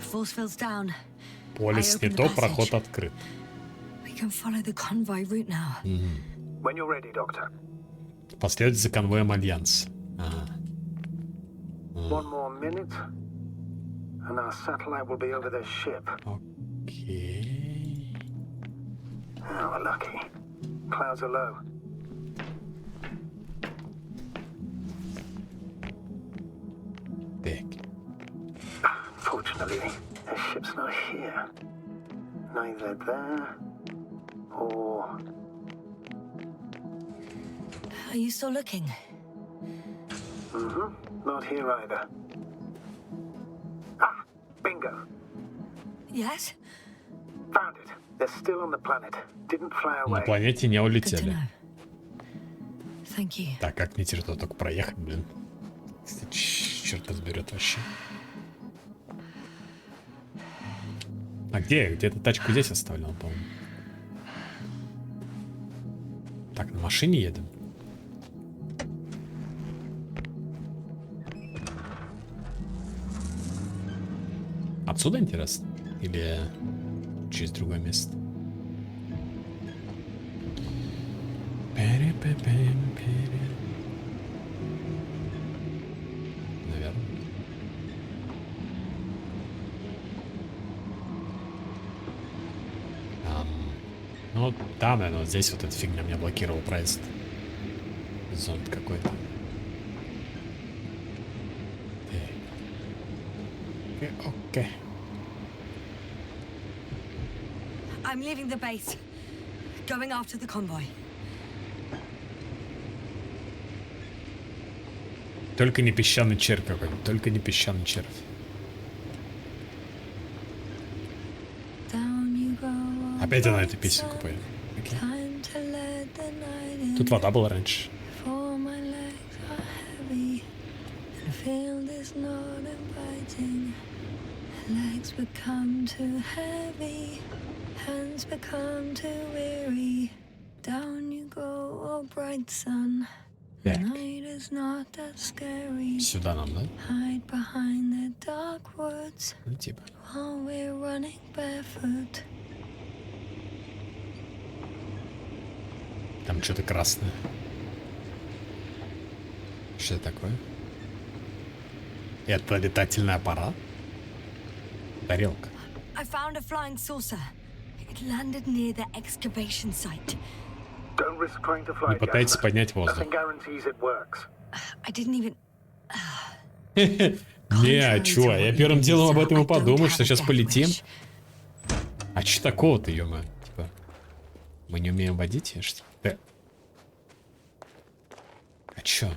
Force field's down. Поле I снято, opened the проход passage. открыт. We can follow the convoy route now. When you're ready, Doctor. Последовать за конвоем Альянса. Ага. One more minute, and our satellite will be over their ship. Окей. Oh, we're lucky. Clouds are low. Так. Fortunately, The ship's not here. Neither there or... Are you still looking? Not here either. Ah, bingo. Yes? Found it. They're still on the planet. Didn't fly На away. планете не Good to улетели. know. Thank you. Так, как мне теперь туда только проехать, блин. Черт разберет вообще. А где? Где-то тачку здесь оставлял, по-моему. Так, на машине едем. Отсюда интересно? Или через другое место? Наверное. Ну, да, наверное, вот здесь вот эта фигня меня блокировал проезд. Зонд какой-то. Окей. I'm leaving the base. Going after the convoy. Только не песчаный червь какой-нибудь. Только не песчаный червь. Опять она эту песенку поет. Окей. Тут вода была раньше. Legs become too heavy, hands become too weary. Down you go, oh bright sun. Так. Night is not that scary. Сюда нам, да? Hide behind the dark woods Ну, типа. while we're running barefoot. Там что-то красное. Что это такое? Это летательный аппарат? Тарелка. I found a flying saucer. It landed near the excavation site. Don't risk trying to fly. Не пытайтесь поднять воздух. Nothing guarantees it works. I didn't even... Не, а чё? Я первым делом об этом и подумал, что сейчас полетим. А чё такого-то, ё-моё? Типа, мы не умеем водить, я что? Да. А чё?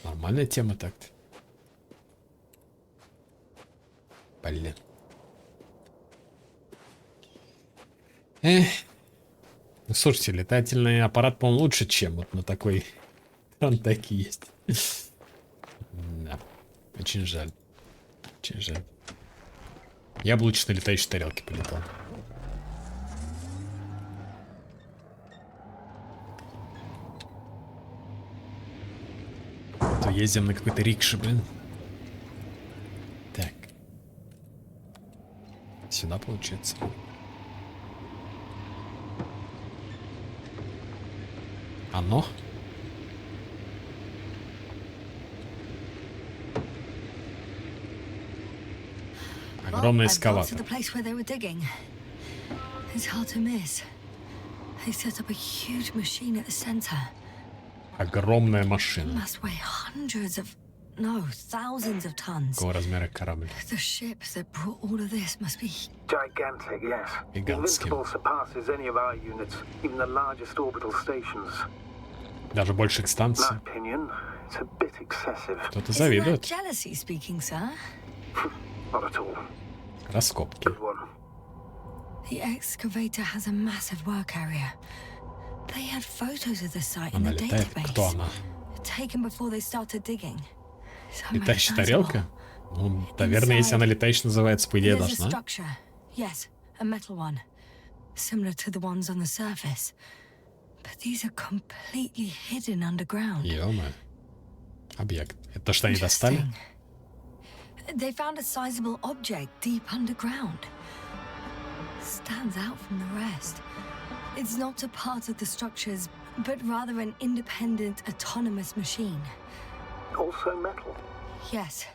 Нормальная тема так-то. Блин. Ну, слушайте, летательный аппарат, по-моему, лучше, чем вот на такой... Там такие есть. Да. Очень жаль. Очень жаль. Я бы лучше на летающей тарелке полетал. То ездим на какой-то рикше, блин. Так. Сюда получается. Оно? Огромный эскалатор. Огромная машина. Какого размера корабль? Gigantic, yes. Гигантский. Invincible surpasses any of our units, even the largest orbital stations. Даже больше к In станции. my opinion, it's a bit excessive. Кто-то завидует. Not at all. Раскопки. Good one. The excavator has a massive work area. They had photos of the site in Она the летает. Кто database, она? taken before they started digging. So Летающая recognizable. тарелка? Ну, наверное, если она летающая называется, по идее, There's a должна. structure. Yes, a metal one, similar to the ones on the surface. But these are completely hidden underground. Ё-моё. Объект. Это то, что они достали? Interesting. They found a sizable object deep underground. Stands out from the rest. It's not a part of the structures, but rather an independent, autonomous machine. Also metal. Yes.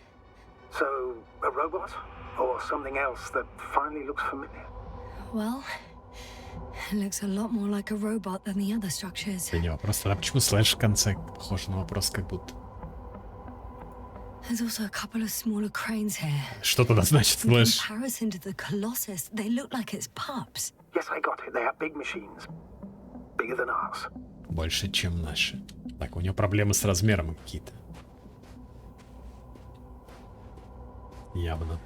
So, a robot? Or something else that finally looks familiar? Well, it looks a lot more like a robot than the other structures. Это не вопрос. Тогда почему слэш в конце похож на вопрос, как будто? There's also a couple of smaller cranes here. Что тогда значит In слэш? comparison to the Colossus, they look like it's pups. Yes, I got it. They are big machines. Bigger than ours. Больше, чем наши. Так, у него проблемы с размером какие-то. Явно.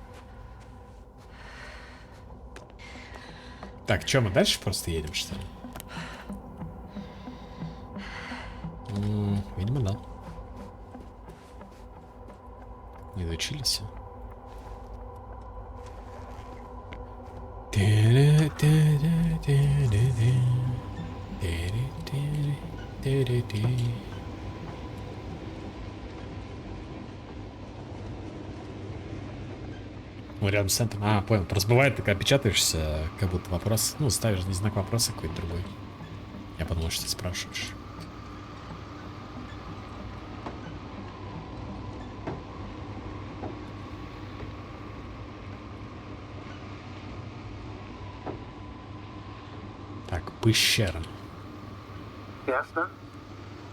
Так, что, мы дальше просто едем, что ли? Видимо, да. Не изучились. Ну, рядом с центром. А, понял. Просто бывает, ты когда печатаешься, как будто вопрос. Ну, ставишь не знак вопроса, какой-то другой. Я подумал, что ты спрашиваешь. Так, пещера. Ясно?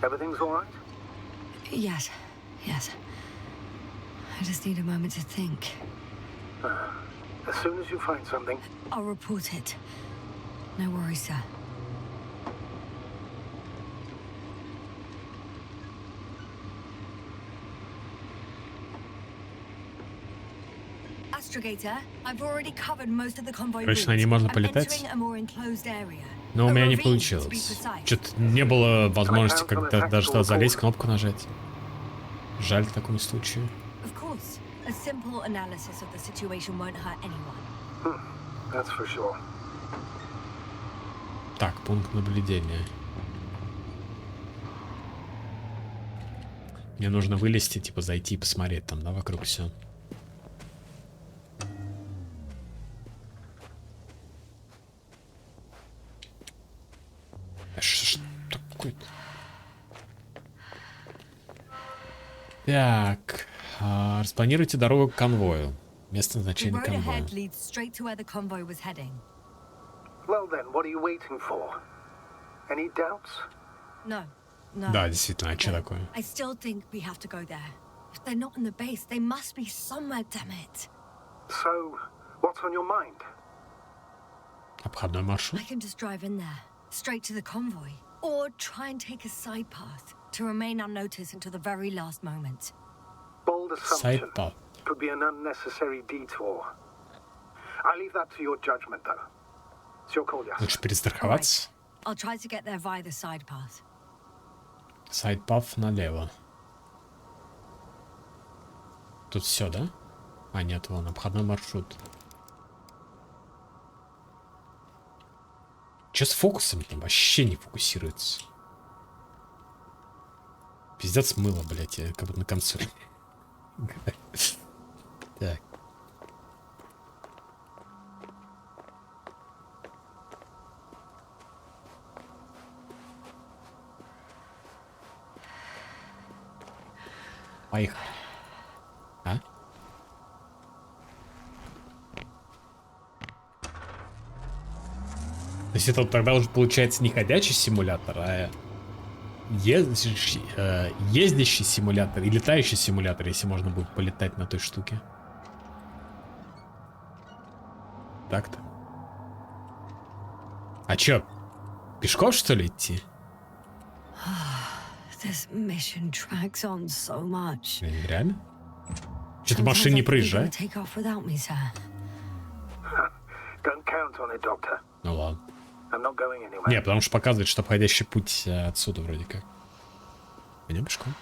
Everything's all right? Yes, yes. I just need a moment to think. As soon as you find something, I'll report it. No worries, sir. Astrogator, I've already covered most of the convoy Короче, route. на ней можно I'm полетать. entering a more enclosed area. Но у A меня не ravine, to be получилось. precise. Что-то не было возможности как-то даже туда залезть, кнопку нажать. Жаль в таком случае. Of course, a simple analysis of the situation won't hurt anyone. that's for sure. Так, пункт наблюдения. Мне нужно вылезти, типа зайти и посмотреть там, да, вокруг все. Что такое-то? Так, распланируйте дорогу к конвою. Место The назначения road конвоя. ahead leads straight to where the convoy was heading. Well then, what are you waiting for? Any doubts? No, no. Да, действительно, а что Okay. такое? I still think we have to go there. If they're not in the base, they must be somewhere, damn it. So, what's on your mind? Обходной маршрут? I can just drive in there, straight to the convoy. Or try and take a side path to remain unnoticed until the very last moment. Bold assumption. Сайт-пад. Could be an unnecessary detour. I leave that to your judgment, though. It's your call, yes. Лучше перестраховаться. I'll try to get there via the side path. Сайт-пад налево. Тут все, да? А, нет, вон, обходной маршрут. Че с фокусом там? Вообще не фокусируется. Пиздец мыло, блядь, я как будто на консоли. Так. Поехали. А? То есть это вот тогда уже получается не ходячий симулятор, а ездящий симулятор и летающий симулятор, если можно будет полетать на той штуке. Так-то. А чё, пешком что ли идти? This mission drags on so much. Блин, реально? Что-то машина не проезжает. Take off without me, sir. Don't count on it, Doctor. Ну ладно. I'm not going anywhere. Не, потому что показывает, что обходящий путь отсюда вроде как. Пойдем пешком.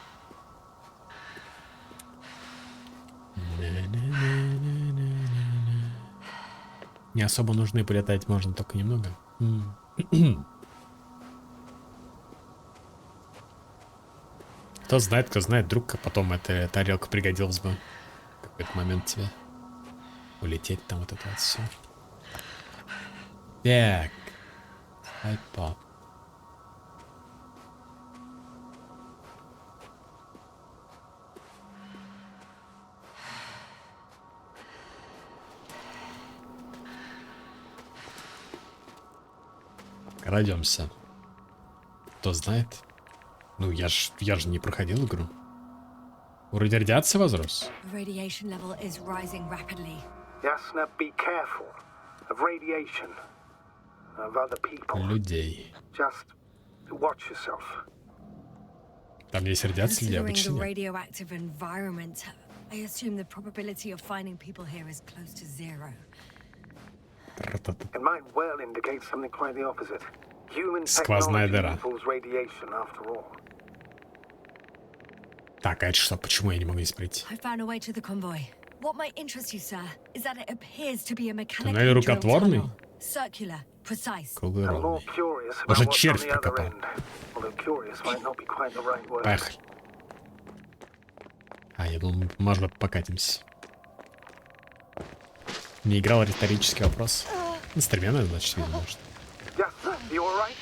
Не особо нужны, полетать можно только немного. Кто знает, вдруг потом эта тарелка пригодилась бы в какой-то момент тебе. Улететь там вот это вот все. Так. Айпад. Крадемся. Кто знает? Ну, я ж не проходил игру. Уровень радиации возрос. The radiation level is rising rapidly. Yasna, be careful of radiation, of other people. Людей. Just watch yourself. Там есть радиация, где Considering обычно the нет. radioactive environment, I assume the probability of finding people here is close to zero. It might well indicate something quite the opposite. Human Сквозная technology дыра. equals radiation after all. Так, а это что? Почему я не могу здесь пройти? I found a way to the convoy. What might interest you, sir, is that it appears to be a Туннель mechanically drilled рукотворный? tunnel. Circular, precise. I'm more Круглый. curious about Может, what's on червь the other прокопал? end. Although curious might not be quite the right word. Поехали. А, я думал, можно покатимся. Не играл риторический вопрос. Инструмент, значит, видно, может. Yasna, you all right?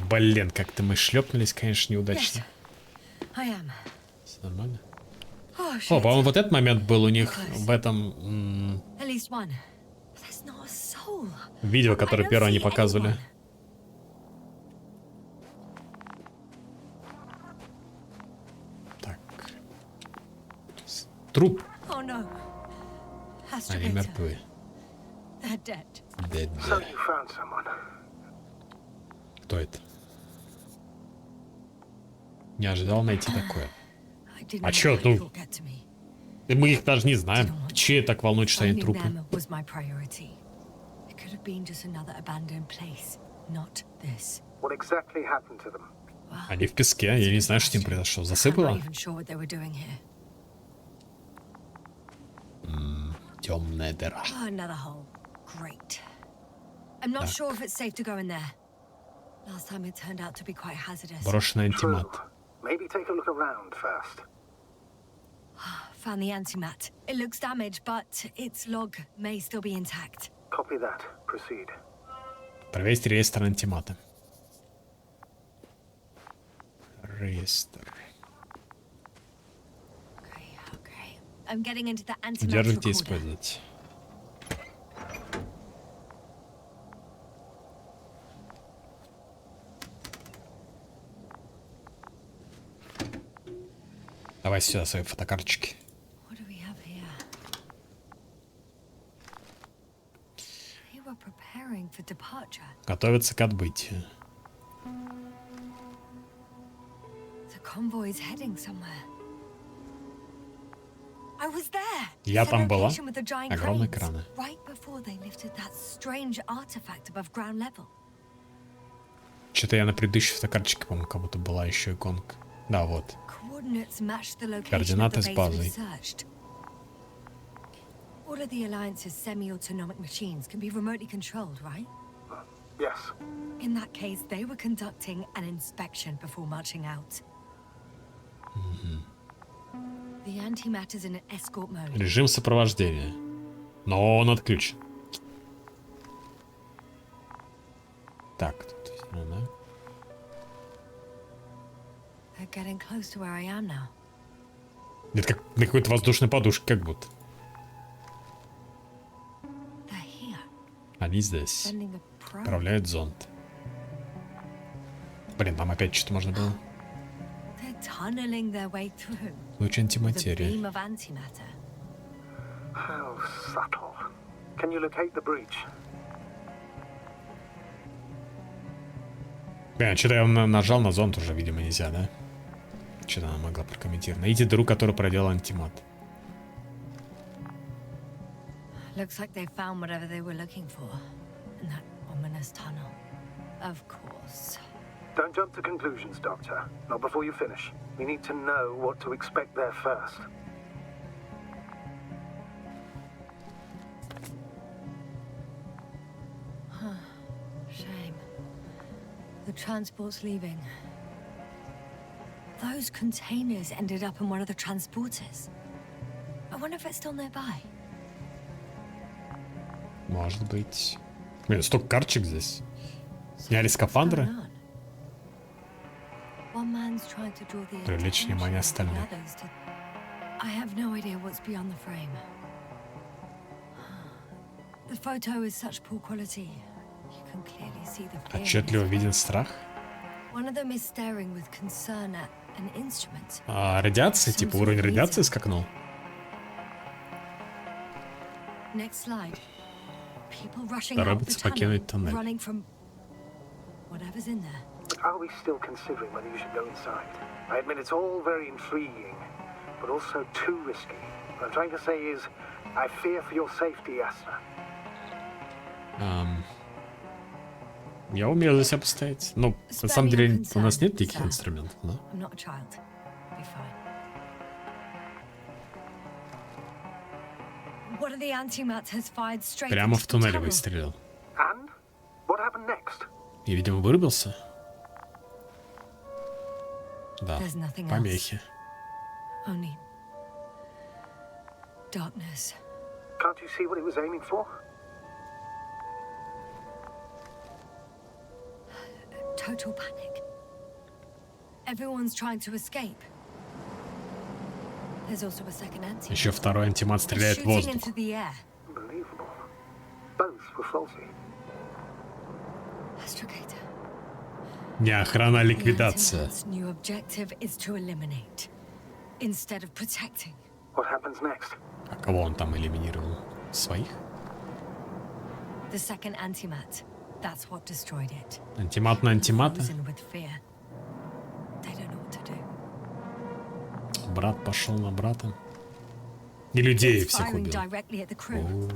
Блин, как-то мы шлепнулись, конечно, неудачно. I am. Все нормально? Oh, О, shit. по-моему, вот этот момент был у них в этом At least one. There's not a soul. видео, которое I don't первое они see показывали. anyone. Так. Труп. Oh no. Они Astrogator. мертвы. They're dead. So you found someone. Кто это? Не ожидал найти такое. I didn't А let чё, that ну, thought get to me. И мы их даже не знаем. Че так волнует, что они Finding трупы? them was my priority. It could have been just another abandoned place, not this. What exactly happened to them? Well, Они в песке, я не знаю, что с ним произошло. I'm not Засыпало? even sure what they were doing here. Темная дыра. Oh, another hole. Great. I'm not sure if it's safe to go in there. Last time it turned out to be quite hazardous. Брошенный True. антимат. Maybe take a look around first. Found the antimat. It looks damaged, but its log may still be intact. Copy that. Proceed. Проверить реестр антимата. Реестр. Okay, okay. I'm getting into the antimat Удерживайте и recorder. используйте. Давай сюда свои фотокарточки. What do we have here? They were preparing for departure. Готовиться к отбытию. The convoy is heading somewhere. I was there. Я Same там была. location with the giant Огромные cranes, краны. right before they lifted that strange artifact above ground level. Что-то я на предыдущей фотокарточке, по-моему, как будто была еще иконка. Да, вот. Coordinates match the location of Координаты the с base базой. we searched. All of the Alliance's semi-autonomic machines can be remotely controlled, right? Yes. In that case, they were conducting an inspection before marching out. The antimat is in escort mode. Режим сопровождения. Но он отключен. Так, тут всё, да? They're getting close to where I am now. Это как на какой-то воздушной подушке, как будто. They're here, Они здесь. sending a probe. Управляют зонд. Блин, там опять что-то можно было. They're tunneling their way through Луч the антиматерии. beam of antimatter. How subtle. Can you locate the breach? Блин, что-то я нажал на зонд уже, видимо, нельзя, да? Что-то она могла прокомментировать. Найди дыру, которую проделал антимат. Looks like they found whatever they were looking for in that ominous tunnel. Of course. Don't jump to conclusions, Doctor. Not before you finish. We need to know what to expect there first. Shame. The transport's leaving. Those containers ended up in one of the transporters. I wonder if it's still nearby. Может быть. Блин, столько карточек здесь. Сняли What's скафандры. going on? One man's trying to draw the Привлечь attention внимание of the остальных. others to... I have no idea what's beyond the frame. The photo is such poor quality. You can clearly see the fear in his Отчетливо виден страх. One of them is staring with concern at An instrument. А радиация, типа уровень радиации скакнул. Next slide. People rushing out the Торопятся покинуть tunnel, тоннель. running from whatever's in there. Are we still considering whether you should go inside? I admit it's all very intriguing, but also too risky. What I'm trying to say is, I fear for your safety, Yasna. Я умею за себя постоять. Ну, на самом деле, у нас нет таких инструментов, да? I'm not a child. Be fine. One of the antimats has fired straight Прямо в into the туннеле tunnel. выстрелил. And? What happened next? И, видимо, вырубился. Да, There's nothing else. помехи. Only darkness. Can't you see what he was aiming for? Total panic. Everyone's trying to escape. There's also a second antimat. Еще второй антимат стреляет в Shooting воздух. into the air. Unbelievable. Both were faulty. Astrogator. Не охрана, а The ликвидация. antimat's new objective is to eliminate instead of protecting. What happens next? А кого он там элиминировал? Своих? The second antimat. That's what destroyed it. Антимат на антимата? Frozen with fear. They don't know what to do. Брат пошел на брата. И людей It's всех firing убил. directly at the crew. О,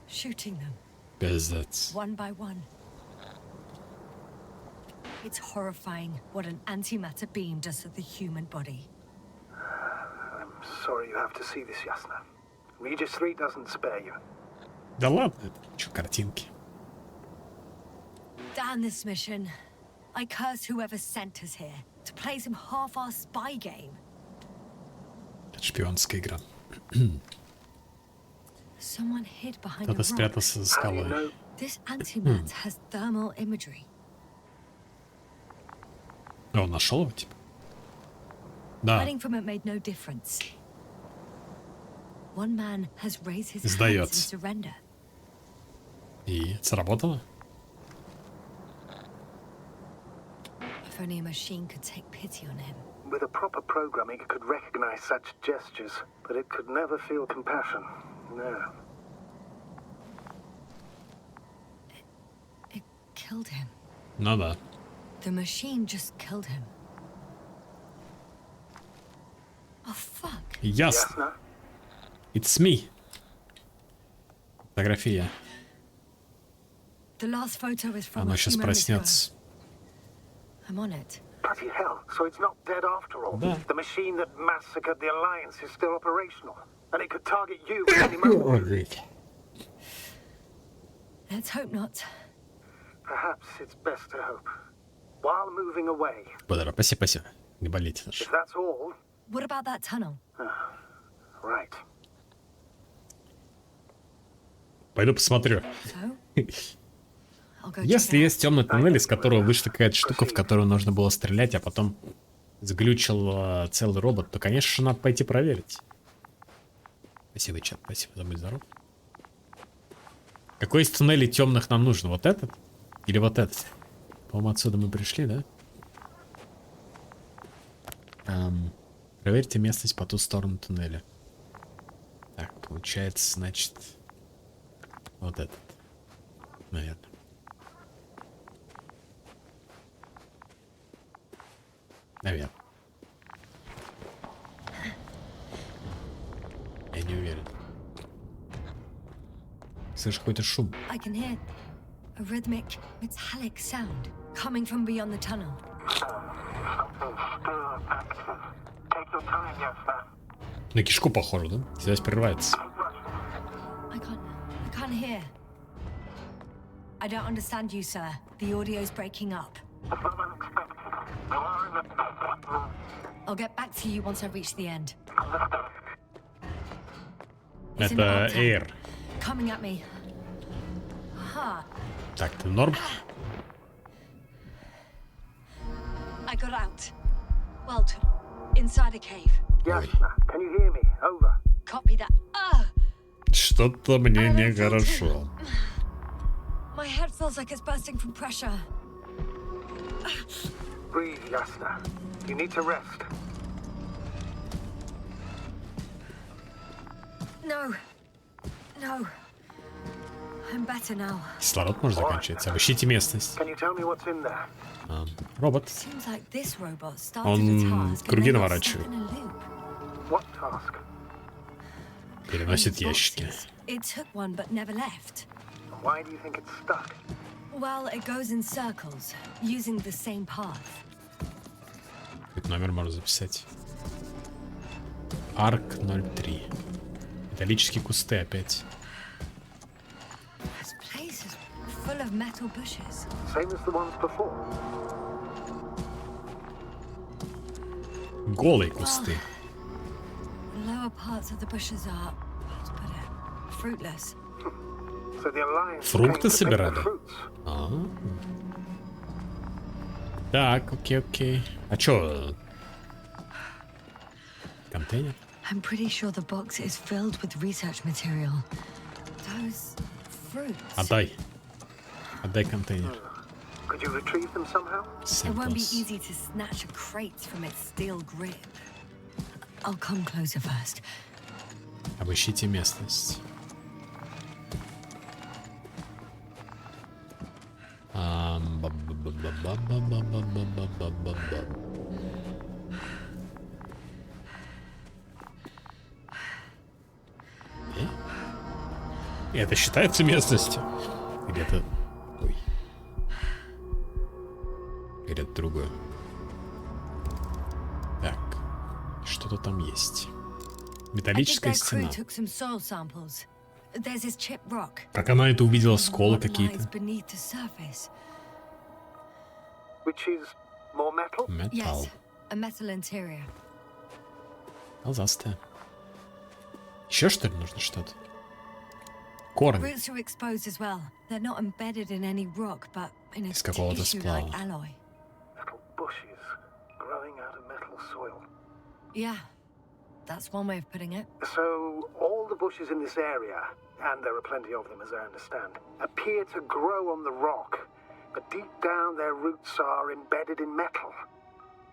Shooting them пиздец. one by one. It's horrifying what an antimatter beam does to the human body. I'm sorry you have to see this, Yasna. Regis 3 doesn't spare you. Да ладно, чё картинки. Damn this mission. I curse whoever sent us here to play some half-assed spy game. Это шпионская игра. Someone hid behind a Кто-то rock. спрятался за How do you скалой. know? This antimat has thermal imagery. А он нашел его, типа? Да, Hiding from it made no difference. One man has raised his hands in Сдается. surrender. и сработало. If only a machine could take pity on him. With a proper programming, it could recognize such gestures, but it could never feel compassion. No. It killed him. Ну да. The machine just killed him. Oh fuck. Ясно. Yasna? It's me. Фотография. The last photo is from Оно a сейчас few moments ago. проснется. I'm on it. Bloody hell, so it's not dead after all. Да. The machine that massacred the Alliance is still operational, and it could target you at any moment. Let's hope not. Perhaps it's best to hope. While moving away, Бодро, спасибо. Не болите даже. if that's all, What about that tunnel? right. Пойду посмотрю. So? I'll go Если check it есть темный туннель, из которого вышла какая-то штука, в которую нужно было стрелять, а потом сглючил целый робот, то, конечно же, надо пойти проверить. Спасибо, чат, спасибо, за будь здоров. Какой из туннелей темных нам нужен? Вот этот? Или вот этот? По-моему, отсюда мы пришли, да? Проверьте местность по ту сторону туннеля. Так, получается, значит, вот этот. Наверное. Наверное. Я не уверен. Слышу какой-то шум. I can hear a rhythmic, metallic sound coming from beyond the tunnel. Take your time, Yasna. На кишку похоже, да? Связь прерывается. I can't hear. I don't understand you, sir. The audio's breaking up. I'll get back to you once I reach the end. It's an Это octane. Air. Coming at me. Ha! Так, ты норм? I got out. Well, inside a cave. Yasna, can you hear me? Over. Copy that. Что-то мне нехорошо. My head feels like it's bursting from pressure. Breathe, Yasna. You need to rest. No. No. I'm better now. Кислород может заканчиваться. Обыщите местность. Can you tell me what's in there? Робот. Seems like this robot started Он a task круги and then got наворачивает. stuck in a loop. What task? Переносит These ящики. boxes. It took one but never left. And why do you think it's stuck? Well, it goes in circles, using the same path. Этот номер можно записать. Арк 03. Металлические кусты опять. This place is full of metal bushes. Same as the ones before. Голые кусты. The lower parts of the bushes are, how to put it, fruitless. So the Alliance Фрукты came to pick the собирали? fruits. Так, окей. А чё? Контейнер? I'm pretty sure the box is filled with research material. Those fruits. Отдай. Отдай контейнер. Could you retrieve them somehow? It won't be Samples. easy to snatch a crate from its steel grip. I'll come closer first. Обыщите местность. Это считается местностью? Или это... Ой. Или это другое? Так. Что-то там есть. I think Металлическая that crew стена. took some soil samples. There's this chip rock. Как она это увидела? Сколы What lies какие-то. beneath the surface. Which is more metal? Металл. Yes, a metal interior. Алзастая. Еще что ли нужно что-то? Корни. Roots are exposed as well. They're not embedded in any rock, but in a Из какого-то tissue-like сплава. alloy. Little bushes growing out of metal soil. Yeah, that's one way of putting it. So all the bushes in this area, and there are plenty of them as I understand, appear to grow on the rock, but deep down their roots are embedded in metal.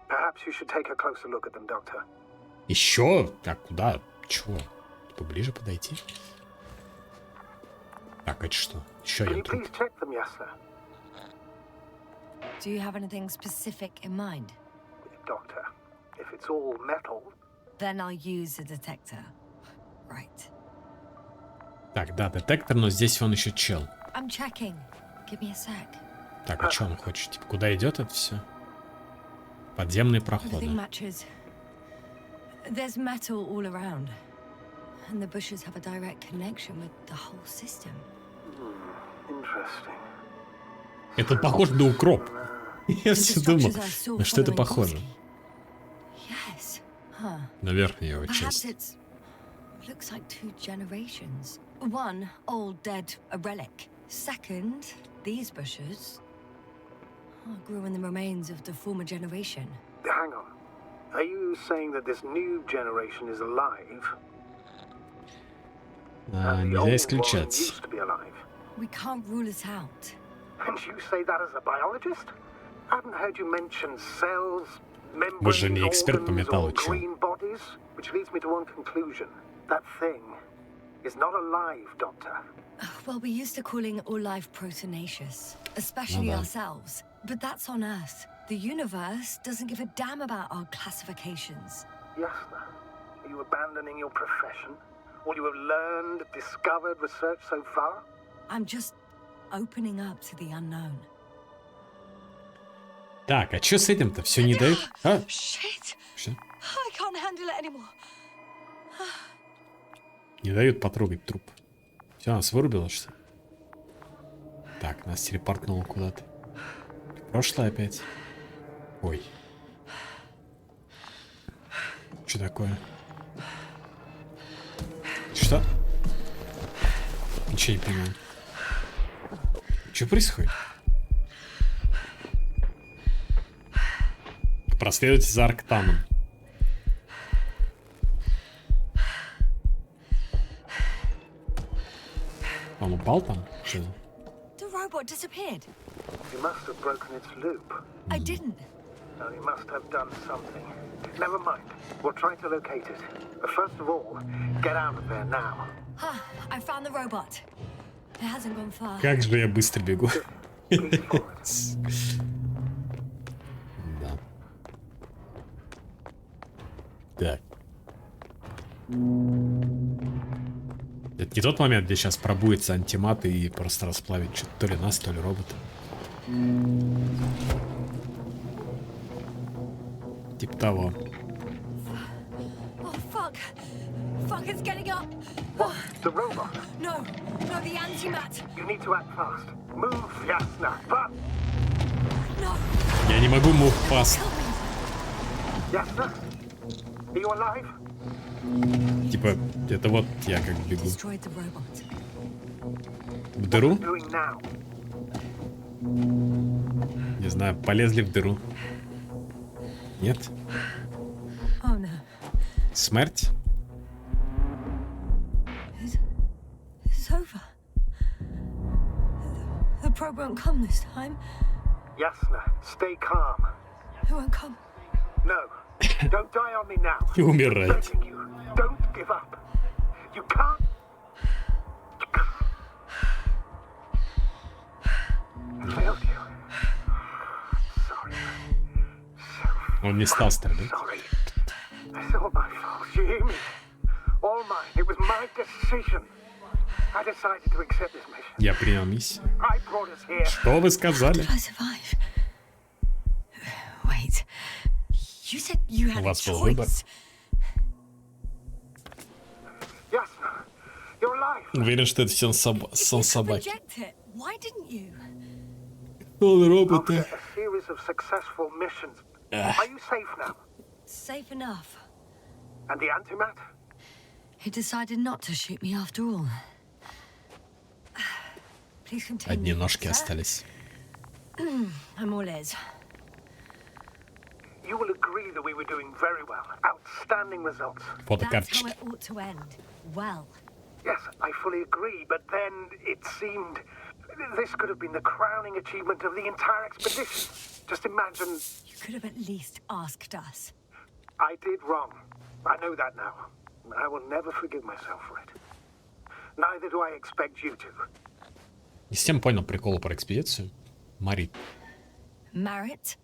Perhaps you should take a closer look at them, Doctor. Еще? Так, куда? Чего? Поближе подойти? Так, это что? Еще Can один you труп. please check them, Yasna? Do you have anything specific in mind? Doctor, if it's all metal, Then I'll use a detector. Right. Так, да, детектор, но здесь он еще чел. I'm checking. Give me a sec. Так, а что он хочет? Типа, куда идет это все? Подземные Everything проходы. matches. There's metal all around. And the bushes have a direct connection with the whole system. interesting. Это похоже на укроп. Я все думал, Structures I saw на что это following похоже? Bosky. Yes. Huh. На верхнюю его Perhaps часть. it's looks like 2 generations. One, old, dead, a relic. Second, these bushes grew in the remains of the former generation. Hang on. Are you saying that this new generation is alive? А, And the нельзя old one исключать. used to be alive? We can't rule it out. And you say that as a biologist? I haven't heard you mention cells, Вы же membranes, не эксперт по organs, металлу, or чё? green bodies, which leads me to one conclusion. That thing is not alive, Doctor. Well, we're used to calling all life proteinaceous, especially да. ourselves. But that's on Earth. The universe doesn't give a damn about our classifications. Yasna, are you abandoning your profession? All you have learned, discovered, researched so far? I'm just opening up to the unknown. Так, а что с этим-то? Все не дают? А? Shit! Что? I can't handle it anymore. Не дают потрогать труп. Все, нас вырубило, что ли? Так, нас телепортнуло куда-то. Прошлое опять. Ой. Что такое? Что? Ничего не понимаю. Что происходит? Проследуйте за Арктаном. Он упал там? Что? The robot disappeared. You must have broken its loop. I didn't. No, you must have done something. Never mind. We'll try to locate it. But first of all, get out of there now. Ah, I found the robot. It hasn't gone far. Как же я быстро бегу. Please follow it. Да. Так. Это не тот момент, где сейчас пробуется антимат и просто расплавит что-то, то ли нас, то ли робота. Типа того. Oh, fuck. Fuck, it's getting up. What? The robot? No, no, the antimat. You need to act fast. Move, Yasna. But No, Я не могу move fast. help me. Yasna? Are you alive? Типа, это вот я как бегу. Destroyed the robot. В дыру? Doing now? Не знаю, полезли в дыру. Нет? Oh no, Смерть? it's over. The probe won't come this time. Yasna, stay calm. It won't come. No. Don't die on me now. Не умирайте. Begging you. Don't give up. You can't. I failed you. Sorry. Он не стал стрелять. Sorry. It's all my fault. You hear me? All mine. It was my decision. I decided to accept this mission. Я принял миссию. I brought us here. Что вы сказали? Did I survive? Wait, you said you had a вас был выбор. choice. Yasna, you're alive. Уверен, что это все сон You could собаки. reject it. Why didn't you? Он After роботы. a series of successful missions. Are you safe now? Safe enough. And the antimat? He decided not to shoot me after all. Please continue. Одни ножки sir. остались. I'm all ears. You will agree that we were doing very well. Outstanding results. That's how Фотокарточки. it ought to end. Well, Yes, I fully agree, but then it seemed this could have been the crowning achievement of the entire expedition. Just imagine you could have at least asked us. I did wrong. I know that now. I will never forgive myself for it. Neither do I expect you to. Не всем понял прикол про экспедицию. Мари. Merit?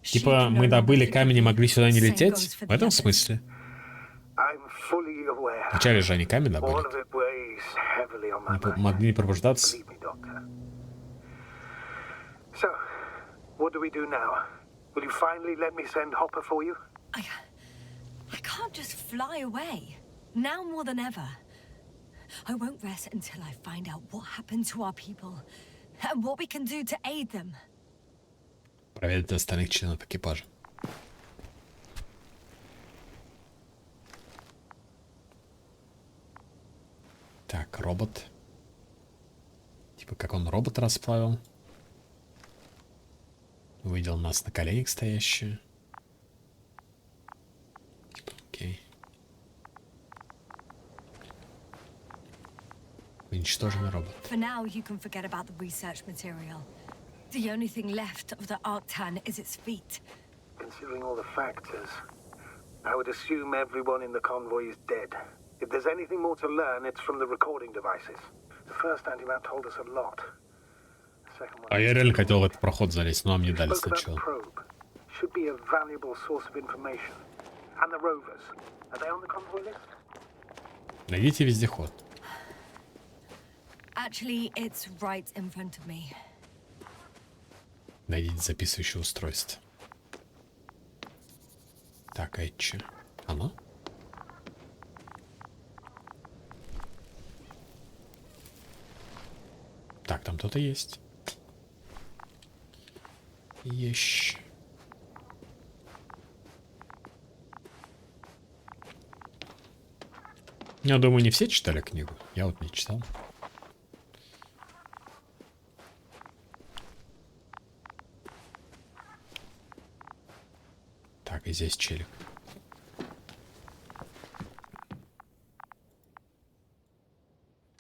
Типа, мы добыли камень и могли сюда не лететь? В этом смысле? I'm fully aware. Вначале же они камень All добыли. of it weighs heavily on my mind. Могли не пробуждаться. Believe me, Doctor. So, what do we do now? Will you finally let me send Hopper for you? I can't just fly away. Now more than ever. I won't rest until I find out what happened to our people and what we can do to aid them. Проверить остальных членов экипажа. Так, робот. Типа, как он робот расплавил. Увидел нас на коленях стоящие. Типа, окей. Уничтоженный робот. For now, you can forget about the research material. The only thing left of the Arctan is its feet. Considering all the factors, I would assume everyone in the convoy is dead. If there's anything more to learn, it's from the recording devices. The first antimat told us a lot. The second one... А я реально хотел в этот проход залезть, но нам не дали spoke about the сначала. probe. Should be a valuable source of information. And the rovers. Are they on the convoy list? Найдите вездеход. Actually, it's right in front of me. Найдите записывающее устройство. Так, а это чё? Оно? Так, там кто-то есть. Есть. Я думаю, не все читали книгу. Я вот не читал. Так, и здесь челик.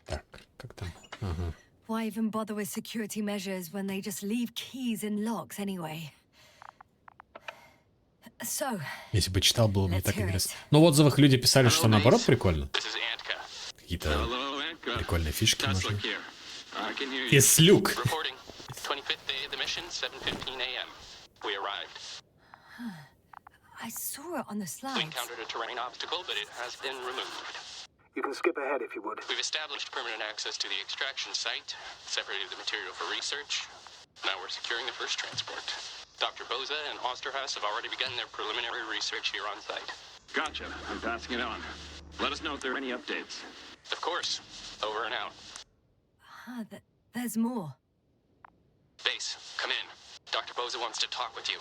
Так, как там? Ага. Why Why even bother with security measures when they just leave keys in locks anyway? So, Если бы читал, было бы не let's так hear интересно. it. Но в отзывах люди писали, что наоборот прикольно. Какие-то Hello, Anka. прикольные фишки Tesla можно. here. I can hear you. Yes, Luke. Reporting. 25th day of the mission, 7:15 a.m. We arrived. I saw it on the We slides. encountered a terrain obstacle, but it has been removed. You can skip ahead if you would. We've established permanent access to the extraction site, separated the material for research. Now we're securing the first transport. Dr. Boza and Osterhaus have already begun their preliminary research here on site. Gotcha. I'm passing it on. Let us know if there are any updates. Of course. Over and out. There's more. Base, come in. Dr. Boza wants to talk with you.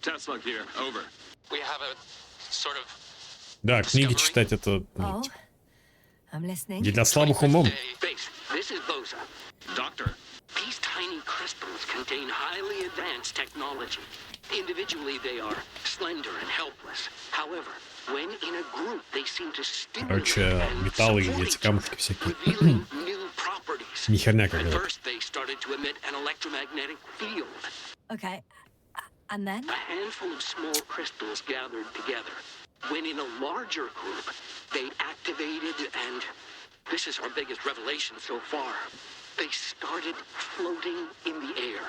Tesla here. Over. We have a sort of Да, книги читать это Oh, I'm listening. не для слабых умом. Base, this is Boza. Doctor. These tiny crystals contain highly advanced technology. Individually, they are slender and helpless. However, when in a group, they seem to stimulate Короче, and металлы support и эти each камушки other, всякие. revealing new properties. Не херня At какая-то. first, they started to emit an electromagnetic field. Okay, and then? A handful of small crystals gathered together. When in a larger group, they activated and... This is our biggest revelation so far. They started floating in the air.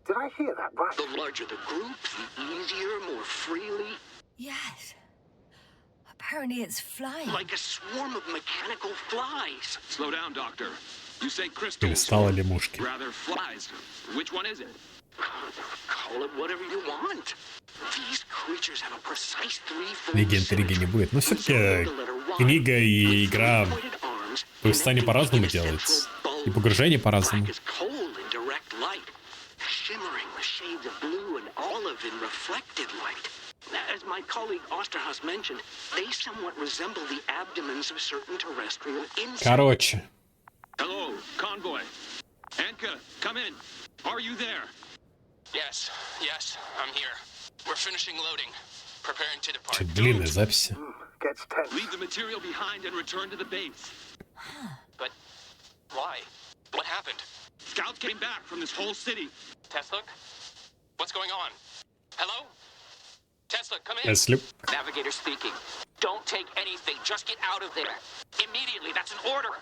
Did I hear that right? The larger the group, the easier, more freely. Yes. Apparently it's flying. Like a swarm of mechanical flies. Slow down, Doctor. You say crystals. Перестала ли мушки? Rather flies. Which one is it? Call it whatever you want. These creatures have a precise three-fold Книги интриги не будет. Но все-таки книга и игра повествование по-разному делается. И погружение по-разному. Shimmering with shades of blue and olive in reflected light. As my colleague Osterhaus mentioned, they somewhat resemble the abdomens of certain terrestrial insects. Короче. Hello, convoy. Anka, come in. Are you there? Yes, I'm here. We're finishing loading. Preparing to depart. Чуть длинные записи. Gets tense. Leave the material behind and return to the base. But why? What happened? Scouts came back from this whole city. Tesla? What's going on? Hello? Tesla, come in. Если... Navigator speaking. Don't take anything. Just get out of there. Immediately. That's an order.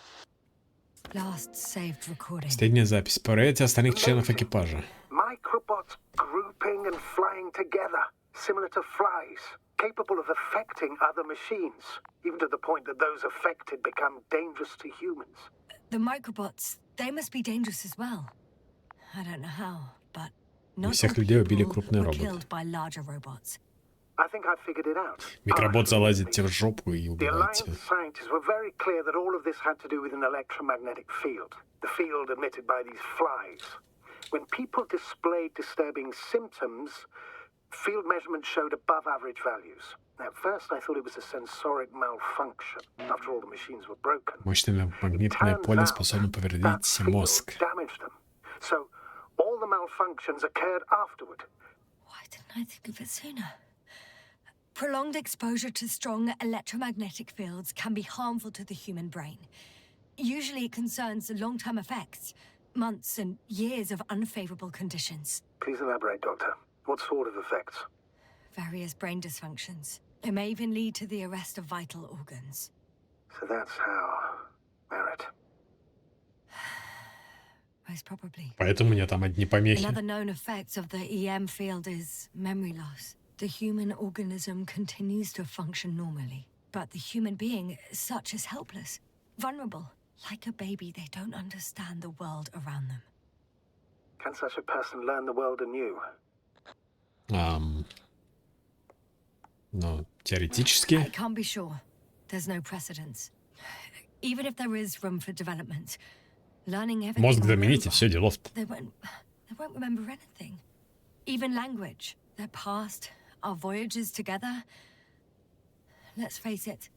Last saved recording. Последняя запись. Проверяйте остальных членов экипажа. Microbots grouping and flying together, similar to flies, capable of affecting other machines, even to the point that those affected become dangerous to humans. The microbots, they must be dangerous as well. I don't know how, but Не not всех all людей убили people крупные were роботы. killed by larger robots. I think I figured it out. Микробот залазит тебе в жопу и The убивает Alliance тебя. scientists were very clear that all of this had to do with an electromagnetic field, the field emitted by these flies. When people displayed disturbing symptoms, field measurements showed above average values. At first, I thought it was a sensoric malfunction. After all, the machines were broken. Мощное магнитное поле способно повредить мозг. Damaged them. So, all the malfunctions occurred afterward. Why didn't I think of it sooner? Prolonged exposure to strong electromagnetic fields can be harmful to the human brain. Usually it concerns long-term effects, months and years of unfavorable conditions. Please elaborate, Doctor. What sort of effects? Various brain dysfunctions. It may even lead to the arrest of vital organs. So that's how... Merit. Most probably. Поэтому у меня там одни помехи. Another known effect of the EM field is memory loss. The human organism continues to function normally, but the human being, such is helpless, vulnerable. Like a baby, they don't understand the world around them. Can such a person learn the world anew? Ну, теоретически. I can't be sure. There's no precedence. Even if there is room for development, learning everything Мозг on замените, robot, все, делов-то. they won't remember anything. Even language, their past, our voyages together. Let's face it,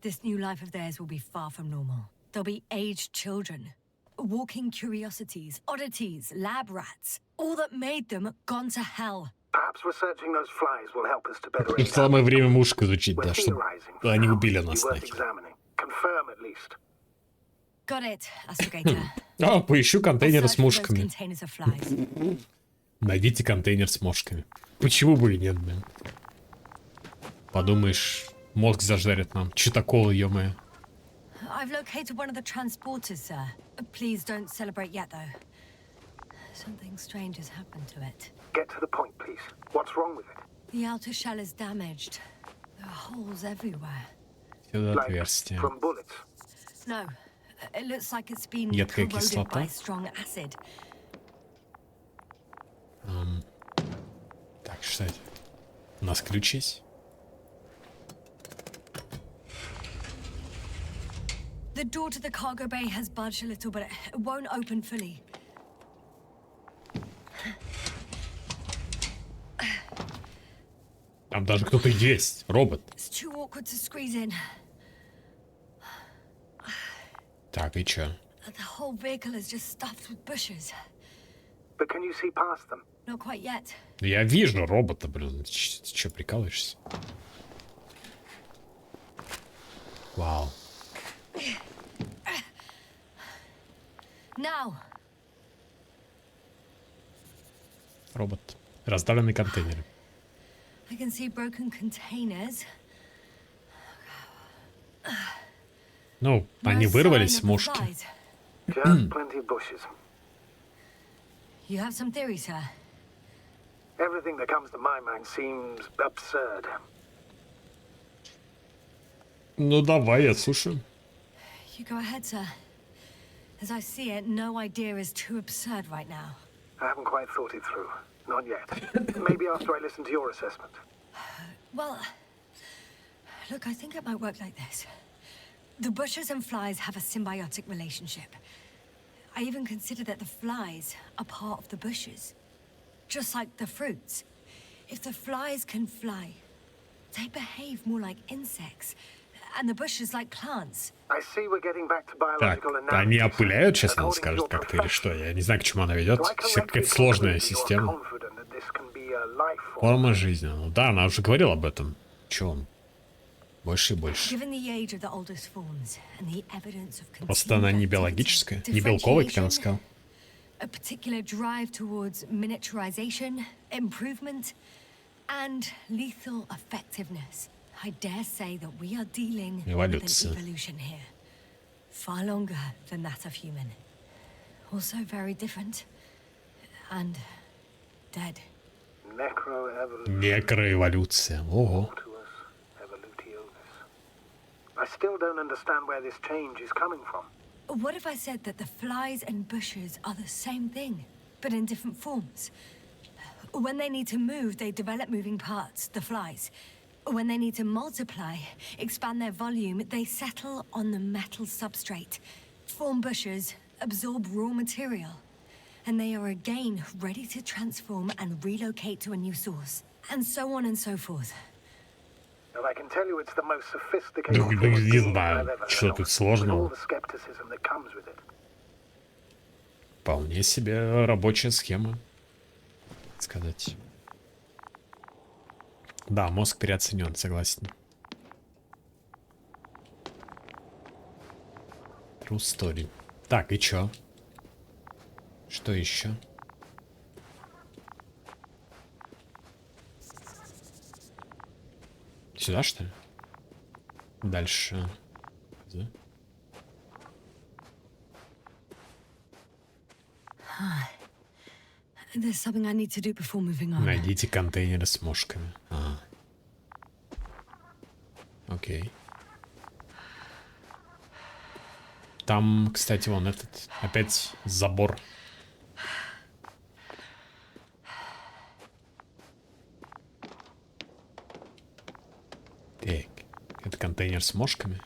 this new life of theirs will be far from normal. They'll be aged children, walking curiosities, oddities, lab rats. All that made them gone to hell. Perhaps researching those flies will help us to better Самое время мушку изучить, We're да, чтобы theorizing. они убили нас Be worth нахер. examining. Confirm at least. Got it, Astrogator. А, поищу контейнеры I'll с search for those мушками. containers of flies. Найдите контейнер с мошками. Почему бы и нет, блин? Подумаешь, мозг зажарит нам. Че такого, ё-моё? I've located one of the transporters, sir. Please don't celebrate yet, though. Something strange has happened to it. Get to the point, please. What's wrong with it? The outer shell is damaged. There are holes everywhere. Сюда Like отверстие. from bullets. No, it looks like it's been Едкая corroded кислота. by strong acid. Так, что это? У нас ключ есть? The door to the cargo bay has budged a little, but it won't open fully. Там даже кто-то есть. Робот. It's too awkward to squeeze in. Так, и чё? The whole vehicle is just stuffed with bushes. But can you see past them? Not quite yet. Ну, я вижу робота, блин. Ты чё, прикалываешься? Вау. Now. Робот. Раздавленные контейнеры. I can see broken containers. Ну, они No вырвались sign с of the мушки. flies. Just plenty of bushes. You have some theories, sir? Everything that comes to my mind seems absurd. Ну, давай, я слушаю. You go ahead, sir. As I see it, no idea is too absurd right now. I haven't quite thought it through. Not yet. Maybe after I listen to your assessment. Well, look, I think it might work like this. The bushes and flies have a symbiotic relationship. I even consider that the flies are part of the bushes. Just like the fruits. If the flies can fly, they behave more like insects. And the bushes like plants. I see we're getting back to Так, biological они analogies. опыляют, сейчас она According to скажет your как-то или profession, что. Я не знаю, к чему она ведет. do I correctly Какая-то сложная conclude that you're система. confident that this can be a life form? Форма жизни. Ну да, она уже говорила об этом. Чё он? Больше и больше. Given the age of the oldest forms and the evidence of Просто она не continued биологическая, activity, не белковая, как она differentiation, сказала. a particular drive towards miniaturization, improvement, and lethal effectiveness. I dare say that we are dealing with Эволюция. an evolution here. Far longer than that of human. Also very different. And dead. Necroevolution. Некроэволюция. Ого. Mortuus evolutionis. I still don't understand where this change is coming from. What if I said that the flies and bushes are the same thing, but in different forms? When they need to move, they develop moving parts, the flies. When they need to multiply, expand their volume, they settle on the metal substrate, form bushes, absorb raw material. And they are again ready to transform and relocate to a new source. And so on and so forth. And I can tell you it's the most sophisticated Ну, form of не being знаю, I've ever что known, тут with all сложного. the skepticism that comes with it. Вполне себе рабочая схема, так сказать. Да, мозг переоценен, согласен. True story. Так, и чё? Что еще? Сюда, что ли? Дальше. Да? There's something I need to do before moving on. Найдите контейнеры с мошками. Ага. Окей. Там, кстати, вон этот. Опять забор. Так. Это контейнер с мошками.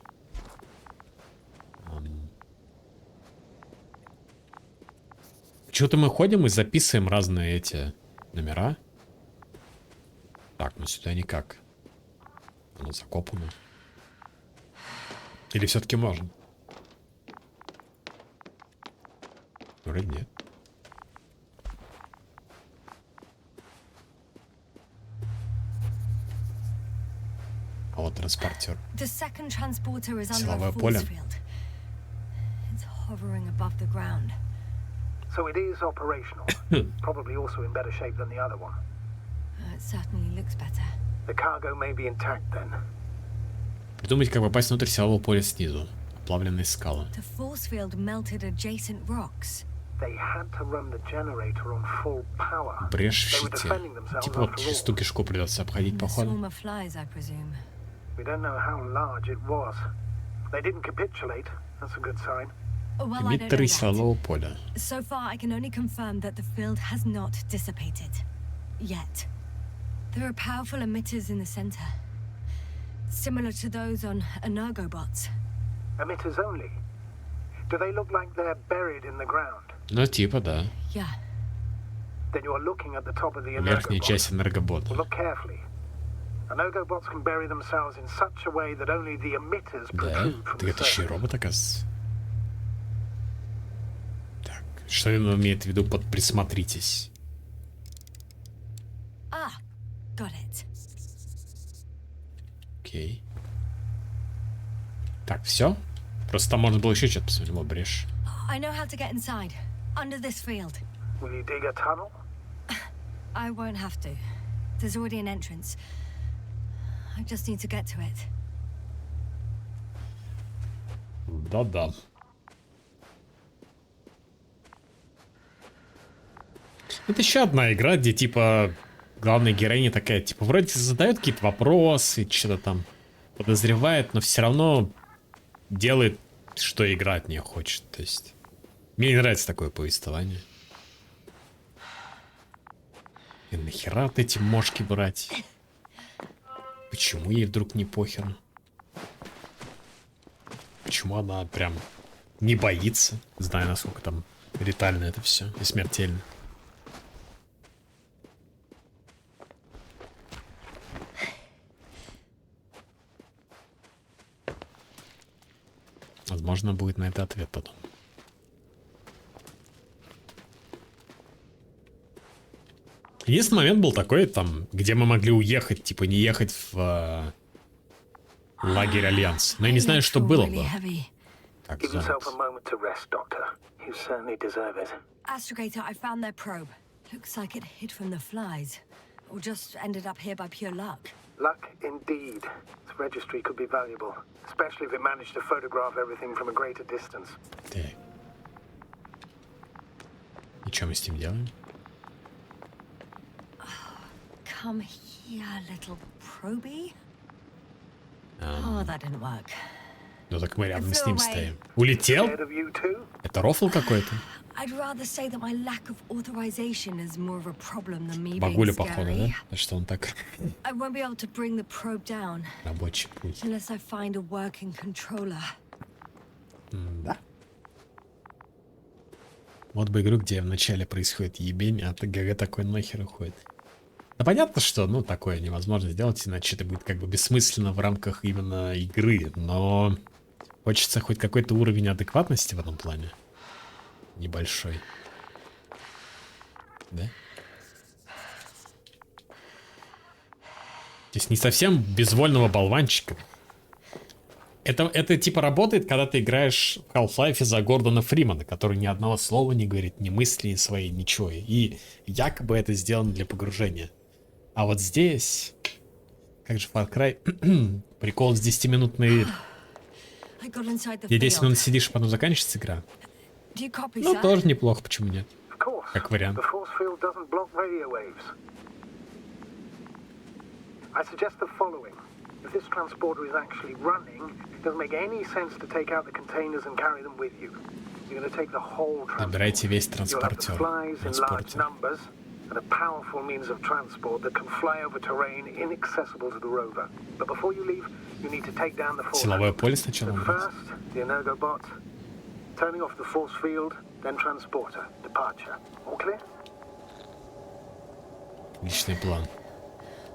Что-то мы ходим и записываем разные эти номера. Так, ну сюда никак. Оно закопано. Или все-таки можно? Вроде нет. Вот транспортер. The second transporter is under Силовое a поле. force field. It's hovering above the ground. So it is operational. Probably also in better shape than the other one. It certainly looks better. The cargo may be intact then. Придумать, как попасть внутрь силового поля снизу. Оплавленные скалы. The force field melted adjacent rocks. They had to run the generator on full power. Брешь в They were щите. defending themselves Типа вот after через all. ту кишку придется обходить, The походу. swarm of flies, I presume. We don't know how large it was. They didn't capitulate. That's a good sign. Well, I don't know Эмиттеры that. силового поля. So far, I can only confirm that the field has not dissipated. Yet. There are powerful emitters in the center. Similar to those on Energobots. Emitters only. Do they look like they're buried in the ground? Ну, типа, да. Yeah. Then you're looking at the top of the Верхняя Energobot. часть энергобота. Look carefully. Energobots can bury themselves in such a way that only the emitters Да? protrude from Так the это еще и surface. робот, оказывается. Так, что он имеет в виду под «присмотритесь»? Ah, got it. Окей. Так, все? Просто там можно было еще что-то посмотреть. Вот брешь. I know how to get inside. Under this field. Will you dig a tunnel? I won't have to. There's already an entrance. I just need to get to it. Да-да. Это еще одна игра, где типа главная героиня такая, типа, вроде задает какие-то вопросы, что-то там подозревает, но все равно делает, что игра от нее хочет. То есть мне не нравится такое повествование. И нахера вот эти мошки брать? Почему ей вдруг не похер? Почему она прям не боится? Знаю, насколько там летально это все и смертельно. Возможно, будет на это ответ потом. Единственный момент был такой, там, где мы могли уехать, типа не ехать в лагерь Альянс. Но я не знаю, что было бы. Так, Give yourself a зонт. moment to rest, Doctor. You certainly deserve it. Astrogator, I found their probe. Looks like it hid from the flies. Or just ended up here by pure luck. Luck indeed. This registry could be valuable, especially if it managed to photograph everything from a greater distance. Так. И что мы с ним делаем? Come here, little probie. Oh, that didn't work. Ну так мы рядом с ним стоим. Улетел? Scared of you too? Это рофл какой-то? I'd rather say that my lack of authorization is more of a problem than me being Багуля, походу, да? scary. А что он так? I won't be able to bring the probe down Рабочий путь. unless I find a working controller. Да. Вот бы игру, где вначале происходит ебень, а ТГГ такой нахер уходит. Да понятно, что, ну, такое невозможно сделать, иначе это будет как бы бессмысленно в рамках именно игры, но хочется хоть какой-то уровень адекватности в этом плане. Небольшой. Да? То есть не совсем безвольного болванчика. Это типа работает, когда ты играешь в Half-Life за Гордона Фримана, который ни одного слова не говорит, ни мысли своей, ничего. И якобы это сделано для погружения. А вот здесь... Как же Far Cry? Прикол с 10-минутной... I got inside the Где 10 field. минут сидишь, а потом заканчивается игра. Do you copy, Ну, sir? тоже неплохо, почему нет? Of course. Как вариант. The force field doesn't block radio waves. I suggest the following. If this transporter is actually running, it doesn't make any sense to take out the containers and carry them with you. You're going to take the whole transport. Набирайте весь You'll have the транспортер. flies in large Транспортер. numbers and a powerful means of transport that can fly over terrain inaccessible to the rover. But before you leave, you need to take down the force. Силовое поле сначала So убрать. first, the Energobot, turning off the force field, then transporter, departure. All clear? Личный план.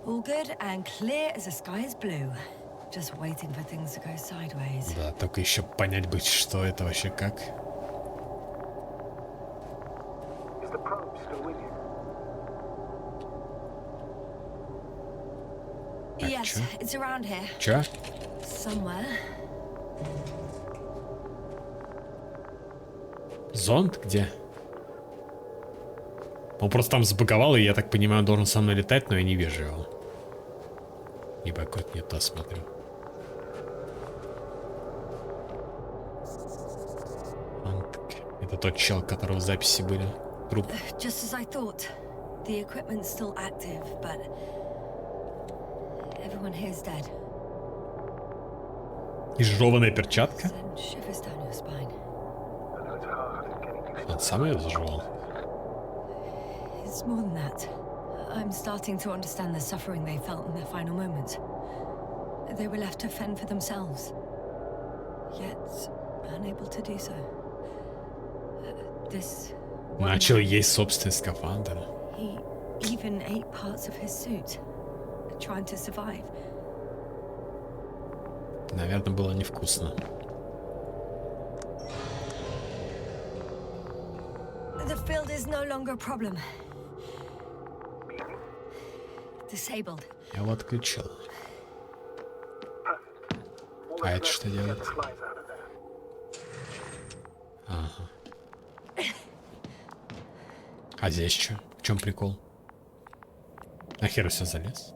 All good and clear as the sky is blue. Just waiting for things to go sideways. Да, только еще понять бы, что это вообще как. Is the probe still with you? Yes, sure. it's around here. Че? Somewhere. Зонд где? Он просто там забаговал, и я так понимаю, он должен со мной летать, но я не вижу его. Либо я какой-то не то смотрю. Это тот чел, у которого записи были. Труп. Just as I thought. The equipment's still active, but everyone here's dead. Изжеванная перчатка? Send shivers down your spine. Он сам ее заживал. It's more than that. I'm starting to understand the suffering they felt in their final moments. They were left to fend for themselves, yet unable to do so. This Начал есть собственный скафандр. He even ate parts of his suit, trying to survive. Наверное, было невкусно. The field is no longer a problem. Disabled. Я его отключил. А это что делает? Ага. А здесь что? В чем прикол? Нахер все залез?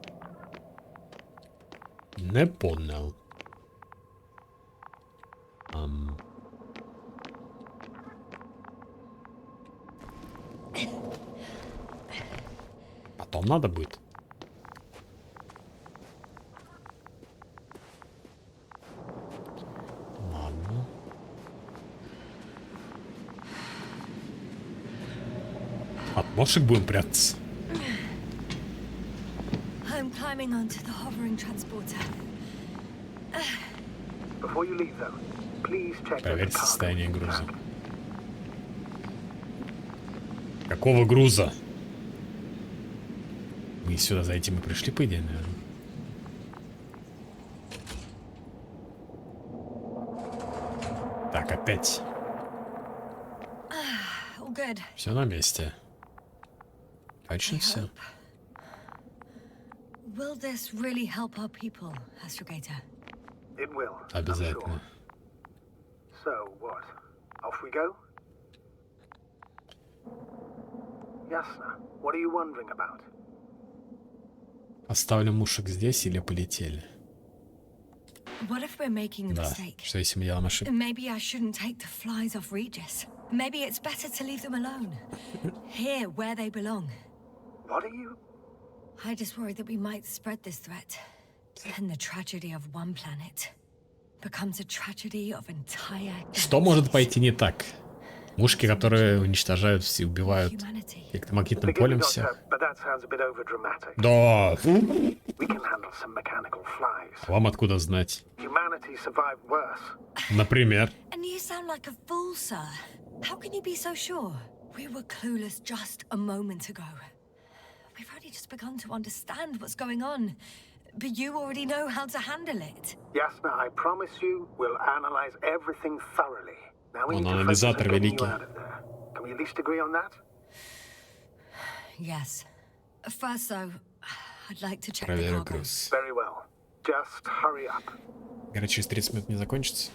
Не понял. Потом надо будет. Ладно. От мошек будем прятаться. I'm climbing onto the hovering transporter. Before you leave, though, please check Проверьте состояние груза. Какого груза? Мы сюда за этим и пришли, по идее, наверное. Так, опять. Все на месте. Точно все? Will this really help our people, Astrogator? It will. Обязательно. So what? Off we go? Ясно. What are you wondering about? Оставлю мушек здесь или полетели? What if we're making a Да. mistake? Что если мы делаем ошибку? Maybe I shouldn't take the flies off Regis. Maybe it's better to leave them alone. Here, where they belong. What are you? I just worry that we might spread this threat. And the tragedy of one planet becomes a tragedy of entire Что может пойти не так? Мушки, которые уничтожают все, убивают электромагнитным полем всех. But that sounds a bit overdramatic. Да. We can handle some mechanical flies. Вам откуда знать? Humanity survived worse. Например. And you sound like a fool, sir. How can you be so sure? We were clueless just a moment ago. We've only just begun to understand what's going on. But you already know how to handle it. Yasna, I promise you, we'll analyze everything thoroughly. Now we need to focus on анализатор getting you великий. out of there. Can we at least agree on that? Yes. First, though, I'd like to check the Проверю cargo. груз. Very well. Just hurry up. Короче, через 30 минут не закончится.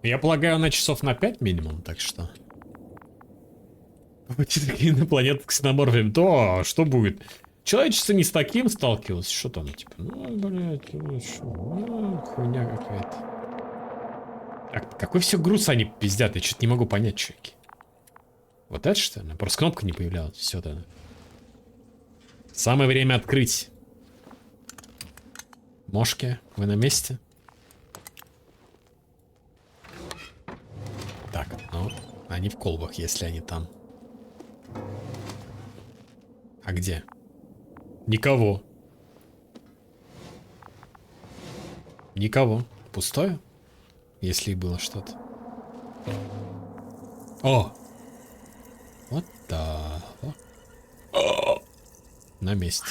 Я полагаю, на часов на 5 минимум, так что... Пути такие инопланетные ксеноморфами. Да, что будет? Человечество не с таким сталкивалось. Что там, типа? Ну, блядь, ну, что? Ну, хуйня какая-то. Так, какой все груз они пиздят? Я что-то не могу понять, чуваки. Вот это что ли? Просто кнопка не появлялась. Все это. Самое время открыть. Мошки, вы на месте? Так, ну, они в колбах, если они там. А где? Никого. Никого. Пустое? Если и было что-то. О! Вот да. О! На месте.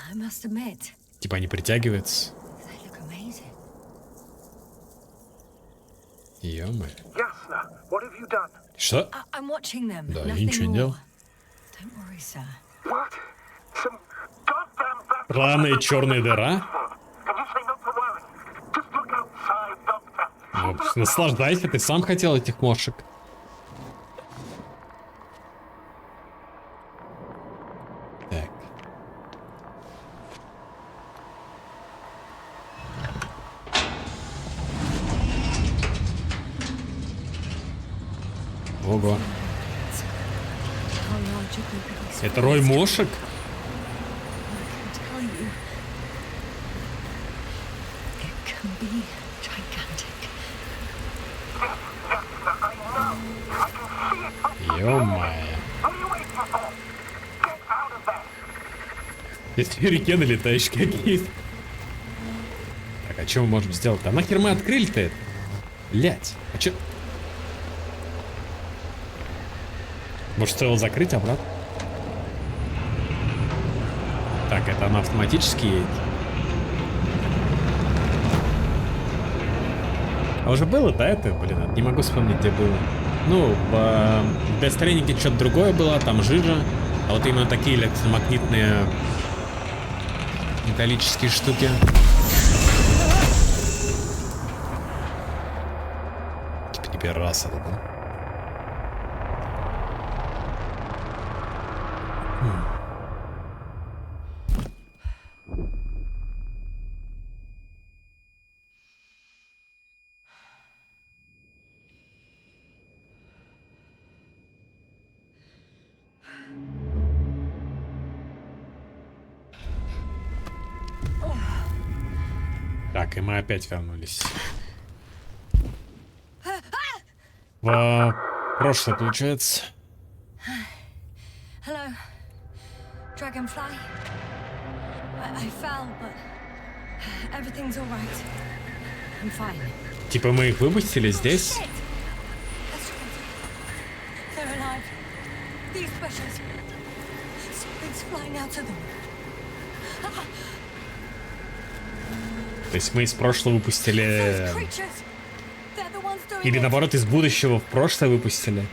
I must admit, Типа они притягиваются. they look amazing. Ё-моё. Yasna, what have you done? Что? I'm watching them. Да, я Nothing ничего не more. делал. Don't worry, sir. What? Some goddamn vampire. Рана и черная дыра? Can you say not to worry? Just look outside, Doctor. Ну, Наслаждайся, ты сам хотел этих мошек. Так. Ого. Это рой мошек? Ё-моё. Здесь сюрикены летающие какие-то. Так, а что мы можем сделать-то? А нахер мы открыли-то это? Блять, а чё? Может, стоило закрыть обратно? Так, это она автоматически едет. А уже было, да, это? Блин, не могу вспомнить, где было. Ну, в Death Stranding что-то другое было, там жижа. А вот именно такие электромагнитные металлические штуки. Типа не первый раз это, да? Так, и мы опять вернулись. В прошлое, получается. Hello, Dragonfly. I fell, but everything's all right. I'm fine. Типа мы их выпустили здесь. They're alive. These pressures. Something's flying out of them. То есть мы из прошлого выпустили... Или наоборот, из будущего в прошлое выпустили.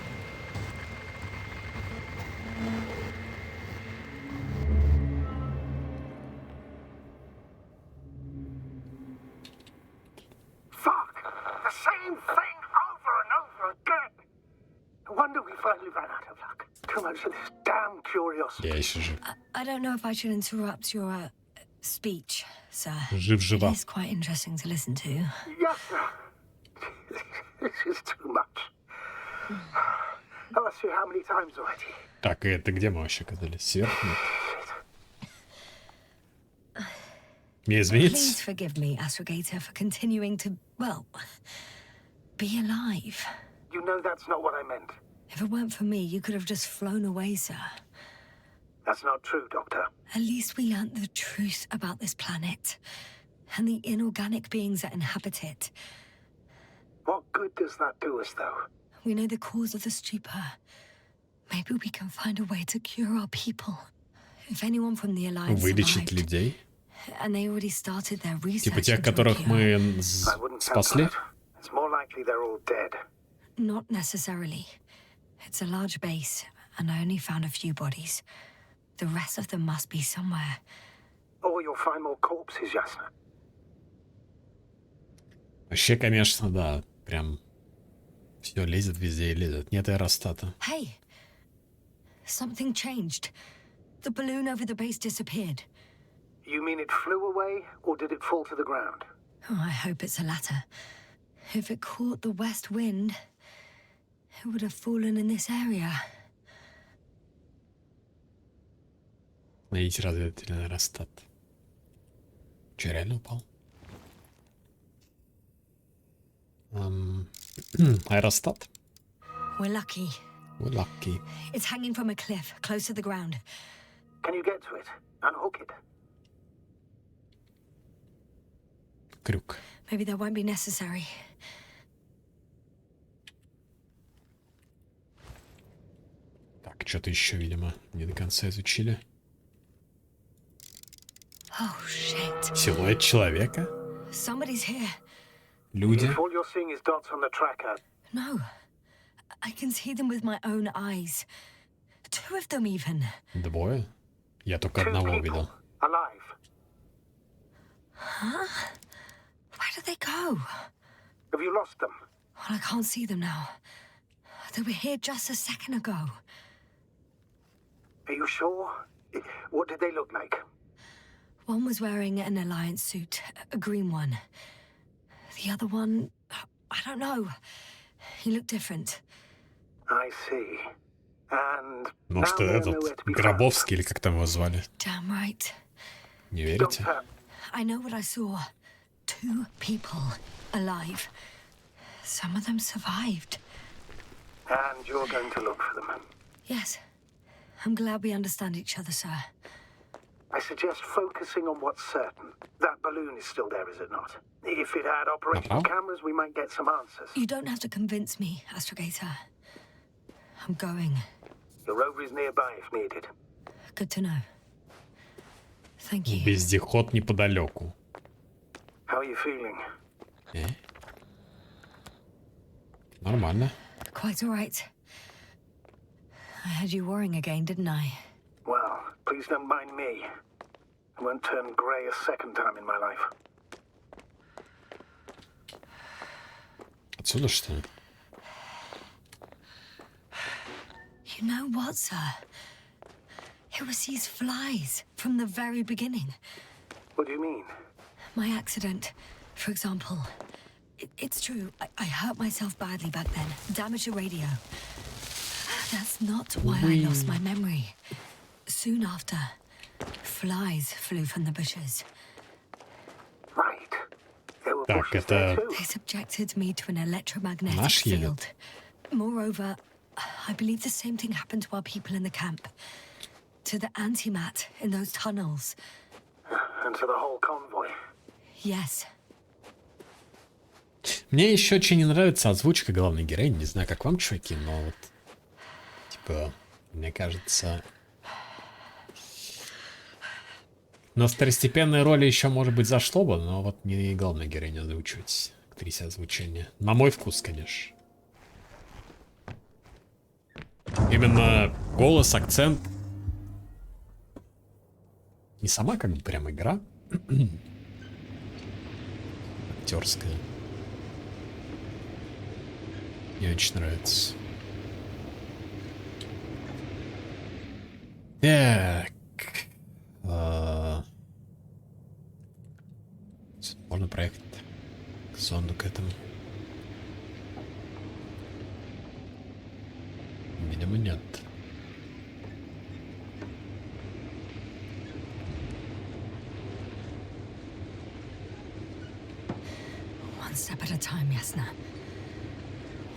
Я еще жив. I don't know if I should interrupt your speech, sir. Жив-жива. It is quite interesting to listen to. Yes, sir. This is too much. I've asked you how many times already. Так, и это где мы вообще оказались? Сверху? Мне извиниться? Please forgive me, Astrogator, for continuing to, well, be alive. You know that's not what I meant. If it weren't for me, you could have just flown away, sir. That's not true, Doctor. At least we learned the truth about this planet and the inorganic beings that inhabit it. What good does that do us, though? We know the cause of the stupor. Maybe we can find a way to cure our people. If anyone from the Alliance Вылечить survived, людей? and they already started their research Типа тех, into a которых cure. мы спасли? It's more likely they're all dead. Not necessarily. It's a large base, and I only found a few bodies. The rest of them must be somewhere. Or you'll find more corpses, ясно? Вообще, конечно, да. Прям все лезет везде и лезет. Нет аэростата. Hey! Something changed. The balloon over the base disappeared. You mean it flew away, or did it fall to the ground? Oh, I hope it's the latter. If it caught the west wind, it would have fallen in this area. Найдите разведывательный аэростат. Че, реально упал? Аэростат? We're lucky. We're lucky. It's hanging from a cliff, close to the ground. Can you get to it? Unhook it? Крюк. Maybe that won't be necessary. Так, что-то еще, видимо, не до конца изучили. Oh, shit. Силуэт человека? Somebody's here. Люди? If all you're seeing is dots on the tracker. No. I can see them with my own eyes. Two of them even. Двое? Я только одного видел. Alive. Huh? Where did they go? Have you lost them? Well, I can't see them now. They were here just a second ago. Are you sure? What did they look like? One was wearing an Alliance suit, a green one. The other one, I don't know. He looked different. I see. And Может, now they're этот nowhere to be Гробовский, или как там его звали? Damn right. Не found. верите? Doctor, I know what I saw. 2 people alive. Some of them survived. and you're going to look for them. Yes. I'm glad we understand each other, sir. I suggest focusing on what's certain. That balloon is still there, is it not? If it had operational cameras, we might get some answers. You don't have to convince me, Astrogator. I'm going. The rover is nearby if needed. Good to know. Thank you. Вездеход неподалеку. How are you feeling? Нормально. Quite all right. I had you worrying again, didn't I? Well, please don't mind me. I won't turn grey a second time in my life. Отсюда, что ли? You know what, sir? It was these flies from the very beginning. What do you mean? My accident, for example. It's true, I hurt myself badly back then. Damaged a radio. That's not why I lost my memory. Soon after, flies flew from the bushes. Right. There were Так, bushes there это too. They subjected me to an electromagnetic Наш едет. field. Moreover, I believe the same thing happened to our people in the camp. To the antimat in those tunnels. And to the whole convoy. Yes. Мне еще очень не нравится озвучка главной героини. Не знаю, как вам, чуваки, но вот... Типа, мне кажется... На второстепенной роли еще, может быть, зашло бы, но вот не главная героиня озвучивать. Актрисе озвучения. На мой вкус, конечно. Именно голос, акцент. Не сама как бы прям игра. Актерская. Мне очень нравится. Так. Можно проехать к зонду, к этому. Видимо, нет. One step at a time, Yasna.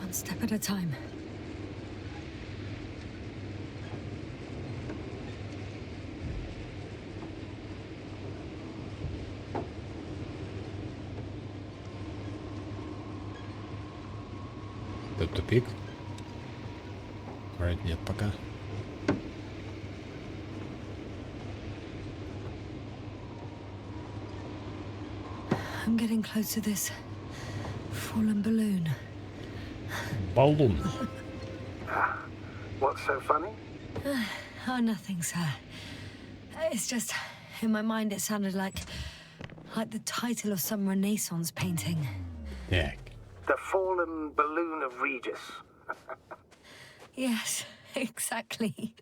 One step at a time. Тут тупик. Вроде нет пока. I'm getting close to this fallen balloon. Баллон. What's so funny? Oh, nothing, sir. It's just, in my mind it sounded like the title of some Renaissance painting. Так. The fallen balloon of Regis. Yes, exactly.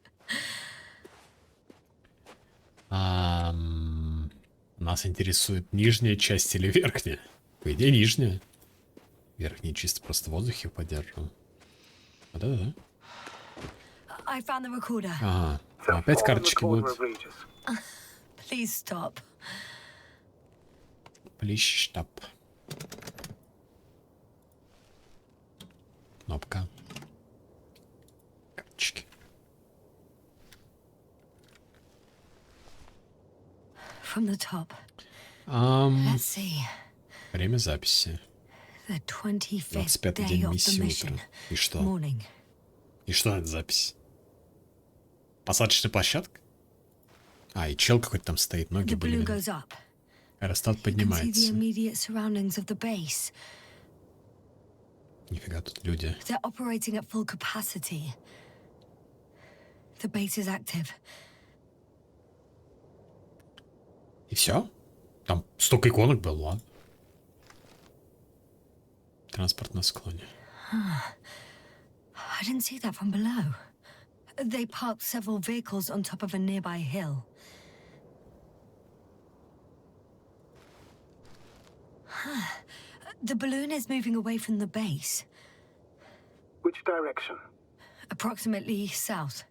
Нас интересует нижняя часть или верхняя? По идее, нижняя. Верхняя чисто просто в воздухе поддерживаем. Вот это, да? I found the recorder. Ага. Опять карточки будут. Please stop. Плещ, штаб. Кнопка. Карточки. From the top. Let's see. Время записи. The 25th 25-й day день of the миссии mission. утра. И что? Morning. И что это запись? Посадочная площадка? А, и чел какой-то там стоит, ноги The были balloon видны. goes up. Аэростат You can see the поднимается. immediate surroundings of the base. Нифига, тут люди. They're operating at full capacity. The base is active. И все? Там столько иконок было, ладно. Транспорт на склоне. I didn't see that from below. They parked several vehicles on top of a nearby hill. The balloon is moving away from the base. Which direction? Approximately south.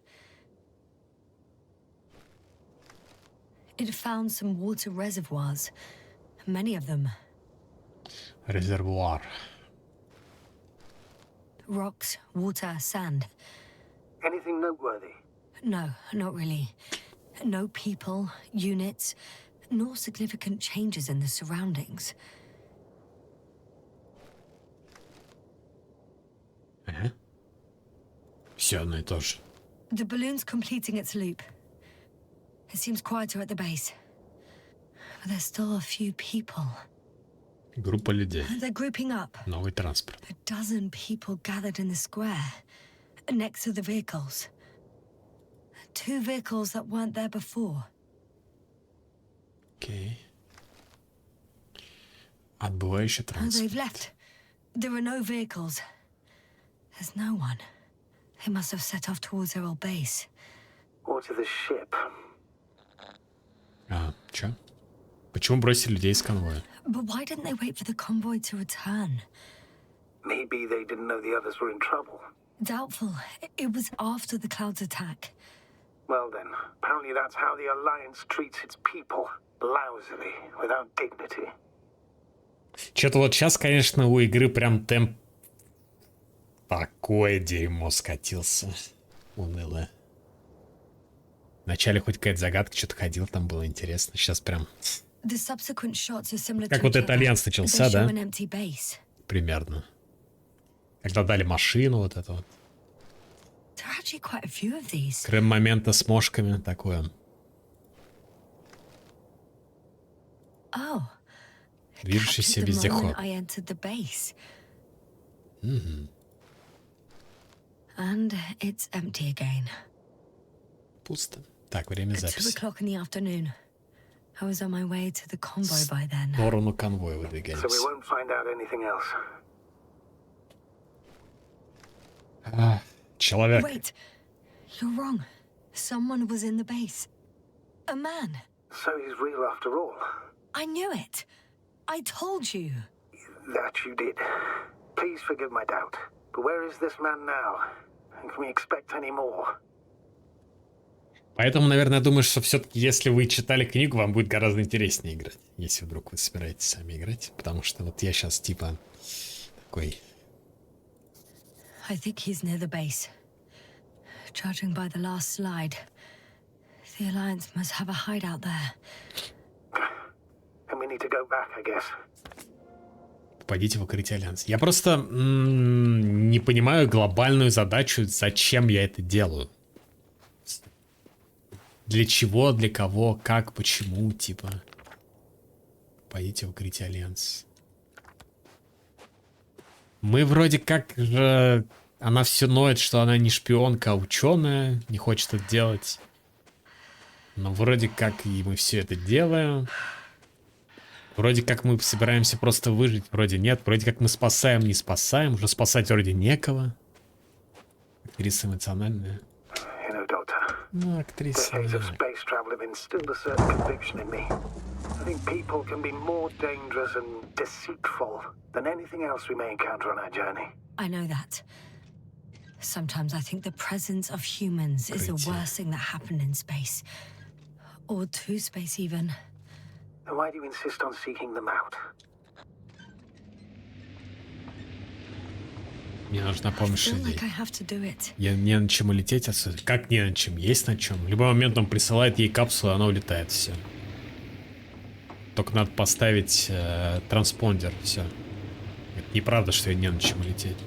It found some water reservoirs. Many of them. Резервуар. Rocks, water, sand. Anything noteworthy? No, not really. No people, units, nor significant changes in the surroundings. Ага. Все одно и то же. The balloon's completing its loop. It seems quieter at the base. But there's still a few people. Группа людей. They're grouping up. Новый транспорт. A dozen people gathered in the square, next to the vehicles. 2 vehicles that weren't there before. Окей. Отбывающий Oh, they've транспорт. left. There are no vehicles. There's no one. They must have set off towards their old base. Or to the ship? А, чё? Почему бросили людей из конвоя? But why didn't they wait for the convoy to return? Maybe they didn't know the others were in trouble. Doubtful. It was after the Cloud's attack. Well then, apparently that's how the Alliance treats its people. Lousily, without dignity. Чё-то вот сейчас, конечно, у игры прям темп такое дерьмо скатился. Унылое. Вначале хоть какая-то загадка, что-то ходил, там было интересно. Сейчас прям... The subsequent shots are similar Как to вот each этот other. альянс начался, They да? show an empty base. Примерно. Когда дали машину, вот это вот. There are actually quite a few of these. Крем-момента с мошками, такое. Oh. Движущийся Captured the вездеход. moment I entered the base. And it's empty again. Пусто. Так, время At 2 записи. o'clock in the afternoon. I was on my way to the convoy by then. В сторону конвоя So we выдвигаемся. won't find out anything else. Человек. Wait, you're wrong. Someone was in the base. A man. So he's real after all. I knew it. I told you. That you did. Please forgive my doubt. But where is this man now? And can we expect any more? Поэтому, наверное, я думаю, что все-таки, если вы читали книгу, вам будет гораздо интереснее играть. Если вдруг вы собираетесь сами играть. Потому что вот я сейчас типа такой... I think he's near the base. Judging by the last slide, the Alliance must have a hideout there. And we need to go back, I guess. Попадите в укрытие Альянса. Я просто не понимаю глобальную задачу, зачем я это делаю. Для чего, для кого, как, почему, типа. Пойдите в укрытие Альянса. Мы вроде как же... Она все ноет, что она не шпионка, а ученая, не хочет это делать. Но вроде как и мы все это делаем. Вроде как мы собираемся просто выжить, вроде нет. Вроде как мы спасаем, не спасаем. Уже спасать вроде некого. Актриса эмоциональная. You know, Doctor, Ну, актриса... decades of space travel have instilled a certain conviction in me. I think people can be more dangerous and deceitful than anything else we may encounter on our journey. I know that. Sometimes I think the presence of humans is the worst thing that happened in space. Or to space, even. Then why do you insist on seeking them out? Мне нужна помощь Feel людей. like I have to do it. Я не на чем улететь отсюда. Как не на чем? Есть на чем. В любой момент он присылает ей капсулу, и она улетает. Все. Только надо поставить транспондер. Все. Это неправда, что я не на чем улететь.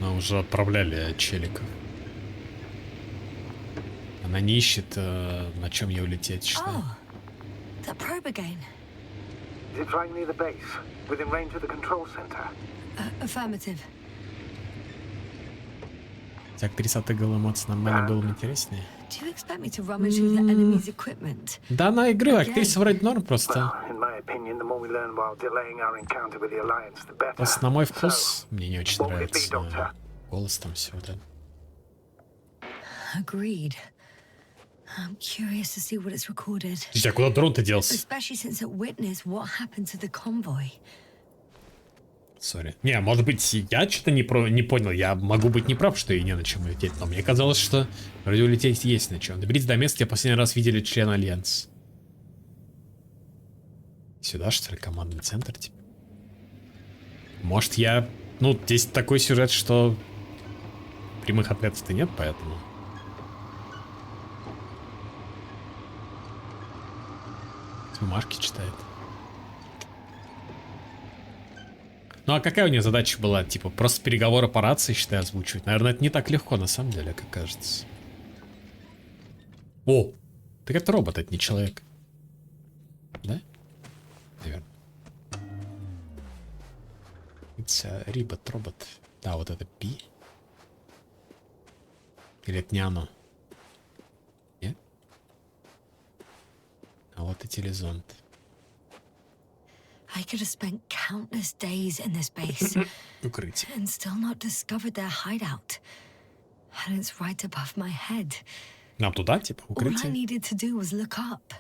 Но уже отправляли челиков. Она не ищет, на чем ей улететь. Что? Oh, that probe again. Is it flying near the base, within range of the control center? Affirmative. Если актриса отыграла эмоции нормально, было бы интереснее. Do you expect me to rummage through the enemy's equipment? Да, она игры, актриса вроде норм, просто... Well, in my opinion, the more we learn while delaying our encounter with the Alliance, the better. Просто на мой So, вкус мне не очень what would it be, нравится Doctor? голос там все вот это. Agreed. I'm curious to see what it's recorded. Слушайте, а куда дрон-то делся? Especially since it witnessed what happened to the convoy. Сори. Не, может быть, я что-то не понял. Я могу быть неправ, что и не на чем лететь. Но мне казалось, что вроде улететь есть на чем. Доберитесь до места, где последний раз видели члена Альянса. Сюда, что ли, командный центр, типа? Может, я... Ну, здесь такой сюжет, что прямых ответов-то нет, поэтому... Бумажки читает. Ну а какая у нее задача была? Типа просто переговоры по рации, считай, озвучивать. Наверное, это не так легко, на самом деле, как кажется. О! Так это робот, это не человек. Да? Наверное. Это робот. Да, вот это Пи. Или это не оно? Нет? А вот и телезонд. I could have spent countless days in this base Укрытие. and still not discovered their hideout. And it's right above my head. Нам туда, типа, All I укрытие? needed to do was look up.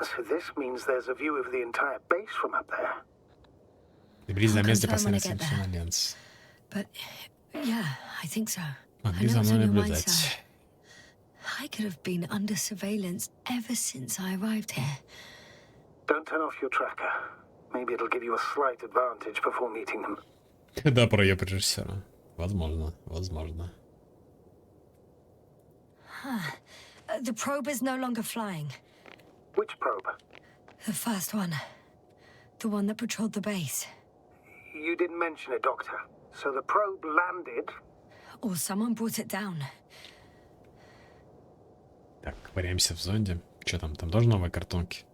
So this means there's a view of the entire base from up there. Доберись до места, где confirm when I последний get член there. Альянса. But yeah, I think so. I Могли know за it's мной on your mind, наблюдать. sir. I could have been under surveillance ever since I arrived here. Don't turn off your tracker. Maybe it'll give you a slight advantage before meeting them. Да, проеб режиссера. Возможно, возможно. The probe is no longer flying. Which probe? The first one. The one that patrolled the base. You didn't mention it, Doctor. So the probe landed. Or someone brought it down. Так, ковыряемся в зонде. Что там? Там тоже новые картонки?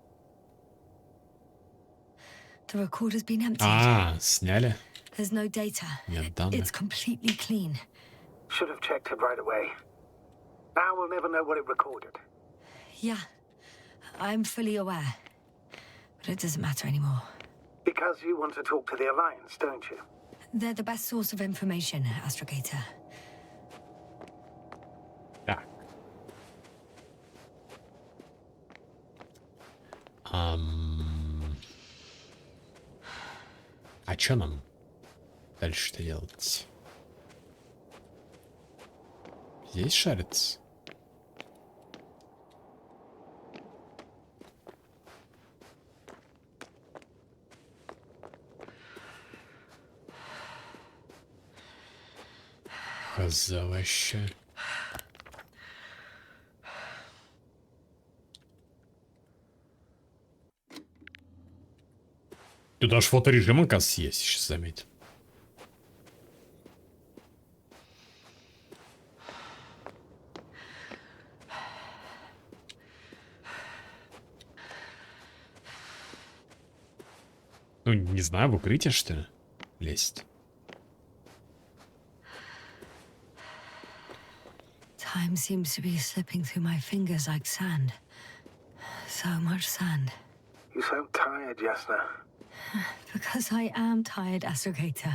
The recorder's been emptied. А, сняли? There's no data. Нет данных. It's completely clean. Should have checked it right away. Now we'll never know what it recorded. Yeah, I'm fully aware. But it doesn't matter anymore. Because you want to talk to the Alliance, don't you? They're the best source of information, Astrogator. Так. А что нам дальше-то делать? Здесь шарится? Хаза вообще. Тут аж фоторежим, оказывается, есть, сейчас заметил. Ну, не знаю, в укрытие, что ли, лезть. Time seems to be slipping through my fingers like sand. So much sand. You sound tired, Yasna. Because I am tired, Astrogator.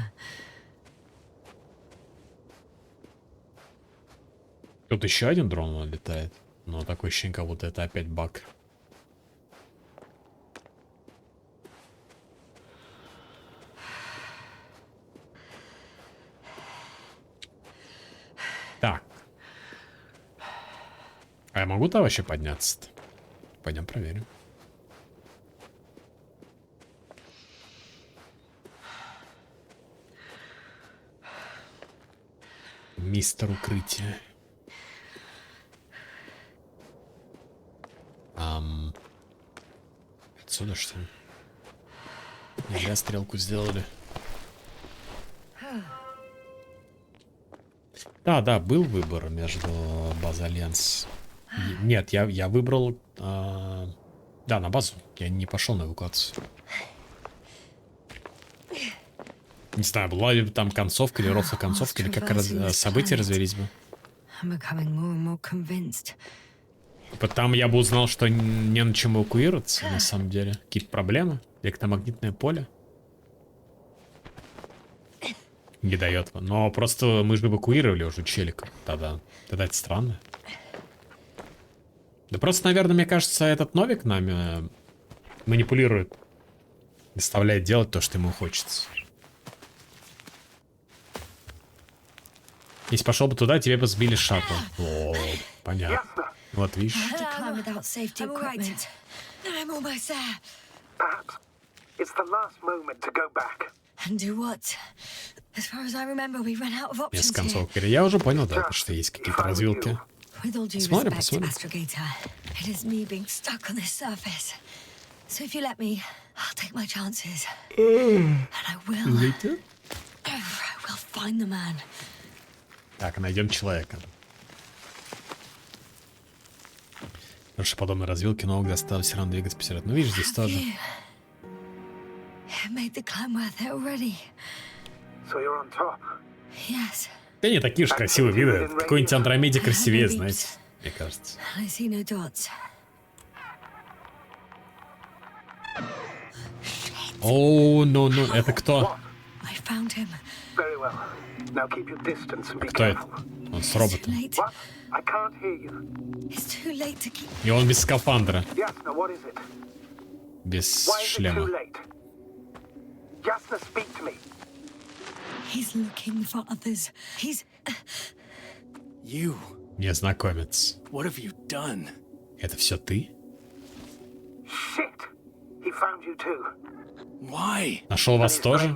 Тут еще один дрон летает. Но такое ощущение, как будто это опять баг. Так. А я могу там вообще подняться-то? Пойдем проверим. Мистер укрытие. Отсюда что ли? Не зря стрелку сделали. Да, был выбор между базой Альянс. Нет, я выбрал... да, на базу. Я не пошел на эвакуацию. Не знаю, была ли там концовка или рофла концовка, или как события развелись бы. I'm becoming more and more convinced. Там я бы узнал, что не на чем эвакуироваться, на самом деле. Какие-то проблемы? Электромагнитное поле? Не дает. Но просто мы же эвакуировали уже челика. Тогда это странно. Да просто, наверное, мне кажется, этот Новик нами манипулирует. Заставляет делать то, что ему хочется. Если пошел бы туда, тебе бы сбили шаттл. О, понятно. Вот видишь. Без концовки. Я уже понял, да, что есть какие-то развилки. Посмотрим, посмотрим. Так, найдем человека. Потому что подобные развилки новых заставят все равно двигаться вперед. Ну видишь, здесь тоже. Да не такие уж красивые виды. Какой-нибудь Андромеде красивее, знаете, мне кажется. О, ну, это кто? Кто это? Он с роботом. И он без скафандра. Без шлема. Незнакомец. Это все ты? Нашел вас тоже?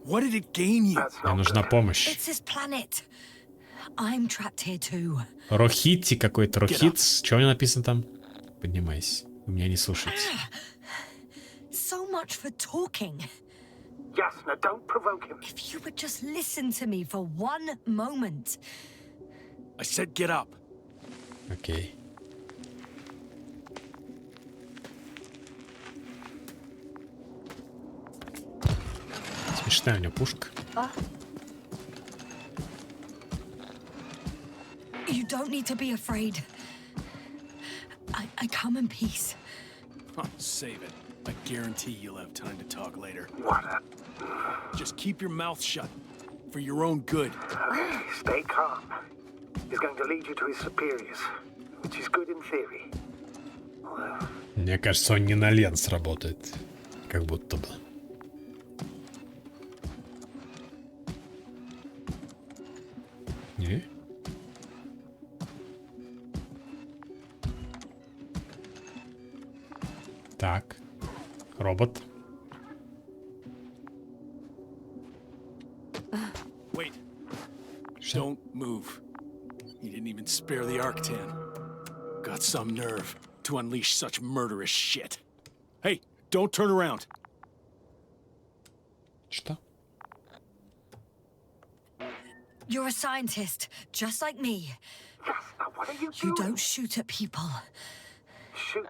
Мне нужна помощь. Рохити какой-то, Рохит. Что у него написано там? Поднимайся. Вы меня не слушаете. Yasna, don't provoke him. If you would just listen to me for one moment. I said get up. Окей. Смешная у него пушка. You don't need to be afraid. I come in peace. Oh, save it. I guarantee you'll have time to talk later. What? Just keep your mouth shut. For your own good. Okay, stay calm. He's going to lead you to his superiors, which is good in theory. Мне кажется, он не на лен сработает. Как будто бы. Не? Так. Робот. Wait. Don't move. He didn't even spare the Arctan. Got some nerve to unleash such murderous shit. Hey, don't turn around. Что? You're a scientist, just like me. Yasna, what are you doing? You don't shoot at people. Shoot.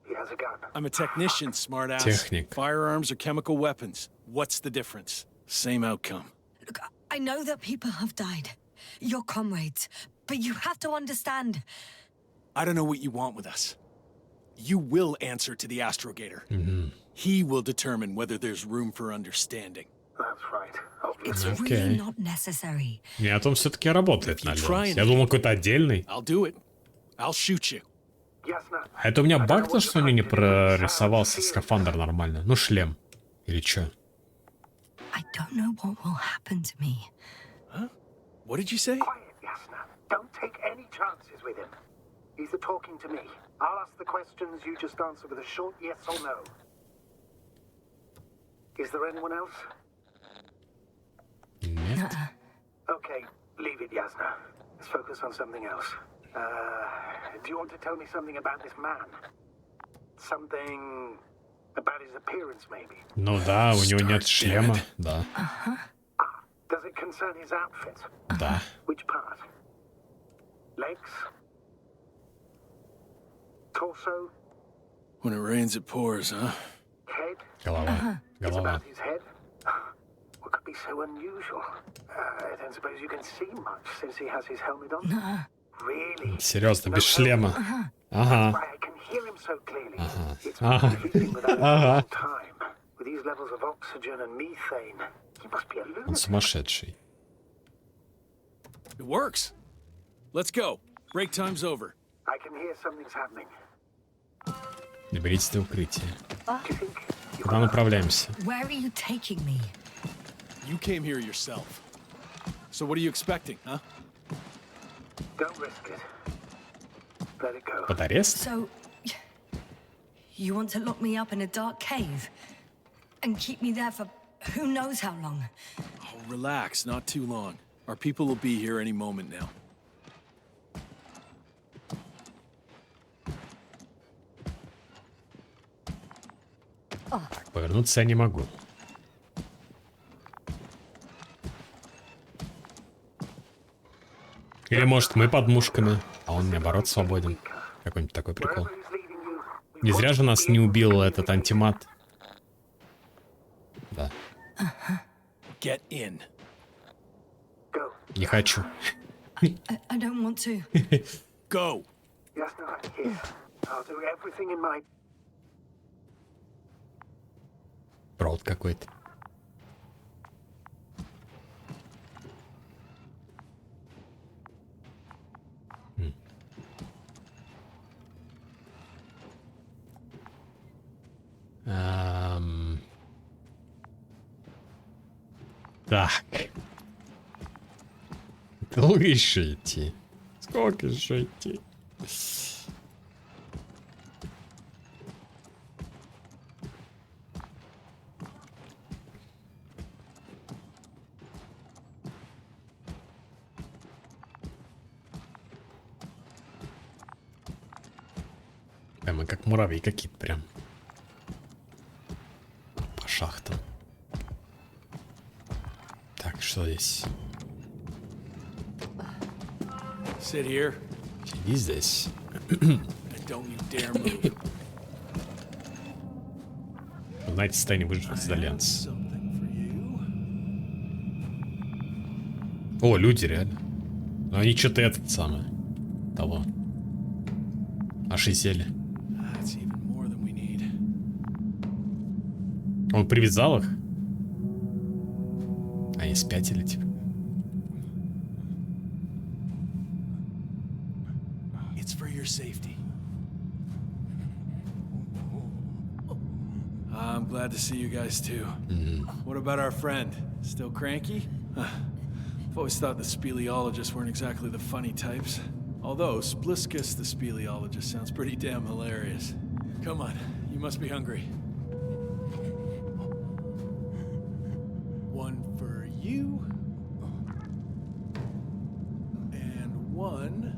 He has a gun. I'm a technician, smartass. Техник. Firearms or chemical weapons. What's the difference? Same outcome. Look, I know that people have died. Your comrades. But you have to understand. I don't know what you want with us. You will answer to the Astrogator. He will determine whether there's room for understanding. That's right. It's really not necessary. Нет, он все-таки работает на лен. Я думал, какой-то отдельный. I'll do it. I'll shoot you. А это у меня баг, то, что у него не прорисовался скафандр нормально. Ну, шлем. Или что? I don't know what will happen to me. Huh? What did you say? Quiet, Yasna. Don't take any chances with him. He's talking to me. I'll ask the questions, you just answer with a short yes or no. Is there anyone else? Нет. Okay, leave it, Yasna. Let's focus on something else. Do you want to tell me something about this man? Something about his appearance, maybe? Ну да, у него нет шлема. Да. Does it concern his outfit? Да. Which part? Legs? Torso? When it rains, it pours, huh? Head? Голова. It's Голова. about his head? What could be so unusual? I don't suppose you can see much since he has his helmet on. Really? Серьезно, без шлема. Ага. Why I can hear him so clearly. Ага. It's Ага. been sleeping without a Ага. long time. With these levels of oxygen and methane, he must be a Он lunatic. сумасшедший. It works. Let's go. Break time's over. I can hear something's happening. Доберитесь до укрытия. Do you think you Куда направляемся? Where are you taking me? You came here yourself. So what are you expecting, huh? don't risk it? Let it go. Под арест? So, you want to lock me up in a dark cave? And keep me there for who knows how long? Oh, relax, not too long. Our people will be here any moment now. Повернуться я не могу. Или может мы под мушками, а он наоборот свободен. Какой-нибудь такой прикол. Не зря же нас не убил этот антимат. Да. Get in. Не хочу. I don't want to. Go. Yes, no, here. I'll do everything in my... Провод какой-то. Так. Долго еще идти? Сколько еще идти? Прямо как муравьи какие-то прям. По шахтам. Так, что здесь? Sit here. Сиди здесь. And don't you dare move. Знаете, состояние выживших из Альянса. О, люди, реально. Ну они что-то этот самый. Того. Ошизели. That's even more than we need. Он привязал их? Они спятили, типа. It's for your safety. I'm glad to see you guys too. What about our friend? Still cranky? I've always thought the speleologists weren't exactly the funny types. Although Spliskus the speleologist sounds pretty damn hilarious. Come on, you must be hungry. One for you. And one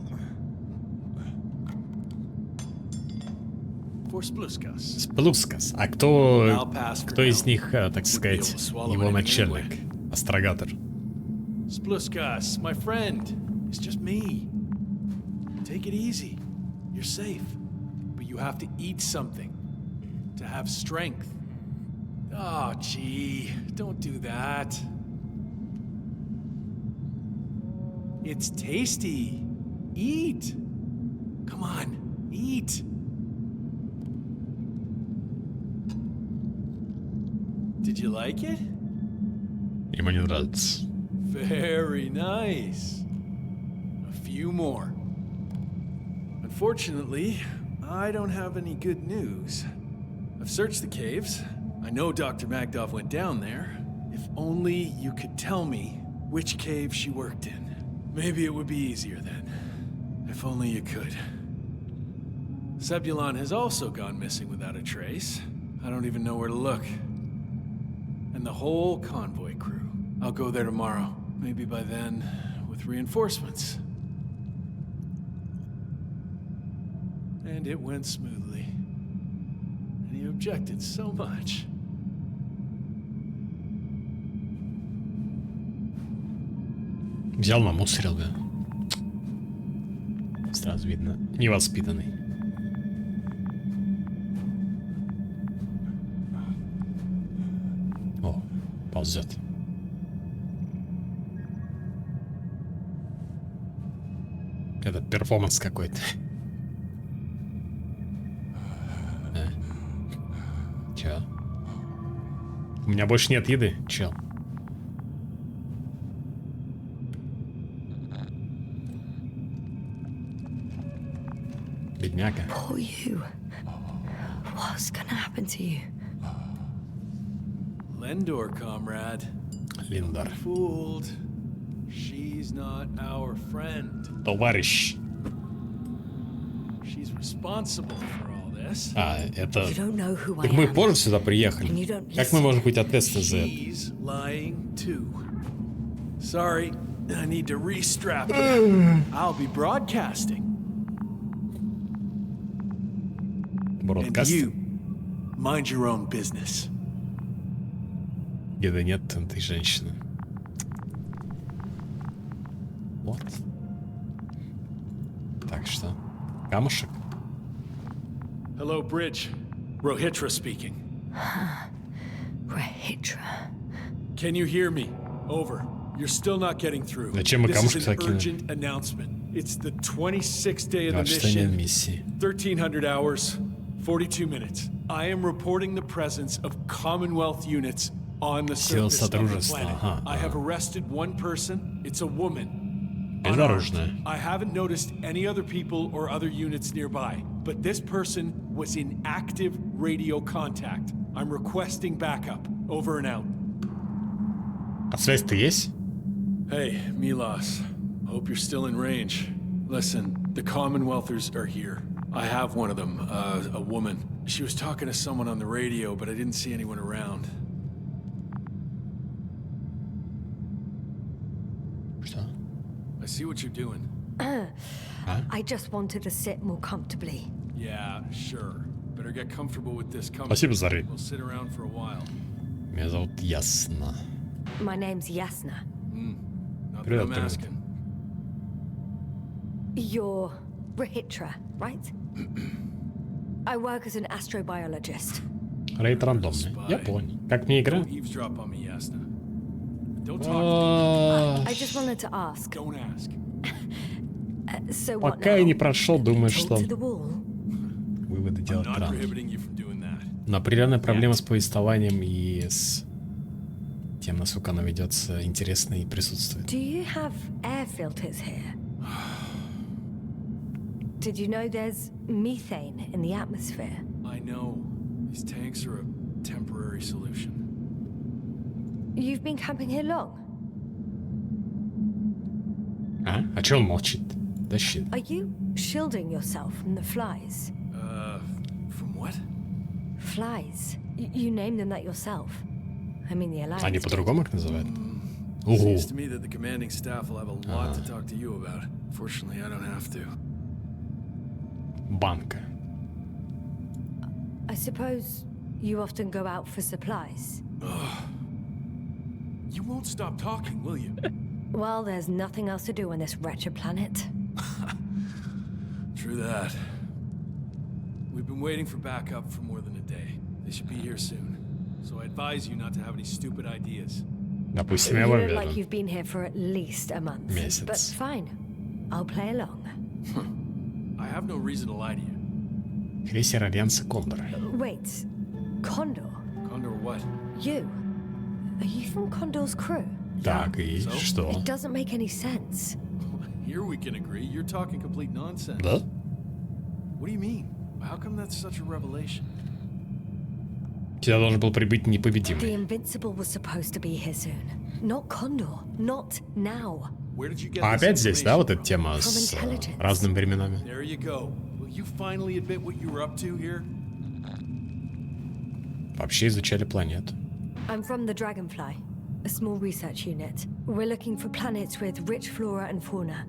for Spluskas. Сплускас. А кто из них, так сказать, его начальник? Астрогатор. Spluskas, my friend. It's just me. Take it easy. You're safe. But you have to eat something to have strength. Oh, gee. Don't do that. It's tasty. Eat. Come on, eat. Did you like it? Ему не нравится. Very nice. A few more. Unfortunately, I don't have any good news. I've searched the caves. I know Dr. Magdov went down there. If only you could tell me which cave she worked in. Maybe it would be easier then. If only you could. Sebulon has also gone missing without a trace. I don't even know where to look. And the whole convoy crew. I'll go there tomorrow. Maybe by then, with reinforcements. And it went smoothly. And he objected so much. Взял, намусорил, да. Сразу видно. Невоспитанный. О, ползет. Это перформанс какой-то. Чё? У меня больше нет еды, чел. Бедняга. Poor you. What's gonna happen to you? Lendor, comrade. Линдор. Fooled. She's not our friend. Товарищ. She's responsible for all this. А, это... You don't know who I Так мы am. позже сюда приехали. And you don't Как мы можем быть ответственны за это? She's lying too. Sorry, I need to restrap it. I'll be broadcasting. And Бродкаст? you, mind your own business. Еды нет этой женщины. Вот. Так что... Камушек? Hello, Bridge. Rohitra speaking. Rohitra. Can you hear me? Over. You're still not getting through. Зачем мы This камушек is an закинули? urgent announcement. It's the 26th day of the 26 дней mission. миссии. 1300 hours, 42 minutes. I am reporting the presence of Commonwealth units on the Сил surface of the Содружества. planet. Ага, I have arrested one person. It's a woman. Безоружная. I haven't noticed any other people or other units nearby, but this person was in active radio contact. I'm requesting backup. Over and out. А связь-то есть? Hey, Milos. Hope you're still in range. Listen, the Commonwealthers are here. I have one of them, a woman. She was talking to someone on the radio, but I didn't see anyone around. Что? I see what you're doing. I just wanted to sit more comfortably. Yeah, sure. Better get comfortable with this company. Спасибо за рейд. We'll sit around for a while. Меня зовут Ясно. My name's Yasna. Not that Привет, I'm привет. asking. You're Rohitra, right? I work as an astrobiologist. Рейд рандомный. Я понял. Как мне игра? Don't eavesdrop on me, Yasna. Don't talk to А, I just wanted to ask. me. Don't ask. So what Пока я now? не прошел, думаю, Talk что to the wall? выводы I'm делать not рано. prohibiting you from doing that. Но определенная проблема с повествованием и с тем, насколько оно ведется, интересно и присутствует. Do you have air filters here? Did you know there's methane in the atmosphere? I know. These tanks are a temporary solution. You've been camping here long? А? А че он молчит? Да щит. Are you shielding yourself from the flies? From what? Flies. You name them that yourself. I mean the Alliance. Они did. по-другому их называют? Ого. Seems to me that the commanding staff will have a lot to talk to you about. Fortunately, I don't have to. Банка. I suppose you often go out for supplies. You won't stop talking, will you? Well, there's nothing else to do on this wretched planet. True that. We've been waiting for backup for more than a day. They should be here soon. So I advise you not to have any stupid ideas. Допустим, You я look уверен. like you've been here for at least a month. Месяц. But fine. I'll play along. I have no reason to lie to you. Крейсер Альянса Кондор. Wait. Condor? Condor what? You? Are you from Condor's crew? Так, и So? что? It doesn't make any sense. Here we can agree. You're talking complete nonsense. Да? What do you mean? How come that's such a revelation? Сюда должен был прибыть The непобедимый. Invincible was supposed to be here soon. Not Condor. Not now. Where did you get А this опять здесь, да, вот эта information тема с разными временами? from? There you go. Will you finally admit what you were up to here? Вообще изучали планету. I'm from the Dragonfly, a small research unit. We're looking for planets with rich flora and fauna.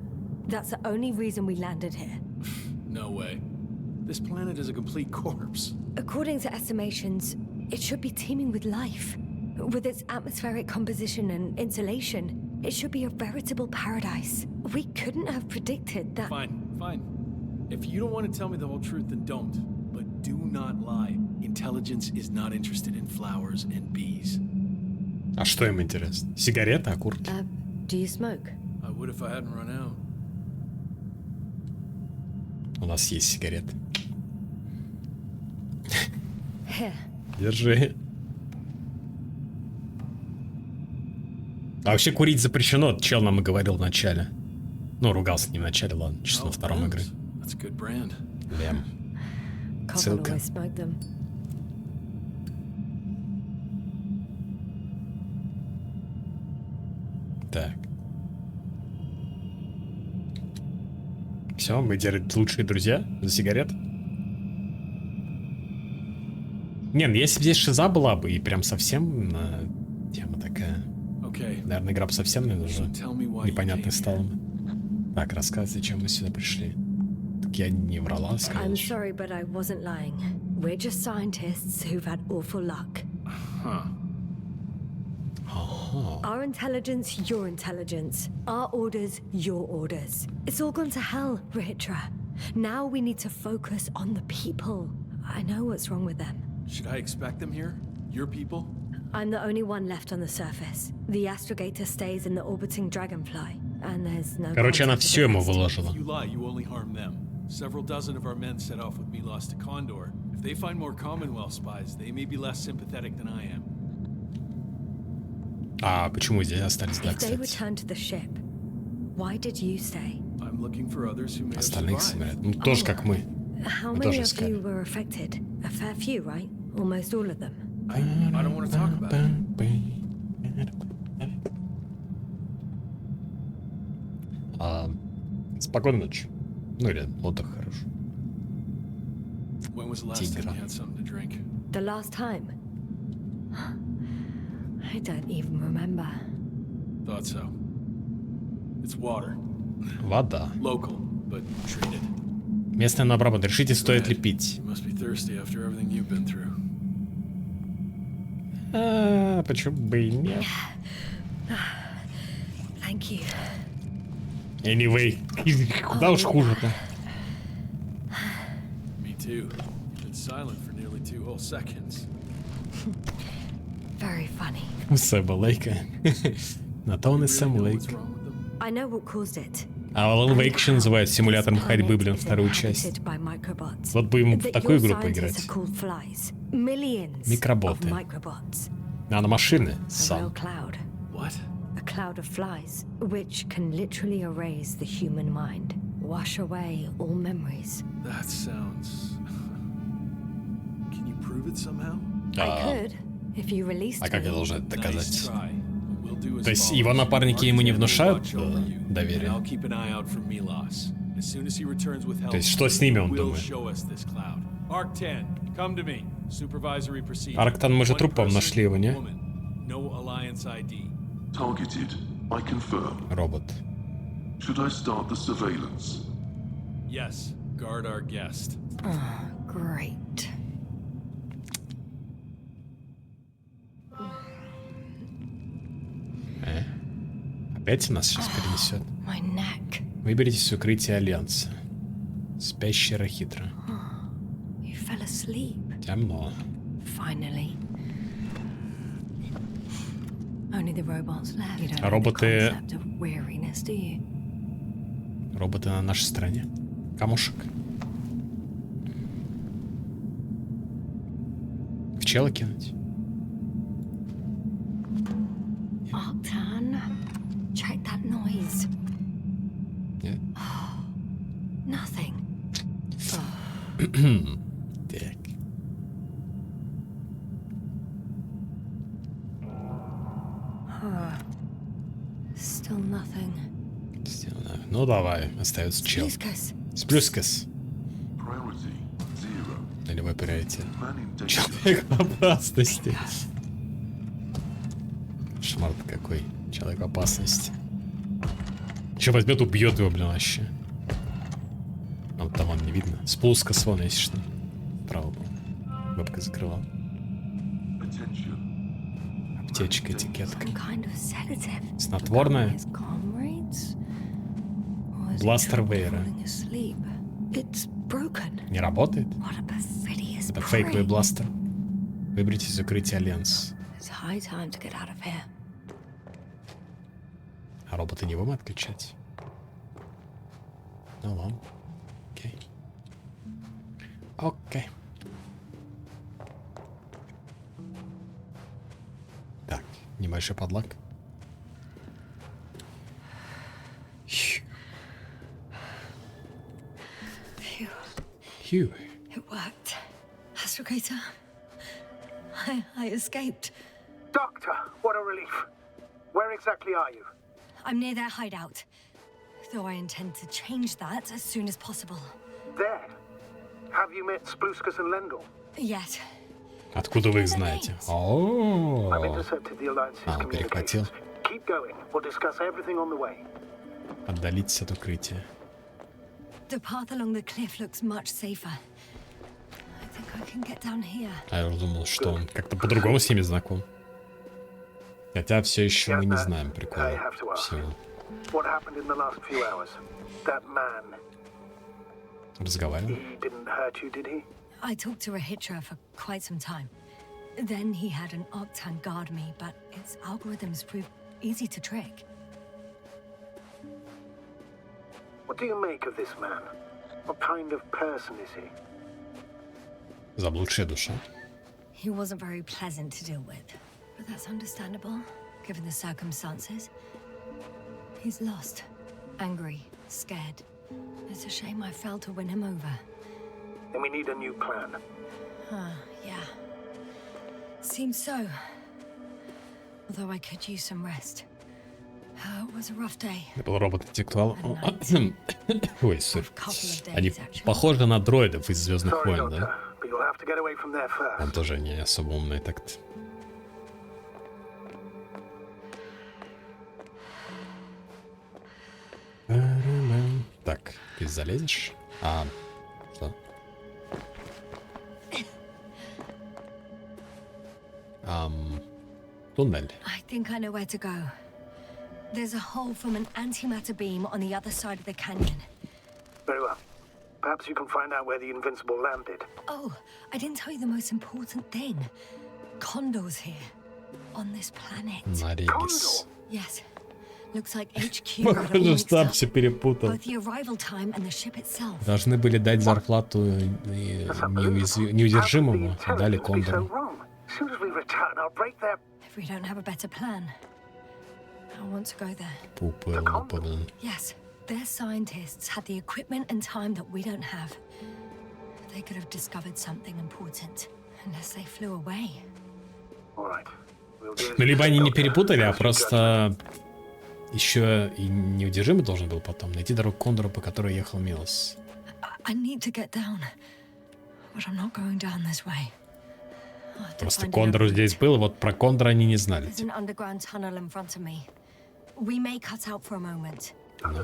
That's the only reason we landed here. No way. This planet is a complete corpse. According to estimations, it should be teeming with life. With its atmospheric composition and insulation, it should be a veritable paradise. We couldn't have predicted that. Fine, fine. If you don't want to tell me the whole truth, then don't. But do not lie. Intelligence is not interested in flowers and bees. А что им интересно? Сигареты, окурки? Do you smoke? I would if I hadn't run out. У нас есть сигареты. Here. Держи. А вообще курить запрещено, чел нам и говорил в начале. Ну, ругался не в начале, ладно, чисто на втором игры. That's a good brand. Лем. Cobble Ссылка. always smoked them. Так. Все, мы теперь лучшие друзья за сигарет. Не, ну если бы здесь шиза была бы и прям совсем тема такая. Наверное, игра бы совсем не нужна. Непонятной стала бы. Так, рассказывай, зачем мы сюда пришли. Так я не врала, сказала. I'm sorry, but I wasn't lying. We're just scientists who've had awful luck. Our intelligence, your intelligence. Our orders, your orders. It's all gone to hell, Ritra. Now we need to focus on the people. I know what's wrong with them. Should I expect them here? Your people? I'm the only one left on the surface. The astrogator stays in the orbiting dragonfly, and there's no. Короче, она все ему выложила. If you lie, you only harm them. Several dozen of our men set off with Milos to Condor. If they find more Commonwealth spies, they may be less sympathetic than I am. А почему здесь остались, да, If they кстати? return to the ship, why did you stay? I'm looking for others who may have Остальных survived. смотрят. Ну, тоже как мы. How Мы many тоже of искали. you were affected? A fair few, right? Almost all of them. I don't want to talk about it. Спокойной ночи. Ну или отдых хороший. When was the last time you had something to drink? The last time? I don't even remember. Thought so. It's water. Вода. Local, but treated. Местная на обработ. Решите, стоит ли пить. You must be thirsty after everything you've been through. Почему бы и нет? Thank you. Anyway, куда уж хуже-то. Me too. Been silent for nearly 2 whole seconds. Very funny. Сэма Лейка. На то он и Сэм Лейк. I know what caused it. А Alan Wake еще называют симулятором ходьбы, блин, вторую часть. Вот бы ему в такую игру поиграть. Микроботы. Наномашины. Сам. What? A cloud of flies, which can literally erase the human mind, wash away all memories. That sounds... Can you prove it somehow? I could, if you released А как я me. должен это доказать? Nice try. We'll do as То есть follows. его напарники ему не внушают Watch over you, and доверие? I'll keep an eye out for Milos. As soon as he returns with help, То есть что с ними он will думает? show us this cloud. Arc 10, come to me. Supervisory procedure. Арктан, мы же One трупом person, нашли его, не? woman. No alliance ID. Targeted. I confirm. Робот. Should I start the surveillance? Yes, guard our guest. Great. Опять нас сейчас перенесет. My neck. Выберитесь из укрытия Альянса. Спящая Рахитра. You fell asleep. Темно. Finally. Only the robots left. You don't А know the роботы... concept of weariness, do you? Роботы на нашей стороне. Камушек. В чела кинуть. Octan, check that noise. Нет? Nothing. Так. Still nothing. Сделано. Ну давай, остается чел. Splüskas. Сплюскас. Priority 0. Или вы приоритет. Man in danger. Человек в опасности. Шмарт какой. Человек в опасности. Еще возьмет, убьет его, блин, вообще. А вот там он не видно. Спуска вон, если что. Право был. Вебка закрывал. Attention. Аптечка, этикетка. Some kind of sedative. Снотворное. His comrades? Or is he Бластер trouble Вейера. falling asleep? It's broken. Не работает? What a perfidious Это фейковый prank. бластер. Выберите из укрытия Альянс. It's high time to get out of here. А роботы не будем отключать? Ну ладно. Окей. Окей. Так, небольшой подлог. Phew. It worked. Astrogator. I escaped. Doctor, what a relief. Where exactly are you? I'm near their hideout. Though I intend to change that as soon as possible. There. Have you met Spluskus and Lendl? Yet. Откуда вы их знаете? О, I've intercepted the Alliance's он перехватил. communications. Keep going. We'll discuss everything on the way. Отдалитесь от укрытия. The path along the cliff looks much safer. I think I can get down here. А я думал, что он как-то по-другому с ними знаком. Хотя все еще мы не знаем прикола всего. What happened in the last few hours? That man. Разговаривал. He didn't hurt you, did he? I talked to Rahitra for quite some time. Then he had an Octan guard me, but its algorithms proved easy to trick. What do you make of this man? What kind of person is he? Заблудшая душа. He wasn't very pleasant to deal with, but that's understandable, given the circumstances. He's lost, angry, scared. It's a shame I failed to win him over. Then we need a new plan. Yeah. Seems so. Although I could use some rest. It was a rough day. Это был робот-интеллектуал. Ой, сори. Они похожи на дроидов из Звездных войн, да? But you'll have to get away from there first. Он тоже не особо умный так-то. Так, ты залезешь? Что? Туннель. I think I know where to go. There's a hole from an antimatter beam on the other side of the canyon. Very well. Perhaps you can find out where the Invincible landed. Oh, I didn't tell you the most important thing. Condor's here. On this planet. Наригис. Yes. Looks like HQ. Похоже, штаб все перепутал. Both the arrival time and the ship itself. Должны были дать зарплату неудержимому, а дали Кондору. As soon as we return, I'll break their... If we don't have a better plan, I want to go there. Пупыл. Yes, their scientists had the equipment and time that we don't have. They could have discovered something important, unless they flew away. All right. Ну, либо они не перепутали, а просто еще и неудержимый должен был потом найти дорогу к Кондору, по которой ехал Милос. I need to get down, but I'm not going down this way. Просто Кондор здесь был, вот про Кондора они не знали. There's an underground tunnel in front of me. We may cut out for a moment. Ну,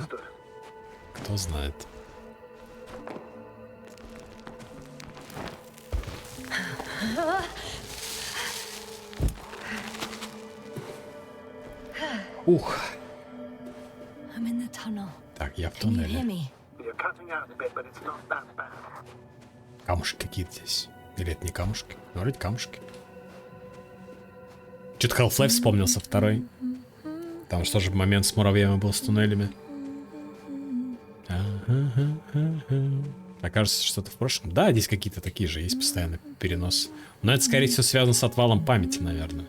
кто знает. Ух. I'm in the tunnel. Так, я в Can you hear туннеле. me? You're cutting out a bit, but it's not that bad. Камушки какие-то здесь. Или это не камушки? Ну, вроде камушки. Что-то Half-Life вспомнился второй. Там что же момент с муравьями был с туннелями. Окажется, что-то в прошлом. Да, здесь какие-то такие же есть постоянный перенос. Но это, скорее всего, связано с отвалом памяти, наверное.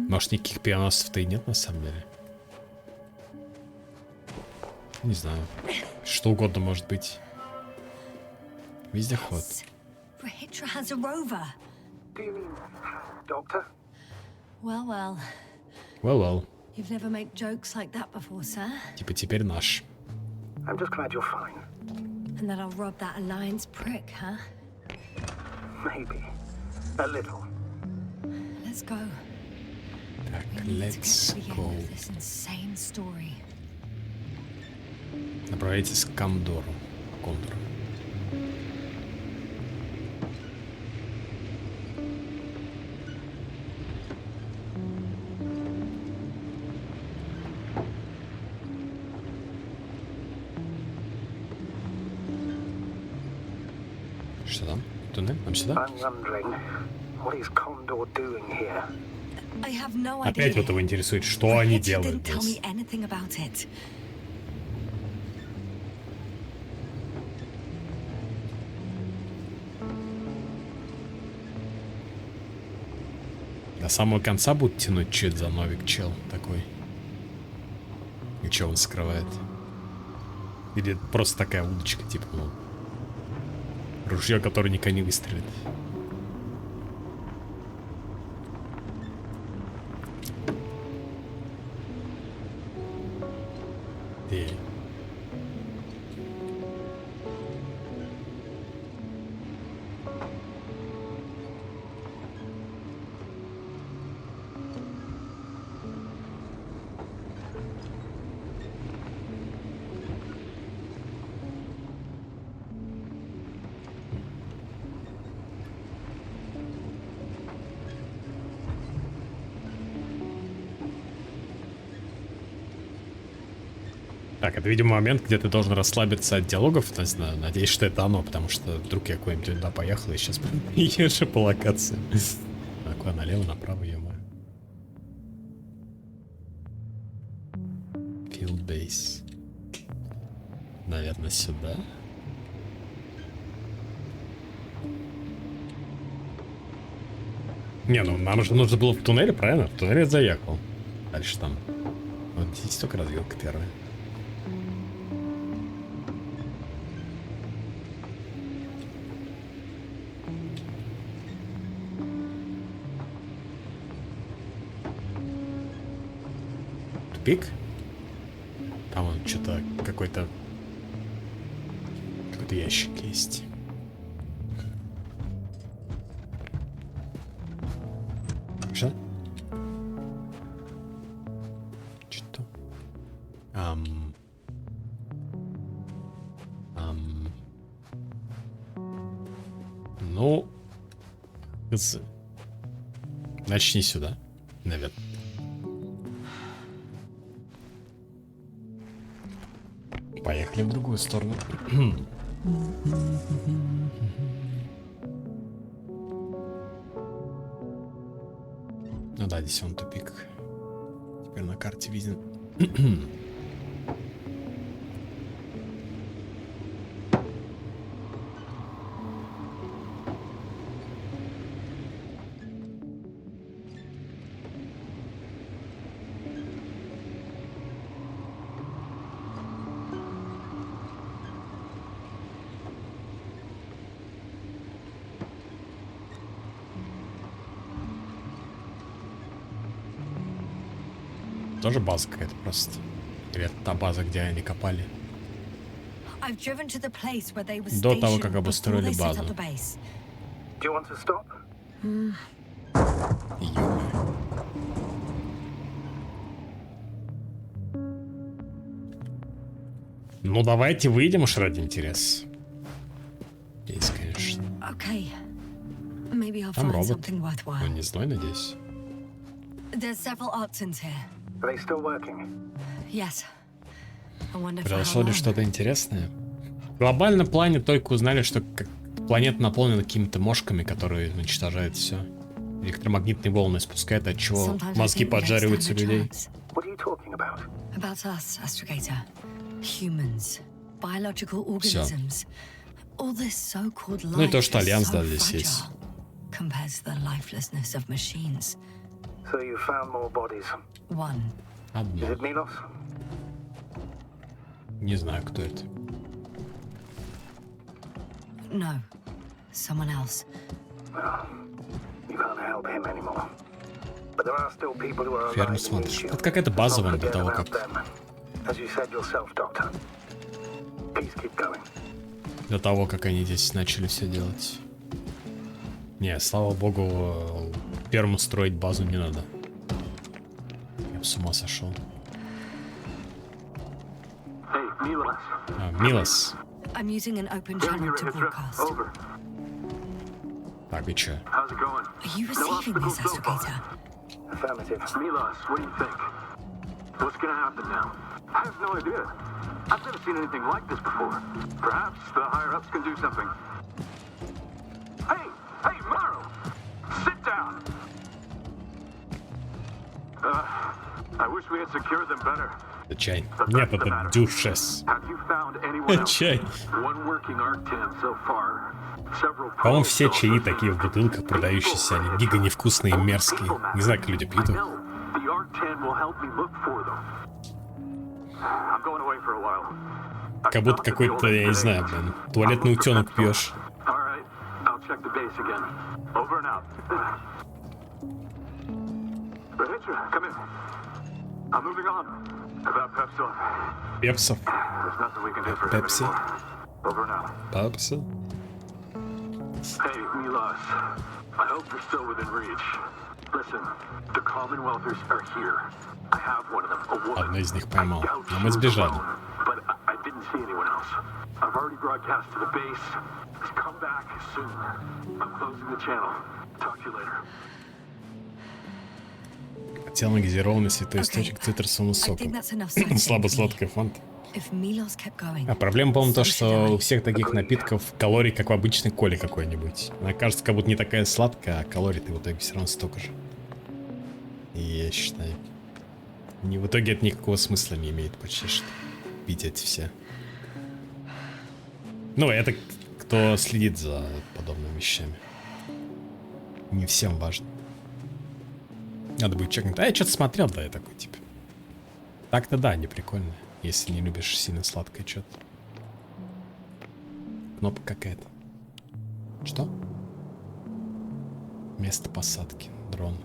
Может, никаких переносов-то и нет, на самом деле. Не знаю. Что угодно может быть. Вездеход. Rahitra has a rover. Do you mean, Doctor? Well, well. Well. You've never made jokes like that before, sir. Типа теперь наш. I'm just glad you're fine. And that I'll rob that Alliance prick, huh? Maybe. A little. Let's go. Так, We need to get let's to the go. end of this insane story. Направляйтесь к Кондору. Кондору. Что там? Туннель? Нам сюда? I'm wondering, what is Condor doing here? I have no idea. Опять вот его интересует, что они Rahitra делают didn't tell здесь. me anything about it. самого конца будут тянуть, что это за новик чел такой? И что он скрывает? Или это просто такая удочка, типа, ну, ружье, которое никогда не выстрелит. Так, это, видимо, момент, где ты должен расслабиться от диалогов. Надеюсь, что это оно, потому что вдруг я куда-нибудь туда поехал и сейчас езжу по локации. Так, налево, направо, ё-моё. Field base. Наверное, сюда. Не, ну нам же нужно было в туннеле, правильно? В туннеле я заехал. Дальше там. Вот здесь только развилка первая. Тупик? Там он что-то какой-то ящик есть. Что? Что? Ну, значит, не сюда, наверное. Поехали в другую сторону. Ну да, здесь он тупик. Теперь на карте виден. Тоже база какая-то просто. Или это та база, где они копали? До того, как обустроили базу. Ну давайте выйдем уж ради интереса. Есть, конечно. Там робот. Ну не злой, надеюсь. Произошло ли что-то интересное? В глобальном плане только узнали, что планета наполнена какими-то мошками, которые уничтожают все. Электромагнитные волны спускают, от чего мозги поджариваются у людей. Все. Ну и то, что Альянс, да, здесь есть. Одно. Не знаю, кто это. Ферму смотришь. Это какая-то база вон до того, как... До того, как они здесь начали все делать. Не, слава богу, ферму строить базу не надо. Я бы с ума сошел. Милос. Так, и чё? I have no idea. I've never seen anything like this before. Perhaps the higher-ups can do something. Hey! Hey, Morrow! Sit down! I wish we had secured them better. Чай. Нет, это дюшес. Чай. По-моему, все чаи такие в бутылках продающиеся, они гига невкусные и мерзкие. Не знаю, как люди пьют их. Как будто какой-то, я не знаю, блин, туалетный утенок пьешь. Пепсов. Пепси. Пепси. Hey, Milos. I hope you're still within reach. Listen, the Commonwealthers are here. I have one of them, a woman. Одну из них поймал, но мы сбежали. But I didn't see anyone else. I've already broadcast to the base. Come back soon. I'm closing the channel. Talk to you later. Хотел газированный святой источник цитрусовым соком. Слабо-сладкая фанта. А проблема, по-моему, то, что у всех таких напитков калорий, как в обычной коле какой-нибудь. Она кажется, как будто не такая сладкая, а калорий-то в итоге все равно столько же. И я считаю, в итоге это никакого смысла не имеет почти что пить эти все. Ну, это кто следит за подобными вещами. Не всем важно. Надо будет чекнуть. А я что-то смотрел, да, я такой, типа. Так-то да, не прикольно. Если не любишь сильно сладкое что-то. Кнопка какая-то. Что? Место посадки. Дрон.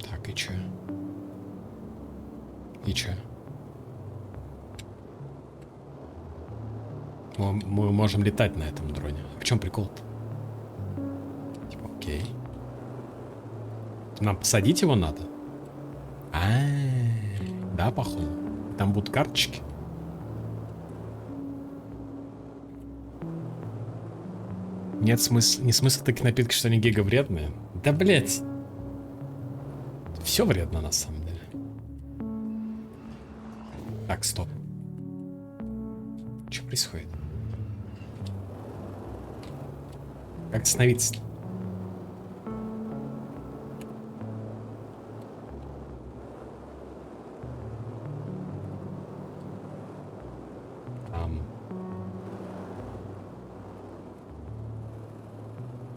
Так, и чё? И чё? Мы можем летать на этом дроне. А в чем прикол-то? Типа, окей. Нам посадить его надо? Да, походу. Там будут карточки. Нет смысла. Не смысл таких напитков, что они гига вредные. Да, блять. Все вредно на самом деле. Так, стоп. Что происходит? Как остановиться?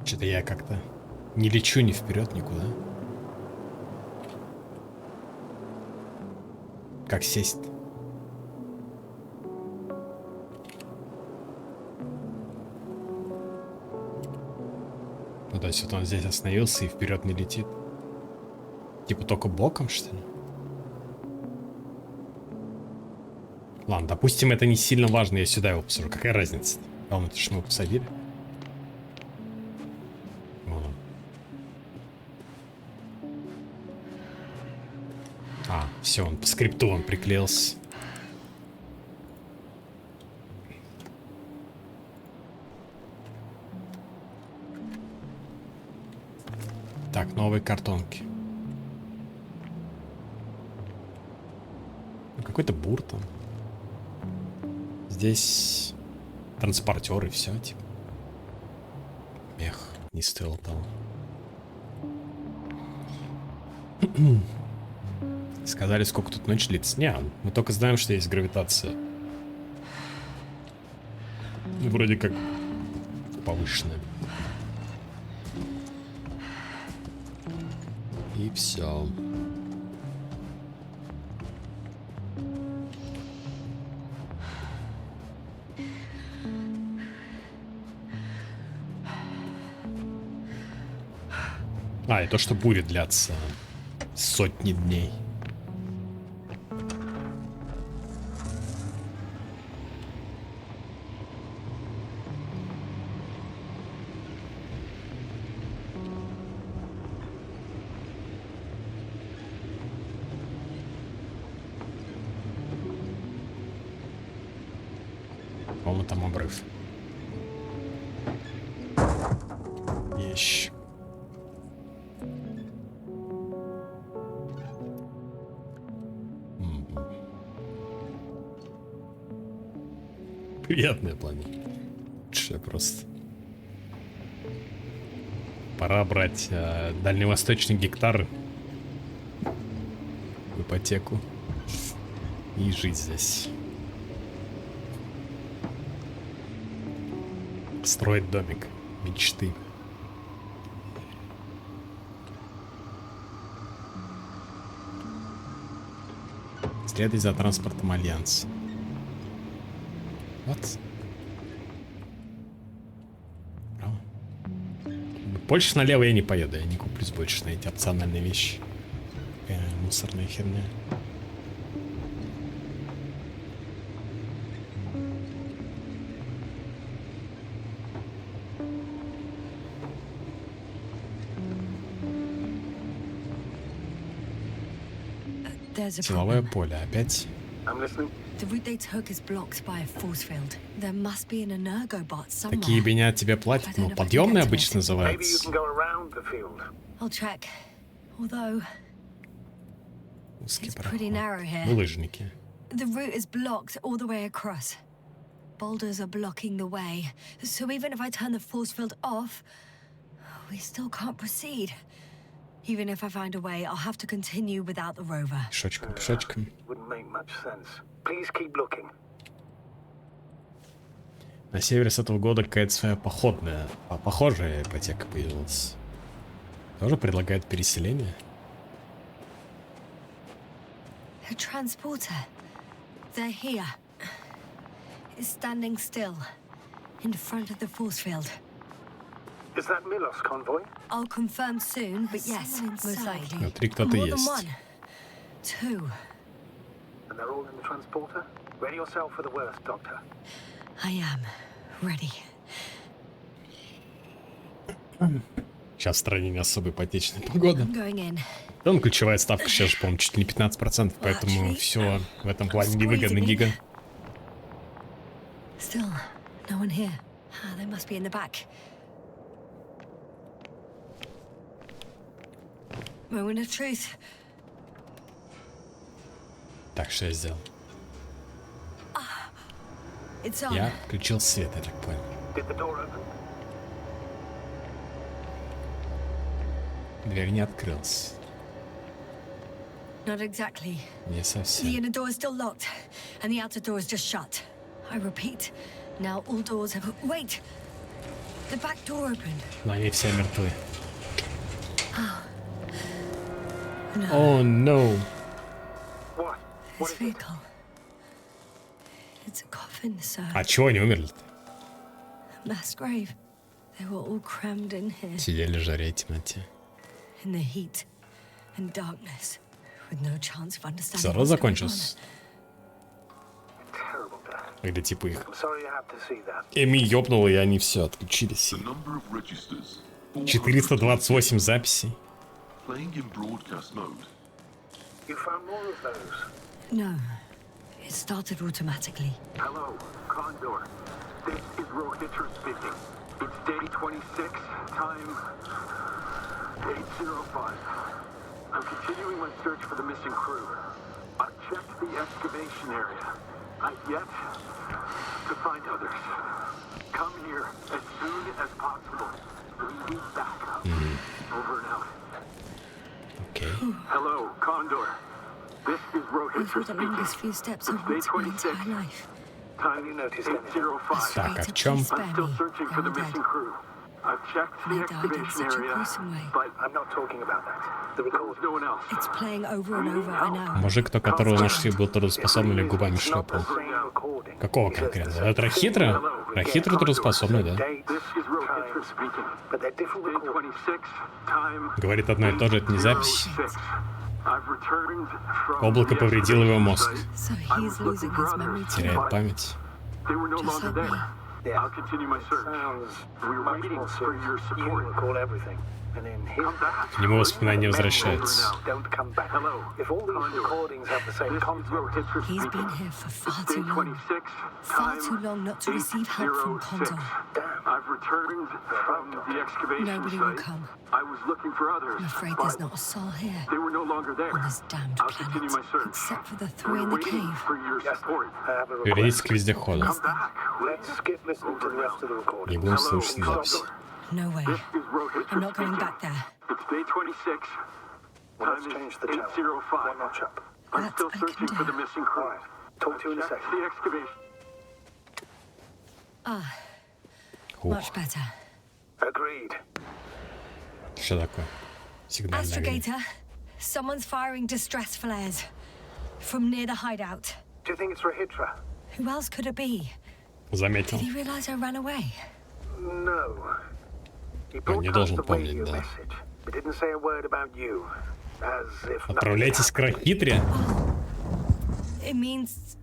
Что-то я как-то не лечу ни вперед, никуда. Как сесть? Ну, то есть вот он здесь остановился и вперед не летит. Типа только боком, что ли? Ладно, допустим, это не сильно важно, я сюда его посажу. Какая разница? Главное, то, что мы его посадили. Все, он по скрипту он приклеился. Так, новые картонки. Какой-то бур там. Здесь транспортер и все, типа. Мех, не стоило того. Сказали, сколько тут ночь длится. Не, мы только знаем, что есть гравитация. Вроде как повышенная. И все. И то, что буря длятся сотни дней. По-моему, там обрыв. Ещё. Приятная планета. Что просто. Пора брать дальневосточный гектар и ипотеку и жить здесь. Строить домик мечты. Следуй за транспортом Альянса. Вот. Право. Больше налево я не поеду, я не куплюсь больше на эти опциональные вещи. Мусорная херня. Силовое поле опять. The route they took is blocked by a force field. There must be an energobot somewhere. Такие меня тебе платят, ну, подъемные обычно называются. I'll check. Although Узкий it's проход. pretty narrow here. Мы лыжники. The route is blocked all the way across. Boulders are blocking the way, so even if I turn the force field off, we still can't proceed. Even if I find a way, I'll have to continue without the rover. Пешочком, пешочком. Wouldn't make much sense. Please keep looking. На севере с этого года какая-то своя походная, похожая ипотека появилась. Тоже предлагает переселение. A transporter. They're here. It's standing still, in front of the force field. Is that Milos convoy? I'll confirm soon, but yes, most likely. Внутри кто-то More than есть. one. Two. And they're all in the transporter? Ready yourself for the worst, Doctor. I am ready. Сейчас в стране не особо ипотечная погода. I'm going in. Там ключевая ставка сейчас, по-моему, чуть ли не 15%, поэтому все в этом плане невыгодно гига. Still, no one here. They must be in the back. Moment of truth. Так, что я сделал? It's on. Я включил свет, я так понял. Did the door open? Дверь не открылась. Not exactly. Не The совсем. inner door is still locked, and the outer door is just shut. I repeat, now all doors have... Wait! The back door opened. Но они все мертвы. No. О, no. What? What This is it? vehicle. It's a coffin, sir. А чего они умерли-то? Mass grave. They were all crammed in here, Сидели в жаре и темноте. in the heat and darkness, with no chance of understanding Взорвал what's going on. закончился. Terrible death. Когда типа их I'm sorry you have to see that. Эми ёбнуло, и они все отключились. The number of registers. 428 записей. Playing in broadcast mode. You found more of those? No, it started automatically. Hello, Condor. This is Rohitra speaking. It's day 26, time 8:05. I'm continuing my search for the missing crew. I've checked the excavation area. I've yet to find others. Come here as soon as possible. We need backup. Over and out. Окей. Hello, Condor. This is These Rohitra were the longest speaking. few steps It's I've day walked in my 26. entire life. Time You noticed anything? 8:05. Так, а в чем? I'm still searching for the They're all missing dead. crew. I've checked the They died in excavation such a area, gruesome way. but I'm not talking about that. The there was record. no one else. It's playing over and over, I know. Мужик, то которого нашли, был трудоспособный или губами шлепал. Same recording. Какого конкретно? Это Рахитра? Рахитра трудоспособный, да? Date, This is Rohitra speaking. but they're different Day recordings. 26, time Говорит одно и то же, это не запись. 8:06. I've returned from Облако the повредило его мозг. So I he's was looking losing for his others. memory too. Теряет память. They were no Just longer like there. me. Yeah. I'll continue my search. Sounds We're much waiting more for your serious. You support. recall everything. And in his Come back. К нему воспоминания возвращаются. don't come back. Hello. If all these Condor. recordings have the same This is content, Rohitra He's speaking. been here for far Day too long. 26, Far time too long not to receive help from 8:06. Condor. I've returned from the excavation Nobody will site. come. I was looking for others, I'm afraid but there's not a soul here they were no longer there. on this damned I'll continue my planet, search. except for the three We're in the waiting cave. for your support. I have a request. Вернитесь к вездеходу. Come back. Let's skip listening to the rest of the recording. Не будем Hello, слушать запись. Condor. No way. This is Rohitra I'm not going speaking. back there. It's day 26. Well, Time let's is change the channel. 8:05. One notch up. I'm that still I can searching for the do. missing crew. All right. Talk to you in a Check second. the excavation. Much better. Agreed. Что такое? Сигнальная огонь. Astrogator, someone's firing distress flares from near the hideout. Do you think it's Rahitra? Who else could it be? Заметил. Did he realize I ran away? No. He Он не broadcast должен the помнить, radio да. message, but didn't say a word about you. As if nothing Отправляйтесь к happened. Рахитре. It means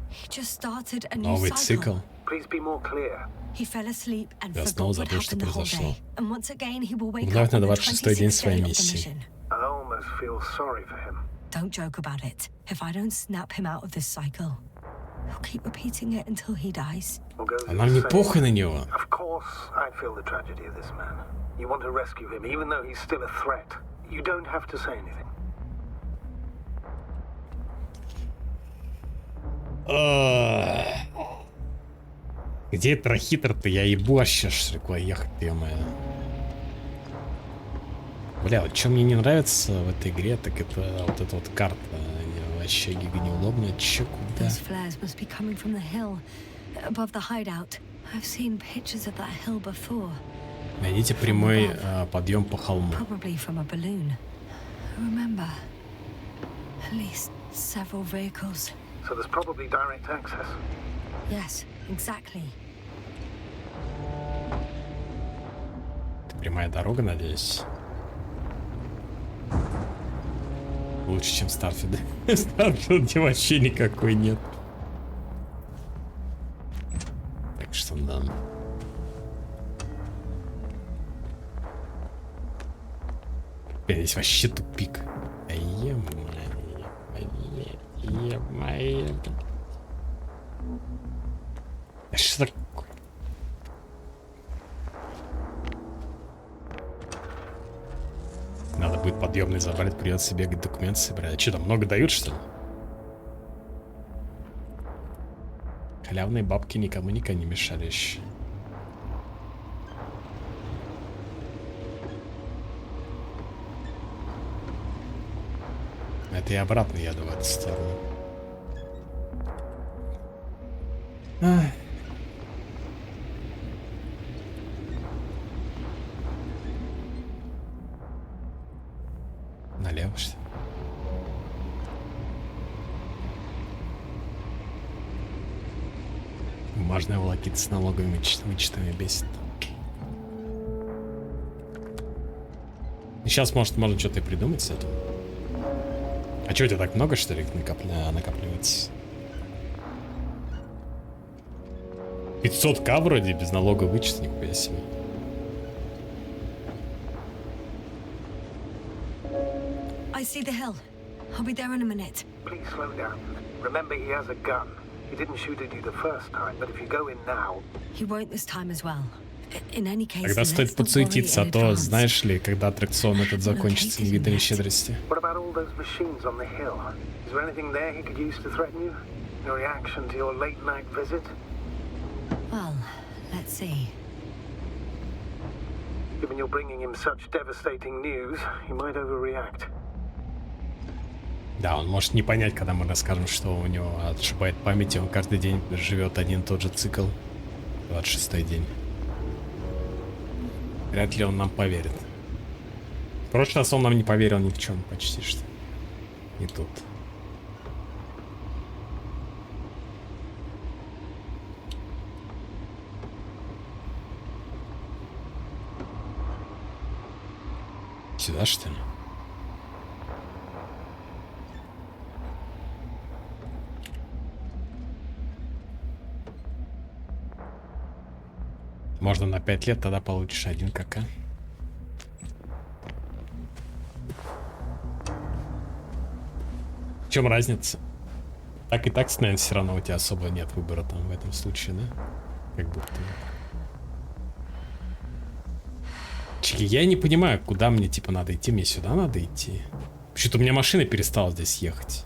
he just started a new Новый cycle. цикл. Please be more clear. He fell asleep and Я forgot снова what забыл, что happened the whole произошло. day. And once again, he will wake Вновь up на on the 26-й день 26th своей day of the миссии. mission. I almost feel sorry for him. Don't joke about it. If I don't snap him out of this cycle, he'll keep repeating it until he dies. Or goes А нам не insane. похуй на него. Of course, I feel the tragedy of this man. You want to rescue him, even though he's still a threat. You don't have to say anything. Где это Рахитр-то? Я ебу вообще, что такое ехать, ё-моё. Бля, вот что мне не нравится в этой игре, так это вот эта вот карта. Она вообще гига неудобная. Че, куда? Those flares must be coming from the hill above the hideout. I've seen pictures of that hill before. Найдите прямой подъем по холму. Probably from a balloon. Remember, at least several vehicles. So there's probably direct access. Yes, exactly. Это прямая дорога, надеюсь. Лучше, чем Старфилд. Старфилде вообще никакой нет. Так что да. Здесь вообще тупик. Е-мое. Что такое? Надо будет подъемный забрать, придется бегать, документы собирать. А что там, много дают, что ли? Халявные бабки никому никогда не мешали еще. Это и обратно еду в эту сторону. Налево, что ли? Бумажная волокита с налоговыми вычетами бесит. Сейчас, может, можно что-то и придумать с этого. А что, у тебя так много, что ли, накапливается? 500к вроде, без налога вычет, нихуя себе. I see the hill. I'll be there in a minute. Please slow down. Remember, he has a gun. He didn't shoot at you the first time, but if you go in now... He won't this time as well. In any case, Тогда стоит подсуетиться, а то, знаешь ли, когда аттракцион этот закончится, не видно щедрости. What about all those machines on the hill? Is there anything there he could use to threaten you? Your reaction to your late-night visit? Well, let's see. Given you're bringing him such devastating news, he might overreact. Да, он может не понять, когда мы расскажем, что у него отшибает память, и он каждый день живет один и тот же цикл. 26-й день. Вряд ли он нам поверит. В прошлый раз он нам не поверил ни в чем, почти что. И тут. Сюда, что ли? Можно на 5 лет, тогда получишь 1 КК. В чем разница? Так и так, наверное, все равно у тебя особо нет выбора там в этом случае, да? Как будто. Чики, я не понимаю, куда мне типа надо идти. Мне сюда надо идти. Почему-то у меня машина перестала здесь ехать.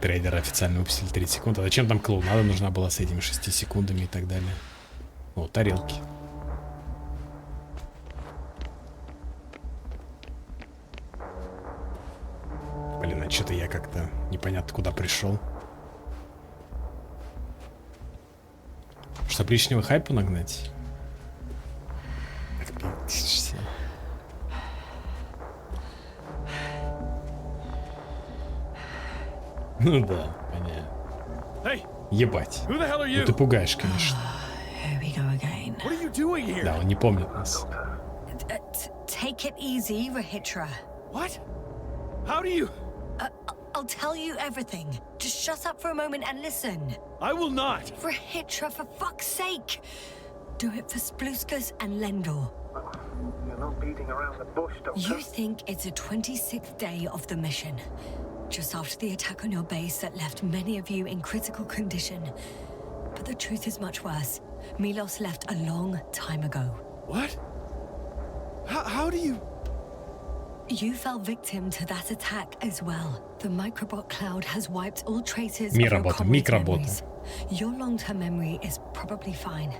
Трейдеры официально выпустили 30 секунд. А зачем там клоунада нужна была с этими 6 секундами и так далее? О, тарелки. Ладно, что-то я как-то непонятно куда пришел. Чтоб лишнего хайпа нагнать. Ну да, понятно. Ебать. Ну ты пугаешь, конечно. Да, он не помнит нас. Take it easy, Rahitra. What? How do you... I'll tell you everything. Just shut up for a moment and listen. I will not. Rahitra, for fuck's sake. Do it for Spluskas and Lendor. You're not beating around the bush, Doctor. You think it's the 26th day of the mission. Just after the attack on your base that left many of you in critical condition. But the truth is much worse. Milos left a long time ago. What? How do you... You fell victim to that attack as well. The microbot cloud has wiped all traces of your comrades' memories. Your long-term memory is probably fine.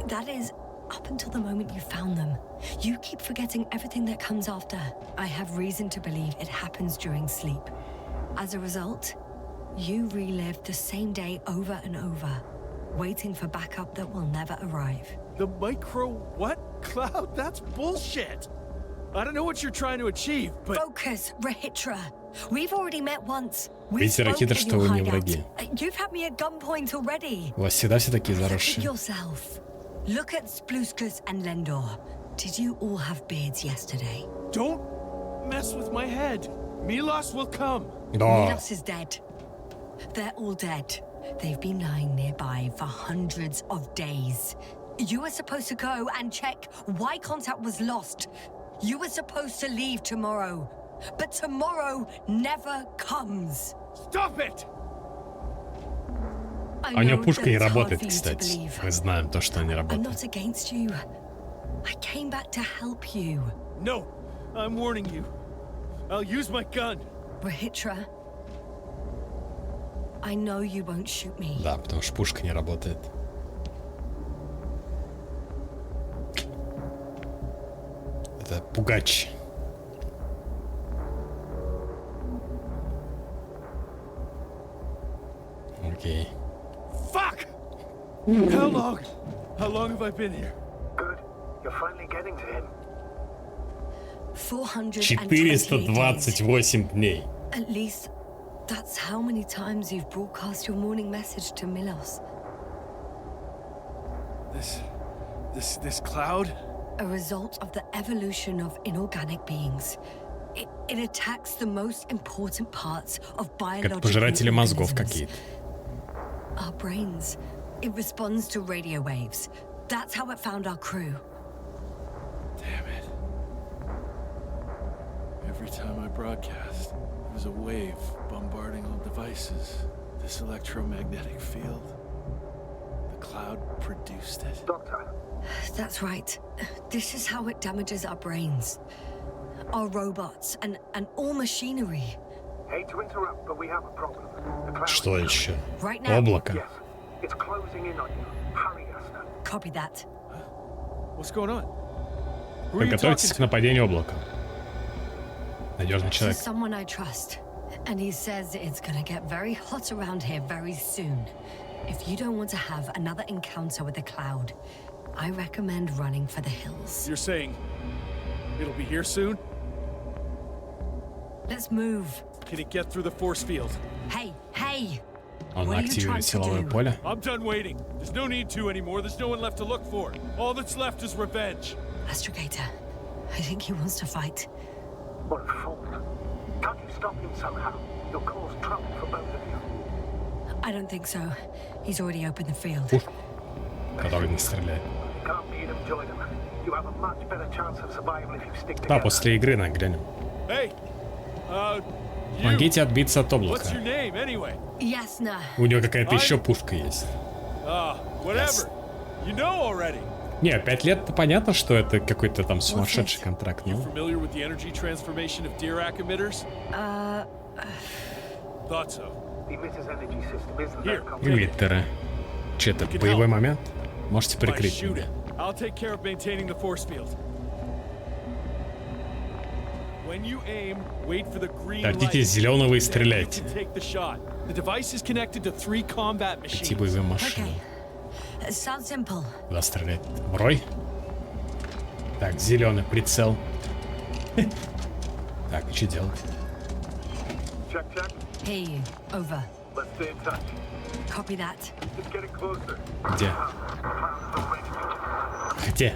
That is, up until the moment you found them. You keep forgetting everything that comes after. I have reason to believe it happens during sleep. As a result, you relive the same day over and over, waiting for backup that will never arrive. The micro what? Cloud? That's bullshit! I don't know what you're trying to achieve, but... Focus, Rahitra. We've already met once. Видите, Рахитра, что вы не враги. You've had me at gunpoint already. У вас всегда все такие заросшие. Yourself. Look at Spluskas and Lendor. Did you all have beards yesterday? Don't mess with my head. Milos will come. Milos is dead. They're all dead. They've been lying nearby for hundreds of days. You were supposed to go and check why contact was lost. You were supposed to leave tomorrow. But tomorrow never comes. Stop it! А у него пушка не работает, кстати. Мы знаем то, что не работает. I'm not against you. I came back to help you. No, I'm warning you. I'll use my gun. Rahitra, I know you won't shoot me. Да, потому что пушка не работает. Это пугач. Окей. Fuck! How long have I been here? Good. You're finally getting to him. 428 дней. At least that's how many times you've broadcast your morning message to Milos. This cloud? A result of the evolution of inorganic beings. It attacks the most important parts of biological Как пожиратели мозгов organisms. какие-то. Our brains. It responds to radio waves. That's how it found our crew. Damn it. Every time I broadcast, it was a wave bombarding all devices. This electromagnetic field. The cloud produced it. Doctor. That's right. This is how it damages our brains. Our robots and all machinery. Hate to interrupt, but we have a problem. The cloud Что еще? Right now. Облако. Yes. It's closing in on you. Hurry, Asta. Copy that. What's going on? Who are you talking Приготовьтесь к to? нападению облака. Надежный To человек. someone I trust. And he says it's gonna get very hot around here very soon. If you don't want to have another encounter with the cloud, I recommend running for the hills. You're saying it'll be here soon? Let's move. Can it get through the force field? Hey, hey! Он What are you активирует trying to силовое do? поле. I'm done waiting. There's no need to anymore. There's no one left to look for. All that's left is revenge. Astrogator, I think he wants to fight. What fault? Can't you stop him somehow? You'll cause trouble for both of you. I don't think so. He's already opened the field. Который не стреляет. You can't beat him, join him. You have a much better chance of survival if you stick Да, together. после игры наглянем. Hey, you. Помогите отбиться от облака. What's your name anyway? Yasna. У него какая-то еще пушка есть. Whatever. You know already. Не, 5 лет-то понятно, что это какой-то там сумасшедший контракт, You ну. familiar with the energy transformation of Dirac emitters? Thought so. The emitter's energy system isn't Here. that complicated. Эмиттеры. Че это, боевой момент? Можете By прикрыть shooting. меня. I'll take care of maintaining the force field. Дождитесь зеленого и стреляйте. The device is connected to 3 combat 5 machines. боевым машинам. Okay. It sounds simple. Куда стрелять? В рой? Так, зеленый прицел. Так, и что делать? Check, check. Hear you. Over. Let's stay in touch. Copy that. It's getting closer. Где? Где?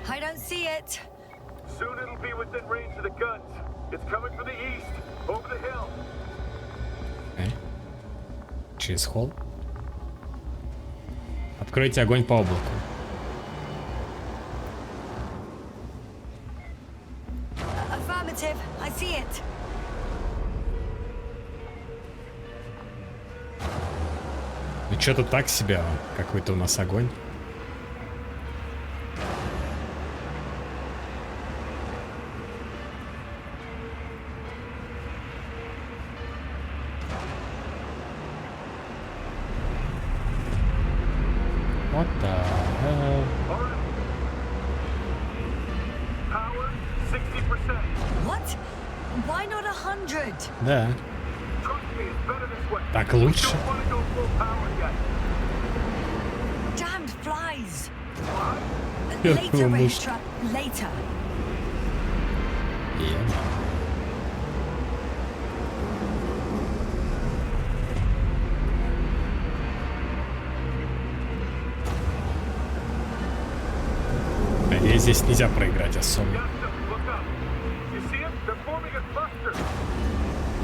I don't see it. Soon it'll be within range of the guns. It's coming from the east, over the hill. Через холл. Откройте огонь по облаку. Affirmative. I see it. Ну что-то так себе, какой-то у нас огонь. Вот так. Power 60%. What? Why not 100? Да. Trust me, it's better this way. Так лучше. Don't want to go full power yet. Damned flies. Я Later, думал, Registra. Later. Надеюсь, здесь нельзя проиграть особо. Look up. You see it? They're forming a cluster.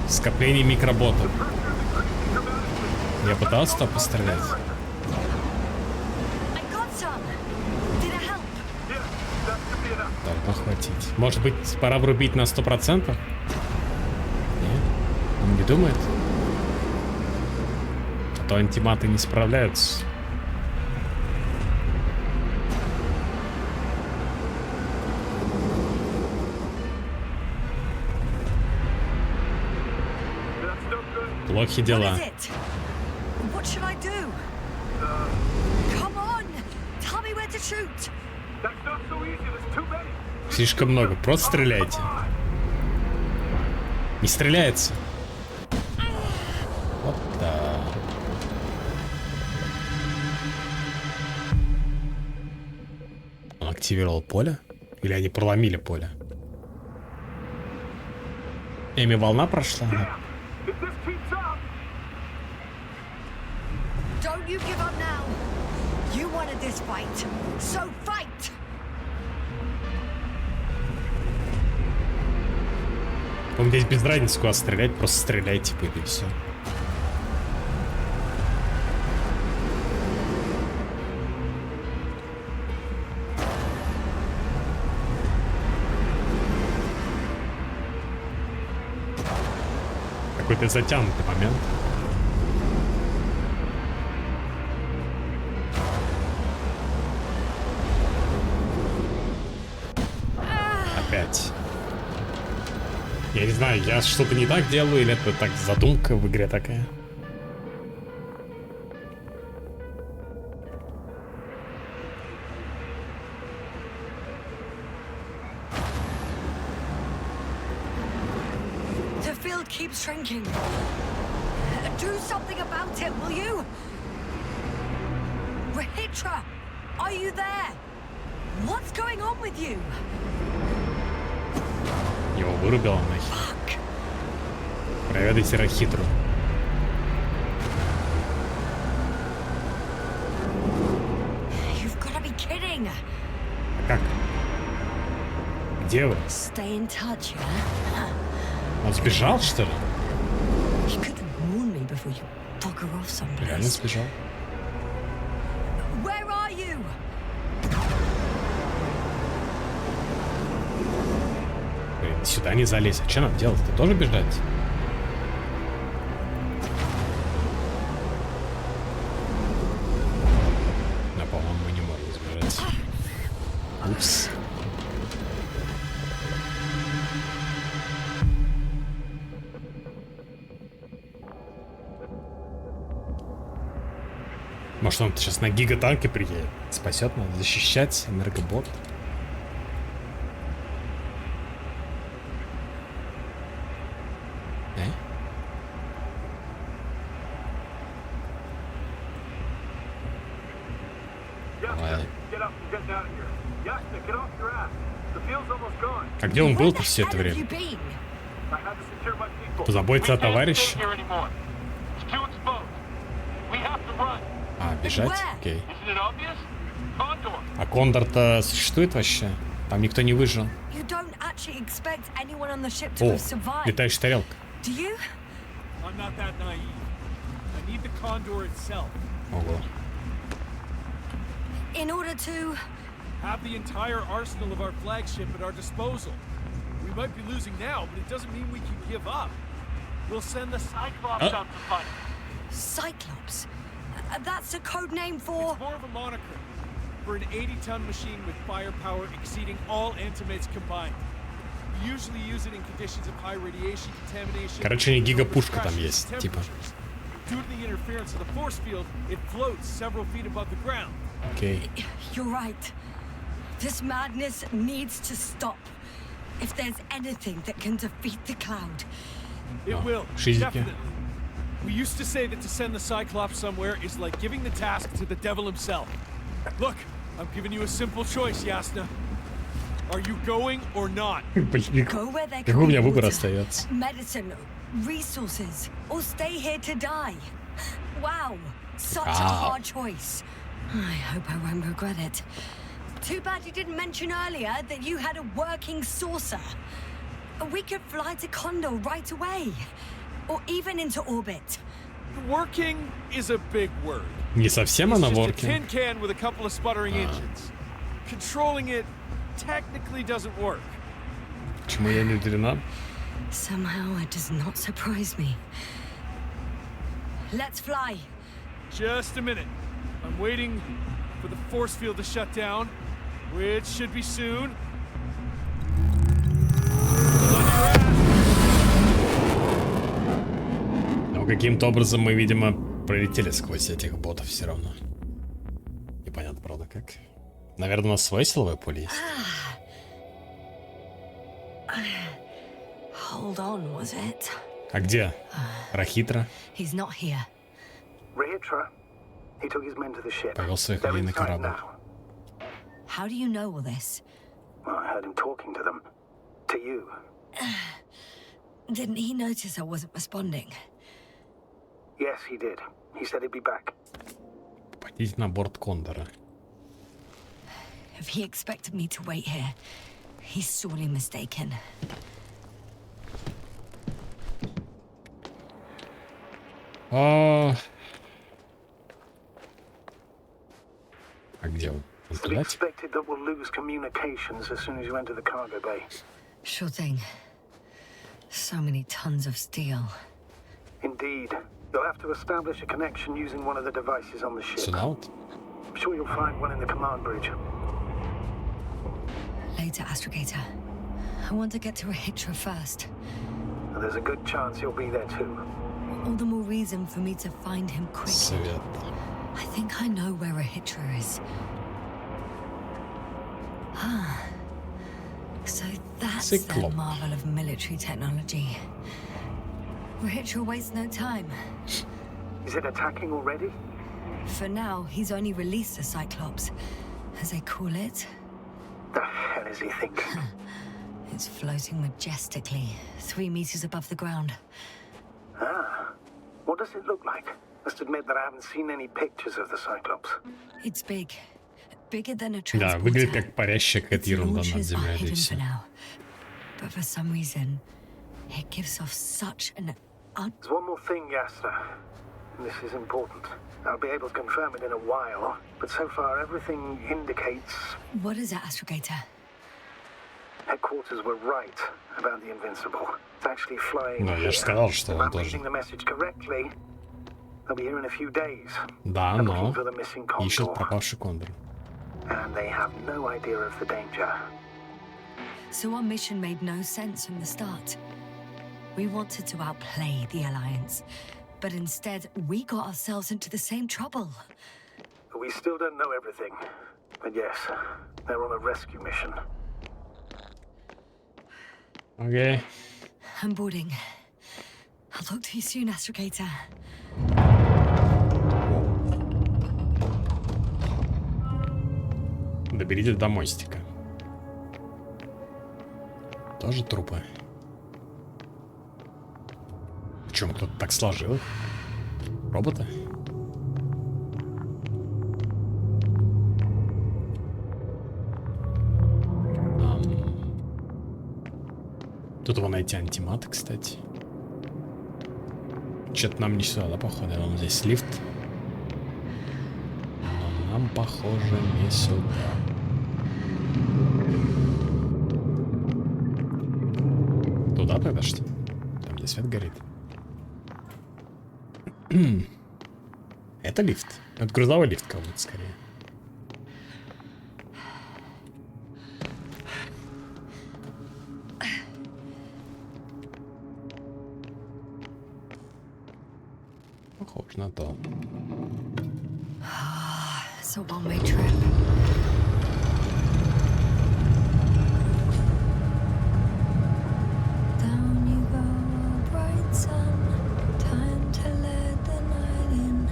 Скопление микроботов. Pressure increasing dramatically. Я пытался туда пострелять. I got some. Did it help? Yeah, that should be enough. Должно хватить. Может быть, пора врубить на 100%? Нет? Он не думает? А то антиматы не справляются. That's no good. Плохи What дела. is it? What should I do? Come on. Tell me where to shoot. That's not so easy. There's too many. Слишком много. Просто стреляйте. Не стреляется. Вот так. Он активировал поле? Или они проломили поле? Эми волна прошла? If this keeps up, Don't you give up now. You wanted this fight. So fight. Он здесь без разницы, куда стрелять, просто стреляйте, типа, и все. Какой-то затянутый момент. Опять. Я не знаю, я что-то не так делаю, или это так задумка в игре такая. The field keeps shrinking. Do something about it, will you? Rahitra, are you there? What's going on with you? Его вырубило нахер. Fuck. Проведайте Рахитру. You've got to be kidding. А как? Где вы? Stay in touch, yeah? Он сбежал, что ли? You could warn me before you bugger off Реально someplace. сбежал? Where are you? Блин, сюда не залезть. А что нам делать? Ты тоже бежать? Да, по-моему, мы не можем сбежать. Упс. Может, он сейчас на гигатанке приедет? Спасет, надо защищать энергобот. А где он был-то все это время? Позаботиться о товарище? А, бежать? Окей. А Кондор-то существует вообще? Там никто не выжил. О, летающая тарелка. Ого. In order to have the entire arsenal of our flagship at our disposal. We might be losing now, but it doesn't mean we can give up. We'll send the Cyclops out to fight. Cyclops? That's a code name for... It's more of a moniker for an 80-ton machine with firepower exceeding all Antimates combined. We usually use it in conditions of high radiation contamination. Короче, гигапушка там есть, типа. Due to the interference of the force field, it floats several feet above the ground. Okay. You're right. This madness needs to stop. If there's anything that can defeat the cloud. It will, Шизики. definitely. We used to say that to send the Cyclops somewhere is like giving the task to the devil himself. Look, I'm giving you a simple choice, Yasna. Are you going or not? Go where there Какой у меня can be выбор water, остается? medicine, resources, or stay here to die. Wow, such a Wow. hard choice. I hope I won't regret it. Too bad you didn't mention earlier that you had a working saucer. We could fly to Condor right away. Or even into orbit. Working is a big word. Не совсем она It's just a working. tin can with a couple of sputtering engines. Controlling it technically doesn't work. Почему я не уверена? Somehow it does not surprise me. Let's fly. Just a minute. I'm waiting for the force field to shut down, which should be soon. Но каким-то образом мы, видимо, пролетели сквозь этих ботов все равно. Непонятно, правда, как. Наверное, у нас свое силовое поле есть. Hold on, was it? А где? Рахитра? He's not here. Rahitra. He took his men to the ship. Повел своих They're людей на inside корабль. now. How do you know all this? Well, I heard him talking to them. To you. Didn't he notice I wasn't responding? Yes, he did. He said he'd be back. Пойдите на борт Кондора. If he expected me to wait here, he's sorely mistaken. А где он? Он It's to be туда? expected that we'll lose communications as soon as you enter the cargo bay. Sure thing. So many tons of steel. Indeed. You'll have to establish a connection using one of the devices on the ship. Сюда вот? I'm sure you'll find one in the command bridge. Later, Astrogator. I want to get to Rahitra first. And there's a good chance you'll be there too. All the more reason for me to find him quickly. Совет. I think I know where Rahitra is. Ah. So that's the Cyclops. marvel of military technology. Rahitra wastes no time. Is it attacking already? For now, he's only released a Cyclops, as they call it. The hell is he thinking? It's floating majestically, 3 meters above the ground. Ah. What does it look like? Must admit that I haven't seen any pictures of the Cyclops. It's big. Bigger than a Да, transporter. выглядит как парящая какая-то Its ерунда над launches are землей, да и hidden все. for now. But for some reason, it gives off such an There's one more thing, Yasna. This is important. I'll be able to confirm it in a while, but so far everything indicates What is it, Astrogator? headquarters were right about the Invincible. It's actually flying Ну, я here. же сказал, что If он I'm тоже. reading the message correctly, they'll be here in a few days. Да, They're но looking for the missing ищет Condor, пропавший Кондор. and they have no idea of the danger. So our mission made no sense from the start. We wanted to outplay the Alliance, but instead we got ourselves into the same trouble. We still don't know everything, but yes, they're on a rescue mission. Окей. I'm boarding. I'll talk to you soon, Astrogator. Доберитесь до мостика. Тоже трупы. Причем кто-то так сложил? Робота? Тут его найти антиматы, кстати. Что-то нам не сюда, да, походу? Вон здесь лифт. Но нам, похоже, не сюда. Туда тогда что? Там, где свет горит. Это лифт. Это грузовой лифт, как будто, скорее. Похоже на то. It's a one-way trip. Down you go, bright sun. Time to let the night in.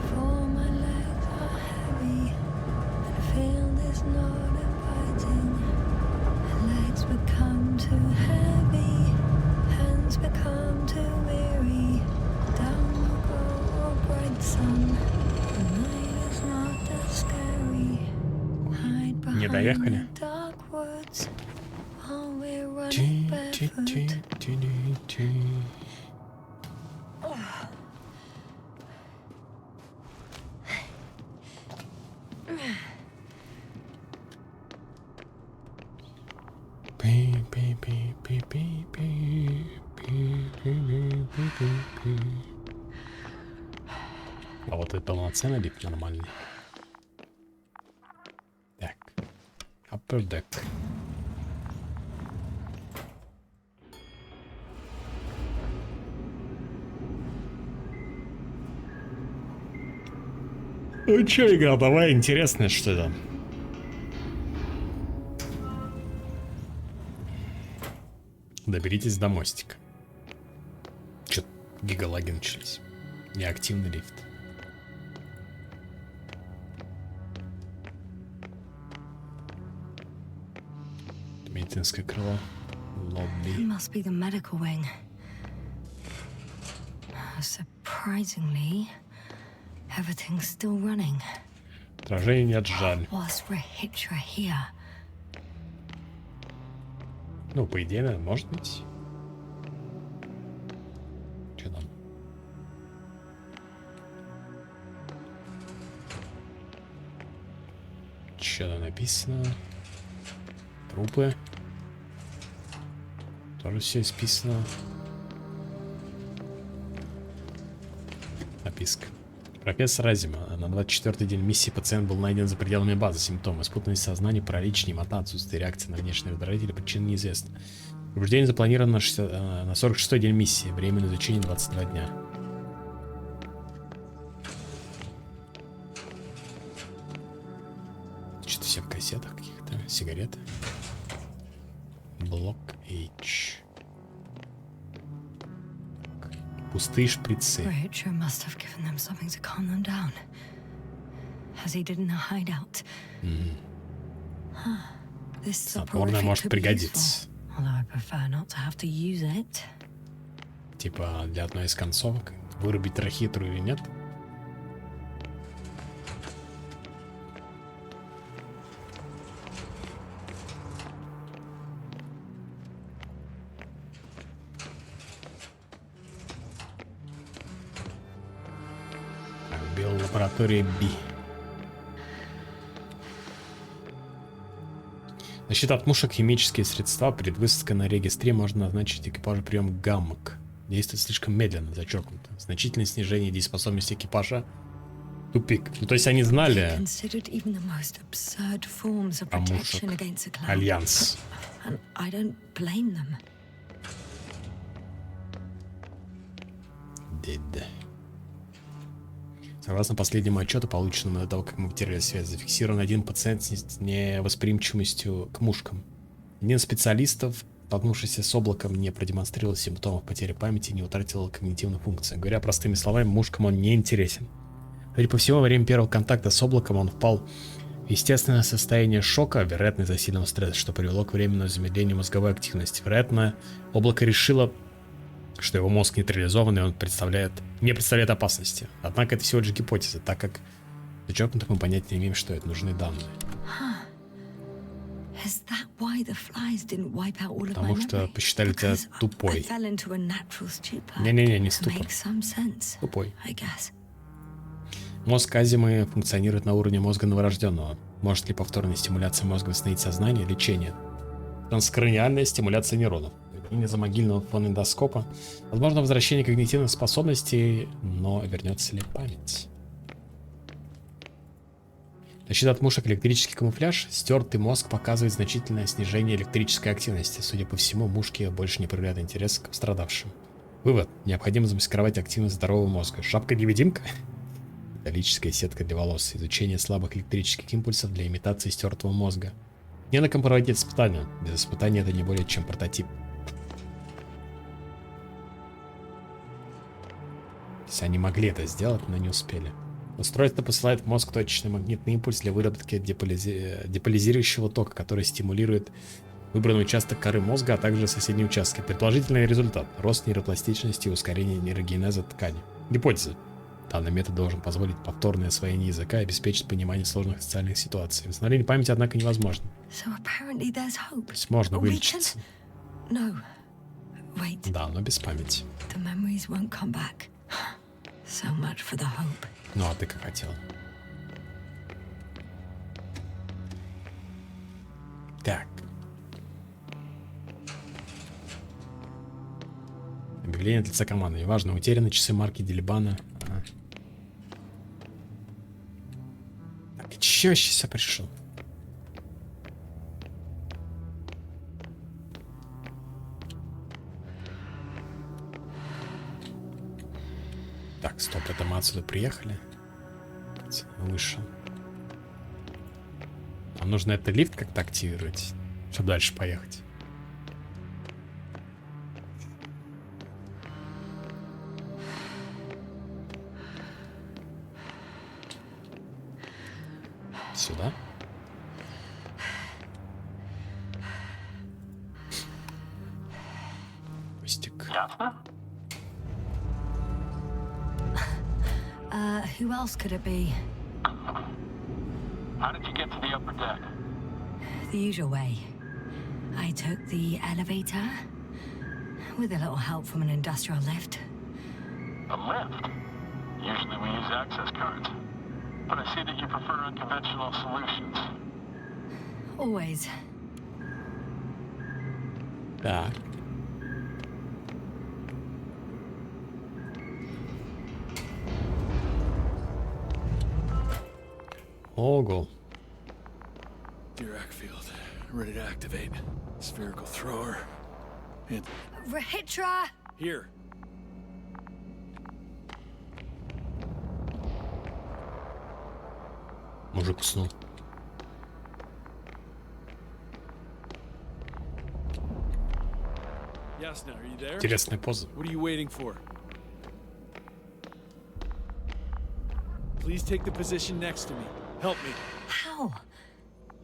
For my legs are heavy, and the field is not inviting. Legs become too heavy, hands become too weary. Down you go, bright sun. The night is not that scary. Hide behind the dark woods while we're running barefoot. А вот это полноценный лифт нормальный. Так. Upper deck. Ну чё, игра, давай, интересно, что там. Доберитесь до мостика. Чё-то гигалаги начались. Неактивный лифт. Медицинское крыло. Лобби. Must be the medical wing. Surprisingly, everything's still running. Отражение нет, жаль. Was Rahitra here? Ну, по идее, наверное, может быть. Что там? Что там написано? Трупы. Тоже все исписано. Записка. Профессор Азима. На 24-й день миссии пациент был найден за пределами базы. Симптомы: спутанность сознания, паралич, немота, отсутствие реакции на внешние раздражители, причина неизвестна. Пробуждение запланировано на 46-й день миссии. Время на изучение 22 дня. Что-то все в кассетах каких-то. Сигареты. Блок H. Пустые шприцы. Rahitra must have given them something to calm them down, as he did in a hideout. This Снотворное может пригодиться. Although I prefer not to have to use it. Типа для одной из концовок. Вырубить Рахитру или нет? Биолаборатория B. Защита от мушек, химические средства. Перед высадкой на регистре можно назначить экипажу прием гаммок. Действует слишком медленно, зачеркнуто. Значительное снижение дееспособности экипажа. Тупик. Ну, то есть они знали о мушек. Альянс. Дед. Согласно последнему отчету, полученному до того, как мы потеряли связь, зафиксирован один пациент с невосприимчивостью к мушкам. Один из специалистов столкнувшись с облаком, не продемонстрировал симптомов потери памяти, не утратил когнитивную функцию. Говоря простыми словами, мушкам он не интересен. Судя по всему, во время первого контакта с облаком он впал в естественное состояние шока, вероятно, из-за сильного стресса, что привело к временному замедлению мозговой активности. Вероятно, облако решило, что его мозг нейтрализован, и он не представляет опасности. Однако это всего лишь гипотеза, так как зачеркнутых мы понятия не имеем, что это. Нужны данные. Потому что посчитали тебя тупой. Не-не-не, не ступор. Тупой. Мозг Азимы функционирует на уровне мозга новорожденного. Может ли повторная стимуляция мозга восстановить сознание? Лечение. Транскраниальная стимуляция нейронов. Изомогильного фонендоскопа. Возможно, возвращение когнитивных способностей, но вернется ли память? Защита от мушек, электрический камуфляж. Стертый мозг показывает значительное снижение электрической активности. Судя по всему, мушки больше не проявляют интерес к пострадавшим. Вывод. Необходимо замаскировать активность здорового мозга. Шапка-невидимка? Металлическая сетка для волос. Изучение слабых электрических импульсов для имитации стертого мозга. Не на ком проводить испытания. Без испытаний это не более чем прототип. То есть они могли это сделать, но не успели. Устройство посылает в мозг точечный магнитный импульс для выработки деполяризирующего тока, который стимулирует выбранный участок коры мозга, а также соседние участки. Предположительный результат – рост нейропластичности и ускорение нейрогенеза ткани. Гипотеза. Данный метод должен позволить повторное освоение языка и обеспечить понимание сложных социальных ситуаций. Восстановление памяти, однако, невозможно. То есть можно вылечиться. Да, но без памяти. Ну, а ты как хотел. Так. Объявление от лица команды. Неважно, утеряны часы марки Делибана. Ага. Так, и чё сейчас я пришел? Так, стоп, это мы отсюда приехали. Вышел. Нам нужно это лифт как-то активировать, чтобы дальше поехать. Сюда? Пустик. Ясно? Who else could it be? How did you get to the upper deck? The usual way. I took the elevator, with a little help from an industrial lift. A lift? Usually we use access cards. But I see that you prefer unconventional solutions. Always. Так. Ого. Dirac field, ready to activate. Spherical thrower. And Rahitra! here. Мужик уснул. Yasna, are you there? Интересная поза. What are you waiting for? Please take the position next to me. Help me. How?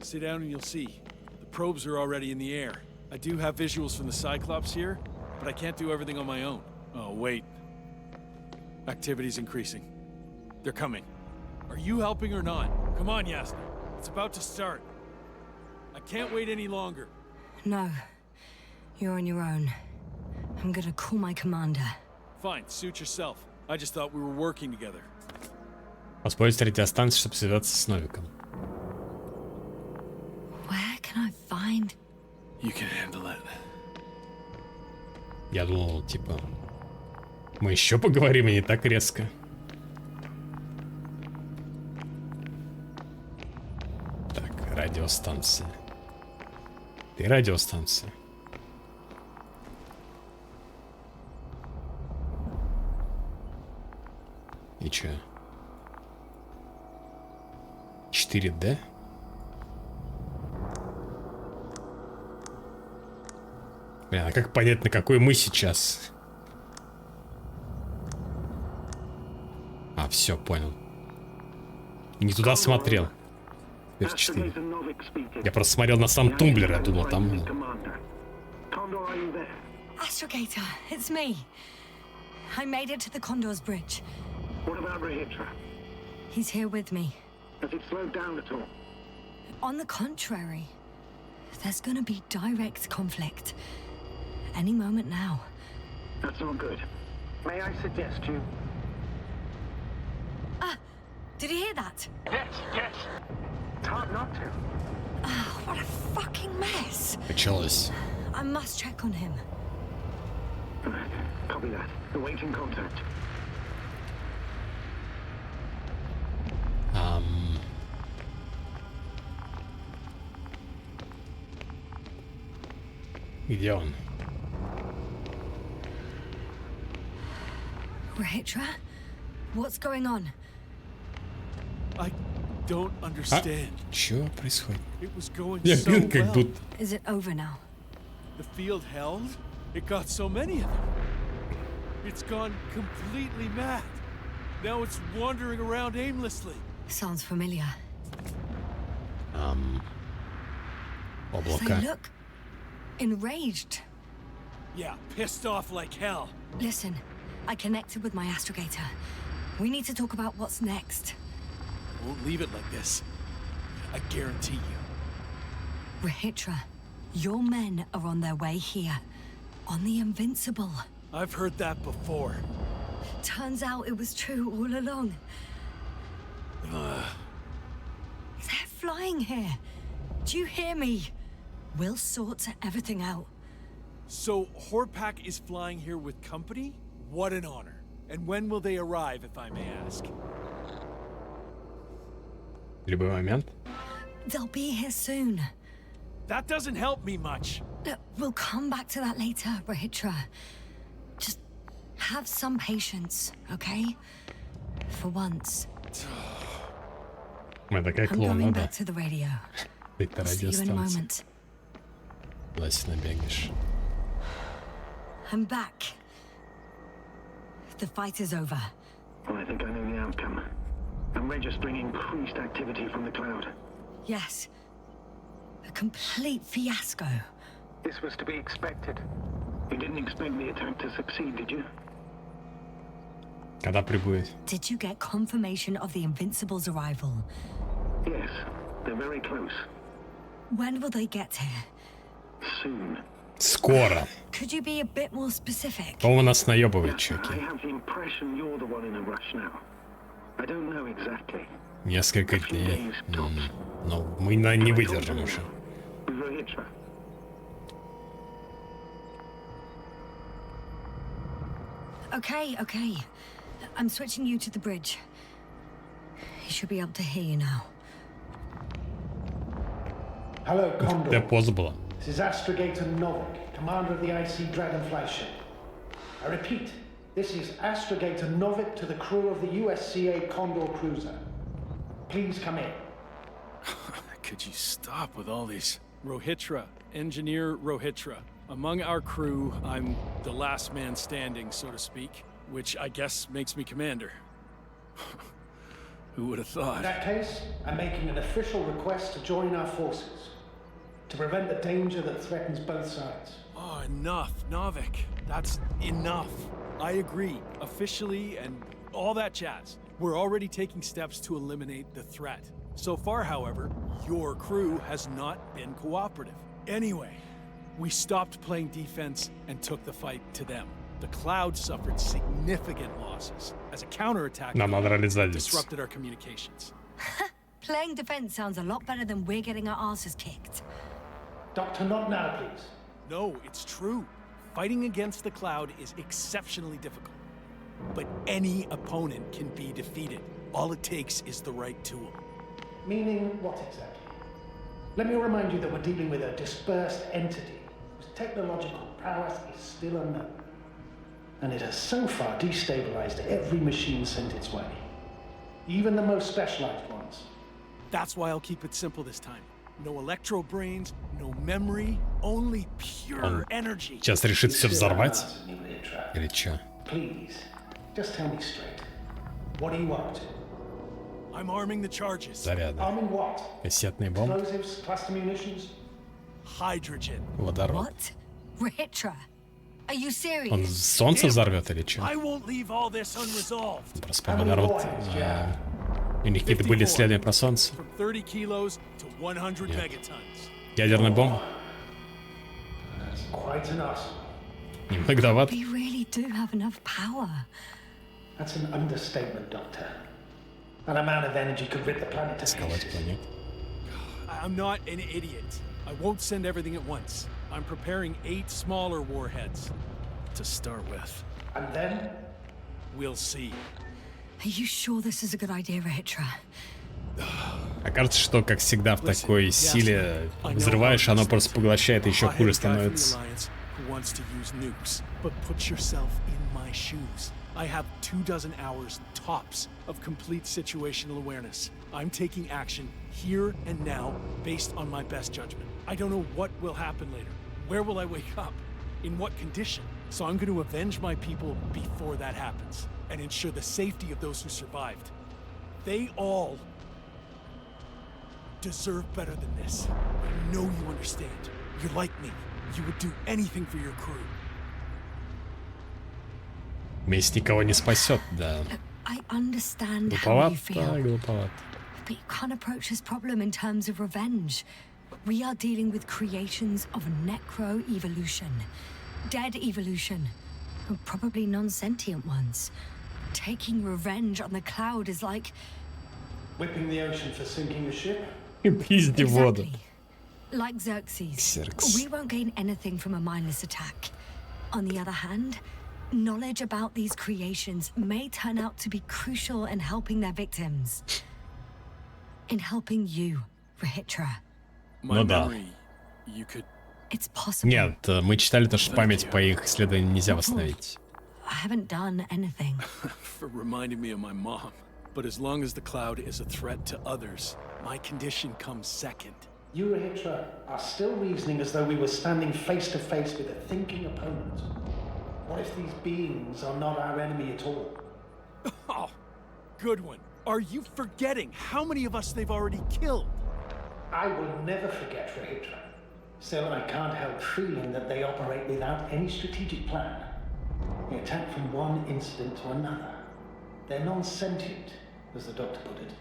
Sit down and you'll see. The probes are already in the air. I do have visuals from the Cyclops here, but I can't do everything on my own. Oh, wait. Activity's increasing. They're coming. Are you helping or not? Come on, Yasna. It's about to start. I can't wait any longer. No. You're on your own. I'm gonna call my commander. Fine, suit yourself. I just thought we were working together. Воспользуйтесь радиостанцией, чтобы связаться с Новиком. Where can I find? You can handle it. Я думал, типа, мы еще поговорим, и не так резко. Так, радиостанция. Ты радиостанция. И чё? 4D? Блин, а как понять, на какой мы сейчас? А, все, понял. Не туда смотрел. Теперь 4. Я просто смотрел на сам тумблер, я думал, там... Astrogator, it's me. I made it to the Condor's bridge. What about Rahitra? He's here with me. Has it slowed down at all? On the contrary, there's gonna be direct conflict. Any moment now. That's not good. May I suggest you... Did you hear that? Yes, yes. It's hard not to. Oh, what a fucking mess. Началось. I must check on him. Copy that. Awaiting contact. Где он? Rahitra? What's going on? I don't understand. Чё происходит? It was going Я so блин, как well. будто... Is it over now? The field held? It got so many of them. It's gone completely mad. Now it's wandering around aimlessly. Sounds familiar. Облака. They look enraged. Yeah, pissed off like hell. Listen, I connected with my astrogator. We need to talk about what's next. Won't leave it like this. I guarantee you. Rahitra, your men are on their way here. On the Invincible. I've heard that before. Turns out it was true all along. They're flying here. Do you hear me? We'll sort everything out. So, Horpak is flying here with company? What an honor. And when will they arrive, if I may ask? Любой момент. They'll be here soon. That doesn't help me much. Look, we'll come back to that later, Rahitra. Just have some patience, okay? For once. Мы такая I'm going клоуна, да. back to the radio. Ты-то I'll see you in a радиостанция. moment. Ласина бегаешь. I'm back. The fight is over. Well, I think I know the outcome. I'm registering increased activity from the cloud. Yes. A complete fiasco. This was to be expected. You didn't expect the attack to succeed, did you? Когда прибудет? Did you get confirmation of the Invincible's arrival? Yes, they're very close. When will they get here? Soon. Скоро. Could you be a bit more specific? По-моему, нас наебывают, I чуваки. have the impression you're the one in a rush now. I don't know exactly. Несколько дней. Но мы не выдержим уже. Rahitra. Okay. I'm switching you to the bridge. He should be able to hear you now. Hello, Condor. Де поза была? This is Astrogator Novik, commander of the IC Dragonfly ship. I repeat, this is Astrogator Novik to the crew of the USCA Condor cruiser. Please come in. Could you stop with all these? Rohitra, Engineer Rohitra. Among our crew, I'm the last man standing, so to speak, which I guess makes me commander. Who would have In thought? that case, I'm making an official request to join our forces, to prevent the danger that threatens both sides. Oh, enough, Novik. That's enough. I agree, officially and all that jazz. We're already taking steps to eliminate the threat. So far, however, your crew has not been cooperative. Anyway, we stopped playing defense and took the fight to them. The Cloud suffered significant losses as a counterattack Нам надрали задницу. disrupted our communications. Playing defense sounds a lot better than we're getting our asses kicked. Doctor, not now, please. No, it's true. Fighting against the Cloud is exceptionally difficult. But any opponent can be defeated. All it takes is the right tool. Meaning what exactly? Let me remind you that we're dealing with a dispersed entity whose technological prowess is still unknown. And it has so far destabilized every machine sent its way. Even the most specialized ones. That's why I'll keep it simple this time. No electro brains, no memory, Only pure energy. Сейчас решит все взорвать? Или чё? Please, just tell me straight. What are you up to? I'm arming the charges. Заряды. Arming what? Кассетные бомбы. Explosives, cluster munitions? Hydrogen. Водород. What? Rehitra? Are you serious? Он солнце взорвет или чё? I won't leave all this unresolved. Просто про водород. У них какие-то были исследования про солнце. From 30 kilos to 100 megatons. Ядерная бомба. That's quite an arsenal. Немноговато. We really do have enough power. That's an understatement, Doctor. That amount of energy could rip the planet to Сковать pieces. планету. I'm not an idiot. I won't send everything at once. I'm preparing 8 smaller warheads to start with. And then? We'll see. Are you sure this is a good idea, Rehitra? Окажется, что, как всегда, в такой силе взрываешь, оно просто поглощает и еще хуже становится. Wants to use nukes, but put yourself in my shoes. I have 24 hours tops of complete situational awareness. I'm taking action here and now based on my best judgment. I don't know what will happen later. Where will I wake up? In what condition? So I'm going to avenge my people before that happens and ensure the safety of those who survived. They all deserve better than this. I know you understand. You're like me. You would do anything for your crew. Месть никого не спасет, да. I understand how you feel, Глуповато. but you can't approach this problem in terms of revenge. We are dealing with creations of necro-evolution, dead evolution, and probably non-sentient ones. Taking revenge on the cloud is like... Whipping the ocean for sinking a ship? Пизди воду. Exactly. Like Xerxes, Xerxes. we won't gain anything from a mindless attack. On the other hand, knowledge about these creations may turn out to be crucial in helping their victims. In helping you, Rehitra. My Ну да. memory, you could... It's possible. Нет, мы читали то, что память по их исследованиям нельзя восстановить. I haven't done anything. for reminding me of my mom. But as long as the cloud is a threat to others, my condition comes second. You, Rehitra, are still reasoning as though we were standing face to face with a thinking opponent. What if these beings are not our enemy at all? Oh, good one. Are you forgetting how many of us they've already killed? I will never forget, Rehitra. Still, I can't help feeling that they operate without any strategic plan. They attack from one incident to another. They're non-sentient, as the doctor put it.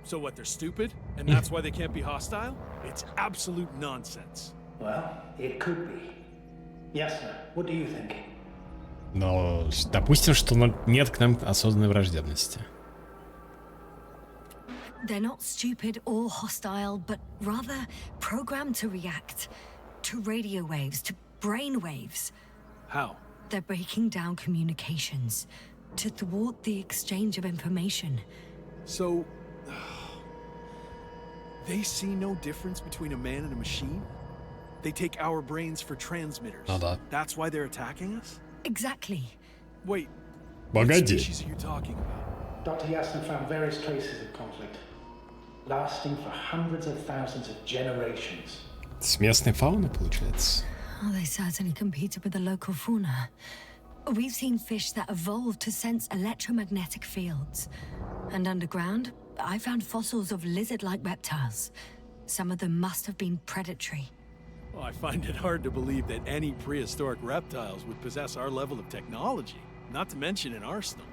So what, they're stupid? And that's why they can't be hostile? It's absolute nonsense. Well, it could be. Yasna, what do you think? Но допустим, что нет к нам осознанной враждебности. They're not stupid or hostile, but rather programmed to react to radio waves, to brain waves. How? They're breaking down communications to thwart the exchange of information. So... they see no difference between a man and a machine? They take our brains for transmitters. Ну да. That's why they're attacking us? Exactly. Wait, what Погоди. species are you talking about? Dr. Yasna found various traces of conflict, lasting for hundreds of thousands of generations. С местной фауны, получается? Oh, they certainly competed with the local fauna. We've seen fish that evolved to sense electromagnetic fields. And underground, I found fossils of lizard-like reptiles. Some of them must have been predatory. Well, I find it hard to believe that any prehistoric reptiles would possess our level of technology, not to mention an arsenal.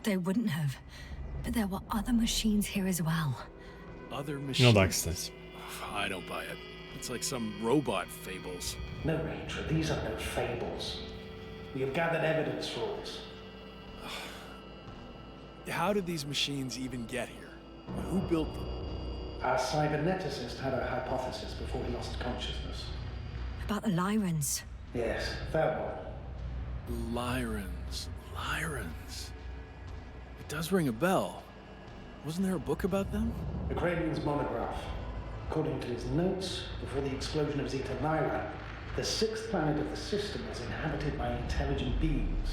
They wouldn't have. But there were other machines here as well. Other Ну machines? да, кстати. I don't buy it. It's like some robot fables. No, Rehitra, these are no fables. We have gathered evidence for this. How did these machines even get here? Who built them? Our cyberneticist had a hypothesis before he lost consciousness. About the Lyrans. Yes, that one. Lyrans. Lyrans. It does ring a bell. Wasn't there a book about them? The Cranian's monograph. According to his notes, before the explosion of Zeta Lyra, the sixth planet of the system was inhabited by intelligent beings.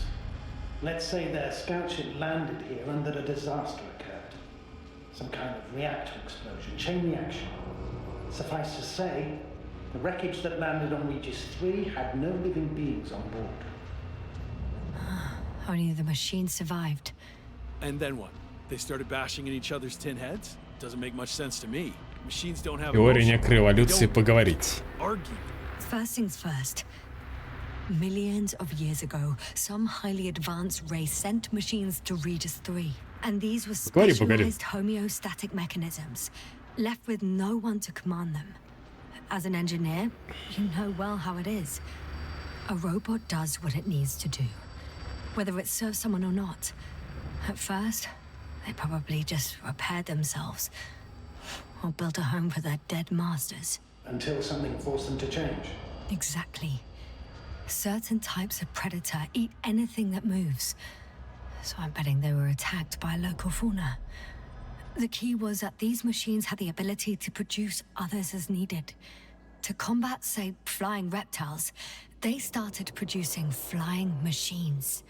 Let's say their scout ship landed here and that a disaster occurred. Some kind of reactor explosion, chain reaction. Suffice to say, The wreckage that landed on Regis 3 had no living beings on board. Only the machine survived. And then what? They started bashing in each other's tin heads? Doesn't make much sense to me. Machines don't have Теория emotions. некой эволюции поговорить. Argue. First things first. Millions of years ago, some highly advanced race sent machines to Regis 3. And these were specialized homeostatic mechanisms, left with no one to command them. As an engineer, you know well how it is. A robot does what it needs to do, whether it serves someone or not. At first, they probably just repaired themselves, or built a home for their dead masters. Until something forced them to change. Exactly. Certain types of predator eat anything that moves. So I'm betting they were attacked by local fauna. The key was that these machines had the ability to produce others as needed. To combat, say, flying reptiles, they started producing flying machines.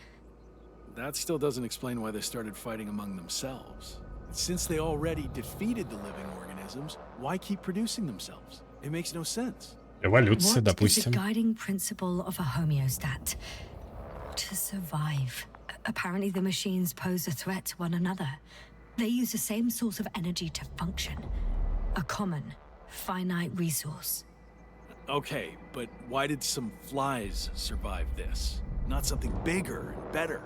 That still doesn't explain why they started fighting among themselves. Since they already defeated the living organisms, why keep producing themselves? It makes no sense. Эволюция, What is допустим. the guiding principle of a homeostat? To survive. Apparently the machines pose a threat to one another. They use the same source of energy to function. A common, finite resource. Okay, but why did some flies survive this? Not something bigger and better.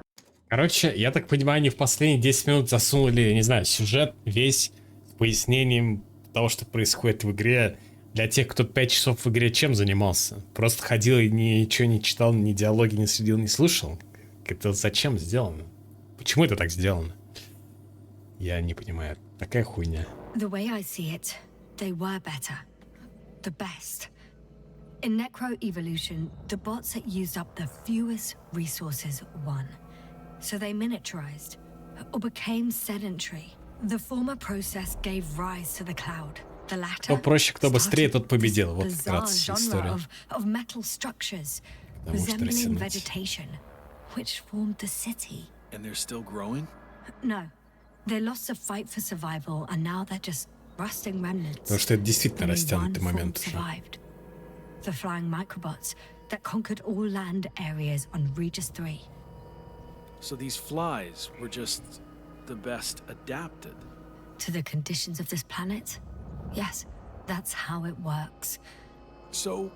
Короче, я так понимаю, они в последние 10 минут засунули, не знаю, сюжет весь с пояснением того, что происходит в игре. Для тех, кто 5 часов в игре чем занимался? Просто ходил и ничего не читал, ни диалоги не следил, не слушал? Это зачем сделано? Почему это так сделано? Я не понимаю. Такая хуйня. The way I see it, they were better. The best. In Necro-Evolution, the bots that used up the fewest resources won. So they miniaturized, or became sedentary. The former process gave rise to the cloud. The latter Кто проще, кто быстрее, тот победил. Вот вкратце история. of metal structures, Потому что resembling растянуть. vegetation, which formed the city. And they're still growing? No, they lost the fight for survival, and now they're just rusting remnants. Потому что это действительно Only растянутый one момент form уже. survived. The flying microbots that conquered all land areas on Regis 3. So these flies were just the best adapted. To the conditions of this planet? Yes, that's how it works. So,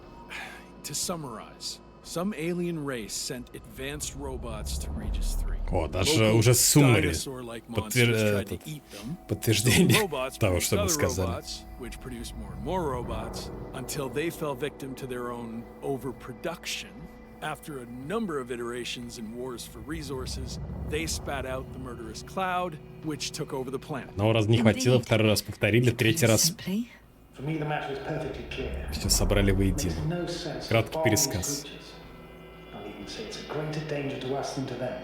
to summarize, some alien race sent advanced robots to Regis 3. О, даже уже суммари. Подтверждение того, что мы сказали. Which produced more and more robots until they fell victim to their own overproduction. After a number of iterations and wars for resources, they spat out the murderous cloud, which took over the planet. Но раз не хватило, второй раз повторили, третий раз For me, the matter is perfectly clear. все собрали воедино. No sense Краткий bombing пересказ. creatures. I'll even say it's a greater danger to us than to them.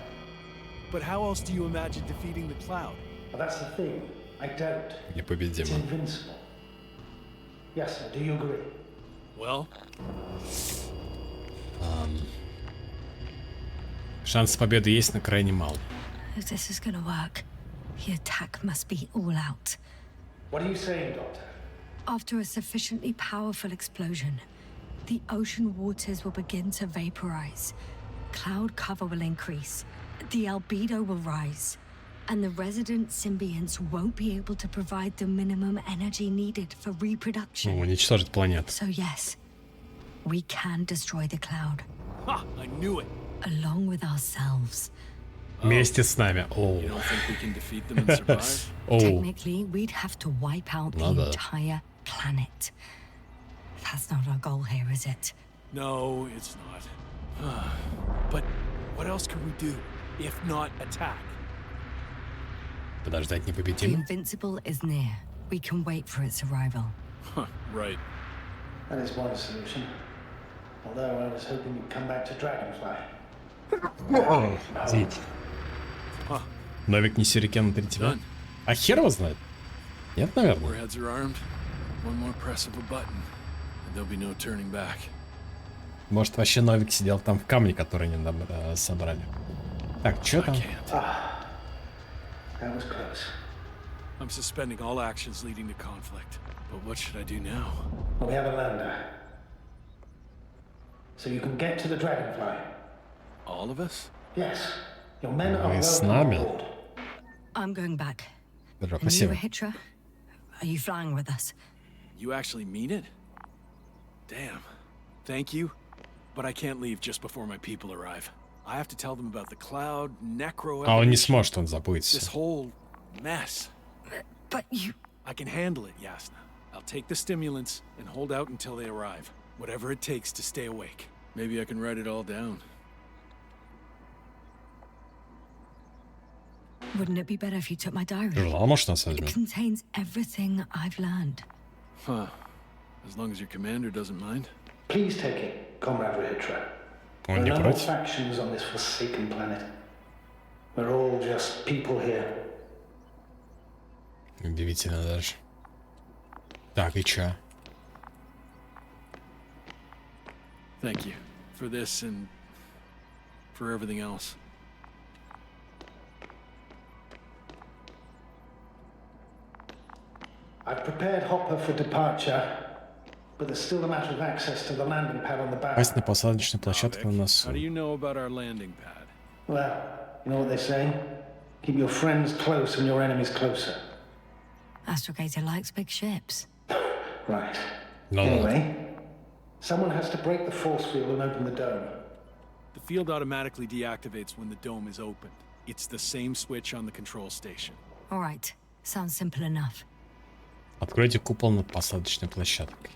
But how else do you imagine defeating the cloud? But that's the thing. I don't. It's Непобедимо. invincible. Yes, sir. Do you agree? Well, Шанс победы есть, но крайне мало. If this is gonna work, the attack must be all out. What are you saying, Doctor? After a sufficiently powerful explosion, the ocean waters will begin to vaporize. Cloud cover will increase. The albedo will rise. And the resident symbionts won't be able to provide the minimum energy needed for reproduction. Ну, уничтожить планету. So yes, we can destroy the cloud. ha! I knew it. Along with ourselves. Вместе с нами. Оу. You don't think we can defeat them and survive? Оу. Technically, we'd have to wipe out the Надо. entire planet. That's not our goal here, is it? No, it's not. But what else could we do if not attack? Подождать The непобедимо. Invincible is near. We can wait for its arrival. Huh, right. That is one solution. Although I was hoping you'd come back to Dragonfly. Извините. Новик не сюрикен внутри тебя? Done. А хер его знает? Нет, наверное. Warheads are armed. One more press of a button, and there'll be no turning back. Может, вообще Новик сидел там в камне, который не собрали. Так, что I там? can't. That was close. I'm suspending all actions leading to conflict. But what should I do now? Well, we have a lander. so you can get to the Dragonfly. All of us? Yes, your men are Вы с welcome on нами? board. I'm going back. Добро, And you, спасибо. Rahitra? Are you flying with us? You actually mean it? Damn. Thank you. But I can't leave just before my people arrive. I have to tell them about the cloud, necro А он не evolution, сможет, он забудет this всё. whole mess. But you... I can handle it, Yasna. I'll take the stimulants and hold out until they arrive. Whatever it takes to stay awake. Maybe I can write it all down. Wouldn't it be better if you took my diary? Журнал, может, нас It возьмет? contains everything I've learned. Huh. As long as your commander doesn't mind. Please take it, Comrade Rahitra. Он There не are no против? factions on this forsaken planet. We're all just people here. Удивительно даже. Так, и чё? Thank you for this and for everything else. I've prepared Hopper for departure, but there's still a matter of access to the landing pad on the back. Пасть на посадочную площадку на How носу. do you know about our landing pad? Well, you know what they say? Keep your friends close and your enemies closer. Astrogator likes big ships. Right. No, Anyway, someone has to break the force field and open the dome. The field automatically deactivates when the dome is opened. It's the same switch on the control station. All right. Sounds simple enough. Откройте купол над посадочной площадкой.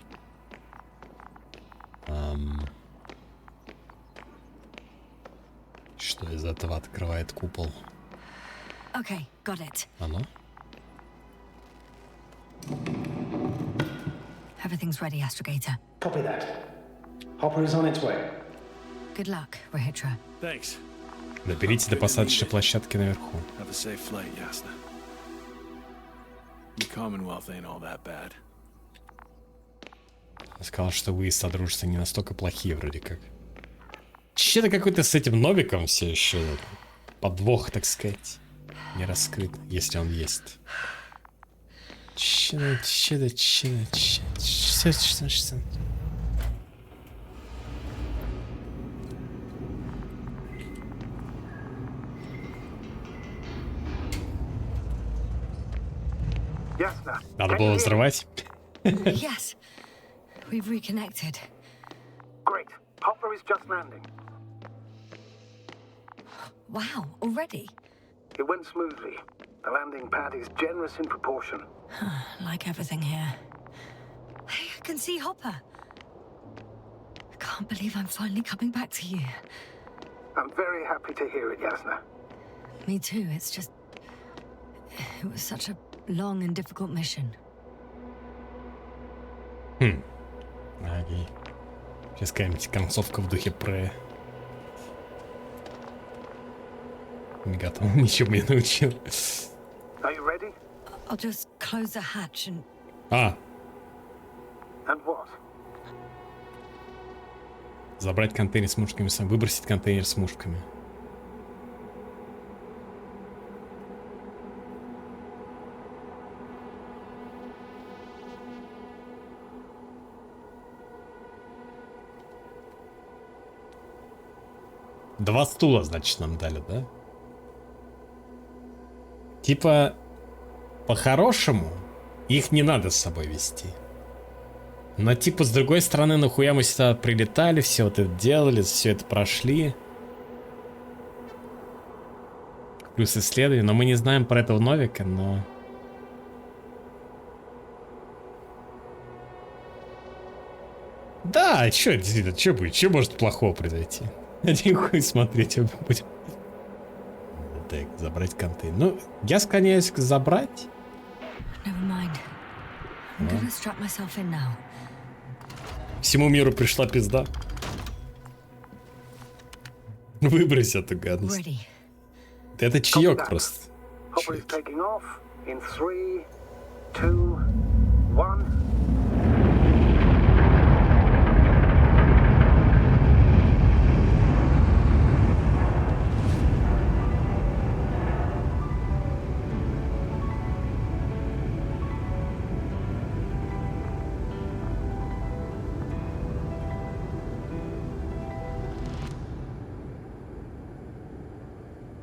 Что из этого открывает купол? Okay, got it. Оно? Everything's ready, Astrogator. Copy that. Hopper is on its way. Good luck, Rahitra. Thanks. Доберите до посадочной площадки наверху. Have a safe flight, Yasna. The Commonwealth ain't all that bad. Он сказал, что вы из Содружества не настолько плохие вроде как. Че-то какой-то с этим Новиком все еще подвох, так сказать, не раскрыт, если он есть. Че-то. Yasna. Надо было взрывать. Yes. We've reconnected. Great. Hopper is just landing. Wow, already? It went smoothly. The landing pad is generous in proportion. Like everything here. Hey, I can see Hopper. I can't believe I'm finally coming back to you. I'm very happy to hear it, Yasna. Me too, it's just... It was such a long and difficult mission. Окей. Сейчас какая-нибудь концовка в духе про... Мегатон ничего мне научил. Are you ready? I'll just close the hatch and... А, And what? забрать контейнер с мушками, выбросить контейнер с мушками. Два стула, значит, нам дали, да? Типа, по-хорошему, их не надо с собой вести. Но типа, с другой стороны, нахуя мы сюда прилетали, все вот это делали, все это прошли. Плюс исследование, но мы не знаем про этого Новика, но... Да, чё, действительно, чё будет? Чё может плохого произойти? Один хуй смотреть будем. Так, забрать контейнер. Ну, я склоняюсь к забрать. Never mind. I'm gonna strap myself in now. Всему миру пришла пизда. Выбрось эту гадость. Ready. Это чаек просто. Hopper is taking off in 3, 2, 1.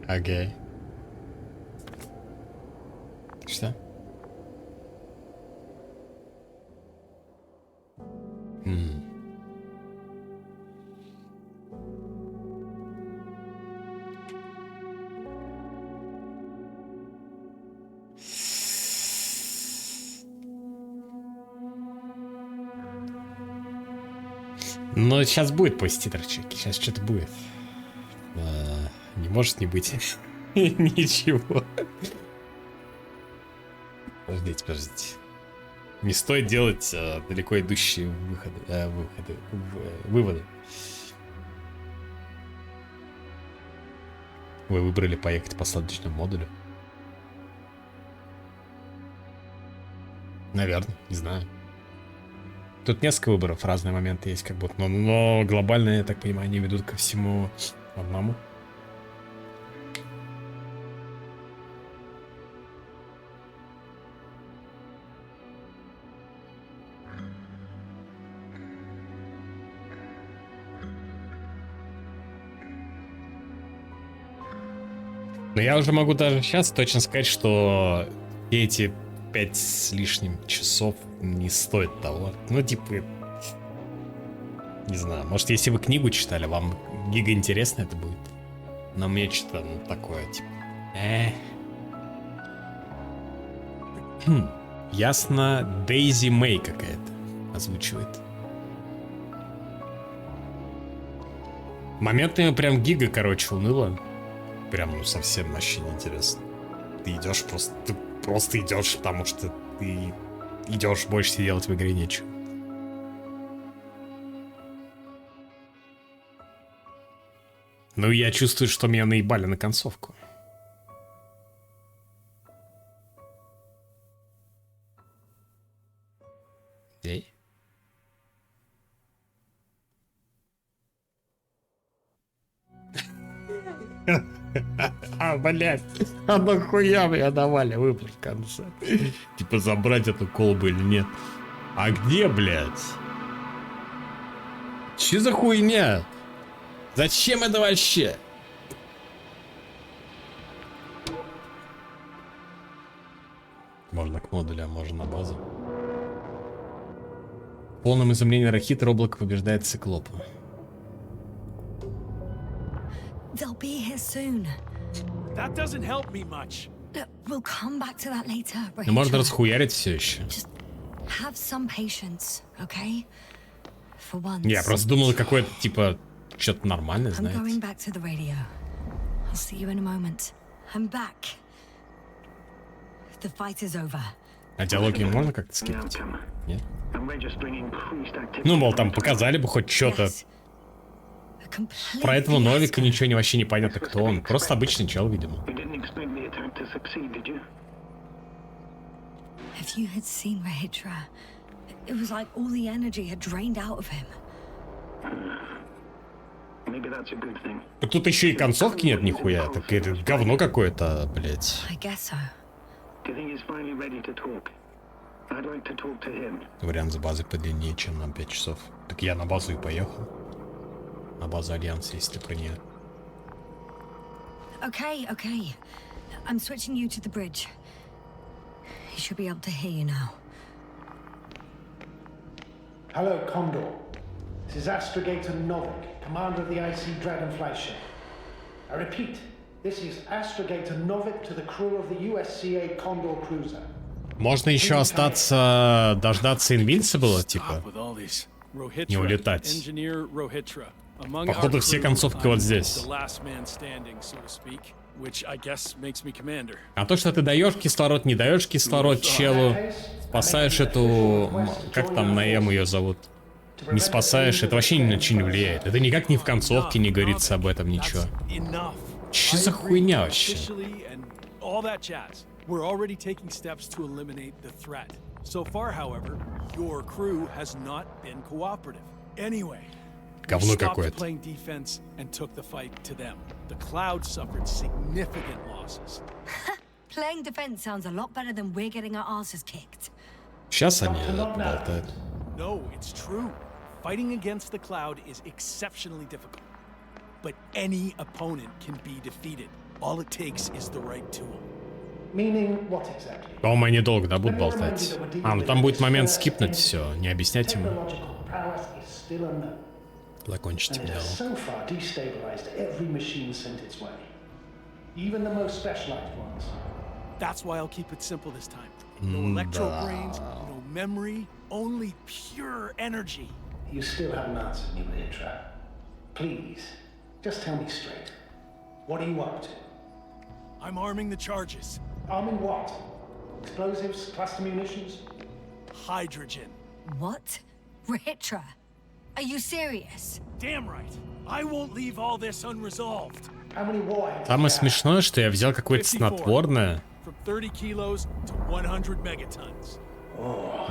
Окей. Что? Ну, сейчас будет поститрчик. Сейчас что-то будет. Не может не быть. Ничего. Подождите. Не стоит делать далеко идущие выводы. Вы выбрали поехать по посадочному модулю? Наверное, не знаю. Тут несколько выборов, разные моменты есть, как будто. Но глобально, я так понимаю, они ведут ко всему одному. Но я уже могу даже сейчас точно сказать, что эти 5 с лишним часов не стоит того. Ну, типа, не знаю, может, если вы книгу читали, вам гига интересно это будет. Но мне что-то такое, типа, Ясно, Дейзи Мэй какая-то озвучивает. Моментами прям гига, короче, уныло. Прям, ну, совсем вообще неинтересно. Ты идешь ты просто идешь, потому что ты идешь, больше тебе делать в игре нечего. Ну, я чувствую, что меня наебали на концовку. Эй. Блять, а нахуя мне давали выбор в конце? Типа забрать эту колбу или нет? А где, блядь? Че за хуйня? Зачем это вообще? Можно к модулю, а можно на базу. В полном изумлении Рахитра облако побеждает циклопа. They'll be here soon. That doesn't help me much. Look, we'll come back to that later. Ну можно расхуярить все еще. Just have some patience, okay? For once. Я просто думал, какое-то типа что-то нормальное, I'm going знаете. back to the radio. I'll see you in a moment. I'm back. The fight is over. А диалоги можно как-то скипать? Нет? Ну, мол, там показали бы хоть что-то. Yes. A completely Про этого Новика yes. ничего вообще не понятно, кто он. Просто обычный чел, видимо. If you had seen Rahitra, it was like all the energy had drained out of him. Так тут еще и концовки нет нихуя. Так это говно какое-то, блять. I guess so. Вариант с базы подлиннее, чем на 5 часов. Так я на базу и поехал. На базу Альянса, если про нее. Okay. I'm switching you to the bridge. He should be able to hear you now. Hello, Condor. This is Astrogator Novik, commander of the IC Dragonfly ship. I repeat, this is Astrogator Novik to the crew of the USCA Condor cruiser. Можно еще остаться, дождаться Invincible, типа. Не улетать. Походу все концовки вот здесь. А то, что ты даешь кислород, не даешь кислород челу, спасаешь эту... Как там на М ее зовут? Не спасаешь, это вообще ни на что не влияет. Это никак не в концовке не говорится об этом ничего. Че за хуйня вообще? We're already taking steps to eliminate the threat. So far, however, your crew has not been cooperative. Anyway, говно stopped какое-то. playing defense and took the fight to them. The Cloud suffered significant losses. Playing defense sounds a lot better than we're getting our asses kicked. Сейчас они болтают. No, it's true. Fighting against the Cloud is exceptionally difficult. but any opponent can be defeated. All it takes is the right tool. Meaning what exactly? По-моему, они долго, да, будут болтать? А, ну там будет момент скипнуть все, не объяснять ему. Technological prowess is still unknown. Закончить And it дело. has so far destabilized every machine sent its way. Even the most specialized ones. That's why I'll keep it simple this time. No electro brains, no memory, only pure energy. You still haven't answered me, Hitra. Please, just tell me straight. What are you up to? I'm arming the charges. Arming what? Explosives, cluster munitions? Hydrogen. What? Rehitra? Are you serious? Damn right. I won't leave all this unresolved. How many warheads? Самое смешное, что я взял какое-то снотворное. From 30 kilos to 100 megatons.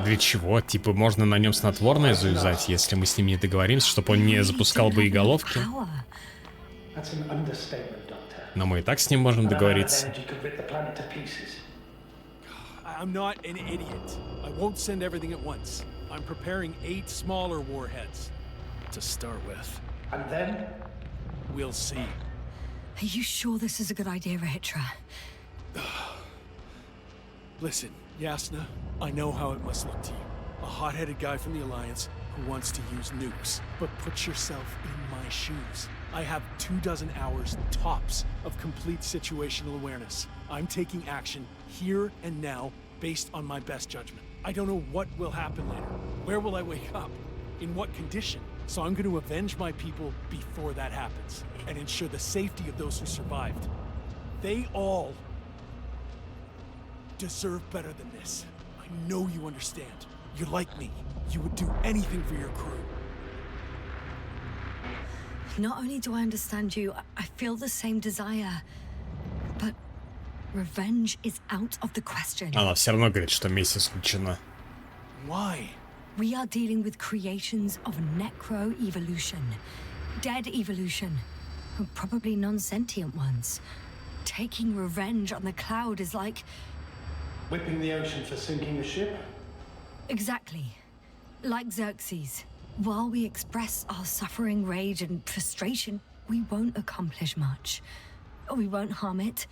Для чего? Типа можно на нем снотворное завязать, если мы с ним не договоримся, чтобы он не запускал боеголовки. That's an understatement, Doctor. Но мы и так с ним можем договориться. I'm not an idiot. I won't send everything at once. I'm preparing 8 smaller warheads to start with. And then? We'll see. Are you sure this is a good idea, Rehitra? Listen, Yasna, I know how it must look to you. A hot-headed guy from the Alliance who wants to use nukes. But put yourself in my shoes. I have 24 hours tops of complete situational awareness. I'm taking action here and now based on my best judgment. I don't know what will happen later. Where will I wake up? In what condition? So I'm going to avenge my people before that happens and ensure the safety of those who survived. They all deserve better than this. I know you understand. You're like me. You would do anything for your crew. Not only do I understand you, I feel the same desire. But revenge is out of the question. Она все равно говорит, что месть исключена. Why? We are dealing with creations of necro-evolution. Dead evolution. Probably non-sentient ones. Taking revenge on the cloud is like... Whipping the ocean for sinking a ship? Exactly. Like Xerxes. While we express our suffering, rage, and frustration, we won't accomplish much. We won't harm it.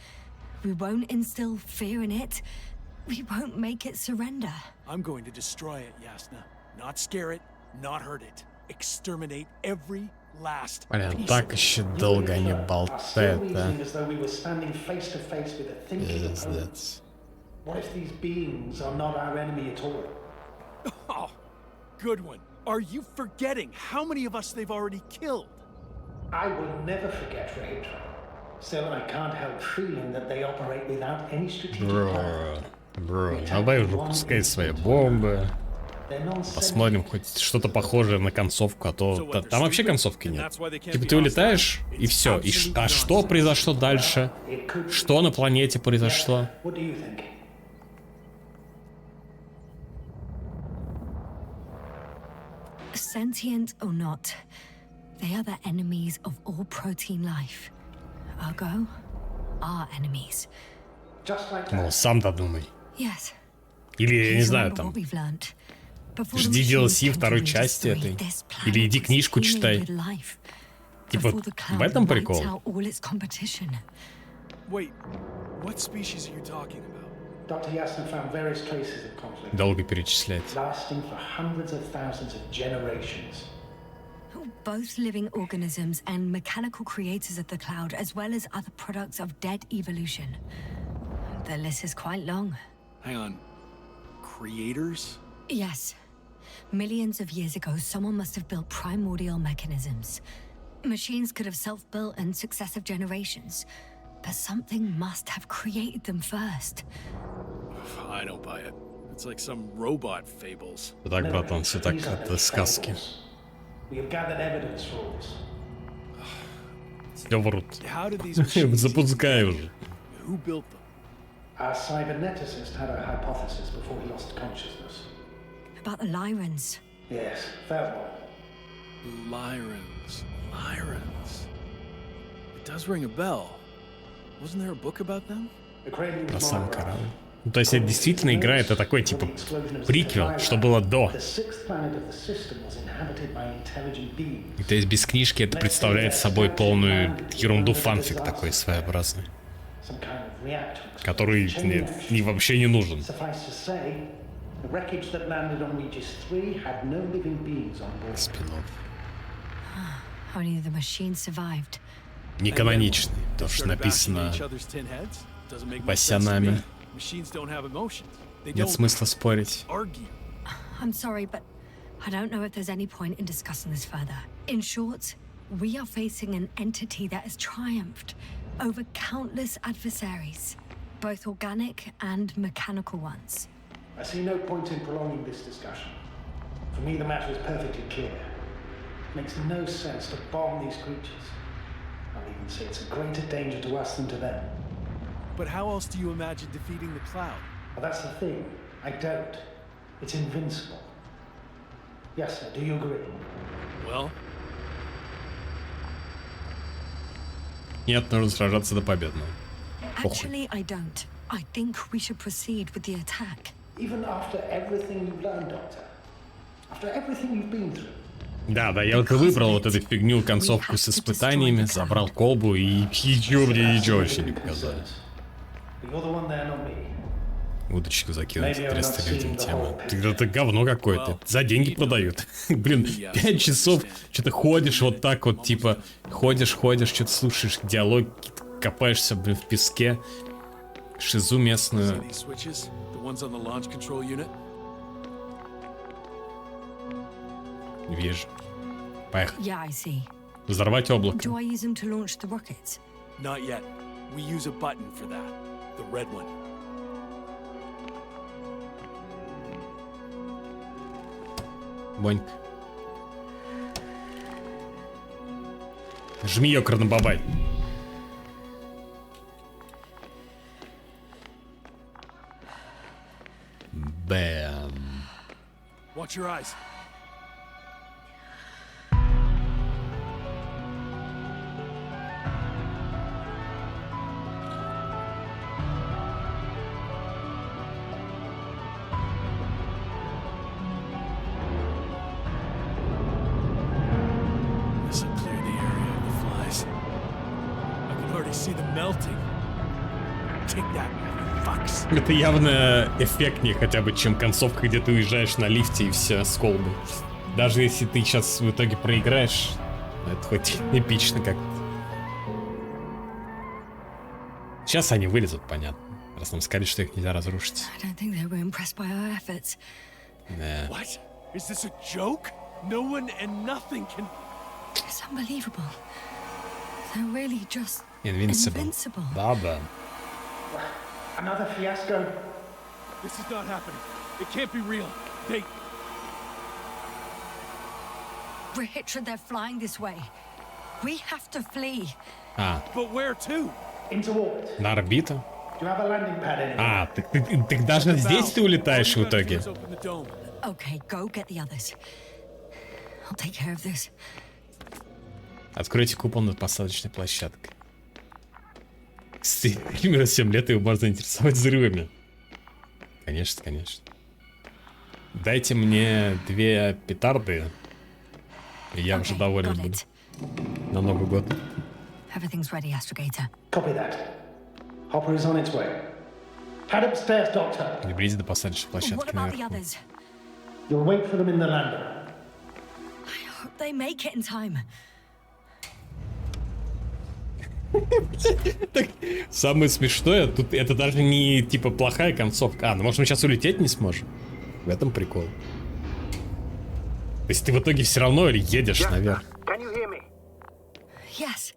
We won't instill fear in it. We won't make it surrender. I'm going to destroy it, Yasna. Not scare it, not hurt it. Exterminate every last Блин, piece так of it. еще долго они болтают, да. As though we were standing face to face with a thinking opponent. What if these beings are not our enemy at all? Oh, good one. Are you forgetting how many of us they've already killed? I will never forget, Rehitra. Still, I can't help feeling that they operate without any strategic plan. Бро, давай уже пускай свои бомбы. Посмотрим хоть что-то похожее на концовку, а то там вообще концовки нет. Типа ты улетаешь, и все. А что произошло дальше? Что на планете произошло? Sentient or not, they are the enemies of all protein life. Ergo, our enemies. Ну, сам додумай. Yes. Или, я не знаю, там, жди DLC второй части этой. Или иди книжку читай. Типа, в этом прикол. Wait, what species are you talking about? Dr. Yasna found various traces of conflict. Долго перечислять. Lasting for hundreds of thousands of generations. Both living organisms and mechanical creators of the cloud, as well as other products of dead evolution. The list is quite long. Hang on. Creators? Yes. Millions of years ago, someone must have built primordial mechanisms. Machines could have self-built in successive generations. But something must have created them first. I don't buy it. It's like some robot fables. Так, братан, все так, это сказки. Все врут. Запускай уже. Who built them? Our cyberneticist had a hypothesis before he lost consciousness. About the Lyrans. Yes, that one. Lyrans. It does ring a bell. Wasn't there a book about them? Про сам корабль. Ну, то есть это действительно игра, это такой типа приквел, что было до. И то есть без книжки это представляет собой полную ерунду, фанфик такой своеобразный, который вообще не нужен. Спин-офф. Не каноничный, потому что написано басянами. Нет смысла спорить. I'm sorry, but I don't know if there's any point in discussing this further. In short, we are facing an entity that has triumphed over countless adversaries, both organic and mechanical ones. I see no point in prolonging this discussion. For me, the matter is perfectly clear. It makes no sense to bomb these creatures. I'll even say it's a greater danger to us than to them. But how else do you imagine defeating the Cloud? Well, that's the thing. I don't. It's invincible. Yes, sir. Do you agree? Well... Нет, нужно сражаться до победного. Actually, I don't. I think we should proceed with the attack. Even after everything you've learned, Doctor? After everything you've been through? Да, я вот и выбрал вот эту фигню, концовку с испытаниями, забрал колбу и ничего вообще не показали. Удочку закинуть 300 людям тема. Это говно какое-то. За деньги продают. Блин, 5 часов что-то ходишь вот так вот, типа, ходишь, что-то слушаешь, диалог, копаешься, блин, в песке. Шизу местную. Вижу. Поехали. Взорвать облако. Not yet. We use a button for that. The red one. Боньк. Жми ее, Карнабабай. Бэм. Watch your eyes. Это явно эффектнее хотя бы, чем концовка, где ты уезжаешь на лифте и все с колбы. Даже если ты сейчас в итоге проиграешь, это хоть эпично как-то. Сейчас они вылезут, понятно. Раз нам сказали, что их нельзя разрушить. Да. What? Is this a joke? No one and nothing can... It's unbelievable. They're really just Invincible. Да. Another fiasco. This is not happening. It can't be real. They... Richard, they're flying this way. We have to flee. But where to? Into orbit. На орбиту? Do you have a landing pad anywhere? Так даже здесь ты улетаешь в итоге. Okay, go get the others. I'll take care of this. Откройте купол над посадочной площадкой. Примерно 7 лет его можно интересовать взрывами. Конечно. Дайте мне 2 петарды, и я уже доволен буду. На Новый год. Everything's ready, Astrogator. Copy that. Hopper is on its way. Head upstairs, Doctor. Приблизиться до посадочной площадки наверху. You'll wait for them in the lander. I hope they make it in time. Так, самое смешное, тут это даже не типа плохая концовка. Ну может мы сейчас улететь не сможем? В этом прикол. То есть ты в итоге все равно едешь наверх. Can you hear me? Yes.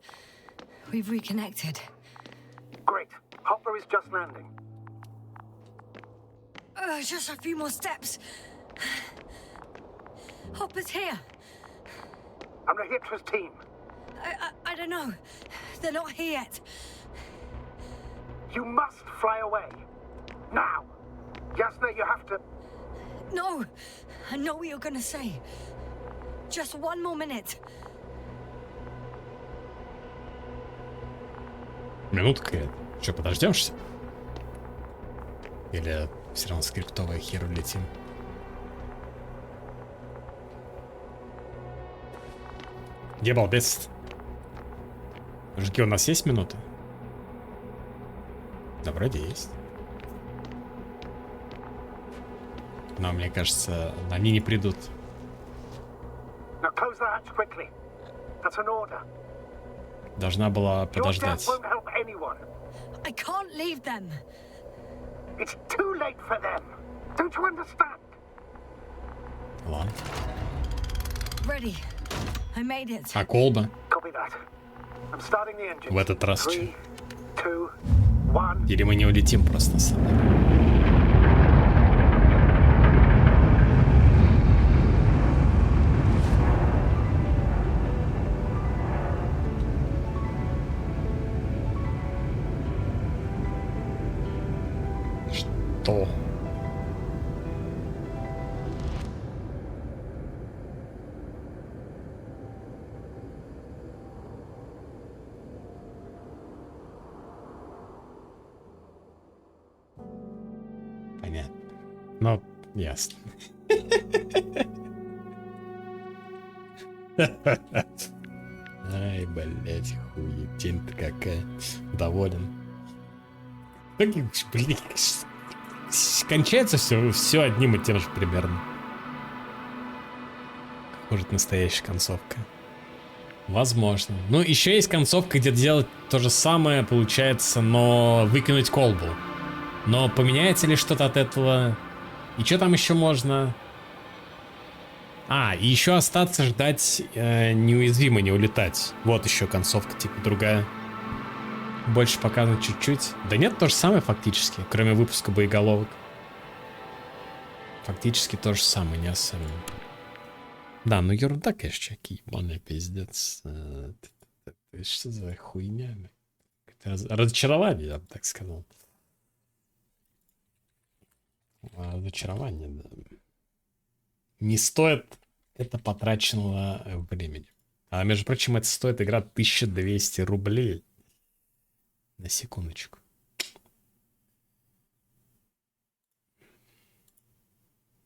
We've reconnected. Great. Hopper is just landing. Just a few more steps. Hopper's here. I'm Rahiptra's team. I don't know. They're not here yet. You must fly away. Now. Yasna, you have to... No. I know what you're gonna say. Just one more minute. Минутка. Что, подождемся? Или все равно скриптовая хер улетим? Где балбес? Мужики, у нас есть минута? Да, вроде есть. Но мне кажется, они не придут. Now close the hatch quickly. That's an order. Должна была Your death подождать. won't help anyone. I can't leave them. It's too late for them. Don't you understand? Ладно. Ready. I made it. А колба? Copy that. I'm starting the engine. В этот раз 3, 2, 1. Или мы не улетим просто с собой? Что? Понятно. Ну, ясно. Ай, блять, хуетень-то какая. Доволен. Блин, кончается все одним и тем же примерно. Может, настоящая концовка. Возможно. Ну, еще есть концовка, где делать то же самое, получается, но выкинуть колбу. Но поменяется ли что-то от этого? И что там еще можно? А, и еще остаться, ждать неуязвимо, не улетать. Вот еще концовка, типа, другая. Больше показано чуть-чуть. Да нет, то же самое фактически, кроме выпуска боеголовок. Фактически то же самое, не особенно. Да, ну ерунда, конечно, чуваки, ебаный пиздец. Что за хуйня? Разочарование, я бы так сказал. Разочарование, да. Не стоит это потраченного времени. А между прочим, это стоит игра 1200 рублей. На секундочку.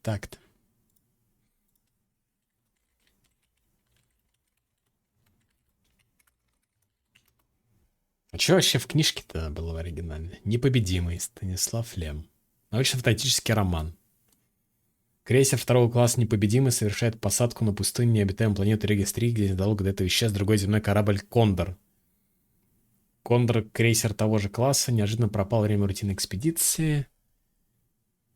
Так-то. А что вообще в книжке-то было в оригинале? Непобедимый Станислав Лем. Научно-фантастический роман. Крейсер второго класса «Непобедимый» совершает посадку на пустыню необитаемую планету Регис-3, где незадолго до этого исчез другой земной корабль «Кондор». Кондор, крейсер того же класса, неожиданно пропал во время рутинной экспедиции.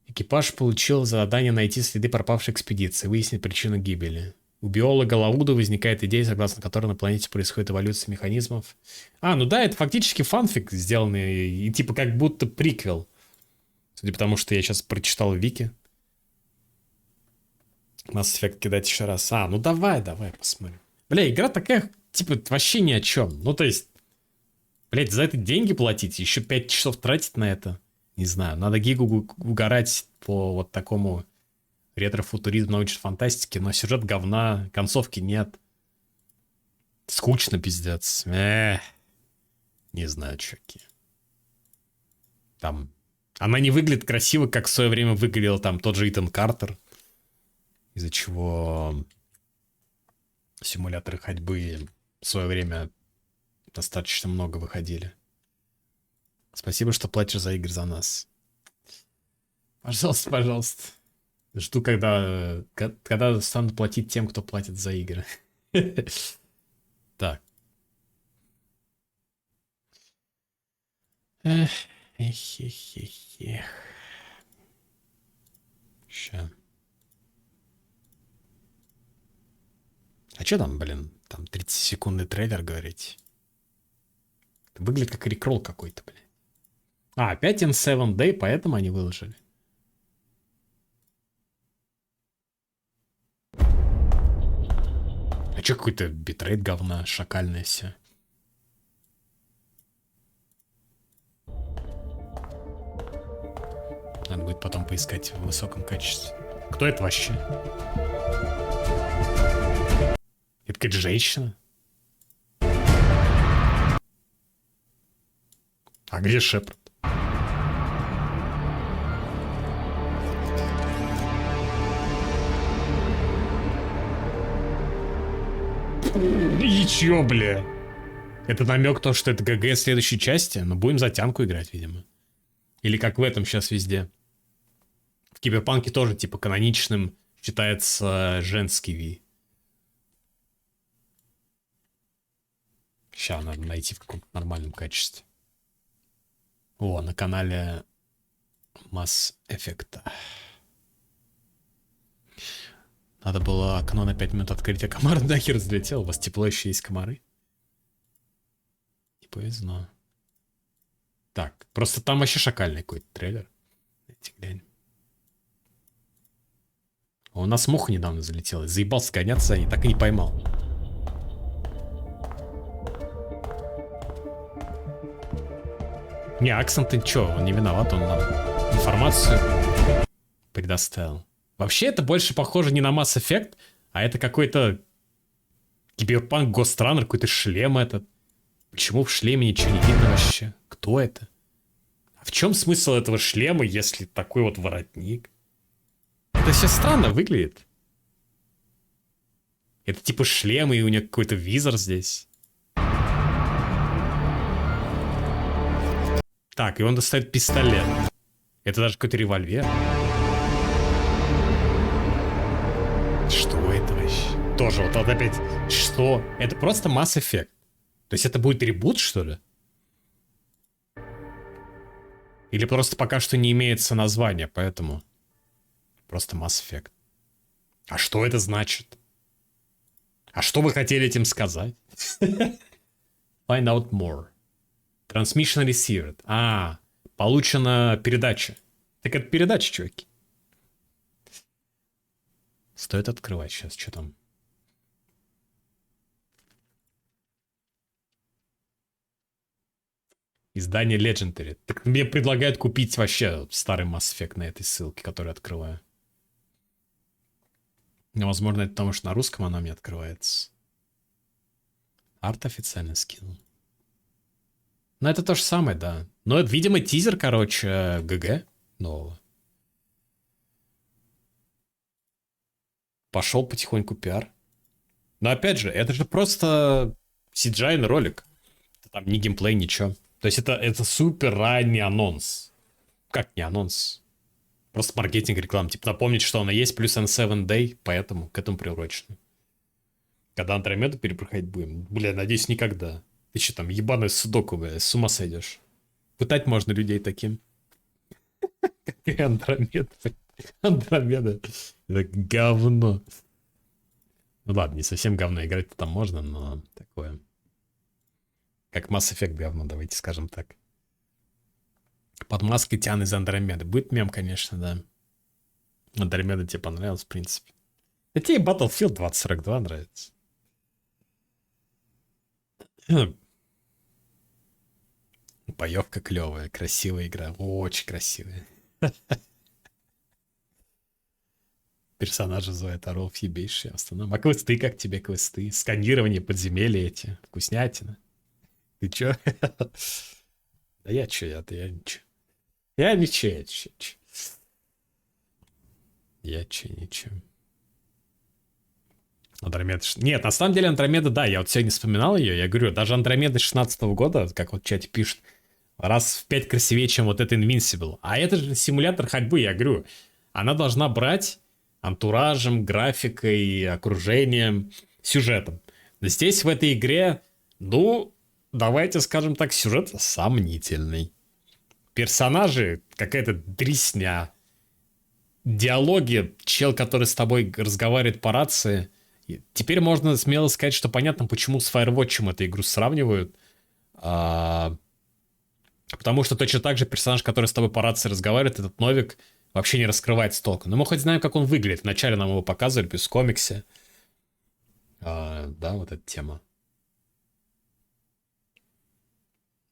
Экипаж получил задание найти следы пропавшей экспедиции, выяснить причину гибели. У биолога Лауда возникает идея, согласно которой на планете происходит эволюция механизмов. А, ну да, это фактически фанфик, сделанный и типа как будто приквел. Судя по тому, что я сейчас прочитал в Вики. Mass Effect кидать еще раз. А, ну давай посмотрим. Бля, игра такая, типа, вообще ни о чем. Ну, то есть, блядь, за это деньги платить, еще 5 часов тратить на это. Не знаю, надо гигу угорать по вот такому ретро-футуризму, научной фантастике, но сюжет говна, концовки нет. Скучно, пиздец. Не знаю, чуваки. Там... Она не выглядит красиво, как в свое время выглядел там тот же Итан Картер. Из-за чего симуляторы ходьбы в свое время достаточно много выходили. Спасибо, что платишь за игры за нас. Пожалуйста, пожалуйста. Жду, когда станут платить тем, кто платит за игры. Так. Эх. Ща. А чё там, блин? Там 30-секундный трейлер, говорить. Выглядит как рекролл какой-то, блин. А, опять in 7 Day, поэтому они выложили. А чё какой-то битрейт говна, шакальное все. Надо будет потом поискать в высоком качестве. Кто это вообще? Это какая-то женщина? А где Шепард? чё, бля? Это намек то, что это ГГ следующей части? Но будем затянку играть, видимо. Или как в этом сейчас везде. В Киберпанке тоже, типа, каноничным считается женский Ви. Сейчас надо найти в каком-то нормальном качестве. О, на канале Mass Effect. Надо было окно на 5 минут открыть, а комар нахер взлетел. У вас тепло, еще есть комары? Не повезло. Так, просто там вообще шакальный какой-то трейлер. Давайте глянем. У нас муха недавно залетела. Заебался гоняться за ней, так и не поймал. Не, Аксон-то чё, он не виноват, он нам информацию предоставил. Вообще это больше похоже не на Mass Effect, а это какой-то Киберпанк Гостранер, какой-то шлем этот. Почему в шлеме ничего не видно вообще? Кто это? А в чем смысл этого шлема, если такой вот воротник? Это все странно выглядит. Это типа шлем, и у него какой-то визор здесь. Так, и он достает пистолет. Это даже какой-то револьвер. Что это вообще? Тоже вот опять... Что? Это просто Mass Effect. То есть это будет ребут, что ли? Или просто пока что не имеется названия, поэтому... Просто Mass Effect. А что это значит? А что вы хотели этим сказать? Find out more. Transmission received. А, получена передача. Так это передача, чуваки. Стоит открывать сейчас, что там. Издание Legendary. Так мне предлагают купить вообще старый Mass Effect на этой ссылке, которую открываю. Но, возможно, это потому, что на русском она мне открывается. Арт официально скинул. Ну, это то же самое, да. Но это, видимо, тизер, короче, ГГ нового. Пошел потихоньку пиар. Но опять же, это же просто CGI ролик. Это там не геймплей, ничего. То есть это супер ранний анонс. Как не анонс? Просто маркетинг, реклама. Типа напомнить, что она есть, плюс N7 Day, поэтому к этому приурочено. Когда Андромеду перепроходить будем? Бля, надеюсь, никогда. Ты что там, ебаный судоку, бля, с ума сойдешь. Пытать можно людей таким. Как Андромеда. Андромеда. Это говно. Ну ладно, не совсем говно, играть там можно, но такое. Как Mass Effect говно, давайте скажем так. Под маской тян из Андромеды. Будет мем, конечно, да. Андромеда тебе понравилась, в принципе. Да тебе Battlefield 2042 нравится. Боевка клевая, красивая игра. Очень красивая. Персонажи зовут Оров, ебейшие. А квесты, как тебе квесты? Сканирование, подземелья эти. Вкуснятина. Ты чё? Да я чё, я ничего. Я ничего. Я чё, ничего. Андромеда... Нет, на самом деле Андромеда, да, я вот сегодня вспоминал ее, я говорю, даже Андромеда 16-го года, как вот в чате пишут, раз в 5 красивее, чем вот это Invincible. А это же симулятор ходьбы, я говорю. Она должна брать антуражем, графикой, окружением, сюжетом. Но здесь в этой игре, ну, давайте скажем так, сюжет сомнительный. Персонажи какая-то дресня. Диалоги, чел, который с тобой разговаривает по рации. Теперь можно смело сказать, что понятно, почему с Firewatch'ем эту игру сравнивают. Потому что точно так же персонаж, который с тобой по рации разговаривает, этот Новик, вообще не раскрывается толком. Но мы хоть знаем, как он выглядит. Вначале нам его показывали, плюс в комиксе. Да, вот эта тема.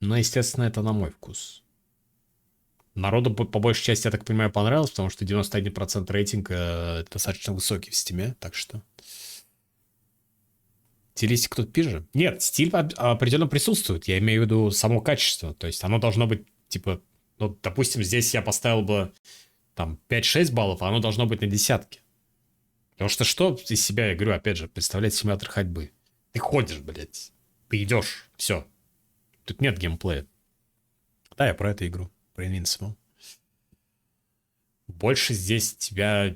Но, естественно, это на мой вкус. Народу, по большей части, я так понимаю, понравилось, потому что 91% рейтинг достаточно высокий в стиме, так что... Стилистика тут пизже? Нет, стиль определенно присутствует, я имею в виду само качество, то есть оно должно быть, типа, ну, допустим, здесь я поставил бы, там, 5-6 баллов, а оно должно быть на десятке. Потому что из себя, я говорю, опять же, представляет симулятор ходьбы? Ты ходишь, блядь. Ты идешь. Все. Тут нет геймплея. Да, я про эту игру. Про Invincible. Больше здесь тебя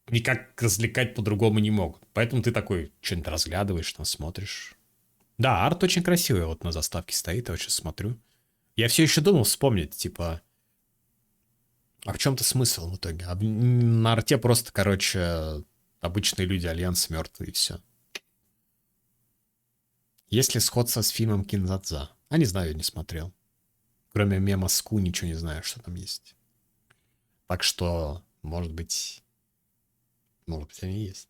никак развлекать по-другому не могут. Поэтому ты такой что-нибудь разглядываешь, там смотришь. Да, арт очень красивый. Вот на заставке стоит, я вот сейчас смотрю. Я все еще думал вспомнить, типа... А в чем-то смысл в итоге? На арте просто, короче, обычные люди, альянс мертвые и все. Есть ли сходство с фильмом Кинзадза? А не знаю, я не смотрел. Кроме мема Ску ничего не знаю, что там есть. Так что, может быть, они и есть.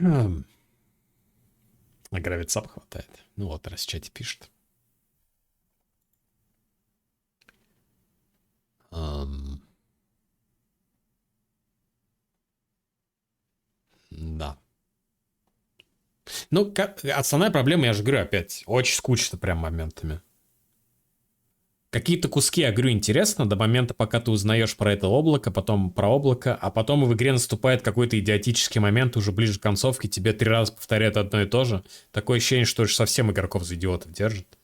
А гравицап хватает. Ну вот, раз в чате пишет. Да. Ну, основная проблема, я же говорю опять, очень скучно прям моментами. Какие-то куски, я говорю, интересно до момента, пока ты узнаешь про это облако, потом про облако, а потом в игре наступает какой-то идиотический момент, уже ближе к концовке, тебе 3 раза повторяют одно и то же. Такое ощущение, что уж совсем игроков за идиотов держит.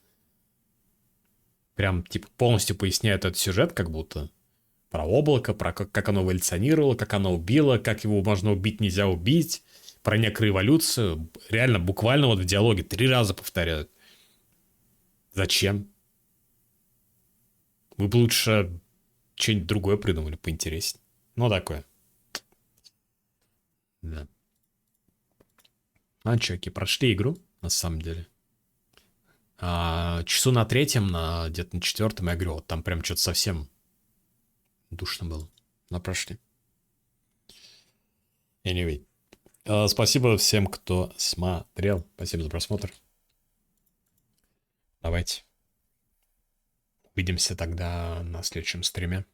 Прям, типа, полностью поясняют этот сюжет, как будто. Про облако, про как оно эволюционировало, как оно убило, как его можно убить, нельзя убить. Про некроэволюцию. Реально, буквально вот в диалоге 3 раза повторяют. Зачем? Вы бы лучше что-нибудь другое придумали, поинтереснее. Ну, такое. Да. А, чуваки, прошли игру, на самом деле. Часу на 3-м, где-то на 4-м, я говорю, вот там прям что-то совсем душно было. Но прошли. Anyway. Спасибо всем, кто смотрел. Спасибо за просмотр. Давайте. Увидимся тогда на следующем стриме.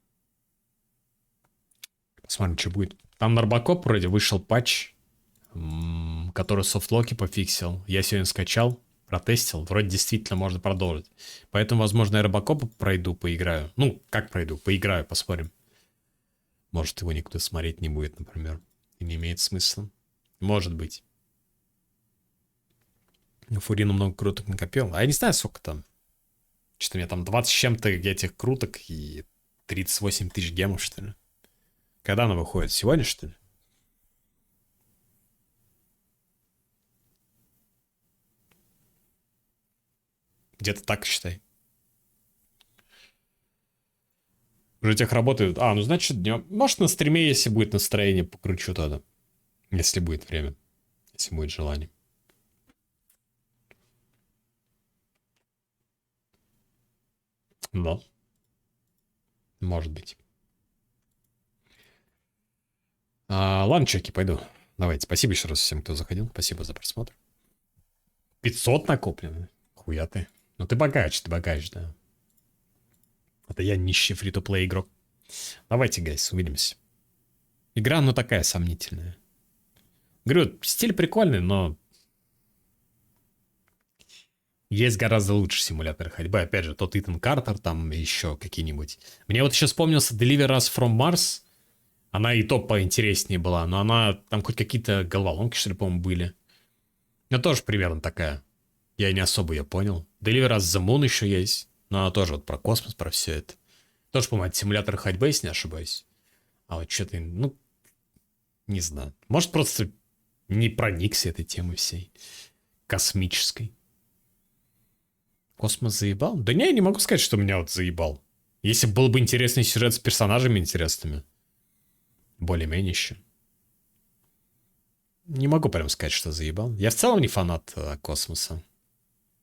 Посмотрим, что будет. Там на Робокоп вроде вышел патч, который софтлоки пофиксил. Я сегодня скачал, протестил. Вроде действительно можно продолжить. Поэтому, возможно, я Робокопа пройду, поиграю. Ну, как пройду? Поиграю, посмотрим. Может, его никто смотреть не будет, например. И не имеет смысла. Может быть. Фурину много круток накопил. А я не знаю, сколько там. Что-то у меня там 20 с чем-то этих круток и 38 тысяч гемов, что ли. Когда она выходит? Сегодня, что ли? Где-то так, считай. Уже тех работают. Ну значит днем. Может, на стриме, если будет настроение, покручу тогда. Если будет время. Если будет желание. Но. Может быть. Ладно, чуваки, пойду. Давайте. Спасибо еще раз всем, кто заходил. Спасибо за просмотр. 500 накоплено. Хуя ты. Ну ты богач, да. Это я нищий фри-то-плей игрок. Давайте, гайс, увидимся. Игра, ну, такая сомнительная. Говорю, стиль прикольный, но... Есть гораздо лучше симуляторы ходьбы. Опять же, тот Итан Картер, там еще какие-нибудь. Мне вот еще вспомнился Deliver Us From Mars. Она и то поинтереснее была, но она... Там хоть какие-то головоломки, что ли, по-моему, были. Но тоже примерно такая. Я не особо ее понял. Deliver Us The Moon еще есть. Но она тоже вот про космос, про все это. Тоже, по-моему, симулятор ходьбы, если не ошибаюсь. А вот что-то, ну, не знаю. Может, просто не проникся этой темой всей. Космической. Космос заебал? Да не, я не могу сказать, что меня вот заебал. Если был бы интересный сюжет с персонажами интересными. Более-менее еще. Не могу прям сказать, что заебал. Я в целом не фанат космоса.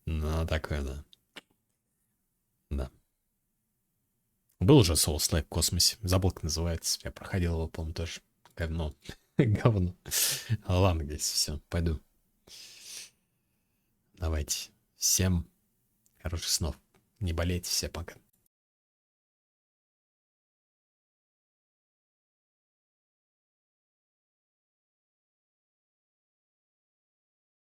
Ну, такое, да. Да. Был уже Souls-like в космосе. Забыл, как называется. Я проходил его, по-моему, тоже. Говно. Говно. Ладно, guys, все, пойду. Давайте. Всем хороших снов. Не болейте, все, пока.